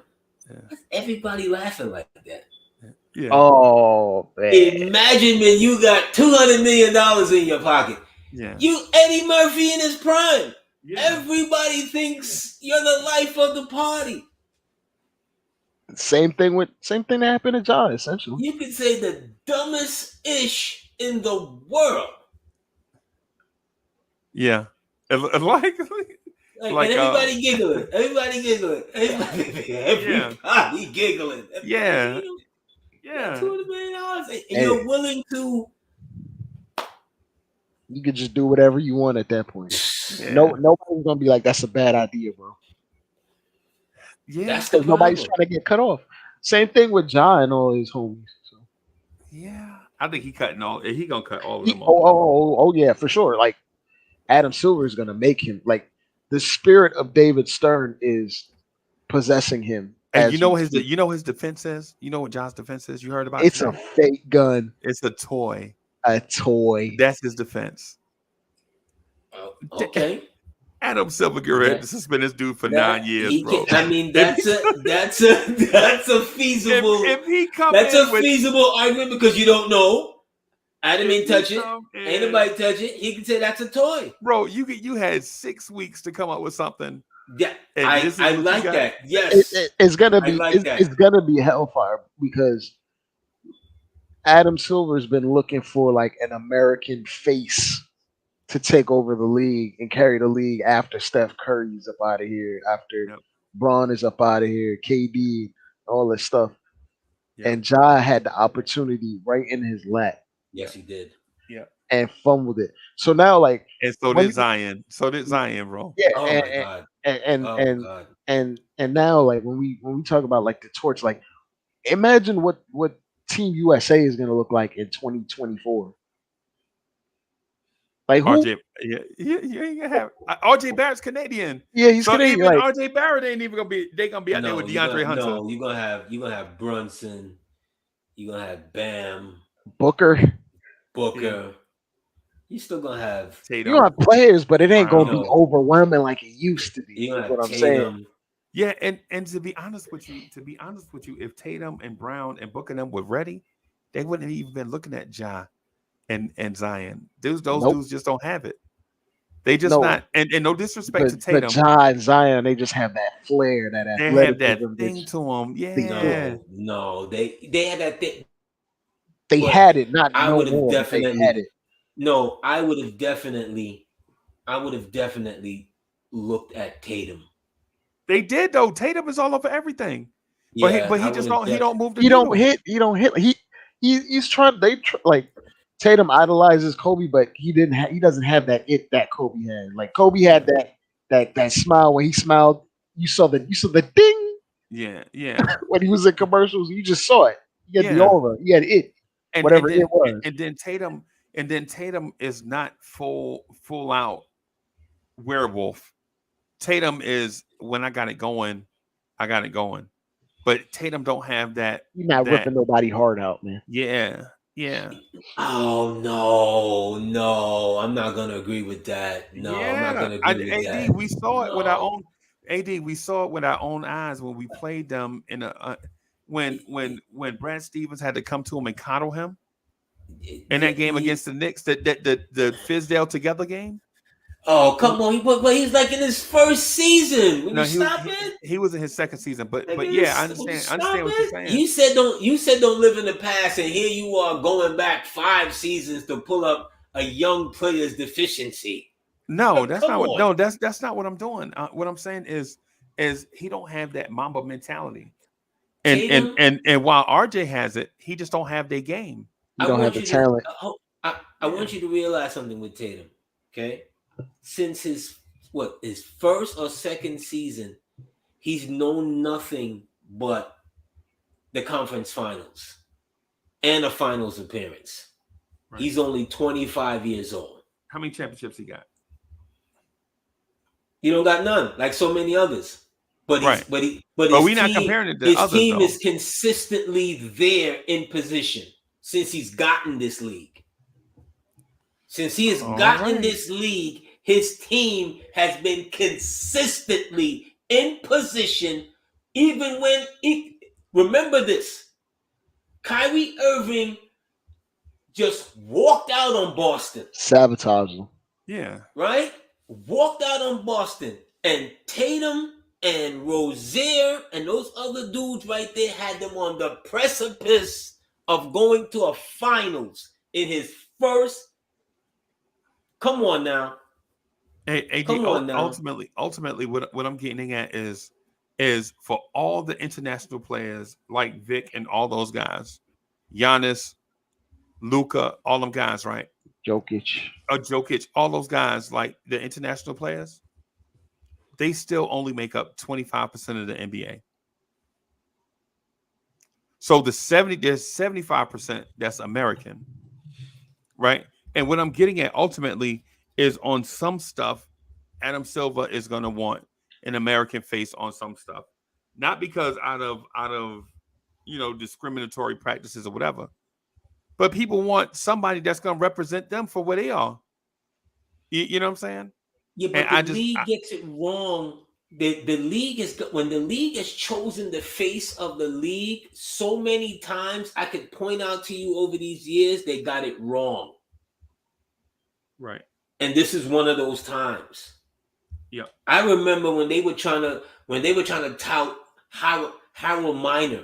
everybody laughing like that. Yeah. Oh man. Imagine when you got $200 million in your pocket. Yeah. You Eddie Murphy in his prime. Yeah. Everybody thinks you're the life of the party. Same thing that happened to John, essentially. You could say the dumbest ish in the world. Yeah. And Like and everybody giggling. Everybody giggling. Everybody giggling. Yeah. Yeah. $200 million. And you're willing to. You could just do whatever you want at that point. Yeah. Nobody's gonna be like, that's a bad idea, bro. Yeah. That's the Nobody's problem. trying to get cut off. Same thing with John and all his homies. So. Yeah. I think he gonna cut all of them off. Oh yeah, for sure. Like Adam Silver is gonna make him like the spirit of David Stern is possessing him. And you know what his defense is? You know what John's defense is? You heard about it? It's a fake gun. It's a toy. A toy. That's his defense. Okay. Adam Silver had to suspend this dude for 9 years, bro. I mean, that's a feasible. If he comes, that's a feasible argument because you don't know. Adam ain't touch it. Ain't nobody touch it. He can say that's a toy, bro. You had 6 weeks to come up with something. Yeah, I like that. Yes, it's gonna be. Like it's gonna be hellfire because Adam Silver's been looking for like an American face to take over the league and carry the league after Steph Curry's up out of here, after Braun is up out of here, KD, all this stuff. Yep. And Ja had the opportunity right in his lap. Yes, he did. Yeah. And fumbled it. So now, like, and so did Zion. So did Zion, bro. Yeah. Oh my God. And now, like, when we talk about like the torch, like, imagine what Team USA is going to look like in 2024. Like who? RJ, yeah, have RJ Barrett's Canadian. Yeah, he's Canadian. Even like, RJ Barrett ain't even gonna be. They gonna be out there with DeAndre Hunter. No, you're gonna have Brunson. You're gonna have Bam. Booker. Yeah. You still gonna have Tatum. You're gonna have players, but it ain't gonna be overwhelming like it used to be. That's what I'm saying. Yeah, and to be honest with you, if Tatum and Brown and Booker them were ready, they wouldn't have even been looking at Ja and Zion. Those dudes just don't have it. They just not. And no disrespect to Tatum, but Ja and Zion, they just have that flair, that they have that thing to them. Yeah, no, they had that thing. They had it. Not I would have definitely had it. No, I would have definitely looked at Tatum. They did though. Tatum is all over everything. Yeah, but he just don't. He don't move the. He don't hit. He's trying. Like Tatum idolizes Kobe, but he doesn't have that that Kobe had. Like Kobe had that smile when he smiled. You saw the ding. Yeah. When he was in commercials, you just saw it. He had the aura. He had it. Whatever it was. And then Tatum is not full out werewolf. Tatum is when I got it going. But Tatum don't have that. He's not ripping nobody hard out, man. Yeah. Oh no, I'm not gonna agree with that. No, I'm not gonna agree with that. We saw it with our own. We saw it with our own eyes when we played them in a when Brad Stevens had to come to him and coddle him in that game against the Knicks, the Fizdale together game. Oh come on, but he's like in his first season. He was in his second season, but yeah, I understand what you're saying. You said don't live in the past, and here you are going back 5 seasons to pull up a young player's deficiency. No, that's not what. No, that's not what I'm doing. What I'm saying is he don't have that Mamba mentality, and while RJ has it, he just don't have their game. He don't have the talent. I want you to realize something with Tatum, okay? Since his first or second season, he's known nothing but the conference finals and a finals appearance. Right. He's only 25 years old. How many championships he got? He don't got none, like so many others. But we're not comparing it to his others. His team is consistently there in position since he's gotten this league. Since he has gotten this league, his team has been consistently in position, even when remember this. Kyrie Irving just walked out on Boston. Sabotage them. Yeah. Right? Walked out on Boston. And Tatum and Rozier and those other dudes right there had them on the precipice of going to a finals in his first. Come on now. Hey, AD, Come on now. ultimately, what I'm getting at is for all the international players like Vic and all those guys, Giannis, Luka, all them guys, right? Jokic, all those guys, like the international players, they still only make up 25% of the NBA. So there's 75% that's American, right? And what I'm getting at ultimately is on some stuff, Adam Silver is going to want an American face on some stuff, not because out of discriminatory practices or whatever, but people want somebody that's going to represent them for what they are. You know what I'm saying? Yeah, but the league gets it wrong. The league is, when the league has chosen the face of the league so many times, I could point out to you over these years they got it wrong. Right. And this is one of those times. Yeah. I remember when they were trying to tout Harold Miner.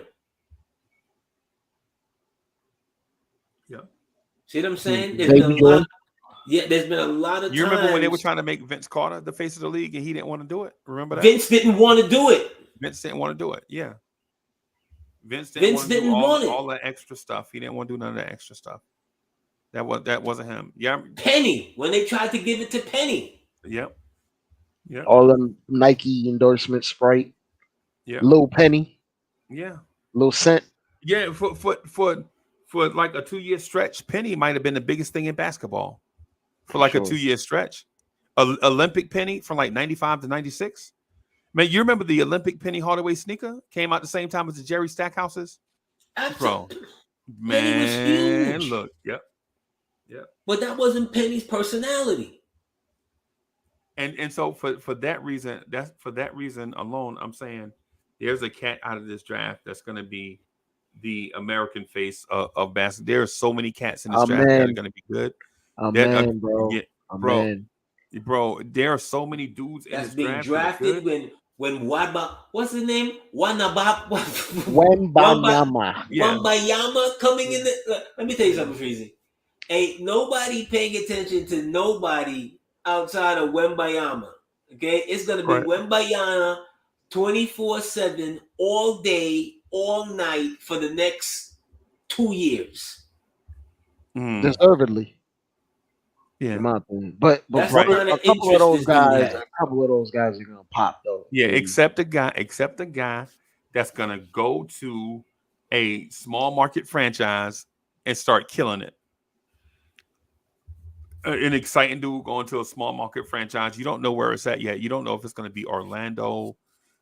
Yeah. See what I'm saying? There's been a lot of times. You remember when they were trying to make Vince Carter the face of the league and he didn't want to do it? Remember that? Vince didn't want to do it. Vince didn't want to do it. Yeah. Vince didn't want all that extra stuff. He didn't want to do none of that extra stuff. That wasn't him. Yeah. Penny, when they tried to give it to Penny. Yep. Yeah. All them Nike endorsements, Sprite. Yeah. Lil Penny. Yeah. Lil Cent. Yeah. For like a 2-year stretch, Penny might have been the biggest thing in basketball. For like a 2-year stretch. Olympic Penny from like 95 to 96. Man, you remember the Olympic Penny Hardaway sneaker? Came out the same time as the Jerry Stackhouses? Absolutely. Bro. Man, Penny was huge. Look. Yep. Yep. But that wasn't Penny's personality. And so for that reason alone, I'm saying there's a cat out of this draft that's going to be the American face of basketball. There are so many cats in this draft that are going to be good. Bro, there are so many dudes in this being draft drafted when what's his name? Wembayama coming in the. Let me tell you something, Freezie. Ain't nobody paying attention to nobody outside of Wembayama. Okay, it's gonna be Wembayama 24/7 all day, all night for the next 2 years. Deservedly. Yeah, in my opinion. But a couple of those guys are gonna pop though. Yeah, except the guy that's gonna go to a small market franchise and start killing it. An exciting dude going to a small market franchise. You don't know where it's at yet. You don't know if it's going to be Orlando.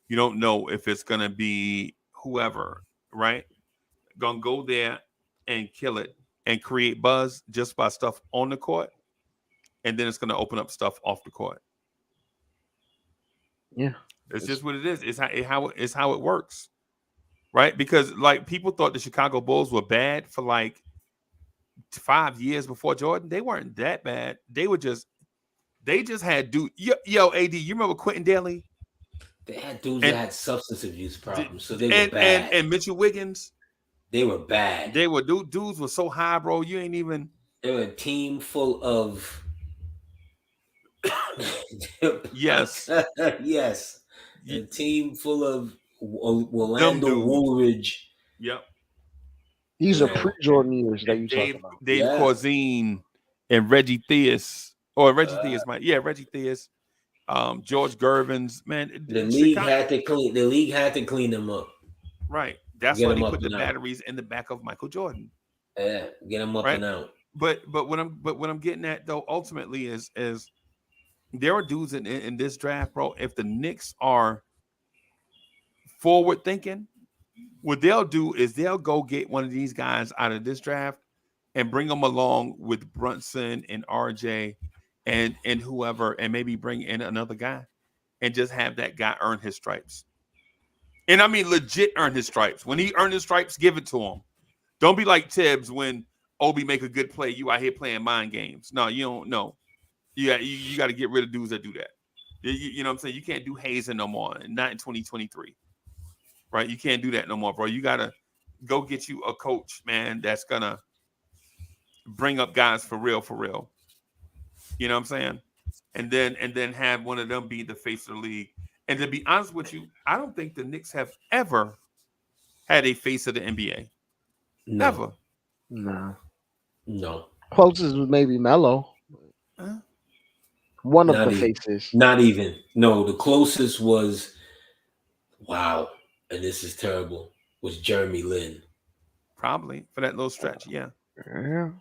You don't know if it's going to be whoever, right? Going to go there and kill it and create buzz just by stuff on the court. And then it's going to open up stuff off the court. Yeah. It's just what it is. It's how it works, right? Because like people thought the Chicago Bulls were bad for like 5 years before Jordan. They weren't that bad. They just had dude. Yo, AD, you remember Quentin Daly? They had dudes that had substance abuse problems, so they were bad. And Mitchell Wiggins, they were bad. They were dudes were so high, bro. You ain't even. They were a team full of. Yes. Yes. A team full of Orlando Woolridge. Yep. These are pre-Jordan years that you talking about. Dave Corzine and Reggie Theus. Or Reggie Theus might. Yeah, Reggie Theus. George Gervins. Man, the league had to clean them up. Right. That's why they put the batteries in the back of Michael Jordan. Yeah, get them up and out. But what I'm getting at though ultimately is there are dudes in this draft, bro. If the Knicks are forward thinking, what they'll do is they'll go get one of these guys out of this draft and bring them along with Brunson and RJ and whoever, and maybe bring in another guy and just have that guy earn his stripes. And I mean legit earn his stripes. When he earned his stripes, give it to him. Don't be like Tibbs when Obi make a good play. You out here playing mind games. No, you don't know. You got to get rid of dudes that do that. You know what I'm saying? You can't do hazing no more. Not in 2023. Right? You can't do that no more, bro. You got to go get you a coach, man, that's going to bring up guys for real, for real. You know what I'm saying? And then have one of them be the face of the league. And to be honest with you, I don't think the Knicks have ever had a face of the NBA. No. Ever. No. Closest was maybe Melo. Huh? One Not of the even. faces. Not even. No, the closest was, wow, and this is terrible, was Jeremy Lin. Probably for that little stretch, yeah. Yeah.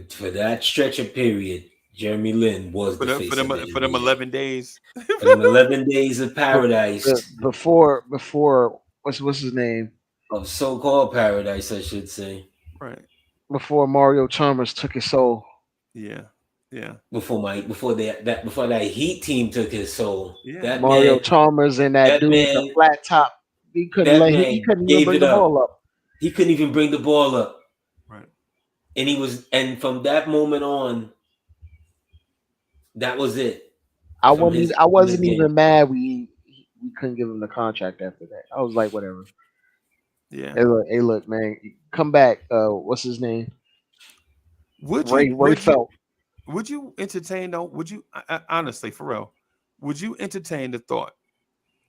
For that stretch of period, Jeremy Lin was the face For them of the for them NBA. 11 days. For them 11 days of paradise. Before what's his name? Of so-called paradise, I should say. Right. Before Mario Chalmers took his soul. Yeah. Yeah. Before that Heat team took his soul. Yeah. That Mario man, Chalmers and that dude with the man, flat top. He couldn't that he man couldn't even gave bring it the up. ball up. He couldn't even bring the ball up. Right. And from that moment on, that was it. I From wasn't his even game. mad we couldn't give him the contract after that. I was like, whatever. Yeah. Hey, look, man, come back. What's his name? Ray Felt. Would you entertain though? Would you honestly, for real? Would you entertain the thought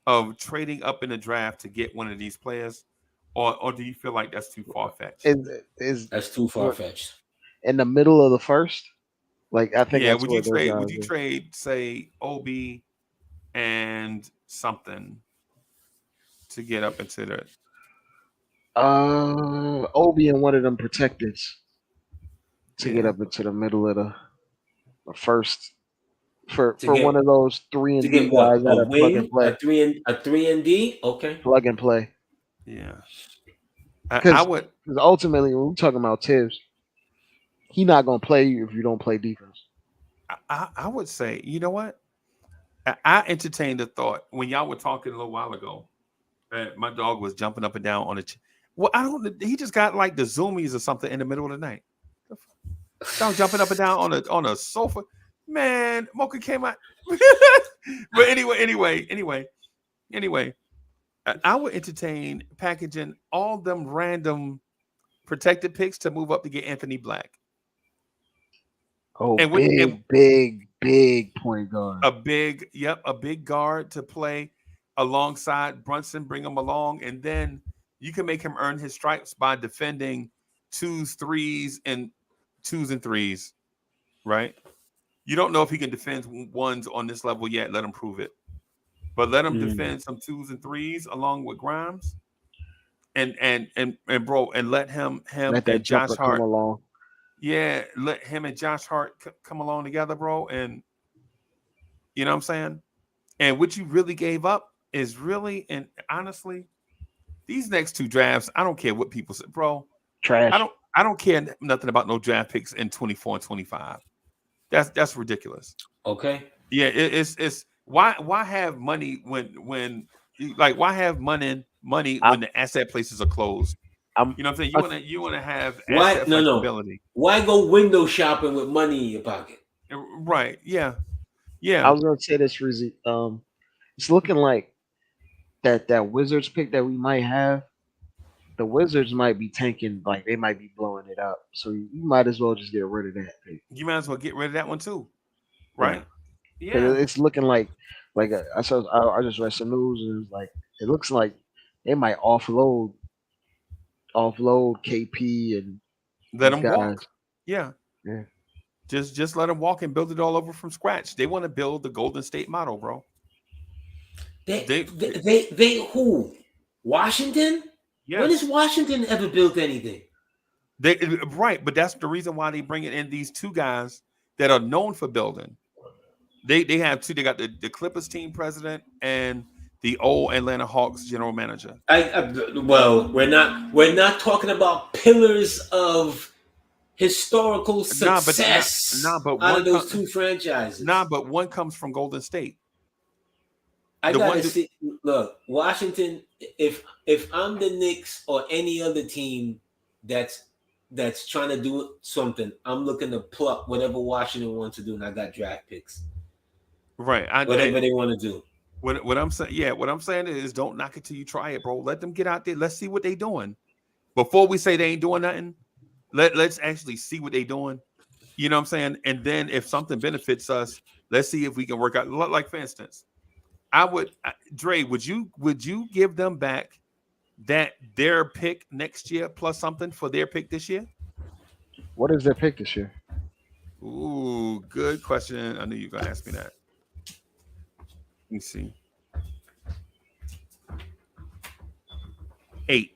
of trading up in the draft to get one of these players, or do you feel like that's too far fetched? That's too far fetched. In the middle of the first, like I think. Yeah. That's Would you those trade? guys Would you are. trade, say, Obi and something to get up into the? Obi and one of them protecteds to get Yeah. up into the middle of the first for To get- one of those 3 and To D get what? guys that A are plug and wing? play. A three and D? Okay. Plug and play. Yeah. I Because would. ultimately, when we're talking about Tibbs, he's not gonna play you if you don't play defense. I would say, you know what? I entertained the thought when y'all were talking a little while ago that my dog was jumping up and down on the. Well, I don't. He just got like the zoomies or something in the middle of the night. Dog jumping up and down on a sofa. Man, Mocha came out. But anyway, I would entertain packaging all them random protected picks to move up to get Anthony Black. Oh, And big point guard. A big guard to play alongside Brunson, bring him along, and then you can make him earn his stripes by defending 2s, 3s, and 2s and 3s, right? You don't know if he can defend 1s on this level yet. Let him prove it. But let him defend some 2s and 3s along with Grimes. And bro, and let him Let that and Josh jumper Hart come along. Yeah, let him and Josh Hart come along together, bro. And you know what I'm saying? And what you really gave up is really, and honestly, these next 2 drafts, I don't care what people say, bro. Trash. I don't care nothing about no draft picks in 24 and 25. That's ridiculous. Okay. Yeah, it's why have money when like why have money when the asset places are closed? You know what I'm saying? You want to have asset flexibility. Why go window shopping with money in your pocket? Right. Yeah. I was gonna say this, Freezie. It's looking like that Wizards pick that we might have. The Wizards might be tanking, like they might be blowing it up. So you might as well just get rid of that pick. You might as well get rid of that one too, right? Yeah. It's looking like I just read some news and it looks like they might offload KP and let them guys. walk. Yeah. Just let them walk and build it all over from scratch. They want to build the Golden State model, bro. They who? Washington? Yes. When has Washington ever built anything? Right, but that's the reason why they bring in these 2 guys that are known for building. They have 2. They got the Clippers team president and the old Atlanta Hawks general manager. Well, we're not talking about pillars of historical success but out of those 2 franchises. But one comes from Golden State. I gotta see. Look, Washington. If I'm the Knicks or any other team, that's trying to do something, I'm looking to pluck whatever Washington wants to do, and I got draft picks. Right. Whatever they want to do. What I'm saying, what I'm saying is, don't knock it till you try it, bro. Let them get out there. Let's see what they doing before we say they ain't doing nothing. Let's actually see what they doing. You know what I'm saying? And then if something benefits us, let's see if we can work out. Like for instance, Dre, would you give them back their pick next year plus something for their pick this year? What is their pick this year? Ooh, good question. I knew you were gonna ask me that. Let me see. 8.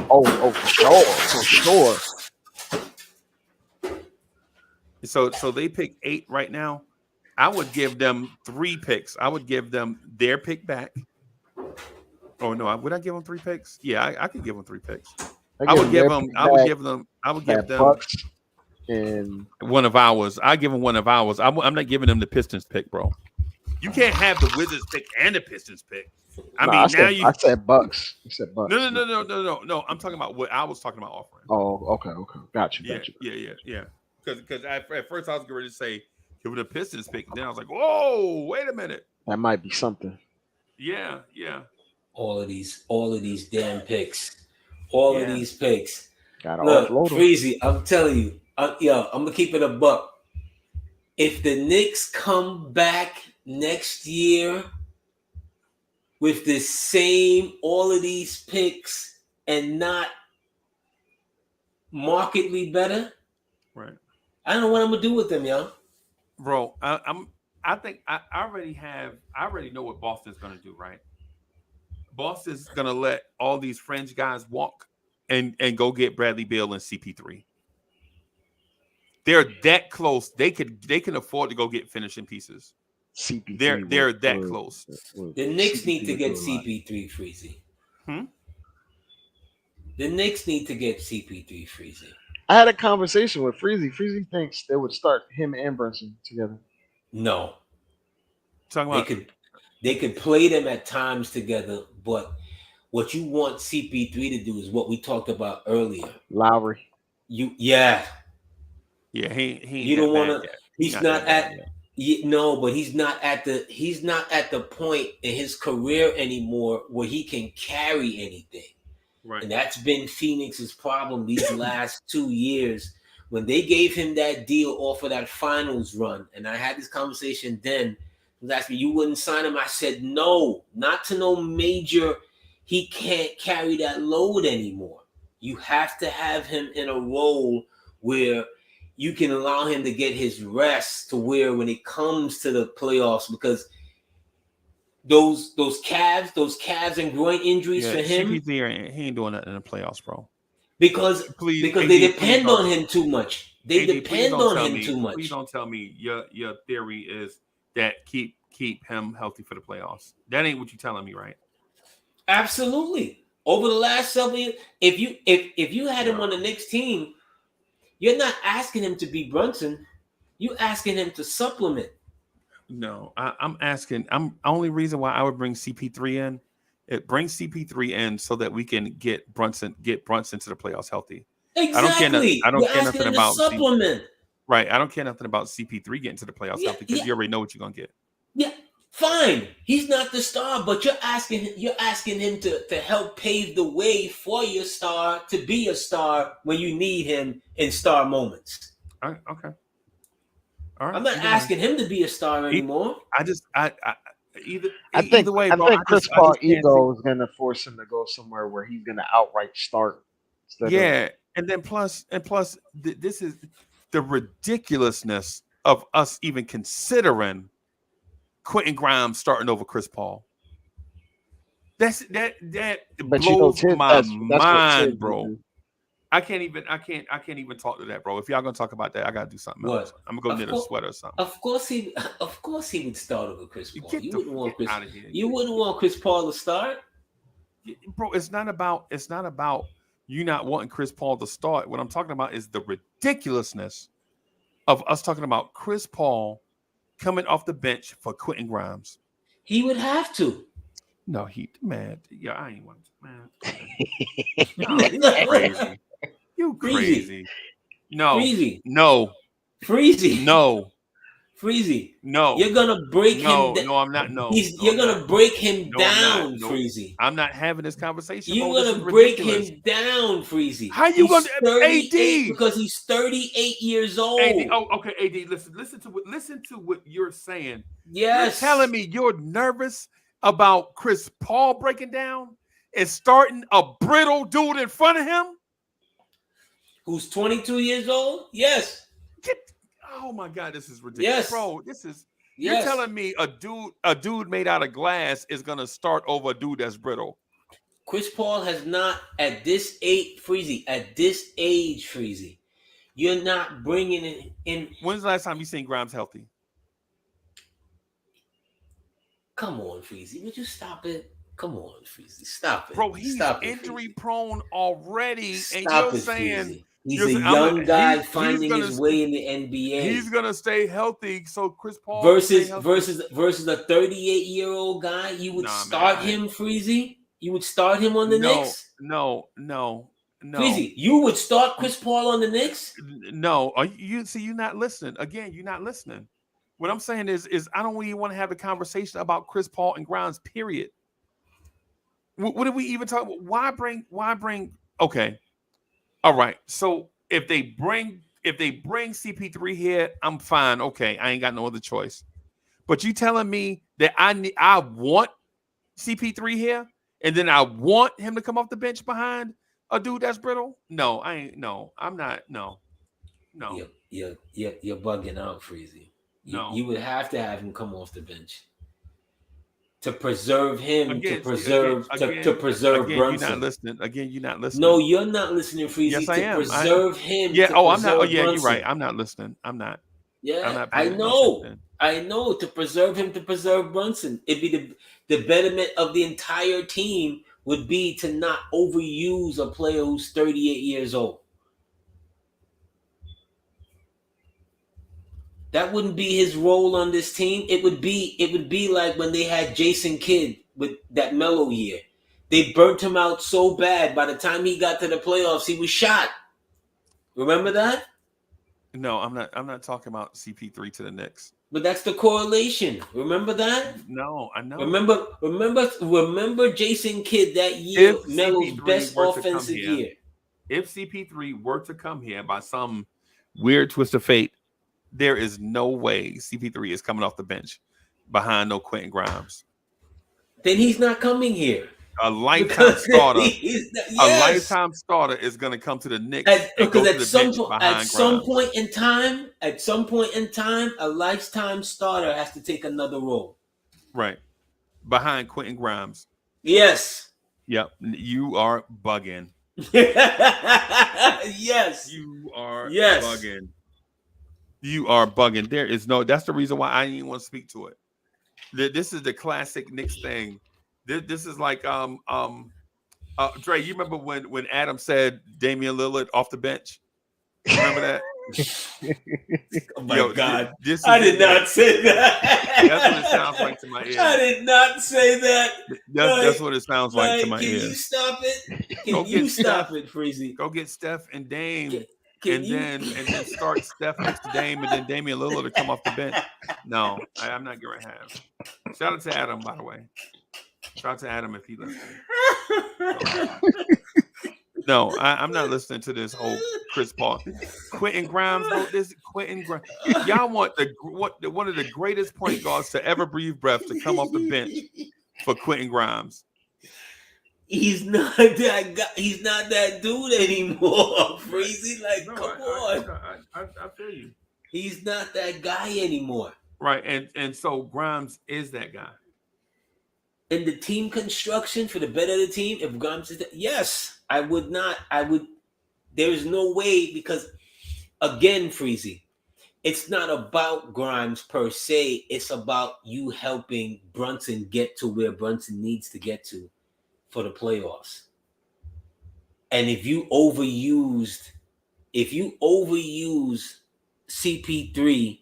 Oh, for sure. So they pick 8 right now. I would give them 3 picks. I would give them their pick back. Oh no, would I give them 3 picks? Yeah, I could give them 3 picks. I would give them Bucks and one of ours. I give them one of ours. I'm not giving them the Pistons pick, bro. You can't have the Wizards pick and the Pistons pick. I said Bucks. You said Bucks. No. I'm talking about what I was talking about offering. Oh, okay. Got you. Yeah. Because at first I was going to say give it a Pistons pick. Then I was like, whoa, wait a minute. That might be something. Yeah. All of these damn picks. All of these picks. Look, Freezie, I'm telling you, I'm gonna keep it a buck. If the Knicks come back next year with the same all of these picks and not markedly better, right? I don't know what I'm gonna do with them, yo. Bro, I think I already know what Boston's gonna do, right? Boston's gonna let all these French guys walk and go get Bradley Beal and CP3. They're that close. They can afford to go get finishing pieces. CP3. They're that close. The Knicks need to get CP3, Freezie. The Knicks need to get CP3, Freezie. I had a conversation with Freezie. Freezie thinks they would start him and Brunson together. No. Talking about they could play them at times together, but what you want CP3 to do is what we talked about earlier. Lowry. Yeah, he you don't want to. He's not at. No, but he's not at the point in his career anymore where he can carry anything. Right. And that's been Phoenix's problem these last 2 years. When they gave him that deal off of that finals run, and I had this conversation then, he was asking me, you wouldn't sign him? I said, no, not to no major. He can't carry that load anymore. You have to have him in a role where you can allow him to get his rest to where when it comes to the playoffs, because those calves and groin injuries for him. He ain't doing that in the playoffs, bro. Because they depend on him too much. They depend on him too much. Please don't tell me your theory is that keep him healthy for the playoffs. That ain't what you're telling me, right? Absolutely. Over the last 7 years, if you had him on the Knicks team, you're not asking him to be Brunson. You're asking him to supplement. No, I'm asking. Only reason why I would bring CP3 in. It brings CP3 in so that we can get Brunson to the playoffs healthy. Exactly. I don't care nothing about supplement. Right. I don't care nothing about CP3 getting to the playoffs healthy because you already know what you're gonna get. Yeah, fine. He's not the star, but you're asking him to help pave the way for your star to be a star when you need him in star moments. Okay. All right. I'm not asking him to be a star anymore. I think Chris Paul's ego is gonna force him to go somewhere where he's gonna outright start. And plus, this is the ridiculousness of us even considering Quentin Grimes starting over Chris Paul. That blows my mind, bro. I can't even talk to that, bro. If y'all gonna talk about that, I gotta do something else. I'm gonna go knit a sweater or something. Of course he would start over Chris Paul. You wouldn't want Chris Paul to start. Bro, it's not about you not wanting Chris Paul to start. What I'm talking about is the ridiculousness of us talking about Chris Paul coming off the bench for Quentin Grimes. He would have to. No, I ain't want man. No, it's crazy. You Freezie. crazy. No. Freezie. No. Freezie. No. Freezie. No. You're gonna break him. No, I'm not. No. You're gonna break him down, No. Freezie. I'm not having this conversation. You're This gonna is break ridiculous. him down, Freezie. How you He's gonna 38 AD? because he's 38 years old. AD, okay, AD. Listen to what you're saying. Yes. You're telling me you're nervous about Chris Paul breaking down and starting a brittle dude in front of him? Who's 22 years old? Yes. Oh my God, this is ridiculous. Yes. Bro, this is Yes. You're telling me a dude made out of glass is gonna start over a dude that's brittle. Chris Paul has not at this age, Freezie. At this age, Freezie, you're not bringing it in. When's the last time you seen Grimes healthy? Come on, Freezie. Would you stop it? Come on, Freezie. Stop it. Bro, he's Stop it, injury Freezie. prone already, Stop and you're it, saying Freezie. He's you're a saying- young guy he's finding gonna his way in the NBA. he's gonna stay healthy, so Chris Paul will stay healthy. versus a 38-year-old guy. You would Nah, start man, him, Freezie. You would start him on the Knicks. No. Freezie, you would start Chris Paul on the Knicks. No, you're not listening. Again, you're not listening. What I'm saying is I don't even want to have a conversation about Chris Paul and Grimes, period. What did we even talk about? Why bring okay. All right. So if they bring CP3 here, I'm fine. Okay, I ain't got no other choice. But you telling me that I want CP3 here, and then I want him to come off the bench behind a dude that's brittle? No, I ain't. No, I'm not. No. You're bugging out, Freezie. You would have to have him come off the bench to preserve him, to preserve Brunson. You're not listening. Again, you're not listening. No, you're not listening, Freezie. Yes, I am. Preserve him. Yeah. I'm not. Oh, yeah. Brunson. You're right. I'm not listening. I'm not. Yeah, I'm not I paying know. attention. I know. To preserve him, to preserve Brunson, it'd be the betterment of the entire team would be to not overuse a player who's 38 years old. That wouldn't be his role on this team. It would be like when they had Jason Kidd with that Melo year. They burnt him out so bad. By the time he got to the playoffs, he was shot. Remember that? No, I'm not talking about CP3 to the Knicks. But that's the correlation. Remember that? No, I know. Remember Jason Kidd that year, Melo's best offensive year. If CP3 were to come here by some weird twist of fate, there is no way CP3 is coming off the bench behind no Quentin Grimes. Then he's not coming here. A lifetime starter. A lifetime starter is going to come to the Knicks because at some point in time, a lifetime starter has to take another role. Right. Behind Quentin Grimes. Yes. Yep. You are bugging. Yes. You are bugging. You are bugging. There is no. That's the reason why I didn't even want to speak to it. This is the classic Knicks thing. This is like Dre. You remember when Adam said Damian Lillard off the bench? Remember that? Oh my God! I did not say that. That's what it sounds like to my ears. I did not say that. That's what it sounds like to my ears. Can you stop it? Can you stop it, Freezie? Go get Steph and Dame. And then start Steph next to Dame, and then Damian Lillard to come off the bench. No, I'm not going to have. Shout out to Adam, by the way. Shout out to Adam if he listens. No, I'm not listening to this whole Chris Paul. Quentin Grimes wrote this. Quentin Grimes. Y'all want one of the greatest point guards to ever breathe breath to come off the bench for Quentin Grimes. He's not that guy. He's not that dude anymore, Freezie. Like, come on. I feel you. He's not that guy anymore. Right, and so Grimes is that guy. In the team construction for the better of the team, if Grimes is that, yes, I would not. There is no way because, again, Freezie, it's not about Grimes per se. It's about you helping Brunson get to where Brunson needs to get to for the playoffs. And if you overuse CP3,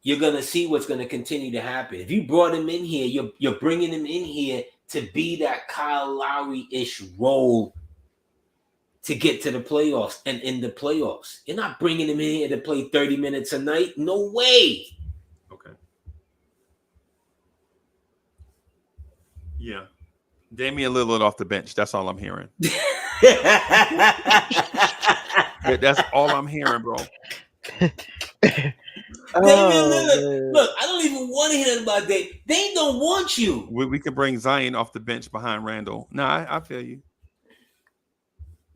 you're going to see what's going to continue to happen. If you brought him in here, you're bringing him in here to be that Kyle Lowry-ish role to get to the playoffs and in the playoffs. You're not bringing him in here to play 30 minutes a night. No way. Okay. Yeah. Damian Lillard off the bench. That's all I'm hearing. That's all I'm hearing, bro. Damian Lillard. Look, I don't even want to hear that about Dame. They don't want you. We can bring Zion off the bench behind Randall. No, I feel you.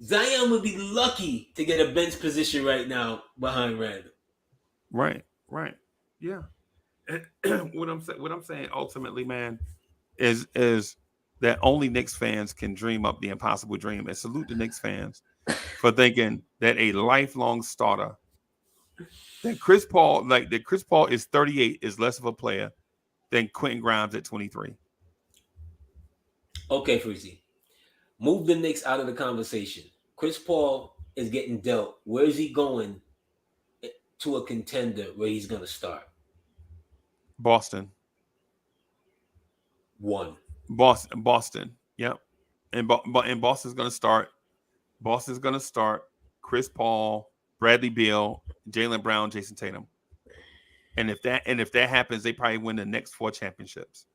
Zion would be lucky to get a bench position right now behind Randall. Right. Yeah. What I'm saying ultimately, man, is that only Knicks fans can dream up the impossible dream. And salute the Knicks fans for thinking that a lifelong starter, that Chris Paul is 38, is less of a player than Quentin Grimes at 23. Okay, Freezie. Move the Knicks out of the conversation. Chris Paul is getting dealt. Where is he going to a contender where he's going to start? Boston. Boston. Yep. And Boston's going to start. Boston's going to start Chris Paul, Bradley Beal, Jaylen Brown, Jason Tatum. And if that happens, they probably win the next 4 championships.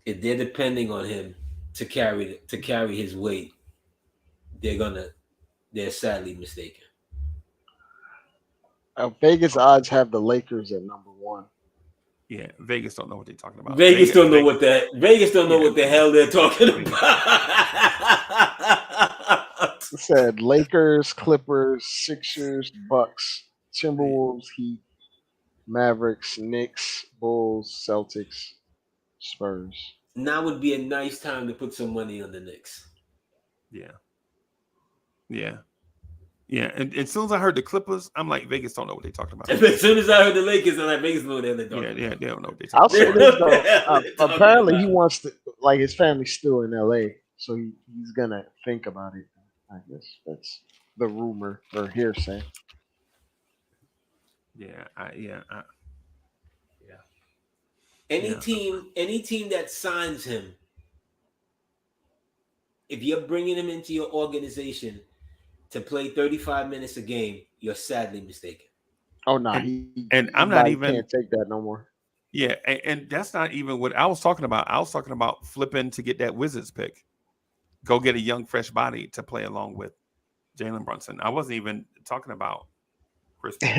If they're depending on him to carry his weight, they're sadly mistaken. Vegas odds have the Lakers at number 1. Yeah, Vegas don't know what they're talking about. Vegas don't know what the hell they're talking about. It said Lakers, Clippers, Sixers, Bucks, Timberwolves, Heat, Mavericks, Knicks, Bulls, Celtics, Spurs. Now would be a nice time to put some money on the Knicks. Yeah. And as soon as I heard the Clippers, I'm like, Vegas don't know what they're talking about. As soon as I heard the Lakers, I'm like, Vegas know what they're talking about. Yeah, they don't know what they're I'll talking say about. this though. Apparently, he wants to, like, his family's still in LA, so he's gonna think about it. I guess that's the rumor or hearsay. Any team that signs him, if you're bringing him into your organization to play 35 minutes a game, you're sadly mistaken. Oh no, and I'm not even can't take that no more. Yeah, and that's not even what I was talking about. I was talking about flipping to get that Wizards pick. Go get a young, fresh body to play along with Jalen Brunson. I wasn't even talking about Chris Paul.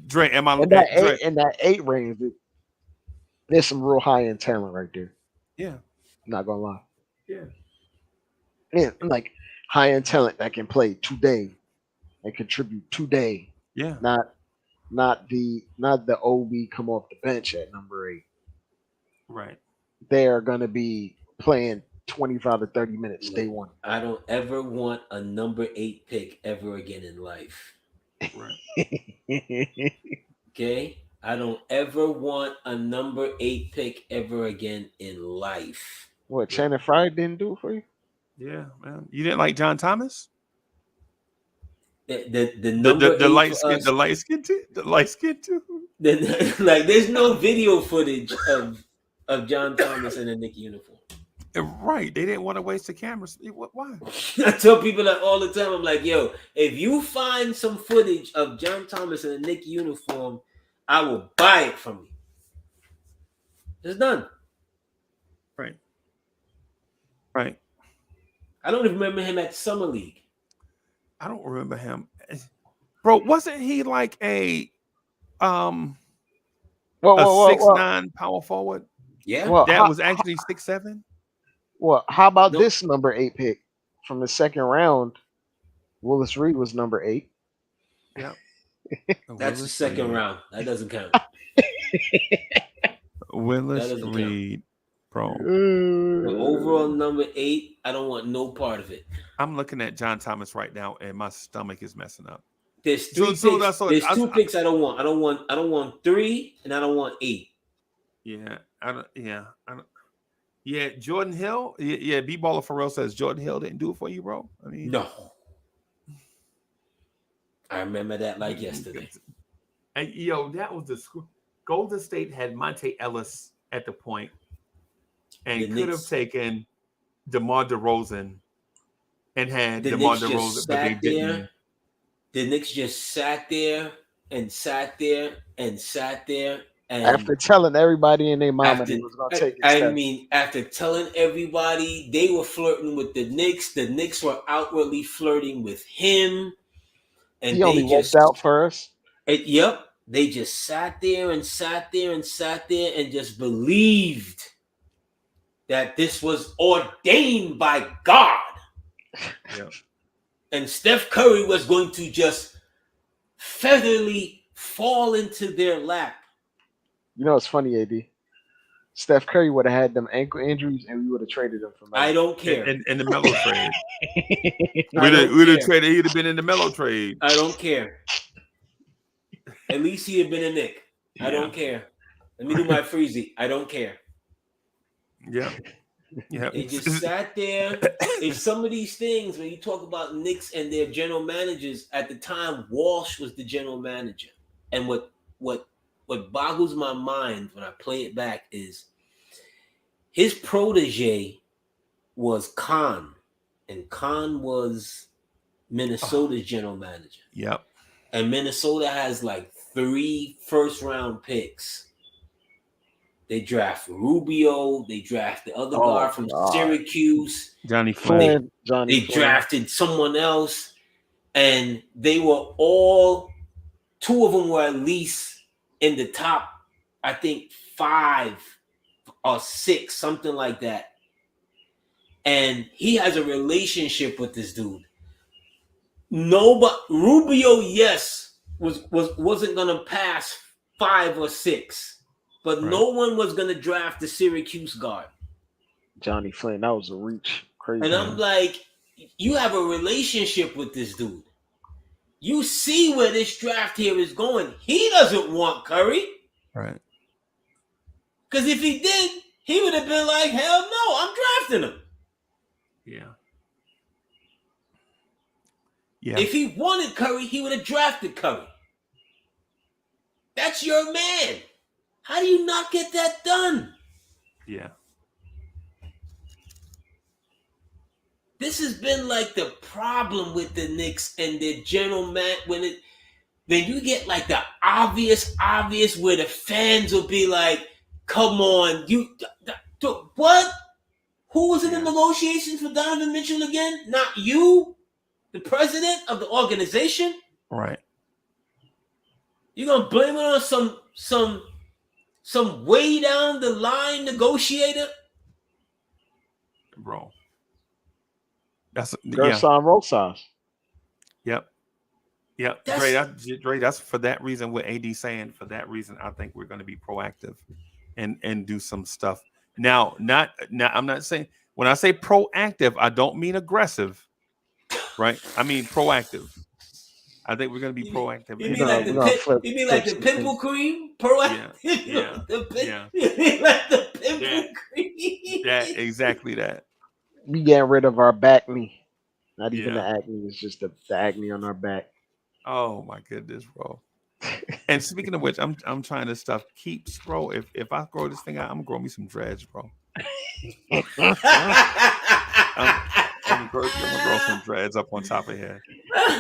Dre, am I in that 8 range? There's some real high end talent right there. Yeah, not gonna lie. Yeah, like high end talent that can play today and contribute today. Yeah, not the OB come off the bench at number 8. Right. They are gonna be playing 25 to 30 minutes day one. I don't ever want a number 8 pick ever again in life. Right. Okay? I don't ever want a number 8 pick ever again in life. What, Shannon Fry didn't do it for you? Yeah, man. You didn't like John Thomas? The light skin too. Like, there's no video footage of John Thomas in a Knicks uniform. Right. They didn't want to waste the cameras. Why? I tell people that all the time. I'm like, yo, if you find some footage of John Thomas in a Knicks uniform, I will buy it from you. It's done. Right. I don't even remember him at Summer League. I don't remember him. Bro, wasn't he like a 6'9" power forward? Yeah. Well, that was actually 6'7". Well, how about this number 8 pick from the second round? Willis Reed was number 8. Yeah. That's the second round. That doesn't count. Willis Reed, bro. The overall number 8, I don't want no part of it. I'm looking at John Thomas right now, and my stomach is messing up. There's 3 picks. There's 2 picks I don't want. I don't want 3, and I don't want 8. Yeah, Yeah, Jordan Hill. Yeah, B-Baller Pharrell says Jordan Hill didn't do it for you, bro. I mean, no. I remember that like yesterday. And that was the Golden State had Monte Ellis at the point, and could have taken DeMar DeRozan and had The DeMar Knicks just DeRozan, but they sat there. didn't. The Knicks just sat there and sat there and sat there. And After telling everybody and their mama after, they was gonna take it. I mean, after telling everybody they were flirting with the Knicks were outwardly flirting with him. And he only walked out first. Yep. They just sat there and sat there and sat there and just believed that this was ordained by God. Yep. And Steph Curry was going to just featherly fall into their lap. You know, it's funny, AD. Steph Curry would have had them ankle injuries, and we would have traded him for Melo. I don't care. In the Melo trade. We'd have traded. He'd have been in the Melo trade. I don't care. At least he'd have been a Knick. I don't care. Let me do my Freezie. I don't care. Yeah. Yeah. They just sat there. If some of these things, when you talk about Knicks and their general managers, at the time, Walsh was the general manager. And what boggles my mind when I play it back is his protege was Khan. And Khan was Minnesota's general manager. Yep. And Minnesota has like 3 first-round picks. They draft Rubio. They draft the other guy from Syracuse. Johnny Flynn. They drafted someone else. And they were all, 2 of them were at least in the top, I think, 5 or 6, something like that. And he has a relationship with this dude. Rubio, yes, wasn't gonna pass 5 or 6, but no one was gonna draft the Syracuse guard. Johnny Flynn, that was a reach. Crazy. And I'm like, you have a relationship with this dude. You see where this draft here is going. He doesn't want Curry. Right. Because if he did, he would have been like, hell no, I'm drafting him. Yeah. Yeah. If he wanted Curry, he would have drafted Curry. That's your man. How do you not get that done? Yeah. This has been like the problem with the Knicks and their general man when you get like the obvious where the fans will be like, come on, what? Who was in the negotiations for Donovan Mitchell again? Not you? The president of the organization? Right. You're gonna blame it on some way down the line negotiator? Bro. That's Gerson Rosas. Yep. Yep. Dre, that's for that reason what AD saying. For that reason, I think we're gonna be proactive and do some stuff. Now, I'm not saying when I say proactive, I don't mean aggressive. Right? I mean proactive. I think we're going to be proactive. You mean like the pimple cream? Proactive? Yeah. You mean like the pimple cream? Yeah, exactly that. We getting rid of our back knee. Not even the acne. It's just the acne on our back. Oh my goodness, bro. And speaking of which, I'm trying to stuff keeps, bro. If I grow this thing out, I'm gonna grow me some dreads, bro. I'm gonna grow some dreads up on top of here.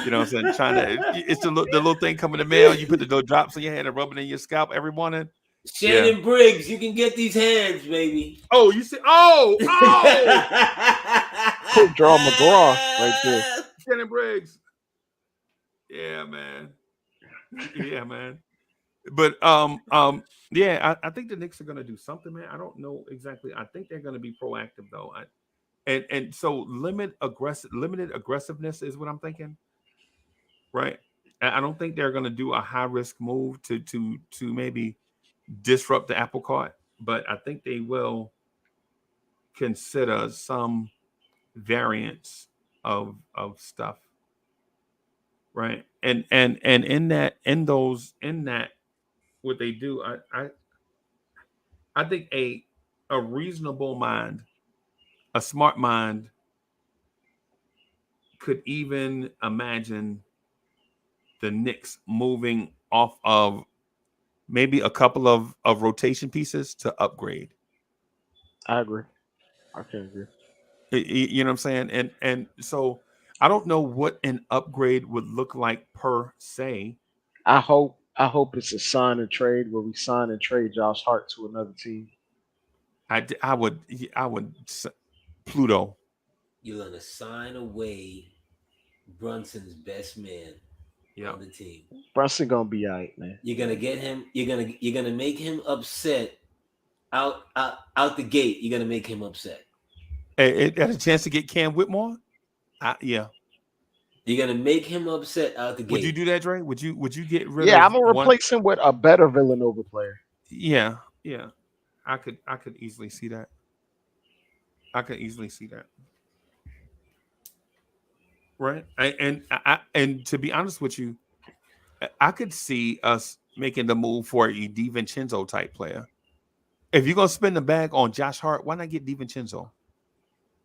You know what I'm saying? It's the little thing coming in the mail. You put the little drops on your head and rub it in your scalp every morning. Shannon Briggs, you can get these hands, baby. Oh, you see? Oh! Draw McGraw right there. Shannon Briggs. Yeah, man. Yeah, man. But yeah, I think the Knicks are gonna do something, man. I don't know exactly. I think they're gonna be proactive though. And so limited aggressiveness is what I'm thinking. Right. I don't think they're gonna do a high risk move to maybe disrupt the apple cart, but I think they will consider some variants of stuff. Right. And in that what they do, I think a reasonable mind, a smart mind could even imagine the Knicks moving off of maybe a couple of rotation pieces to upgrade. I agree. I can agree. You know what I'm saying? And so I don't know what an upgrade would look like per se. I hope it's a sign and trade where we sign and trade Josh Hart to another team. I would Pluto. You're gonna sign away Brunson's best man Yeah. on the team. Brunson gonna be alright, man. You're gonna get him. You're gonna make him upset out the gate. You're gonna make him upset. It got a chance to get Cam Whitmore. Yeah. You're gonna make him upset out the gate. Would you do that, Dre? Would you get rid Yeah, of I'm gonna replace him with a better Villanova player. Yeah. I could easily see that. Right. And to be honest with you, I could see us making the move for a DiVincenzo type player. If you're gonna spend the bag on Josh Hart, why not get DiVincenzo?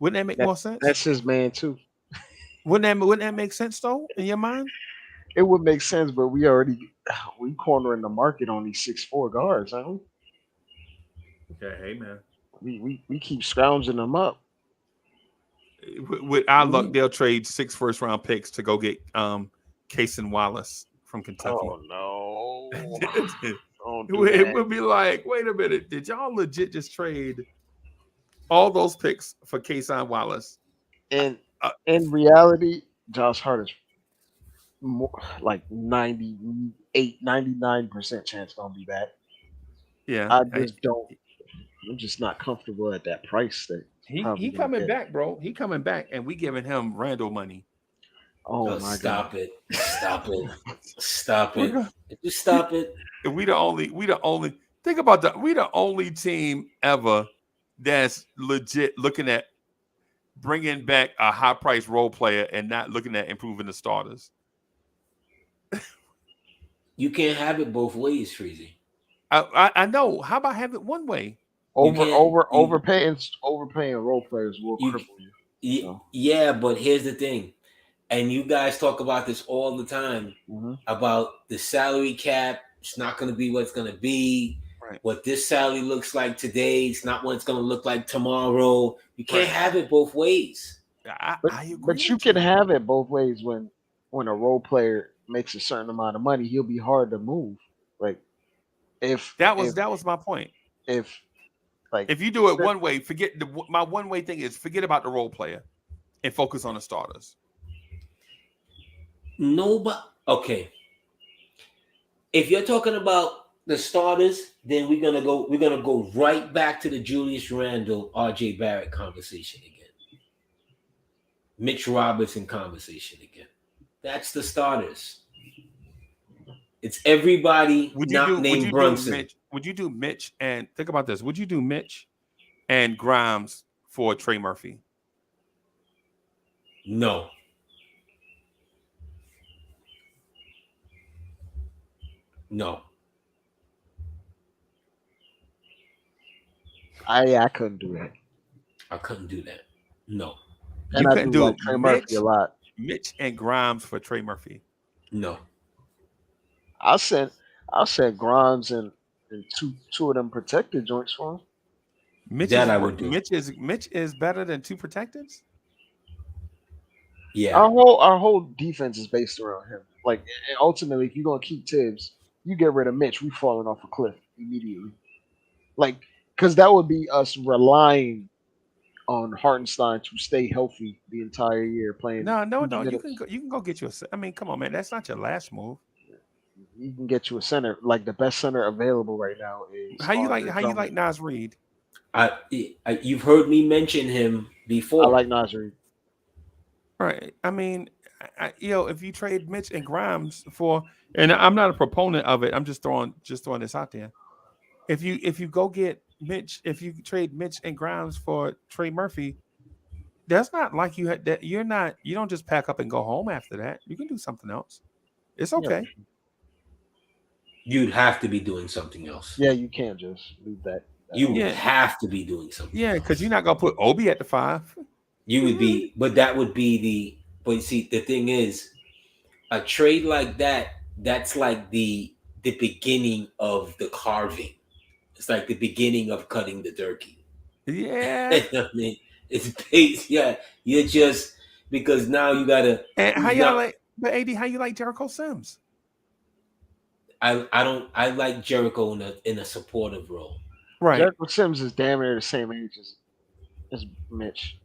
Wouldn't that make more sense? That's his man too. Wouldn't that make sense though in your mind? It would make sense, but we cornering the market on these 6'4" guards, aren't we? Okay, hey man. We keep scrounging them up. With our luck, they'll trade 6 first-round picks to go get Cason Wallace from Kentucky. Oh no! It would be like, wait a minute, did y'all legit just trade all those picks for Cason Wallace? And in reality, Josh Hart is more like 98, 99% chance gonna be back. Yeah, I'm just not comfortable at that price that he coming back, bro. He coming back, and we giving him Randall money. Oh my stop God. it! Stop it! Just stop it. We the only think about that. We the only team ever that's legit looking at bringing back a high price role player and not looking at improving the starters. You can't have it both ways, Freezie. I know. How about have it one way? Overpaying role players will cripple you. So. Yeah, but here's the thing, and you guys talk about this all the time about the salary cap. It's not going to be what it's going to be. Right. What this salary looks like today, it's not what it's going to look like tomorrow. You can't have it both ways. I agree. But you can have it both ways when a role player makes a certain amount of money, he'll be hard to move. Like that was my point. If you do it one way, my one way thing is forget about the role player and focus on the starters. No, but okay. If you're talking about the starters, then we're gonna go right back to the Julius Randle, RJ Barrett conversation again. Mitch Robertson conversation again. That's the starters. It's everybody named Brunson. Would you do Mitch and think about this? Would you do Mitch and Grimes for Trey Murphy? No. I couldn't do that. I couldn't do that. No. And you I couldn't do like Trey Murphy a lot. Mitch and Grimes for Trey Murphy. No. I'll send Grimes and two of them protected joints for him. Mitch is better than two protecteds. Yeah. Our whole defense is based around him. Like ultimately, if you're gonna keep Tibbs, you get rid of Mitch, we falling off a cliff immediately. Like, because that would be us relying on Hartenstein to stay healthy the entire year playing. No. You can go get you a. I mean, come on, man. That's not your last move. You can get you a center. Like the best center available right now is how you like Naz Reid? You've heard me mention him before. I like Naz Reid. Right. I mean, if you trade Mitch and Grimes for, and I'm not a proponent of it. I'm just throwing this out there. If you go get Mitch, if you trade Mitch and Grimes for Trey Murphy, that's not like you don't just pack up and go home after that. You can do something else. It's okay. Yeah. You'd have to be doing something else. Yeah, you can't just leave that. You would have to be doing something. Yeah, because you're not gonna put Obi at the 5. You would be, but that would be but you see, the thing is, a trade like that's like the beginning of the carving. It's like the beginning of cutting the turkey. Yeah. You know what I mean? It's pace. Yeah, you're just because now you gotta. And how He's y'all not. like? But AD, how you like Jericho Sims? I don't. I like Jericho in a supportive role. Right. Jericho Sims is damn near the same age as Mitch.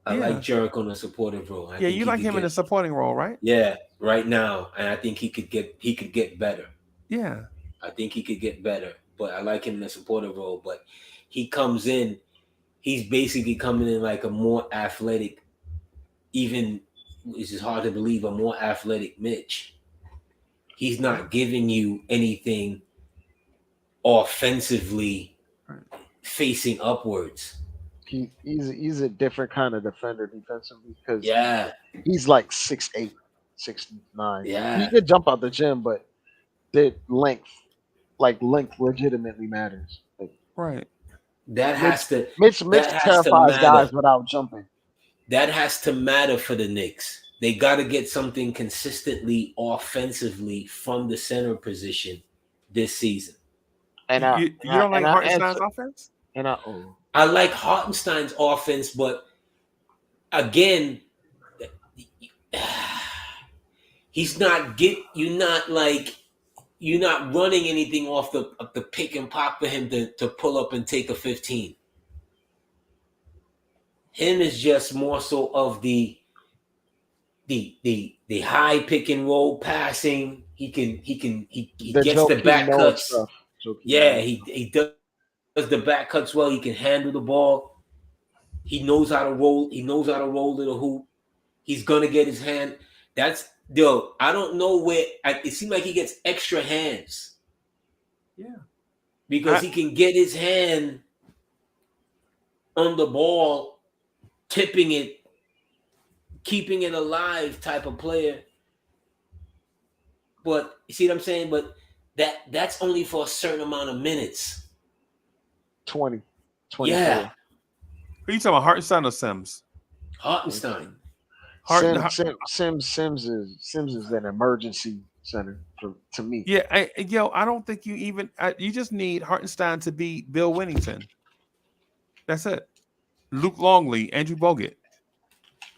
I Yeah. like Jericho in a supportive role. I Yeah, think you he like could him in get. a supporting role, right? Yeah, right now, and I think he could get better. Yeah. I think he could get better, but I like him in a supportive role. But he comes in, he's basically coming in like a more athletic, even which is hard to believe, a more athletic Mitch. He's not giving you anything offensively facing upwards. He's a different kind of defender defensively because Yeah, he's like 6'8", 6'9". He yeah. could jump out the gym, but the length legitimately matters. Like That Mitch, has to Mitch that has to terrifies matter. guys without jumping. That has to matter for the Knicks. They got to get something consistently offensively from the center position this season. And You don't like Hartenstein's answer, offense? and I I like Hartenstein's offense, but again, he's not you're not running anything off the pick and pop for him to pull up and take a 15. Him is just more so of the high pick and roll passing. He the gets the Joakim back Noah cuts. stuff. Yeah, he does the back cuts well. He can handle the ball. He knows how to roll. He knows how to roll to the hoop. He's gonna get his hand. I don't know where. It seems like he gets extra hands. Yeah, because he can get his hand on the ball, tipping it, keeping it alive type of player. But you see what I'm saying? But that's only for a certain amount of minutes. 20, 24. Yeah. Who you talking about, Hartenstein or Sims? Hartenstein. Sims is an emergency center to me. Yeah, I don't think you even. You just need Hartenstein to beat Bill Winnington. That's it. Luke Longley, Andrew Bogut.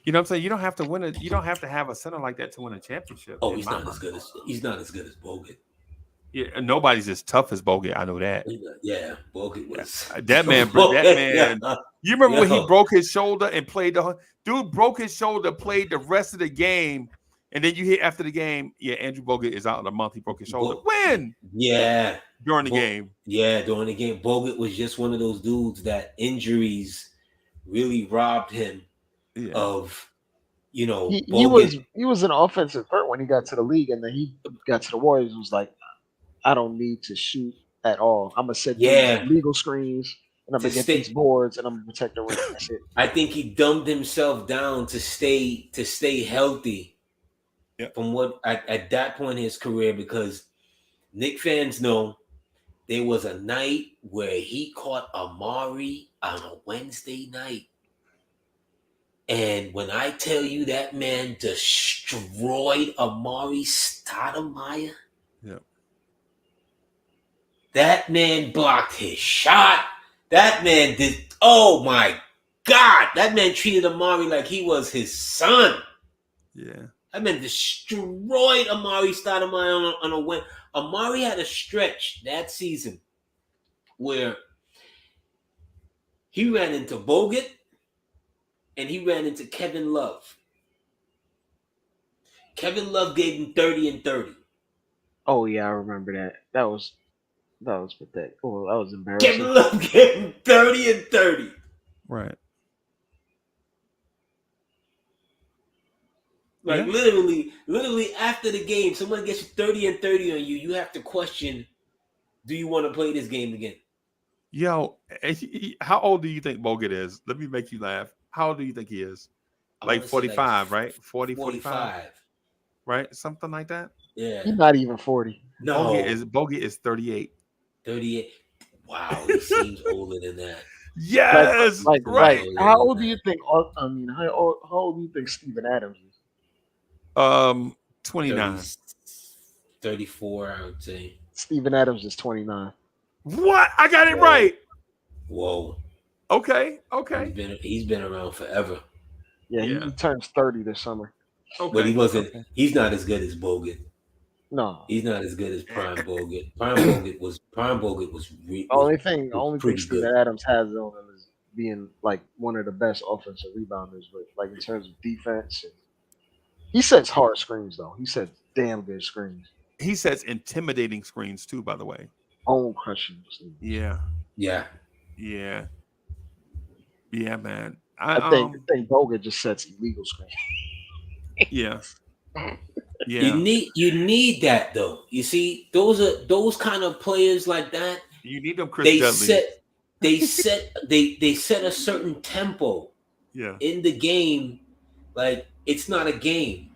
You know what I'm saying? You don't have to win it. You don't have to have a center like that to win a championship. Oh, he's not as good as Bogut. Yeah, nobody's as tough as Bogut. I know that. Yeah, Bogut was that man. Yeah. You remember when he broke his shoulder and played dude broke his shoulder, played the rest of the game, and then you hit after the game. Yeah, Andrew Bogut is out in a month. He broke his shoulder. When? Yeah, during the game. Yeah, during the game. Bogut was just one of those dudes that injuries really robbed him of. He was an offensive threat when he got to the league, and then he got to the Warriors. Was like, I don't need to shoot at all. I'm gonna set these legal screens, and I'm gonna get these boards, and I'm gonna protect the rim. That's it. I think he dumbed himself down to stay healthy. Yep. From what at that point in his career, because Knicks fans know there was a night where he caught Amari on a Wednesday night. And when I tell you that man destroyed Amari Stoudemire, that man blocked his shot. That man did. Oh my God! That man treated Amari like he was his son. Yeah, that man destroyed Amari Stoudemire on a win. Amari had a stretch that season where he ran into Bogut. And he ran into Kevin Love. Kevin Love gave him 30 and 30. Oh yeah, I remember that. That was pathetic. Oh, that was embarrassing. Kevin Love gave him 30 and 30. Right. Like literally after the game, someone gets you 30 and 30 on you, you have to question, do you want to play this game again? Yo, how old do you think Bogut is? Let me make you laugh. How old do you think he is? Like 45, right? 40, 45. Right? Something like that? Yeah. He's not even 40. No. Bogut is 38. 38. Wow, he seems older than that. Yes. Right. How old do you think how old do you think Steven Adams is? 29. 34, I would say. Steven Adams is 29. What? I got it right. Whoa. Okay. He's been around forever. Yeah, he turns 30 this summer. Okay. But he wasn't. Okay. He's not as good as Bogut. No. He's not as good as Prime Bogut. Prime Bogut was Only thing pretty Steven good. Adams has on him is being like one of the best offensive rebounders, but like in terms of defense, he sets hard screens though. He sets damn good screens. He sets intimidating screens too, by the way. Bone crushing. Yeah, Yeah. Man. I think Bogut just sets illegal screens. Yeah. You need that though. You see, those kind of players like that. You need them, Chris Dudley. They set a certain tempo. Yeah. In the game, like it's not a game.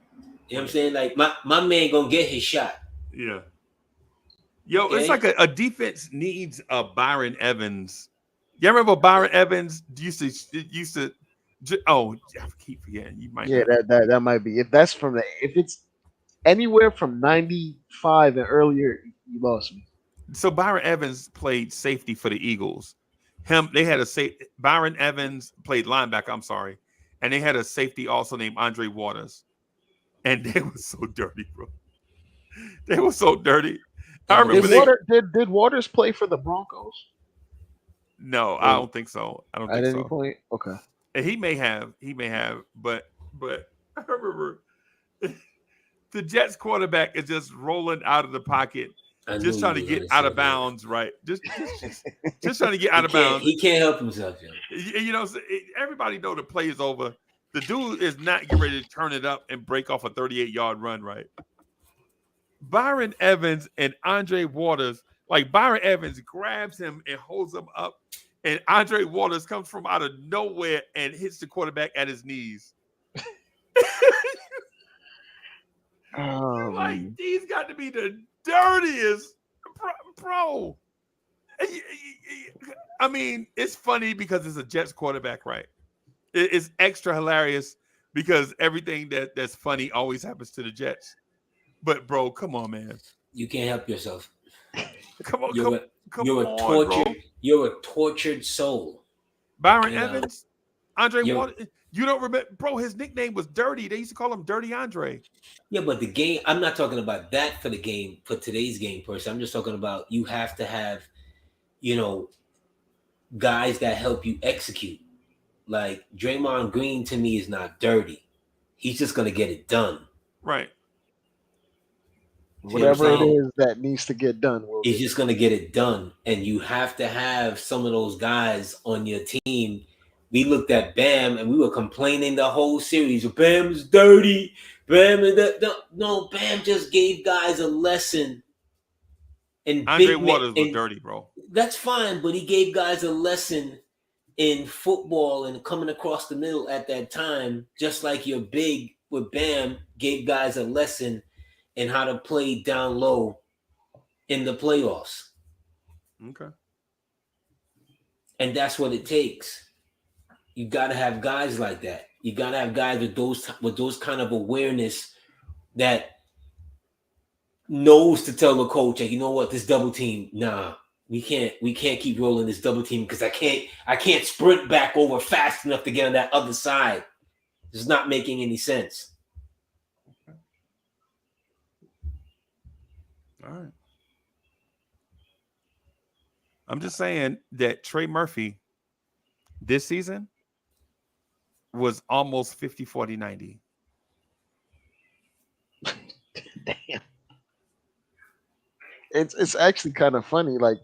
You know what I'm saying? Like my man gonna get his shot. Yeah. Yo, okay. It's like a defense needs a Byron Evans. You remember Byron Evans used to. Oh, I keep forgetting. You might. Yeah, that might be. If it's anywhere from 95 and earlier, you lost me. So Byron Evans played safety for the Eagles. Byron Evans played linebacker. I'm sorry, and they had a safety also named Andre Waters, and they were so dirty, bro. They were so dirty. I remember. Did Waters play for the Broncos? No, I don't think so. I don't think so. At any point, okay. And he may have, but I remember the Jets quarterback is just rolling out of the pocket, just trying to get out of bounds, right? Just trying to get out of bounds. He can't help himself, yo. You know, everybody know the play is over. The dude is not getting ready to turn it up and break off a 38-yard run, right? Byron Evans and Andre Waters, like Byron Evans grabs him and holds him up, and Andre Waters comes from out of nowhere and hits the quarterback at his knees. Like, these got to be the dirtiest, bro. I mean, it's funny because it's a Jets quarterback, right? It's extra hilarious because everything that's funny always happens to the Jets. But bro, come on, man. You can't help yourself. Come on, You're a tortured soul. Byron Evans, Andre Waters. You don't remember, bro? His nickname was Dirty. They used to call him Dirty Andre. Yeah, but the game. I'm not talking about that for the game, for today's game, person. I'm just talking about you have to have, guys that help you execute. Like Draymond Green to me is not dirty. He's just gonna get it done. Right. Whatever it is that needs to get done. He's just going to get it done. And you have to have some of those guys on your team. We looked at Bam and we were complaining the whole series. Bam is dirty. Bam is no, Bam just gave guys a lesson. And Andre Waters was dirty, bro. That's fine, but he gave guys a lesson in football and coming across the middle at that time, just like your big with Bam gave guys a lesson and how to play down low in the playoffs. Okay. And that's what it takes. You got to have guys like that. You got to have guys with those kind of awareness that knows to tell the coach, hey, you know what, this double team, nah, we can't keep rolling this double team because I can't sprint back over fast enough to get on that other side. It's not making any sense. All right. I'm just saying that Trey Murphy this season was almost 50-40-90. Damn. It's actually kind of funny. Like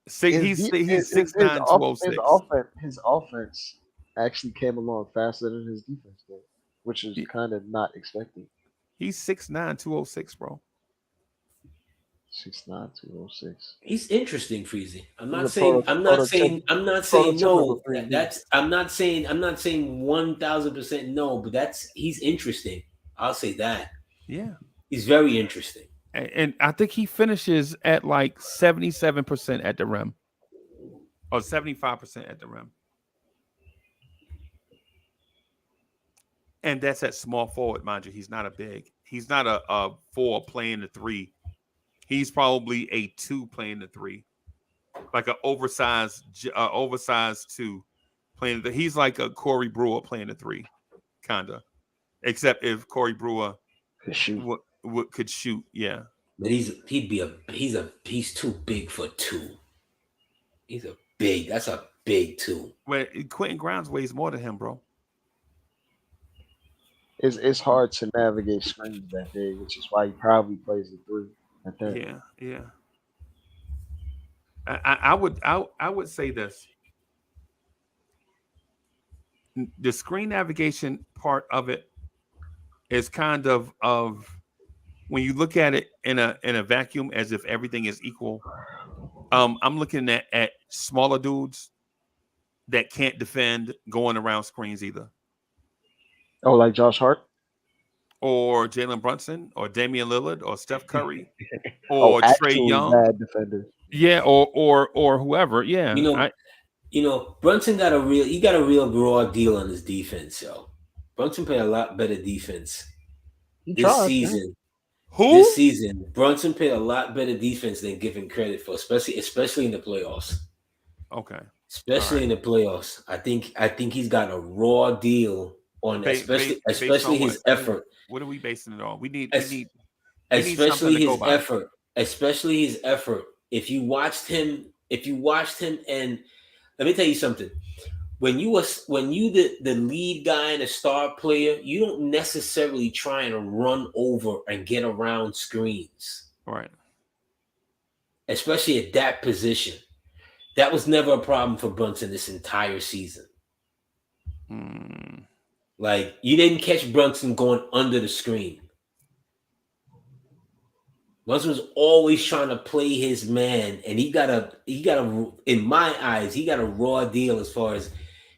he's 6'9", 206. His offense actually came along faster than his defense did, which is kind of not expected. He's 6'9", 206, bro. 6'9", 206. He's interesting, Freezie. I'm not saying no. I'm not saying 1000% no, but he's interesting. I'll say that. Yeah. He's very interesting. And I think he finishes at like 77% at the rim. Or 75% at the rim. And that's at small forward, mind you. He's not a big. He's not a 4 playing the 3. He's probably a 2 playing the 3. like an oversized 2 playing the. He's like a Corey Brewer playing the 3, kinda. Except if Corey Brewer Could shoot. could shoot, yeah. But he's too big for 2. That's a big 2. Where Quentin Grimes weighs more than him, bro. It's hard to navigate screens that big, which is why he probably plays the 3 at that. Yeah. I would say this. The screen navigation part of it is kind of when you look at it in a vacuum as if everything is equal. I'm looking at smaller dudes that can't defend going around screens either. Oh, like Josh Hart? Or Jalen Brunson or Damian Lillard or Steph Curry or Trae Young. Bad defender. Yeah, or whoever. Yeah. Brunson got a real raw deal on his defense, yo. Brunson played a lot better defense this season. Who? This season, Brunson played a lot better defense than given credit for, especially in the playoffs. Okay. Especially in the playoffs. I think he's got a raw deal on especially his effort. What are we basing it on? We need especially his effort. Especially his effort. If you watched him, and let me tell you something. When you the lead guy and a star player, you don't necessarily try and run over and get around screens. Right. Especially at that position. That was never a problem for Brunson this entire season. Like, you didn't catch Brunson going under the screen. Brunson was always trying to play his man, and he got a in my eyes, he got a raw deal as far as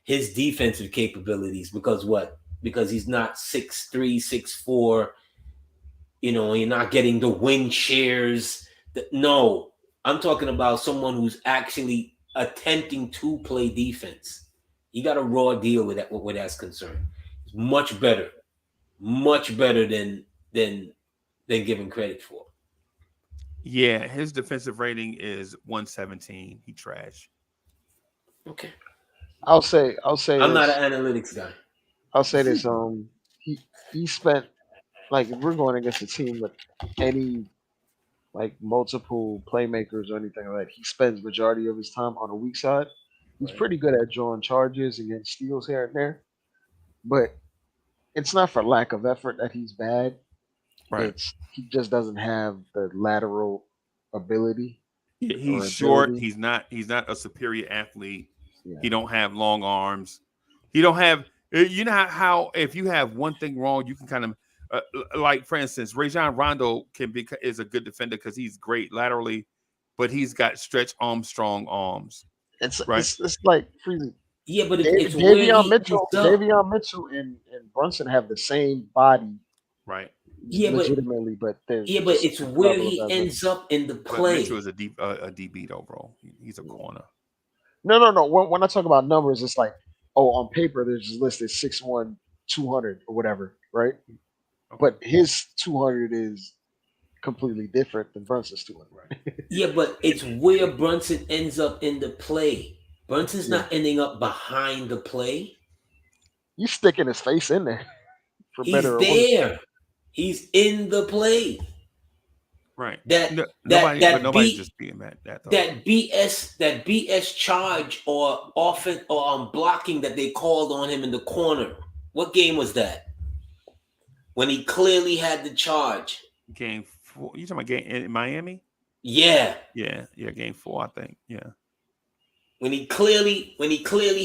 his defensive capabilities. Because he's not 6'3", 6'4". You're not getting the wing shares. No, I'm talking about someone who's actually attempting to play defense. He got a raw deal with that, where that's concerned. It's much better than given credit for. Yeah, his defensive rating is 117. He trash. Okay. I'll say. I'm not an analytics guy. I'll say this. He spent, like, if we're going against a team with any like multiple playmakers or anything like that, he spends majority of his time on the weak side. He's pretty good at drawing charges and getting steals here and there, but it's not for lack of effort that he's bad. Right. He just doesn't have the lateral ability. Yeah, he's short. He's not a superior athlete. Yeah. He don't have long arms. He don't have. You know how if you have one thing wrong, you can kind of like, for instance, Rajon Rondo is a good defender because he's great laterally, but he's got stretch strong arms. It's like Freezie. Yeah, but it's Davion Mitchell and Brunson have the same body. Right. Yeah, legitimately, but it's where he ends up in the play. Mitchell is a DB though, bro. He's a corner. No. When I talk about numbers, it's like, on paper they're just listed 6'1", 200 or whatever, right? Okay. But his 200 is completely different than Brunson's 200. Right? Yeah, but it's where Brunson ends up in the play. Brunson's not ending up behind the play. You sticking his face in there. He's there. He's in the play. Right. Nobody's just being mad at that. That BS charge or blocking that they called on him in the corner. What game was that? When he clearly had the charge. Game 4. You talking about game in Miami? Yeah. Yeah. Game 4, I think. Yeah. When he clearly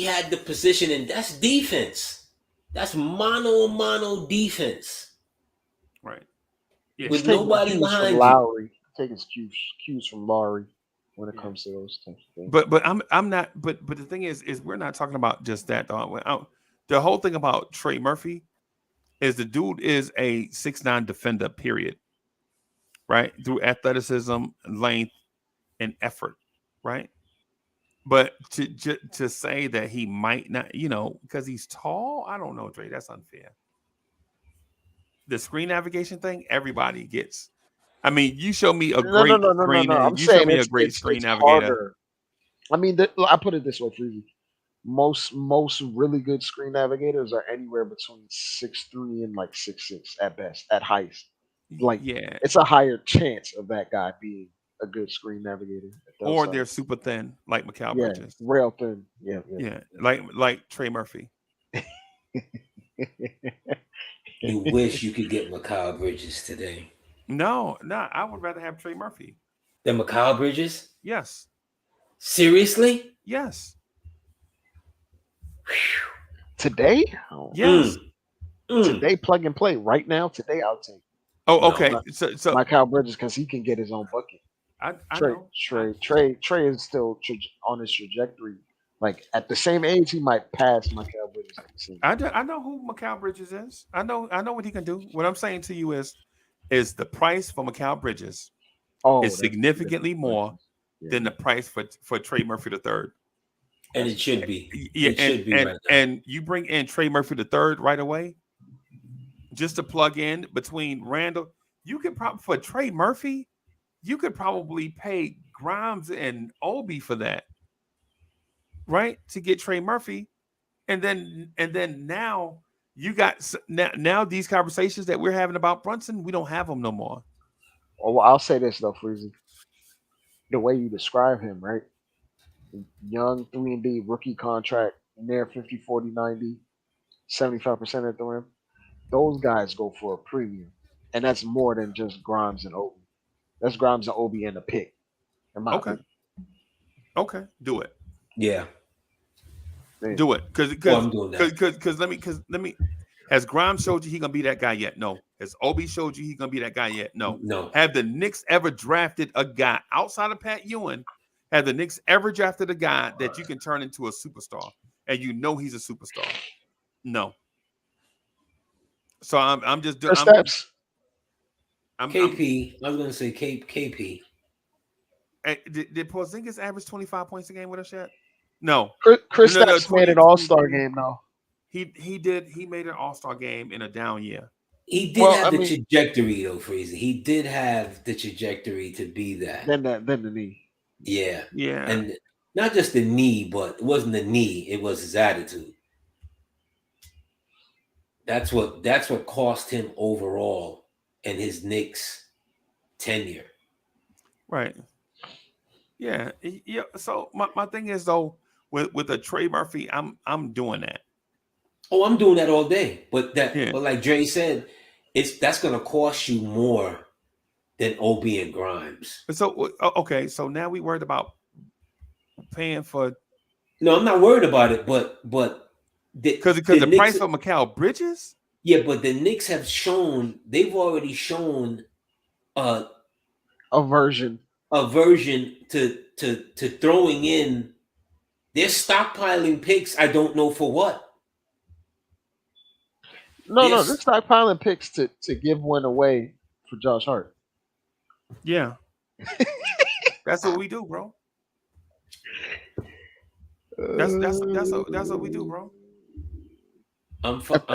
had the position, and that's defense. That's mono defense. Right. Yeah, with nobody behind you. Lowry. Take his cues from Lowry when it comes to those types of things. But I'm not. But the thing is we're not talking about just that. The whole thing about Trey Murphy is the dude is a 6'9" defender. Period. Right, through athleticism, length, and effort. Right. But to say that he might not, because he's tall, I don't know, Dre. That's unfair. The screen navigation thing, everybody gets. I mean, you show me a great screen. I'm you saying show me a great screen navigator. I mean, I put it this way, Freezy. Most really good screen navigators are anywhere between 6'3" and like 6'6" at best, at highest. Like Yeah, it's a higher chance of that guy being a good screen navigator at those or they're sizes. super thin, like Mikal Yeah, Bridges. real thin. Yeah, Yeah, like Trey Murphy. yeah. You wish you could get Mikal Bridges today. No, I would rather have Trey Murphy. Than Mikal Bridges? Yes, Seriously? yes, Today, yes. today plug and play right now. Today I'll take Oh, No. okay. So Kyle Bridges because he can get his own bucket. I Trey, know. Trey is still on his trajectory. Like at the same age, he might pass Kyle Bridges. At the same I know who Mikal Bridges is. I know what he can do. What I'm saying to you is the price for Mikal Bridges oh, is significantly more than the price for Trey Murphy III. And it should be. Yeah, It should be right now. and you bring in Trey Murphy III right away, just to plug in between Randall. You could probably for Trey Murphy, you could probably pay Grimes and Obi for that, right? To get Trey Murphy, and then now you got now these conversations that we're having about Brunson, we don't have them no more. Oh, well, I'll say this though, Freezy. The way you describe him, right? Young 3-and-D rookie contract, near 50, 40, 90, 75% at the rim. Those guys go for a premium. And that's more than just Grimes and Obi. That's Grimes and Obi and a pick, in my Okay, opinion. okay, do it. Yeah. Do it, because I'm doing that. let me. Has Grimes showed you he gonna be that guy yet? No. Has Obi showed you he gonna be that guy yet? No. No. Have the Knicks ever drafted a guy outside of Pat Ewing? Have the Knicks ever drafted a guy that you can turn into a superstar and you know he's a superstar? No. So I'm just doing. Steps. KP. I was gonna say KP. Did Porzingis average 25 points a game with us yet? No. Chris No, Stapps made an All-Star game now. He did. He made an All-Star game in a down year. He did have the trajectory though, Freezy. He did have the trajectory to be that. Then the knee. Yeah. Yeah. And not just the knee, but it wasn't the knee, it was his attitude. That's what cost him overall in his Knicks tenure. Right. Yeah. Yeah. So my thing is though, with a Trey Murphy, I'm doing that. Oh, I'm doing that all day. But like Dre said, that's gonna cost you more than Obi and Grimes. So okay, so now we worried about paying for. No, I'm not worried about it, but because the price of Mikal Bridges. Yeah, but the Knicks they've already shown a version to throwing in. They're stockpiling picks. I don't know for what. No, they're stockpiling picks to give one away for Josh Hart. Yeah, that's what we do, bro. That's what we do, bro. I think we're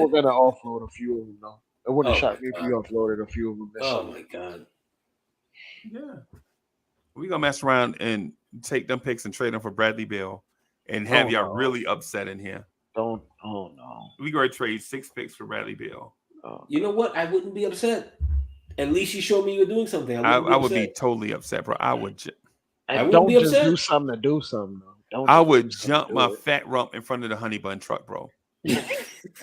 gonna offload a few of them though. It wouldn't shock me if you offloaded a few of them. Oh my god! Yeah, we gonna mess around and take them picks and trade them for Bradley Beal, and have y'all really upset in here. Oh no! We gonna trade 6 picks for Bradley Beal. You know what? I wouldn't be upset. At least you showed me you're doing something. I would be totally upset, bro. I would. Don't just do something to do something, though. I would jump my fat rump in front of the honey bun truck, bro. if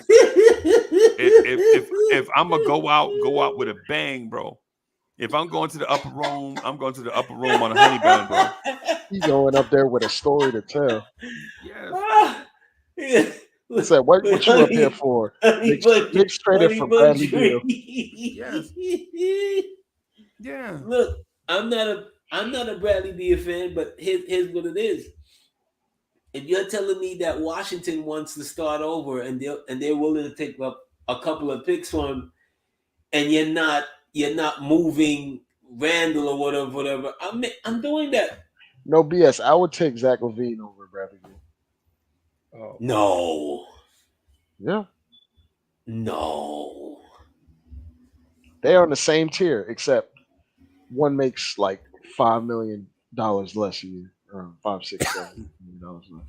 I'm gonna go out with a bang, bro. If I'm going to the upper room, I'm going to the upper room on a honey bun, bro. He's going up there with a story to tell. Yes. So what you up here for? Knicks traded for Bradley Beal. Yes. Yeah. Look, I'm not a Bradley Beal fan, but here's what it is. If you're telling me that Washington wants to start over and they're willing to take up a couple of picks for him, and you're not moving Randall or whatever, I'm doing that. No BS. I would take Zach LaVine over Bradley Beal. Oh. No. Yeah. No. They're on the same tier, except one makes like $5 million dollars less a year, around $5, $6, $7 less. I'm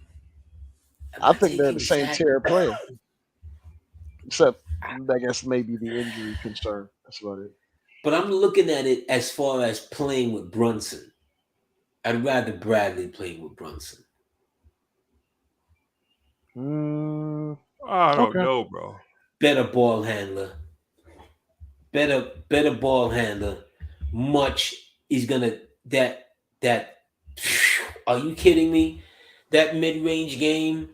I not think they're the taking same Shaq. tier of player, except I guess maybe the injury concern. That's about it. But I'm looking at it as far as playing with Brunson. I'd rather Bradley playing with Brunson. I don't Okay. know, bro. Better ball handler. Better ball handler. Much is gonna that. Are you kidding me? That mid-range game,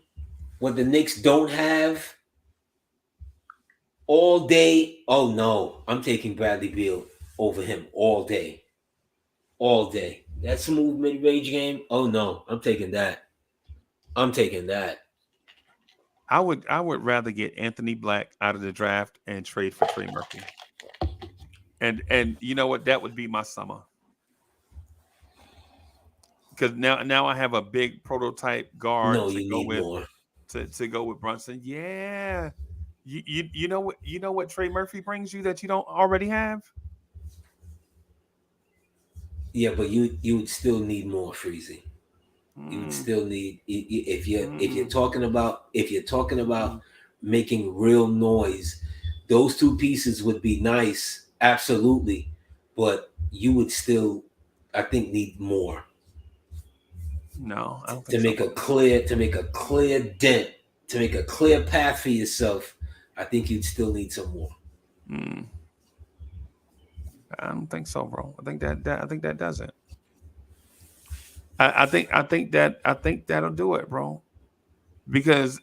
what the Knicks don't have all day. Oh no, I'm taking Bradley Beal over him all day. All day. That smooth mid-range game. Oh no, I'm taking that. I'm taking that. I would rather get Anthony Black out of the draft and trade for Trey Murphy. And you know what? That would be my summer. Because now I have a big prototype guard No, to you go need with more. to go with Brunson. Yeah. You know what Trey Murphy brings you that you don't already have? Yeah, but you would still need more, Freezy. You would Mm, still need if you're mm, talking about mm. making real noise. Those two pieces would be nice, absolutely, but you would still, I think, need more No, I don't to think so, make bro. a clear dent, to make a clear path for yourself. I think you'd still need some more. Mm, I don't think so, bro. I think I think that does it. I think that'll do it, bro. Because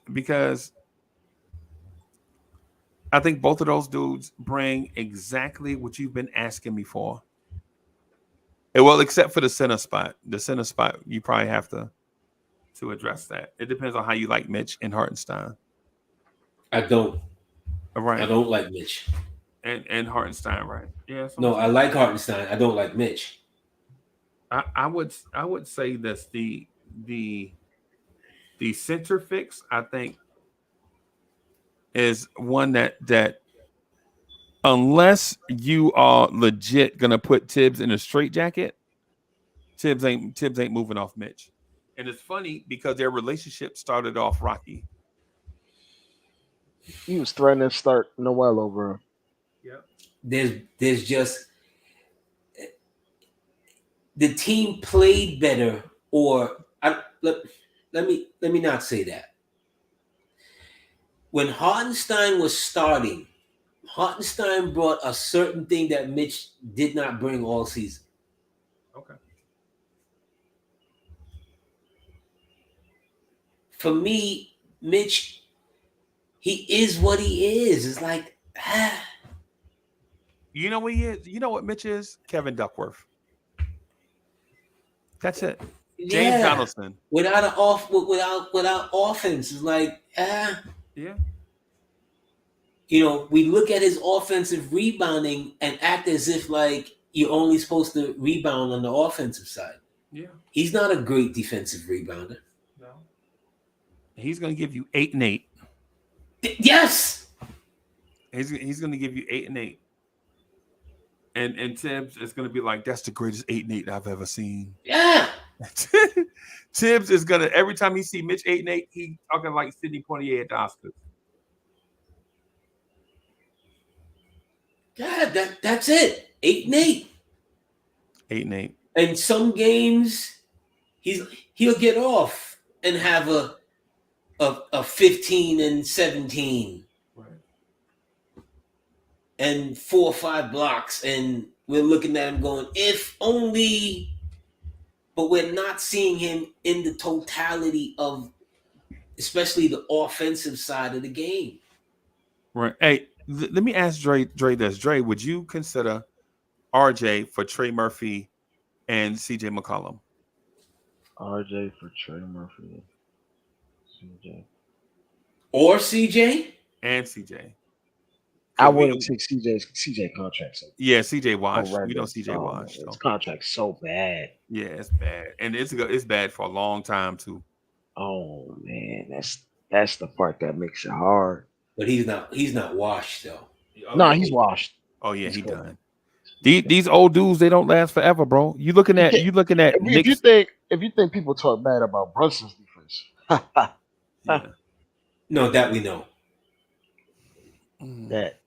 I think both of those dudes bring exactly what you've been asking me for. Well, except for the center spot. The center spot, you probably have to address that. It depends on how you like Mitch and Hartenstein. I don't. All I right. don't like Mitch. And Hartenstein, right? Yeah, that's what I'm No, I saying. like Hartenstein. I don't like Mitch. I would say that's the the center fix, I think, is one that unless you are legit gonna put Tibbs in a straitjacket, Tibbs ain't moving off Mitch. And it's funny because their relationship started off rocky. He was threatening to start Noel over him. Yeah. There's just the team played better, or let me not say that. When Hartenstein was starting, Hartenstein brought a certain thing that Mitch did not bring all season. Okay. For me, Mitch, he is what he is. It's like, You know what he is? You know what Mitch is? Kevin Duckworth. That's it. James yeah, Donaldson. without offense, it's like, Yeah. we look at his offensive rebounding and act as if like you're only supposed to rebound on the offensive side. Yeah. He's not a great defensive rebounder. No. He's gonna give you 8 and 8. Yes. He's gonna give you 8 and 8. And Tibbs is gonna be like, that's the greatest 8 and 8 I've ever seen. Yeah. Tibbs is gonna every time he see Mitch 8 and 8, he talking like Sidney Poitier at the Oscars. Yeah, that's it. 8-8. 8 and 8. And some games he'll get off and have a 15 and 17. Right. And 4 or 5 blocks, and we're looking at him going, if only, but we're not seeing him in the totality of especially the offensive side of the game. Right. Hey, let me ask Dre this. Dre, would you consider RJ for Trey Murphy and CJ McCollum? RJ for Trey Murphy. CJ. Or CJ? And CJ. I wouldn't take CJ contract. So Yeah, CJ washed. We know horrendous. CJ washed. His So. contract's so bad. Yeah, it's bad. And it's bad for a long time too. Oh man, that's the part that makes it hard. But he's not washed though. No, he's washed. Oh yeah, He's he cool. done. These old dudes, they don't last forever, bro. You looking at Knicks. If you think people talk bad about Brunson's defense, Yeah. No, that we know. that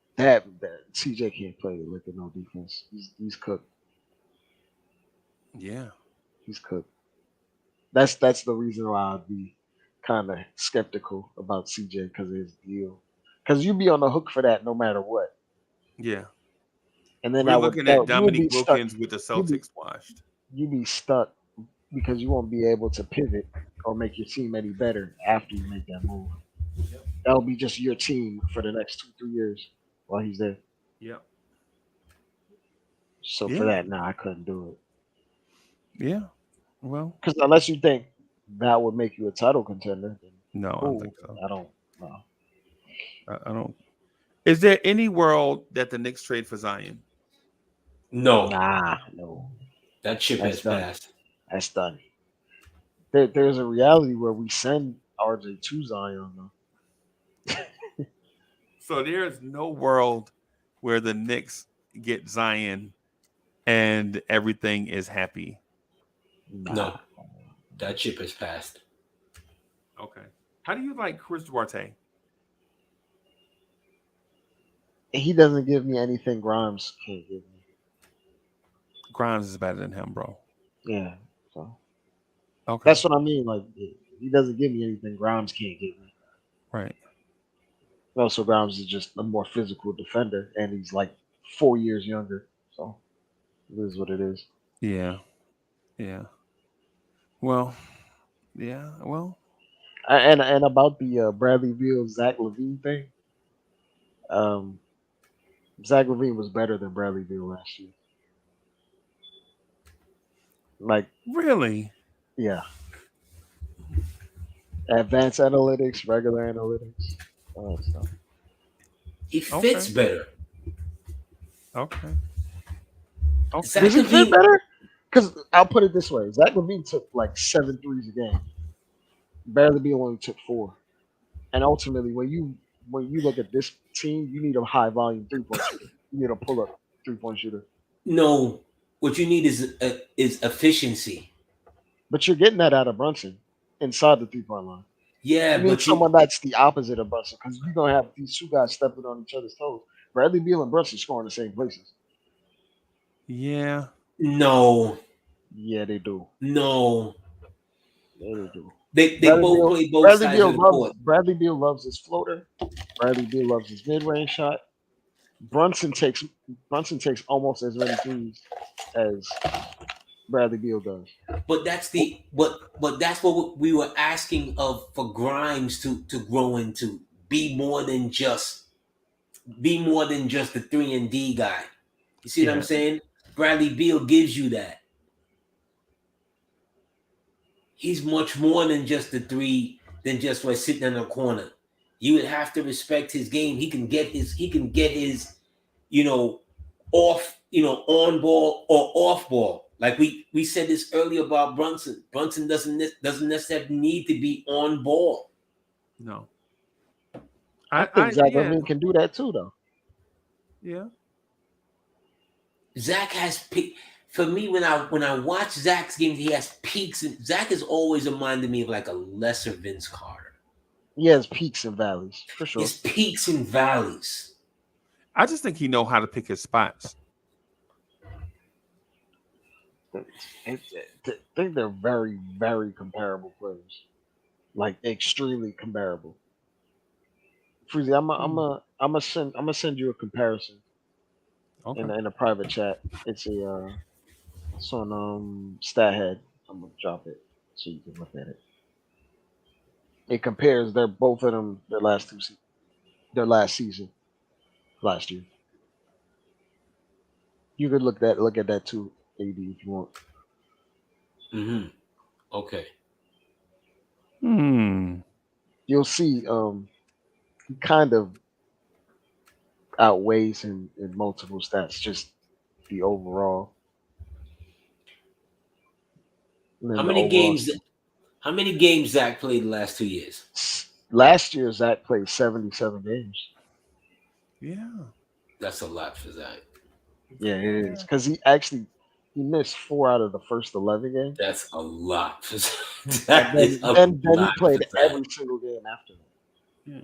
CJ can't play with no defense. He's cooked. Yeah. He's cooked. That's the reason why I'd be kind of skeptical about CJ because of his deal. Because you'd be on the hook for that no matter what. Yeah. And then We're looking at you would be Dominique stuck. Wilkins with the You'd be, Celtics washed. you'd be stuck because you won't be able to pivot or make your team any better after you make that move. That'll be just your team for the next 2-3 years while he's there. Yep. So Yeah. for that, I couldn't do it. Yeah. Well, Because unless you think that would make you a title contender, then no, I don't think so. I don't know. I don't. Is there any world that the Knicks trade for Zion? No, No. that ship has done. passed. That's done. There's a reality where we send RJ to Zion, though. So there is no world where the Knicks get Zion and everything is happy. No, that ship has passed. Okay. How do you like Chris Duarte? He doesn't give me anything Grimes can't give me. Grimes is better than him, bro. Yeah. So Okay. that's what I mean. Like, he doesn't give me anything Grimes can't give me. Right. Also, Grimes is just a more physical defender, and he's like 4 years younger. So it is what it is. Yeah. Yeah. Well. Yeah. Well. And about the Bradley Beal Zach LaVine thing, Zach LaVine was better than Bradley Beal last year. Like, Really? yeah, advanced analytics, regular analytics, all that stuff. He fits better. Okay. Zach Does he fit LaVine- better? Because I'll put it this way: Zach LaVine took like 7 threes a game. Bradley Beal only took 4. And ultimately, when you look at this team, you need a high volume 3-point shooter. You need a pull up 3-point shooter. No, what you need is efficiency. But you're getting that out of Brunson inside the 3-point line. Yeah, You need but someone that's the opposite of Brunson because you're gonna have these two guys stepping on each other's toes. Bradley Beal and Brunson score in the same places. Yeah. no, Yeah, they do. no. Yeah, they do. They Bradley both Beal- play both Bradley sides Beal of the loves court. Bradley Beal loves his floater. Bradley Beal loves his mid-range shot. Brunson takes almost as many threes as Bradley Beal does. But that's that's what we were asking for Grimes to grow into. Be more than just the 3-and-D guy. You see what I'm saying? Bradley Beal gives you that. He's much more than just the 3, than just like sitting in a corner. You would have to respect his game. He can get his, off, on ball or off ball. Like we said this earlier about Brunson. Brunson doesn't necessarily need to be on ball. No. I think Zach LaVine can do that too, though. Yeah. Zach has for me when I watch Zach's games, he has peaks. And Zach has always reminded me of like a lesser Vince Carter. He has peaks and valleys for sure. His peaks and valleys. I just think he know how to pick his spots. I think they're very, very comparable players, like extremely comparable. Freezie, I'm gonna send you a comparison in a private chat. It's on StatHead. I'm gonna drop it so you can look at it. It compares both of them their last season last year. You could look at that too, AD, if you want. Mm-hmm. Okay. You'll see he kind of outweighs in multiple stats, just the overall. How many games Zach played the last 2 years? Last year Zach played 77 games. Yeah. That's a lot for Zach. Yeah, it is because he missed 4 out of the first 11 games, That's a lot. and That is a then he lot for played Zach. every single game after that. Yeah.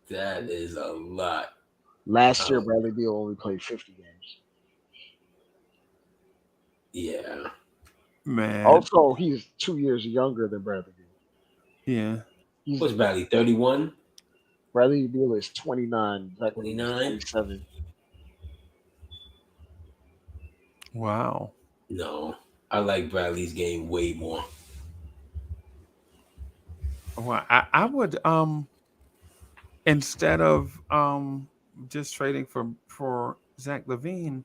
That is a lot. Last year, Um, Bradley Beal only played 50 games. yeah. Man. Also, he's 2 years younger than Bradley Beal. Yeah. He's What's Bradley? 31? Bradley Beal is 29. Zach LaVine is 29? 27. Wow. No. I like Bradley's game way more. Well, I would instead of just trading for Zach Levine,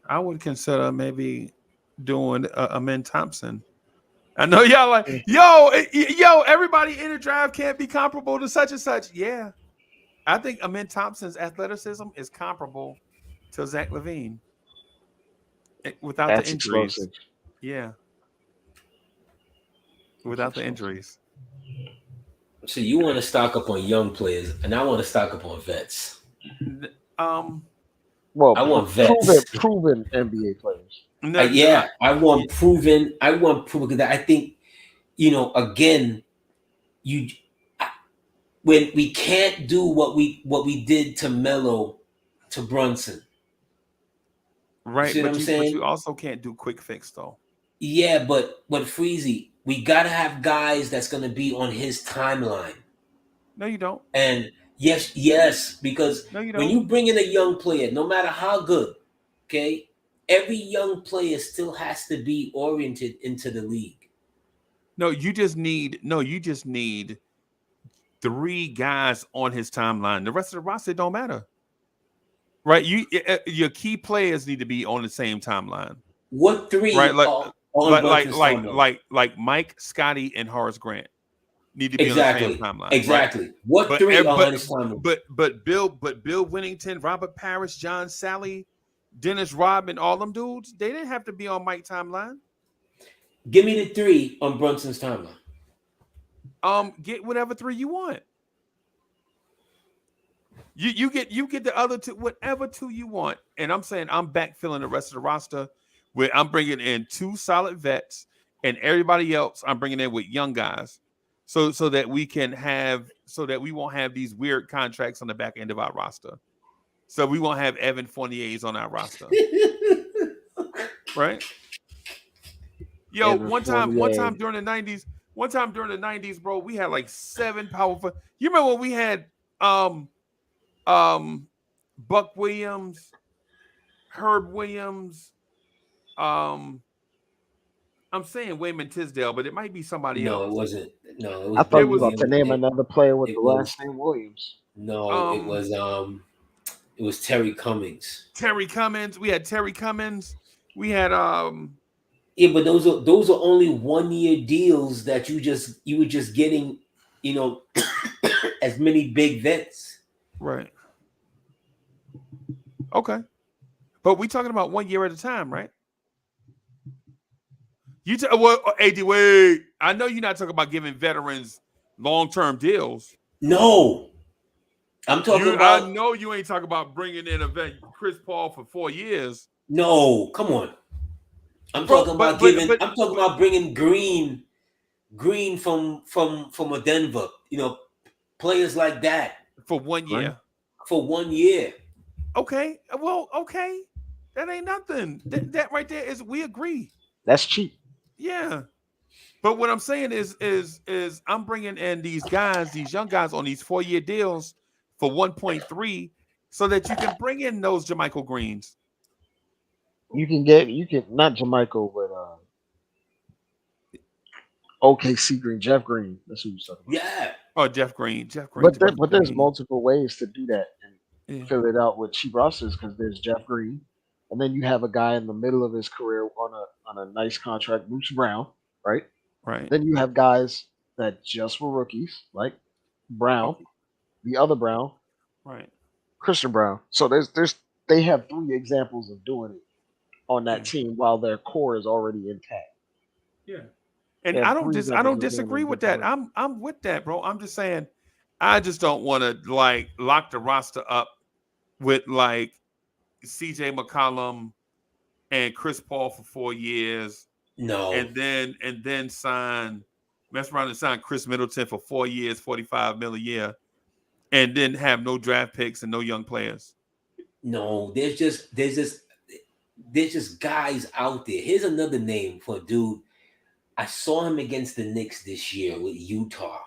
I would consider maybe doing Amin Thompson. I know y'all like, yo, everybody in the draft can't be comparable to such and such. Yeah. I think Amin Thompson's athleticism is comparable to Zach Levine without the That's injuries. explosive. Yeah. Without the injuries. So you want to stock up on young players, and I want to stock up on vets. Well, I want vets. proven NBA players. I want proven. I want proven because I think, again, when we can't do what we did to Melo, to Brunson. Right, You see what I'm but saying? you also can't do quick fix though. Yeah, but Freezie, we gotta have guys that's gonna be on his timeline. No, you don't. And yes, because No, you when don't. you bring in a young player, no matter how good, okay, every young player still has to be oriented into the league. No, you just need 3 guys on his timeline. The rest of the roster don't matter. Right? Your key players need to be on the same timeline. What 3 right? are on Brunson's timeline? Like Mike, Scotty, and Horace Grant need to be on the same timeline. Exactly. Right? What 3 are on his timeline? But Bill Winnington, Robert Parrish, John Sally, Dennis Rodman, all them dudes, they didn't have to be on Mike's timeline. Give me the 3 on Brunson's timeline. Get whatever 3 you want. You get the other 2, whatever 2 you want. And I'm saying I'm backfilling the rest of the roster where I'm bringing in 2 solid vets, and everybody else I'm bringing in with young guys, so that we won't have these weird contracts on the back end of our roster. So we won't have Evan Fournier's on our roster, right? Yo, one time during the '90s, bro, we had like 7 powerful. You remember when we had Buck Williams, Herb Williams, I'm saying Wayman Tisdale, but it might be somebody else. No, it wasn't. No, it was. I thought you were about to name another player with the last name Williams. No, it was Terry Cummings. Terry Cummings. We had Terry Cummings. We had Yeah, but those are only 1-year deals that you were just getting, as many big vets. Right. Okay. But we talking about 1 year at a time, right? AD, wait. I know you're not talking about giving veterans long-term deals. No. I'm talking about. I know you ain't talking about bringing in a vet, Chris Paul, for 4 years. No, come on. I'm talking about bringing Green from a Denver. Players like that for 1 year. For 1 year. Okay. Well, okay. That ain't nothing. That right there is, we agree. That's cheap. Yeah. But what I'm saying is I'm bringing in these young guys on these 4-year deals for 1.3 so that you can bring in those JaMychal Greens. You can not JaMychal, but OKC Green, Jeff Green. That's who you're talking about. Yeah. Oh, Jeff Green. But there's multiple ways to do that and fill it out with cheap rosters, because there's Jeff Green, and then you have a guy in the middle of his career on a nice contract, Bruce Brown, right? Right. Then you have guys that just were rookies, like Brown, the other Brown, right? Christian Brown. So they have 3 examples of doing it on that team while their core is already intact. Yeah. And I don't disagree with that. I'm with that, bro. I'm just saying I just don't want to like lock the roster up with like CJ McCollum and Chris Paul for 4 years, No, and then mess around and sign Chris Middleton for 4 years, $45 million a year, and then have no draft picks and no young players. no. There's just guys out there. Here's another name for a dude. I saw him against the Knicks this year with Utah.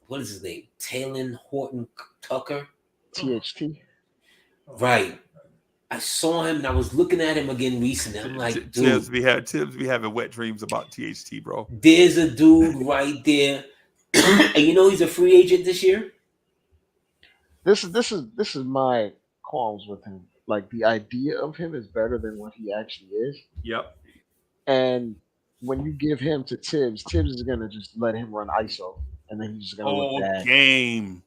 What is his name? Talon Horton Tucker. THT. Right. I saw him and I was looking at him again recently. I'm like, dude, Tibbs be having wet dreams about THT, bro. there's a dude right there. And you know he's a free agent this year? This is my qualms with him. Like the idea of him is better than what he actually is. Yep. And when you give him to Tibbs, Tibbs is gonna just let him run ISO, and then he's just gonna look All bad. game.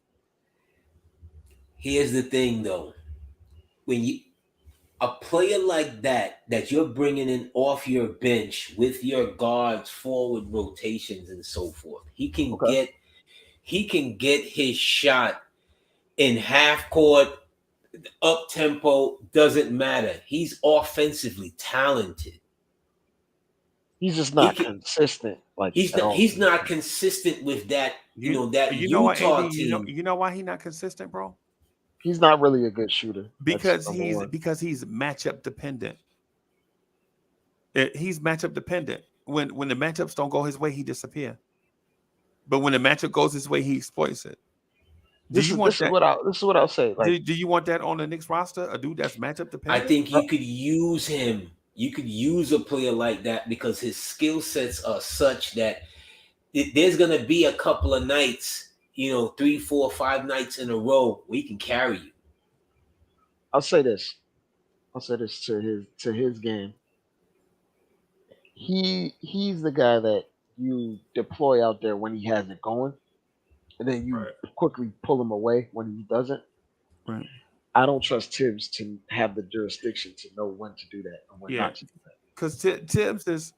Here's the thing though. When you a player like that you're bringing in off your bench with your guards, forward rotations, and so forth, he can get his shot in half court, up tempo, doesn't matter. He's offensively talented. He's just not consistent. Like He's not consistent with that. That Utah team. You know why he's not consistent, bro? He's not really a good shooter. Because he's matchup dependent. He's matchup dependent. When the matchups don't go his way, he disappear. But when the matchup goes his way, he exploits it. This is what I'll say. Like, do you want that on the Knicks roster? A dude that's matchup dependent? I think you could use him. You could use a player like that because his skill sets are such that there's gonna be a couple of nights, 3, 4, 5 nights in a row where he can carry you. I'll say this to his game. He's the guy that you deploy out there when he has it going, and then you quickly pull him away when he doesn't. Right. I don't trust Tibbs to have the jurisdiction to know when to do that and when not to do that. Because Tibbs is,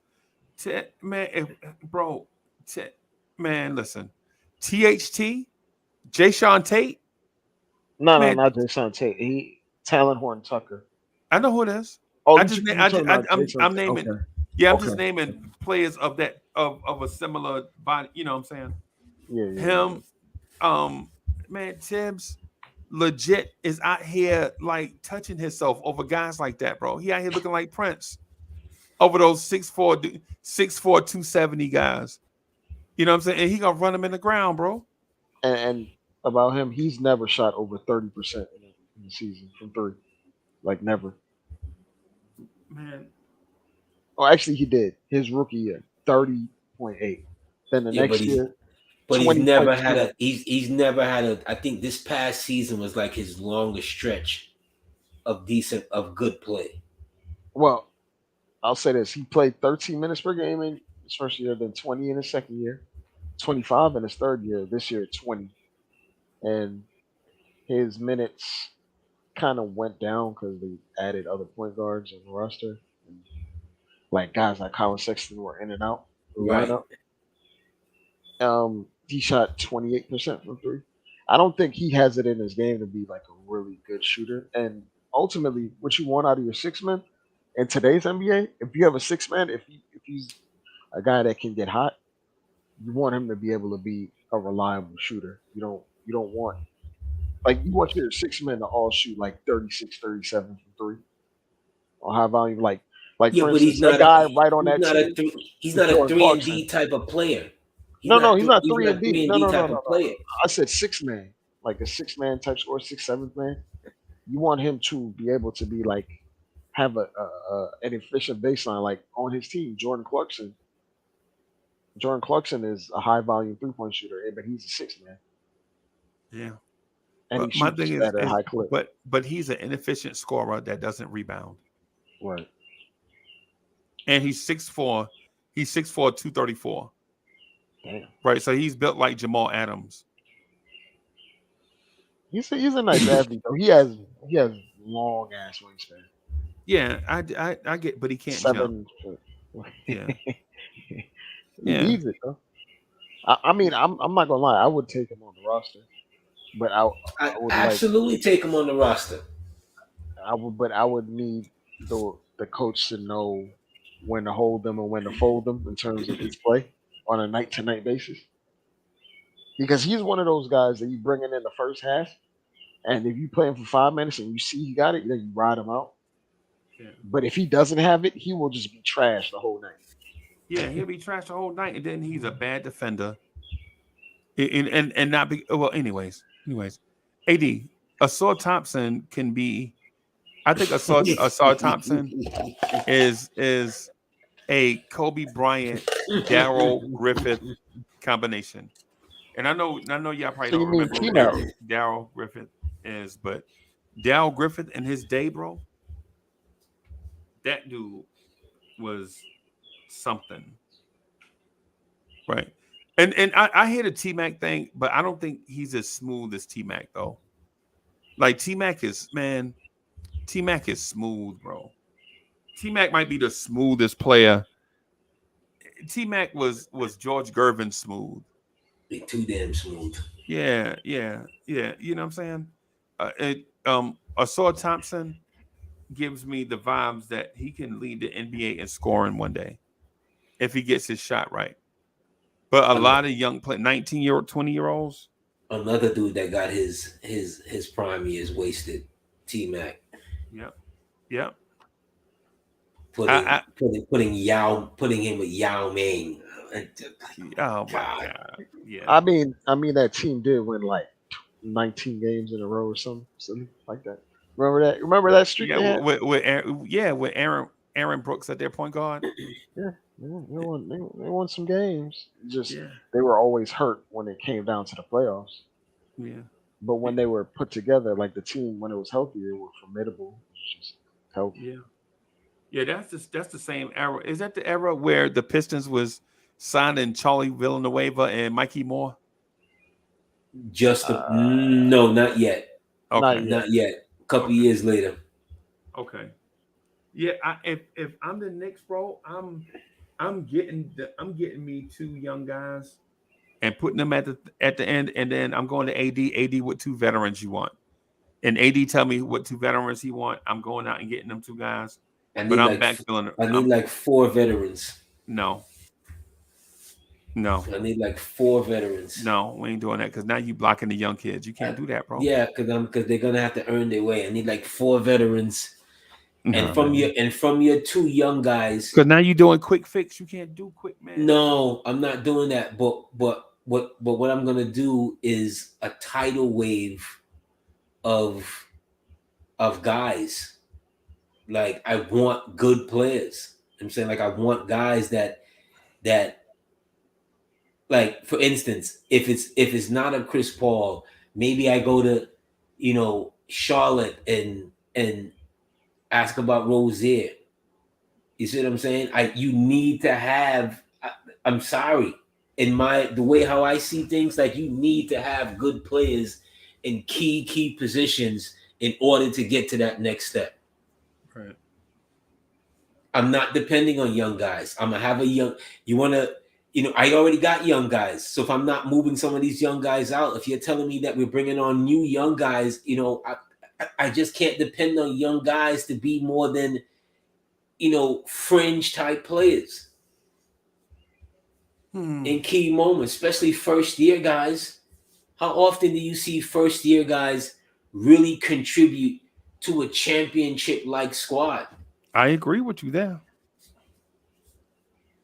man, listen, THT, Jay Sean Tate. No, not Jay Sean Tate. Talon Horn Tucker. I know who it is. Oh, I'm naming. Okay. Yeah, I'm just naming players of that of a similar body. You know what I'm saying? Yeah. Him, man, Tibbs legit is out here like touching himself over guys like that, bro. He out here looking like Prince over those 6'4", 270 guys. You know what I'm saying? And he gonna run them in the ground, bro. And about him, he's never shot over 30% in the season from three. Like never. Man. Oh, actually, he did. His rookie year, 30.8. Then the next year, but he's never had a. He's never had a. I think this past season was like his longest stretch of good play. Well, I'll say this: he played 13 minutes per game in his first year, then 20 in his second year, 25 in his third year. This year, 20, and his minutes kind of went down because they added other point guards on the roster. And like guys like Colin Sexton were in and out. Right. He shot 28% from three. I don't think he has it in his game to be like a really good shooter. And ultimately, what you want out of your six man in today's NBA, if you have a six man, if he's a guy that can get hot, you want him to be able to be a reliable shooter. You don't want you want your six men to all shoot like 36, 37 from three or high volume. Like for instance, he's not a guy right on that team. He's not a 3-and-D type of player. He's not 3-and-D. No. Type of player. I said six man, like a 6-man type score, 6th, 7th man. You want him to be able to be like have an efficient baseline, like on his team. Jordan Clarkson is a high volume 3-point shooter, but he's a 6-man. Yeah. And but my thing at a high clip. But he's an inefficient scorer that doesn't rebound. Right. And he's 6'4". He's 6'4", 234. Damn. Right. So he's built like Jamal Adams. He's a nice athlete though. He has long ass wingspan. Yeah, I get, but he can't jump. Yeah. He needs it though. I mean, I'm not gonna lie. I would take him on the roster. But I would like absolutely take him on the roster. I would need the coach to know when to hold them and when to fold them in terms of his play on a night to night basis. Because he's one of those guys that you bring in the first half, and if you play him for 5 minutes and you see he got it, then you ride him out. Yeah. But if he doesn't have it, he will just be trash the whole night. Yeah, he'll be trashed the whole night, and then he's a bad defender. And not be well. Anyways, AD Asar Thompson can be. I think Asar Thompson is a Kobe Bryant, Darrell Griffith combination. And I know y'all probably So you don't mean remember T-Mac? who Darrell Griffith is, but Darrell Griffith in his day, bro, that dude was something. Right. And I hear the T-Mac thing, but I don't think he's as smooth as T-Mac, though. Like, T-Mac is smooth, bro. T-Mac might be the smoothest player. T-Mac was George Gervin smooth. Be too damn smooth. Yeah. You know what I'm saying? Asar Thompson gives me the vibes that he can lead the NBA in scoring one day if he gets his shot right. But a lot of young 19-year-old, 20-year-olds. Another dude that got his prime years wasted, T-Mac. Yep. Putting him with Yao Ming. Oh my God. Yeah. I mean that team did win like 19 games in a row or something like that. Remember that streak? Yeah, with Aaron Brooks at their point guard. Yeah, they won some games. They were always hurt when it came down to the playoffs. Yeah. But when they were put together, like the team, when it was healthy, they were formidable. Just healthy. Yeah, that's the same era. Is that the era where the Pistons was signing Charlie Villanueva and Mikey Moore? No, not yet. Okay. Not yet. A couple years later. Okay. Yeah, if I'm the Knicks, bro, I'm getting me two young guys and putting them at the end, and then I'm going to AD what two veterans you want, and AD tell me what two veterans he want. I'm going out and getting them two guys. But I'm backfilling. I need like 4 veterans. No. I need like 4 veterans. No, we ain't doing that because now you blocking the young kids. You can't do that, bro. Yeah, because they're gonna have to earn their way. I need like 4 veterans, and from your 2 young guys. Because now you're doing quick fix. You can't do quick, man. No, I'm not doing that. But what I'm gonna do is a tidal wave of guys. Like, I want good players. I'm saying, like, I want guys that like, for instance, if it's not a Chris Paul, maybe I go to, Charlotte and ask about Rozier. You see what I'm saying? You need to have. I'm sorry, the way how I see things, like, you need to have good players in key positions in order to get to that next step. Right. I'm not depending on young guys. I'm gonna have a young. I already got young guys. So if I'm not moving some of these young guys out, if you're telling me that we're bringing on new young guys, I just can't depend on young guys to be more than, fringe type players in key moments, especially first year guys. How often do you see first year guys really contribute to a championship like squad? I agree with you there.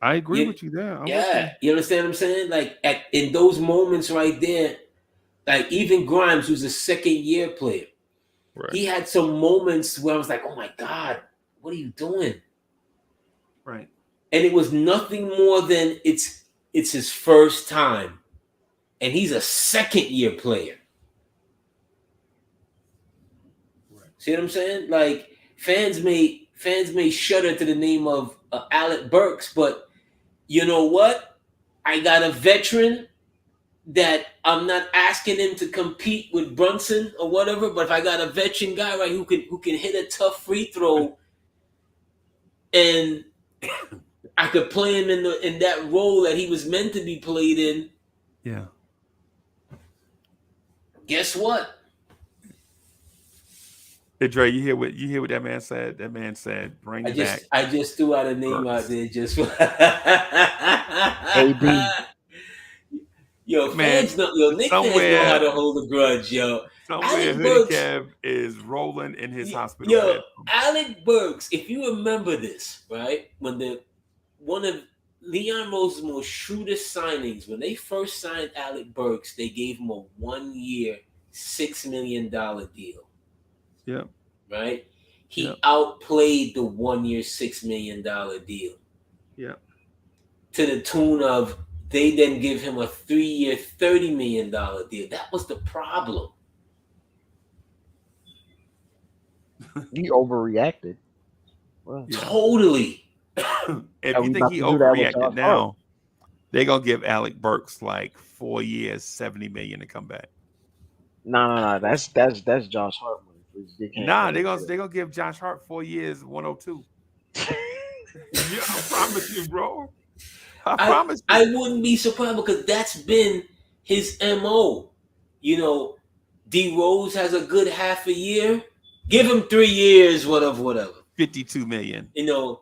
Yeah, you understand what I'm saying? Like, in those moments right there, like, even Grimes, who's a second-year player, right, he had some moments where I was like, oh my God, what are you doing? Right. And it was nothing more than it's his first time, and he's a second-year player. Right. See what I'm saying? Like, fans may shudder to the name of Alec Burks, but you know what? I got a veteran that I'm not asking him to compete with Brunson or whatever, but if I got a veteran guy, right, who can hit a tough free throw, and I could play him in that role that he was meant to be played in. Yeah. guess what? Hey, Dre, you hear what that man said? That man said, "Bring back." I just threw out a name Burks. out there just AD. Yo, Man, Knicks fans know how to hold a grudge, yo. somewhere Alec Hoodie Burks, Kev is rolling in his hospital yo, bed. Alec Burks, if you remember this, right? When one of Leon Rose's most shrewdest signings, when they first signed Alec Burks, they gave him a 1-year, $6 million deal. Yeah. Right? He Yep. outplayed the 1-year, $6 million deal. Yeah. To the tune of they then give him a 3-year, $30 million deal. That was the problem. He overreacted. Well, Yeah. Totally. If we you about think he to do that with overreacted Josh now, they're gonna give Alec Burks like 4 years, $70 million to come back. No. That's Josh Hart money. They can't Nah, go they're gonna give Josh Hart 4 years, 102. Yeah, I promise you, bro. I promise you. I wouldn't be surprised because that's been his MO. You know, D Rose has a good half a year. Give him 3 years, whatever. 52 million. You know,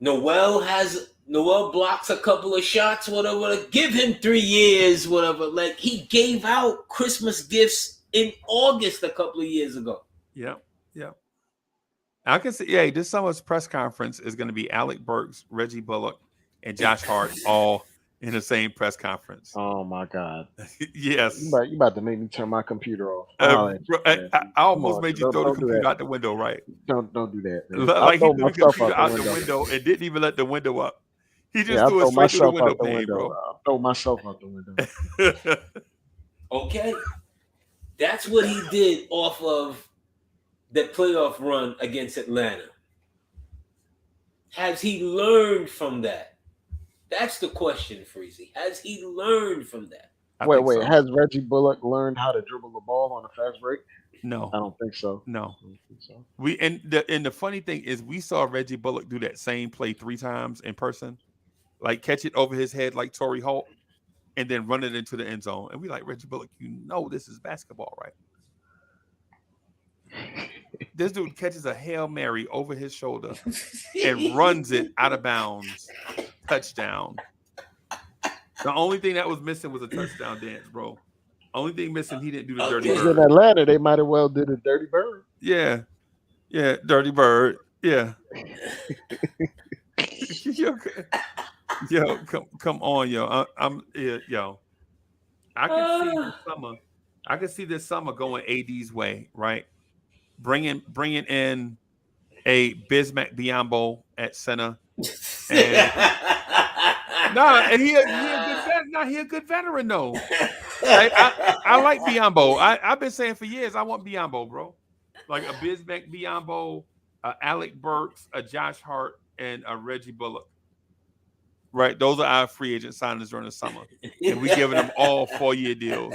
Noel blocks a couple of shots, whatever. Give him 3 years, whatever. Like he gave out Christmas gifts in August a couple of years ago. Yep. I can see. Yeah, this summer's press conference is going to be Alec Burks, Reggie Bullock, and Josh Hart all in the same press conference. Oh my God! Yes. You about to make me turn my computer off. I almost made you throw the computer out the window, right? Don't do that. Man. Like he threw the computer out the window and didn't even let the window up. He just threw it straight through the window pane, bro. I'll throw myself out the window. Okay. That's what he did off of the playoff run against Atlanta. Has he learned from that? That's the question, Freezie. Has he learned from that? Wait. So. Has Reggie Bullock learned how to dribble the ball on a fast break? No, I don't think so. No, I don't think so. And the funny thing is, we saw Reggie Bullock do that same play 3 times in person, like catch it over his head like Torrey Holt, and then run it into the end zone. And we like, Reggie Bullock, you know this is basketball, right? This dude catches a Hail Mary over his shoulder and runs it out of bounds. Touchdown. The only thing that was missing was a touchdown dance, bro. Only thing missing, he didn't do the dirty bird. In Atlanta, they might have well did a dirty bird. Yeah, dirty bird. Yeah. yo, come on, yo. Yo. I can see this summer going AD's way, right? Bringing in a Bismack Biyombo at center. And he a good veteran though. I like Biyombo. I've been saying for years I want Biyombo, bro. Like a Bismack Biyombo, a Alec Burks, a Josh Hart, and a Reggie Bullock. Right, those are our free agent signings during the summer, and we giving them all 4-year deals.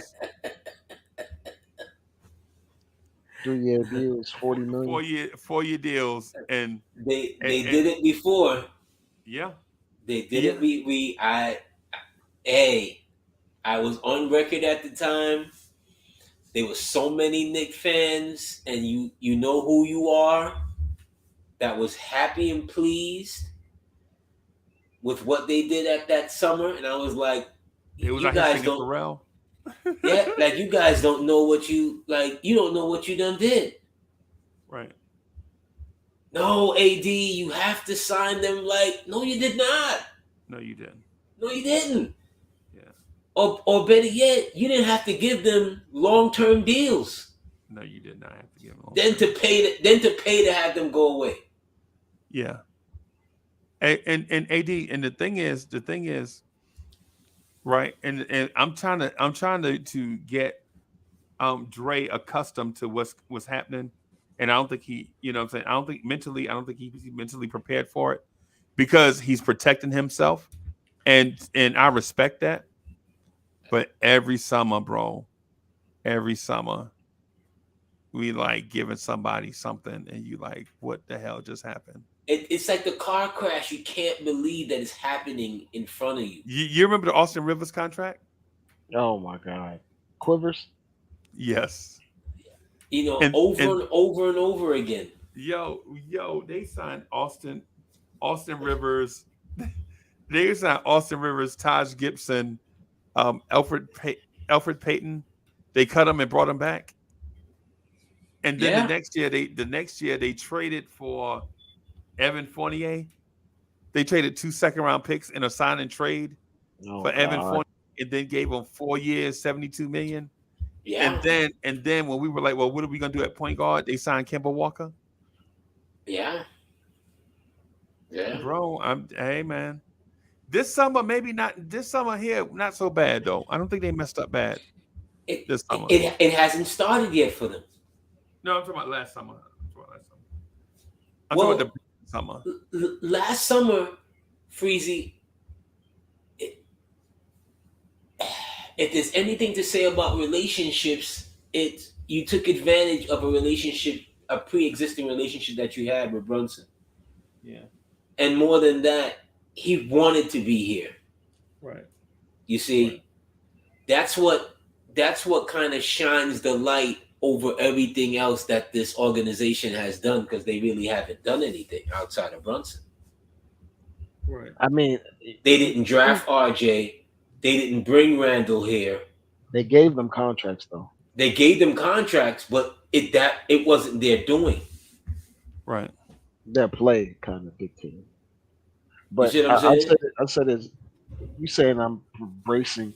3-year deals, $40 million. 4-year deals, and they did it before. Yeah, they did it. I was on record at the time. There were so many Knicks fans, and you know who you are, that was happy and pleased with what they did at that summer, and I was like, it was you like guys don't. Pharrell. Yeah, like you guys don't know what you You don't know what you done did. Right. No, AD, you have to sign them. Like, no, you did not. No, you didn't. No, you didn't. Yeah. Or better yet, you didn't have to give them long-term deals. No, you did not have to give them. Then to pay to have them go away. Yeah. And AD, and the thing is, right? And I'm trying to get Dre accustomed to what's happening. And I don't think he, you know what I'm saying? I don't think he's mentally prepared for it because he's protecting himself. And I respect that. But every summer, bro, we like giving somebody something and you like, what the hell just happened? It's like the car crash. You can't believe that it's happening in front of you. You remember the Austin Rivers contract? Oh my God. Quivers? Yes. You know, And over and over and over again. yo, they signed Austin Rivers. They signed Austin Rivers, Taj Gibson, Alfred Payton. They cut him and brought him back. And then Yeah, the next year they traded for Evan Fournier. They traded 2 second-round picks in a sign and trade Oh for Evan God. Fournier, and then gave him 4 years, 72 million. yeah, And then when we were like, well, what are we gonna do at point guard? They signed Kemba Walker. yeah, yeah. Bro, hey man. This summer, maybe not this summer here, not so bad though. I don't think they messed up bad It, this summer. it hasn't started yet for them. No, I'm talking about last summer. I'm Well, talking about the summer. Last summer, Freezie, if there's anything to say about relationships, you took advantage of a pre-existing relationship that you had with Brunson. Yeah. And more than that, he wanted to be here. Right. You see, Right. that's what kind of shines the light over everything else that this organization has done, because they really haven't done anything outside of Brunson. Right. I mean, They didn't draft RJ. They didn't bring Randall here. they gave them contracts though. They gave them contracts, but it wasn't their doing. Right. Their play kind of dictated. You But see what I'm saying? I said is you saying I'm bracing.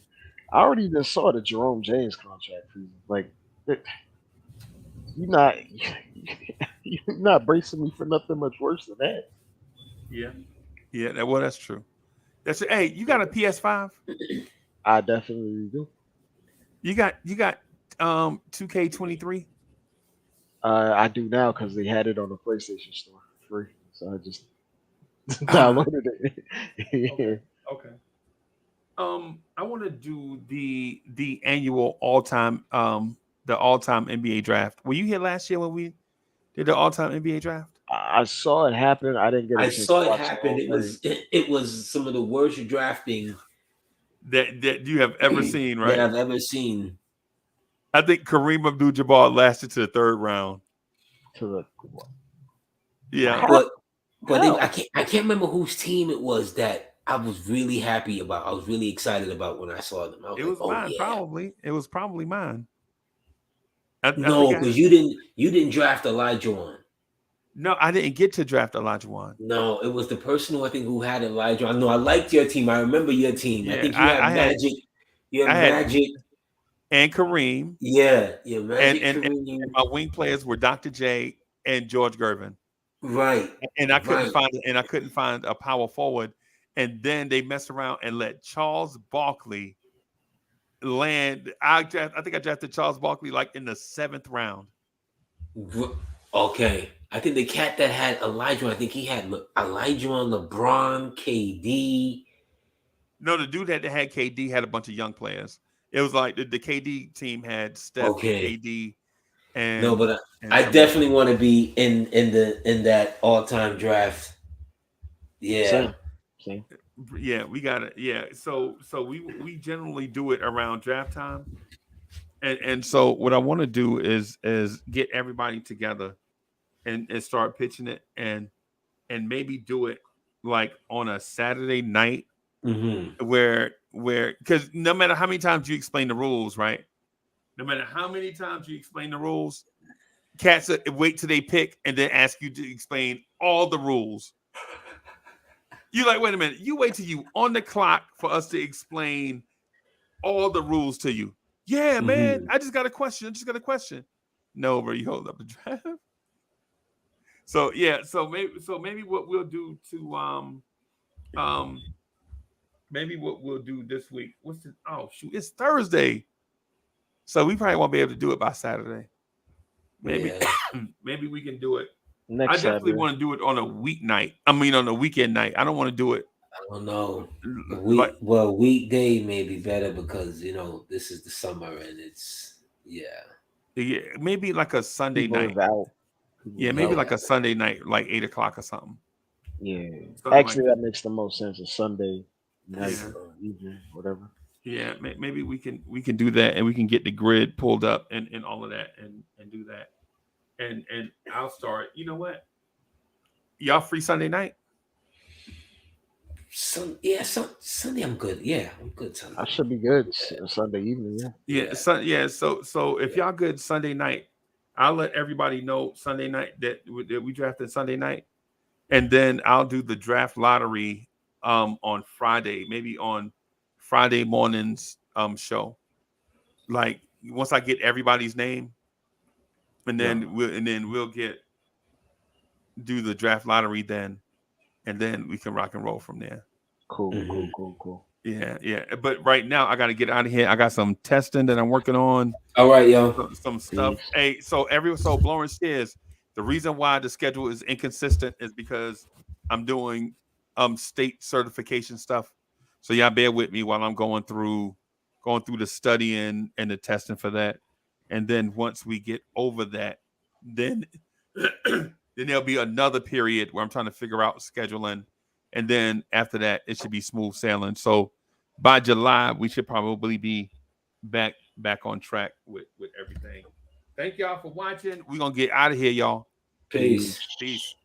I already just saw the Jerome James contract. Like, you're not you're not bracing me for nothing much worse than that. Yeah. Yeah. Well, that's true. That's it. Hey, you got a PS5? I definitely do. You got 2K23? I do now because they had it on the PlayStation Store free, so I just downloaded it. Yeah. Okay. I want to do the annual all-time NBA draft. Were you here last year when we did the all-time NBA draft? I saw it happen. I didn't get a I chance saw to it watch the happen. whole thing. It was some of the worst drafting That you have ever seen, right? that I've ever seen. I think Kareem Abdul-Jabbar lasted to the 3rd round. To the Yeah. But Hell. I can't remember whose team it was that I was really happy about. I was really excited about when I saw them. I was It like, was oh, mine, yeah. probably. It was probably mine. I No, think because you didn't draft Elijah. No, I didn't get to draft Elijah Wan. No, it was the person who had Elijah. No, I liked your team. I remember your team. Yeah, I think you had Magic. You had Magic and Kareem. Yeah, Magic, and Kareem. my wing players were Dr. J and George Gervin. Right. And I couldn't find a power forward. And then they messed around and let Charles Barkley land. I think I drafted Charles Barkley like in the 7th round. Okay. I think the cat that had Elijah, I think he had Elijah, LeBron, KD. No, the dude that had KD had a bunch of young players. It was like the KD team had Steph, KD, and no, but I definitely want to be in that all-time draft. Yeah. Same. Yeah, we got it. Yeah, so we generally do it around draft time, and so what I want to do is get everybody together and start pitching it and maybe do it like on a Saturday night, where because no matter how many times you explain the rules, right? No matter how many times you explain the rules, cats wait till they pick and then ask you to explain all the rules. You like, wait a minute. You wait till you on the clock for us to explain all the rules to you. Yeah, man. I just got a question. No, bro, you hold up the draft. So yeah, so maybe what we'll do to maybe what we'll do this week. It's Thursday. So we probably won't be able to do it by Saturday. Maybe maybe we can do it. I definitely want to do it on a weeknight. I mean, on a weekend night. I don't want to do it. I don't know. Weekday may be better because this is the summer and it's maybe like a Sunday night. Maybe like a Sunday night, like 8 o'clock or something. Yeah, actually, that makes the most sense. A Sunday night, evening, whatever. Yeah, maybe we can do that, and we can get the grid pulled up and all of that, and do that. And I'll start. You know what? Y'all free Sunday night? Sunday I'm good. Yeah, I'm good Sunday. I should be good Sunday evening. Yeah. So if y'all good Sunday night, I'll let everybody know Sunday night that we drafted Sunday night, and then I'll do the draft lottery on Friday, maybe on Friday morning's show. Like once I get everybody's name, and then we'll do the draft lottery then, and then we can rock and roll from there. Cool. Yeah. But right now I got to get out of here. I got some testing that I'm working on. All right, yo. Some stuff. Hey, so Blorange Tears. The reason why the schedule is inconsistent is because I'm doing state certification stuff. So y'all bear with me while I'm going through the studying and the testing for that. And then once we get over that, then then there'll be another period where I'm trying to figure out scheduling. And then after that, it should be smooth sailing. So by July, we should probably be back on track with everything. Thank y'all for watching. We're going to get out of here, y'all. Peace. Peace.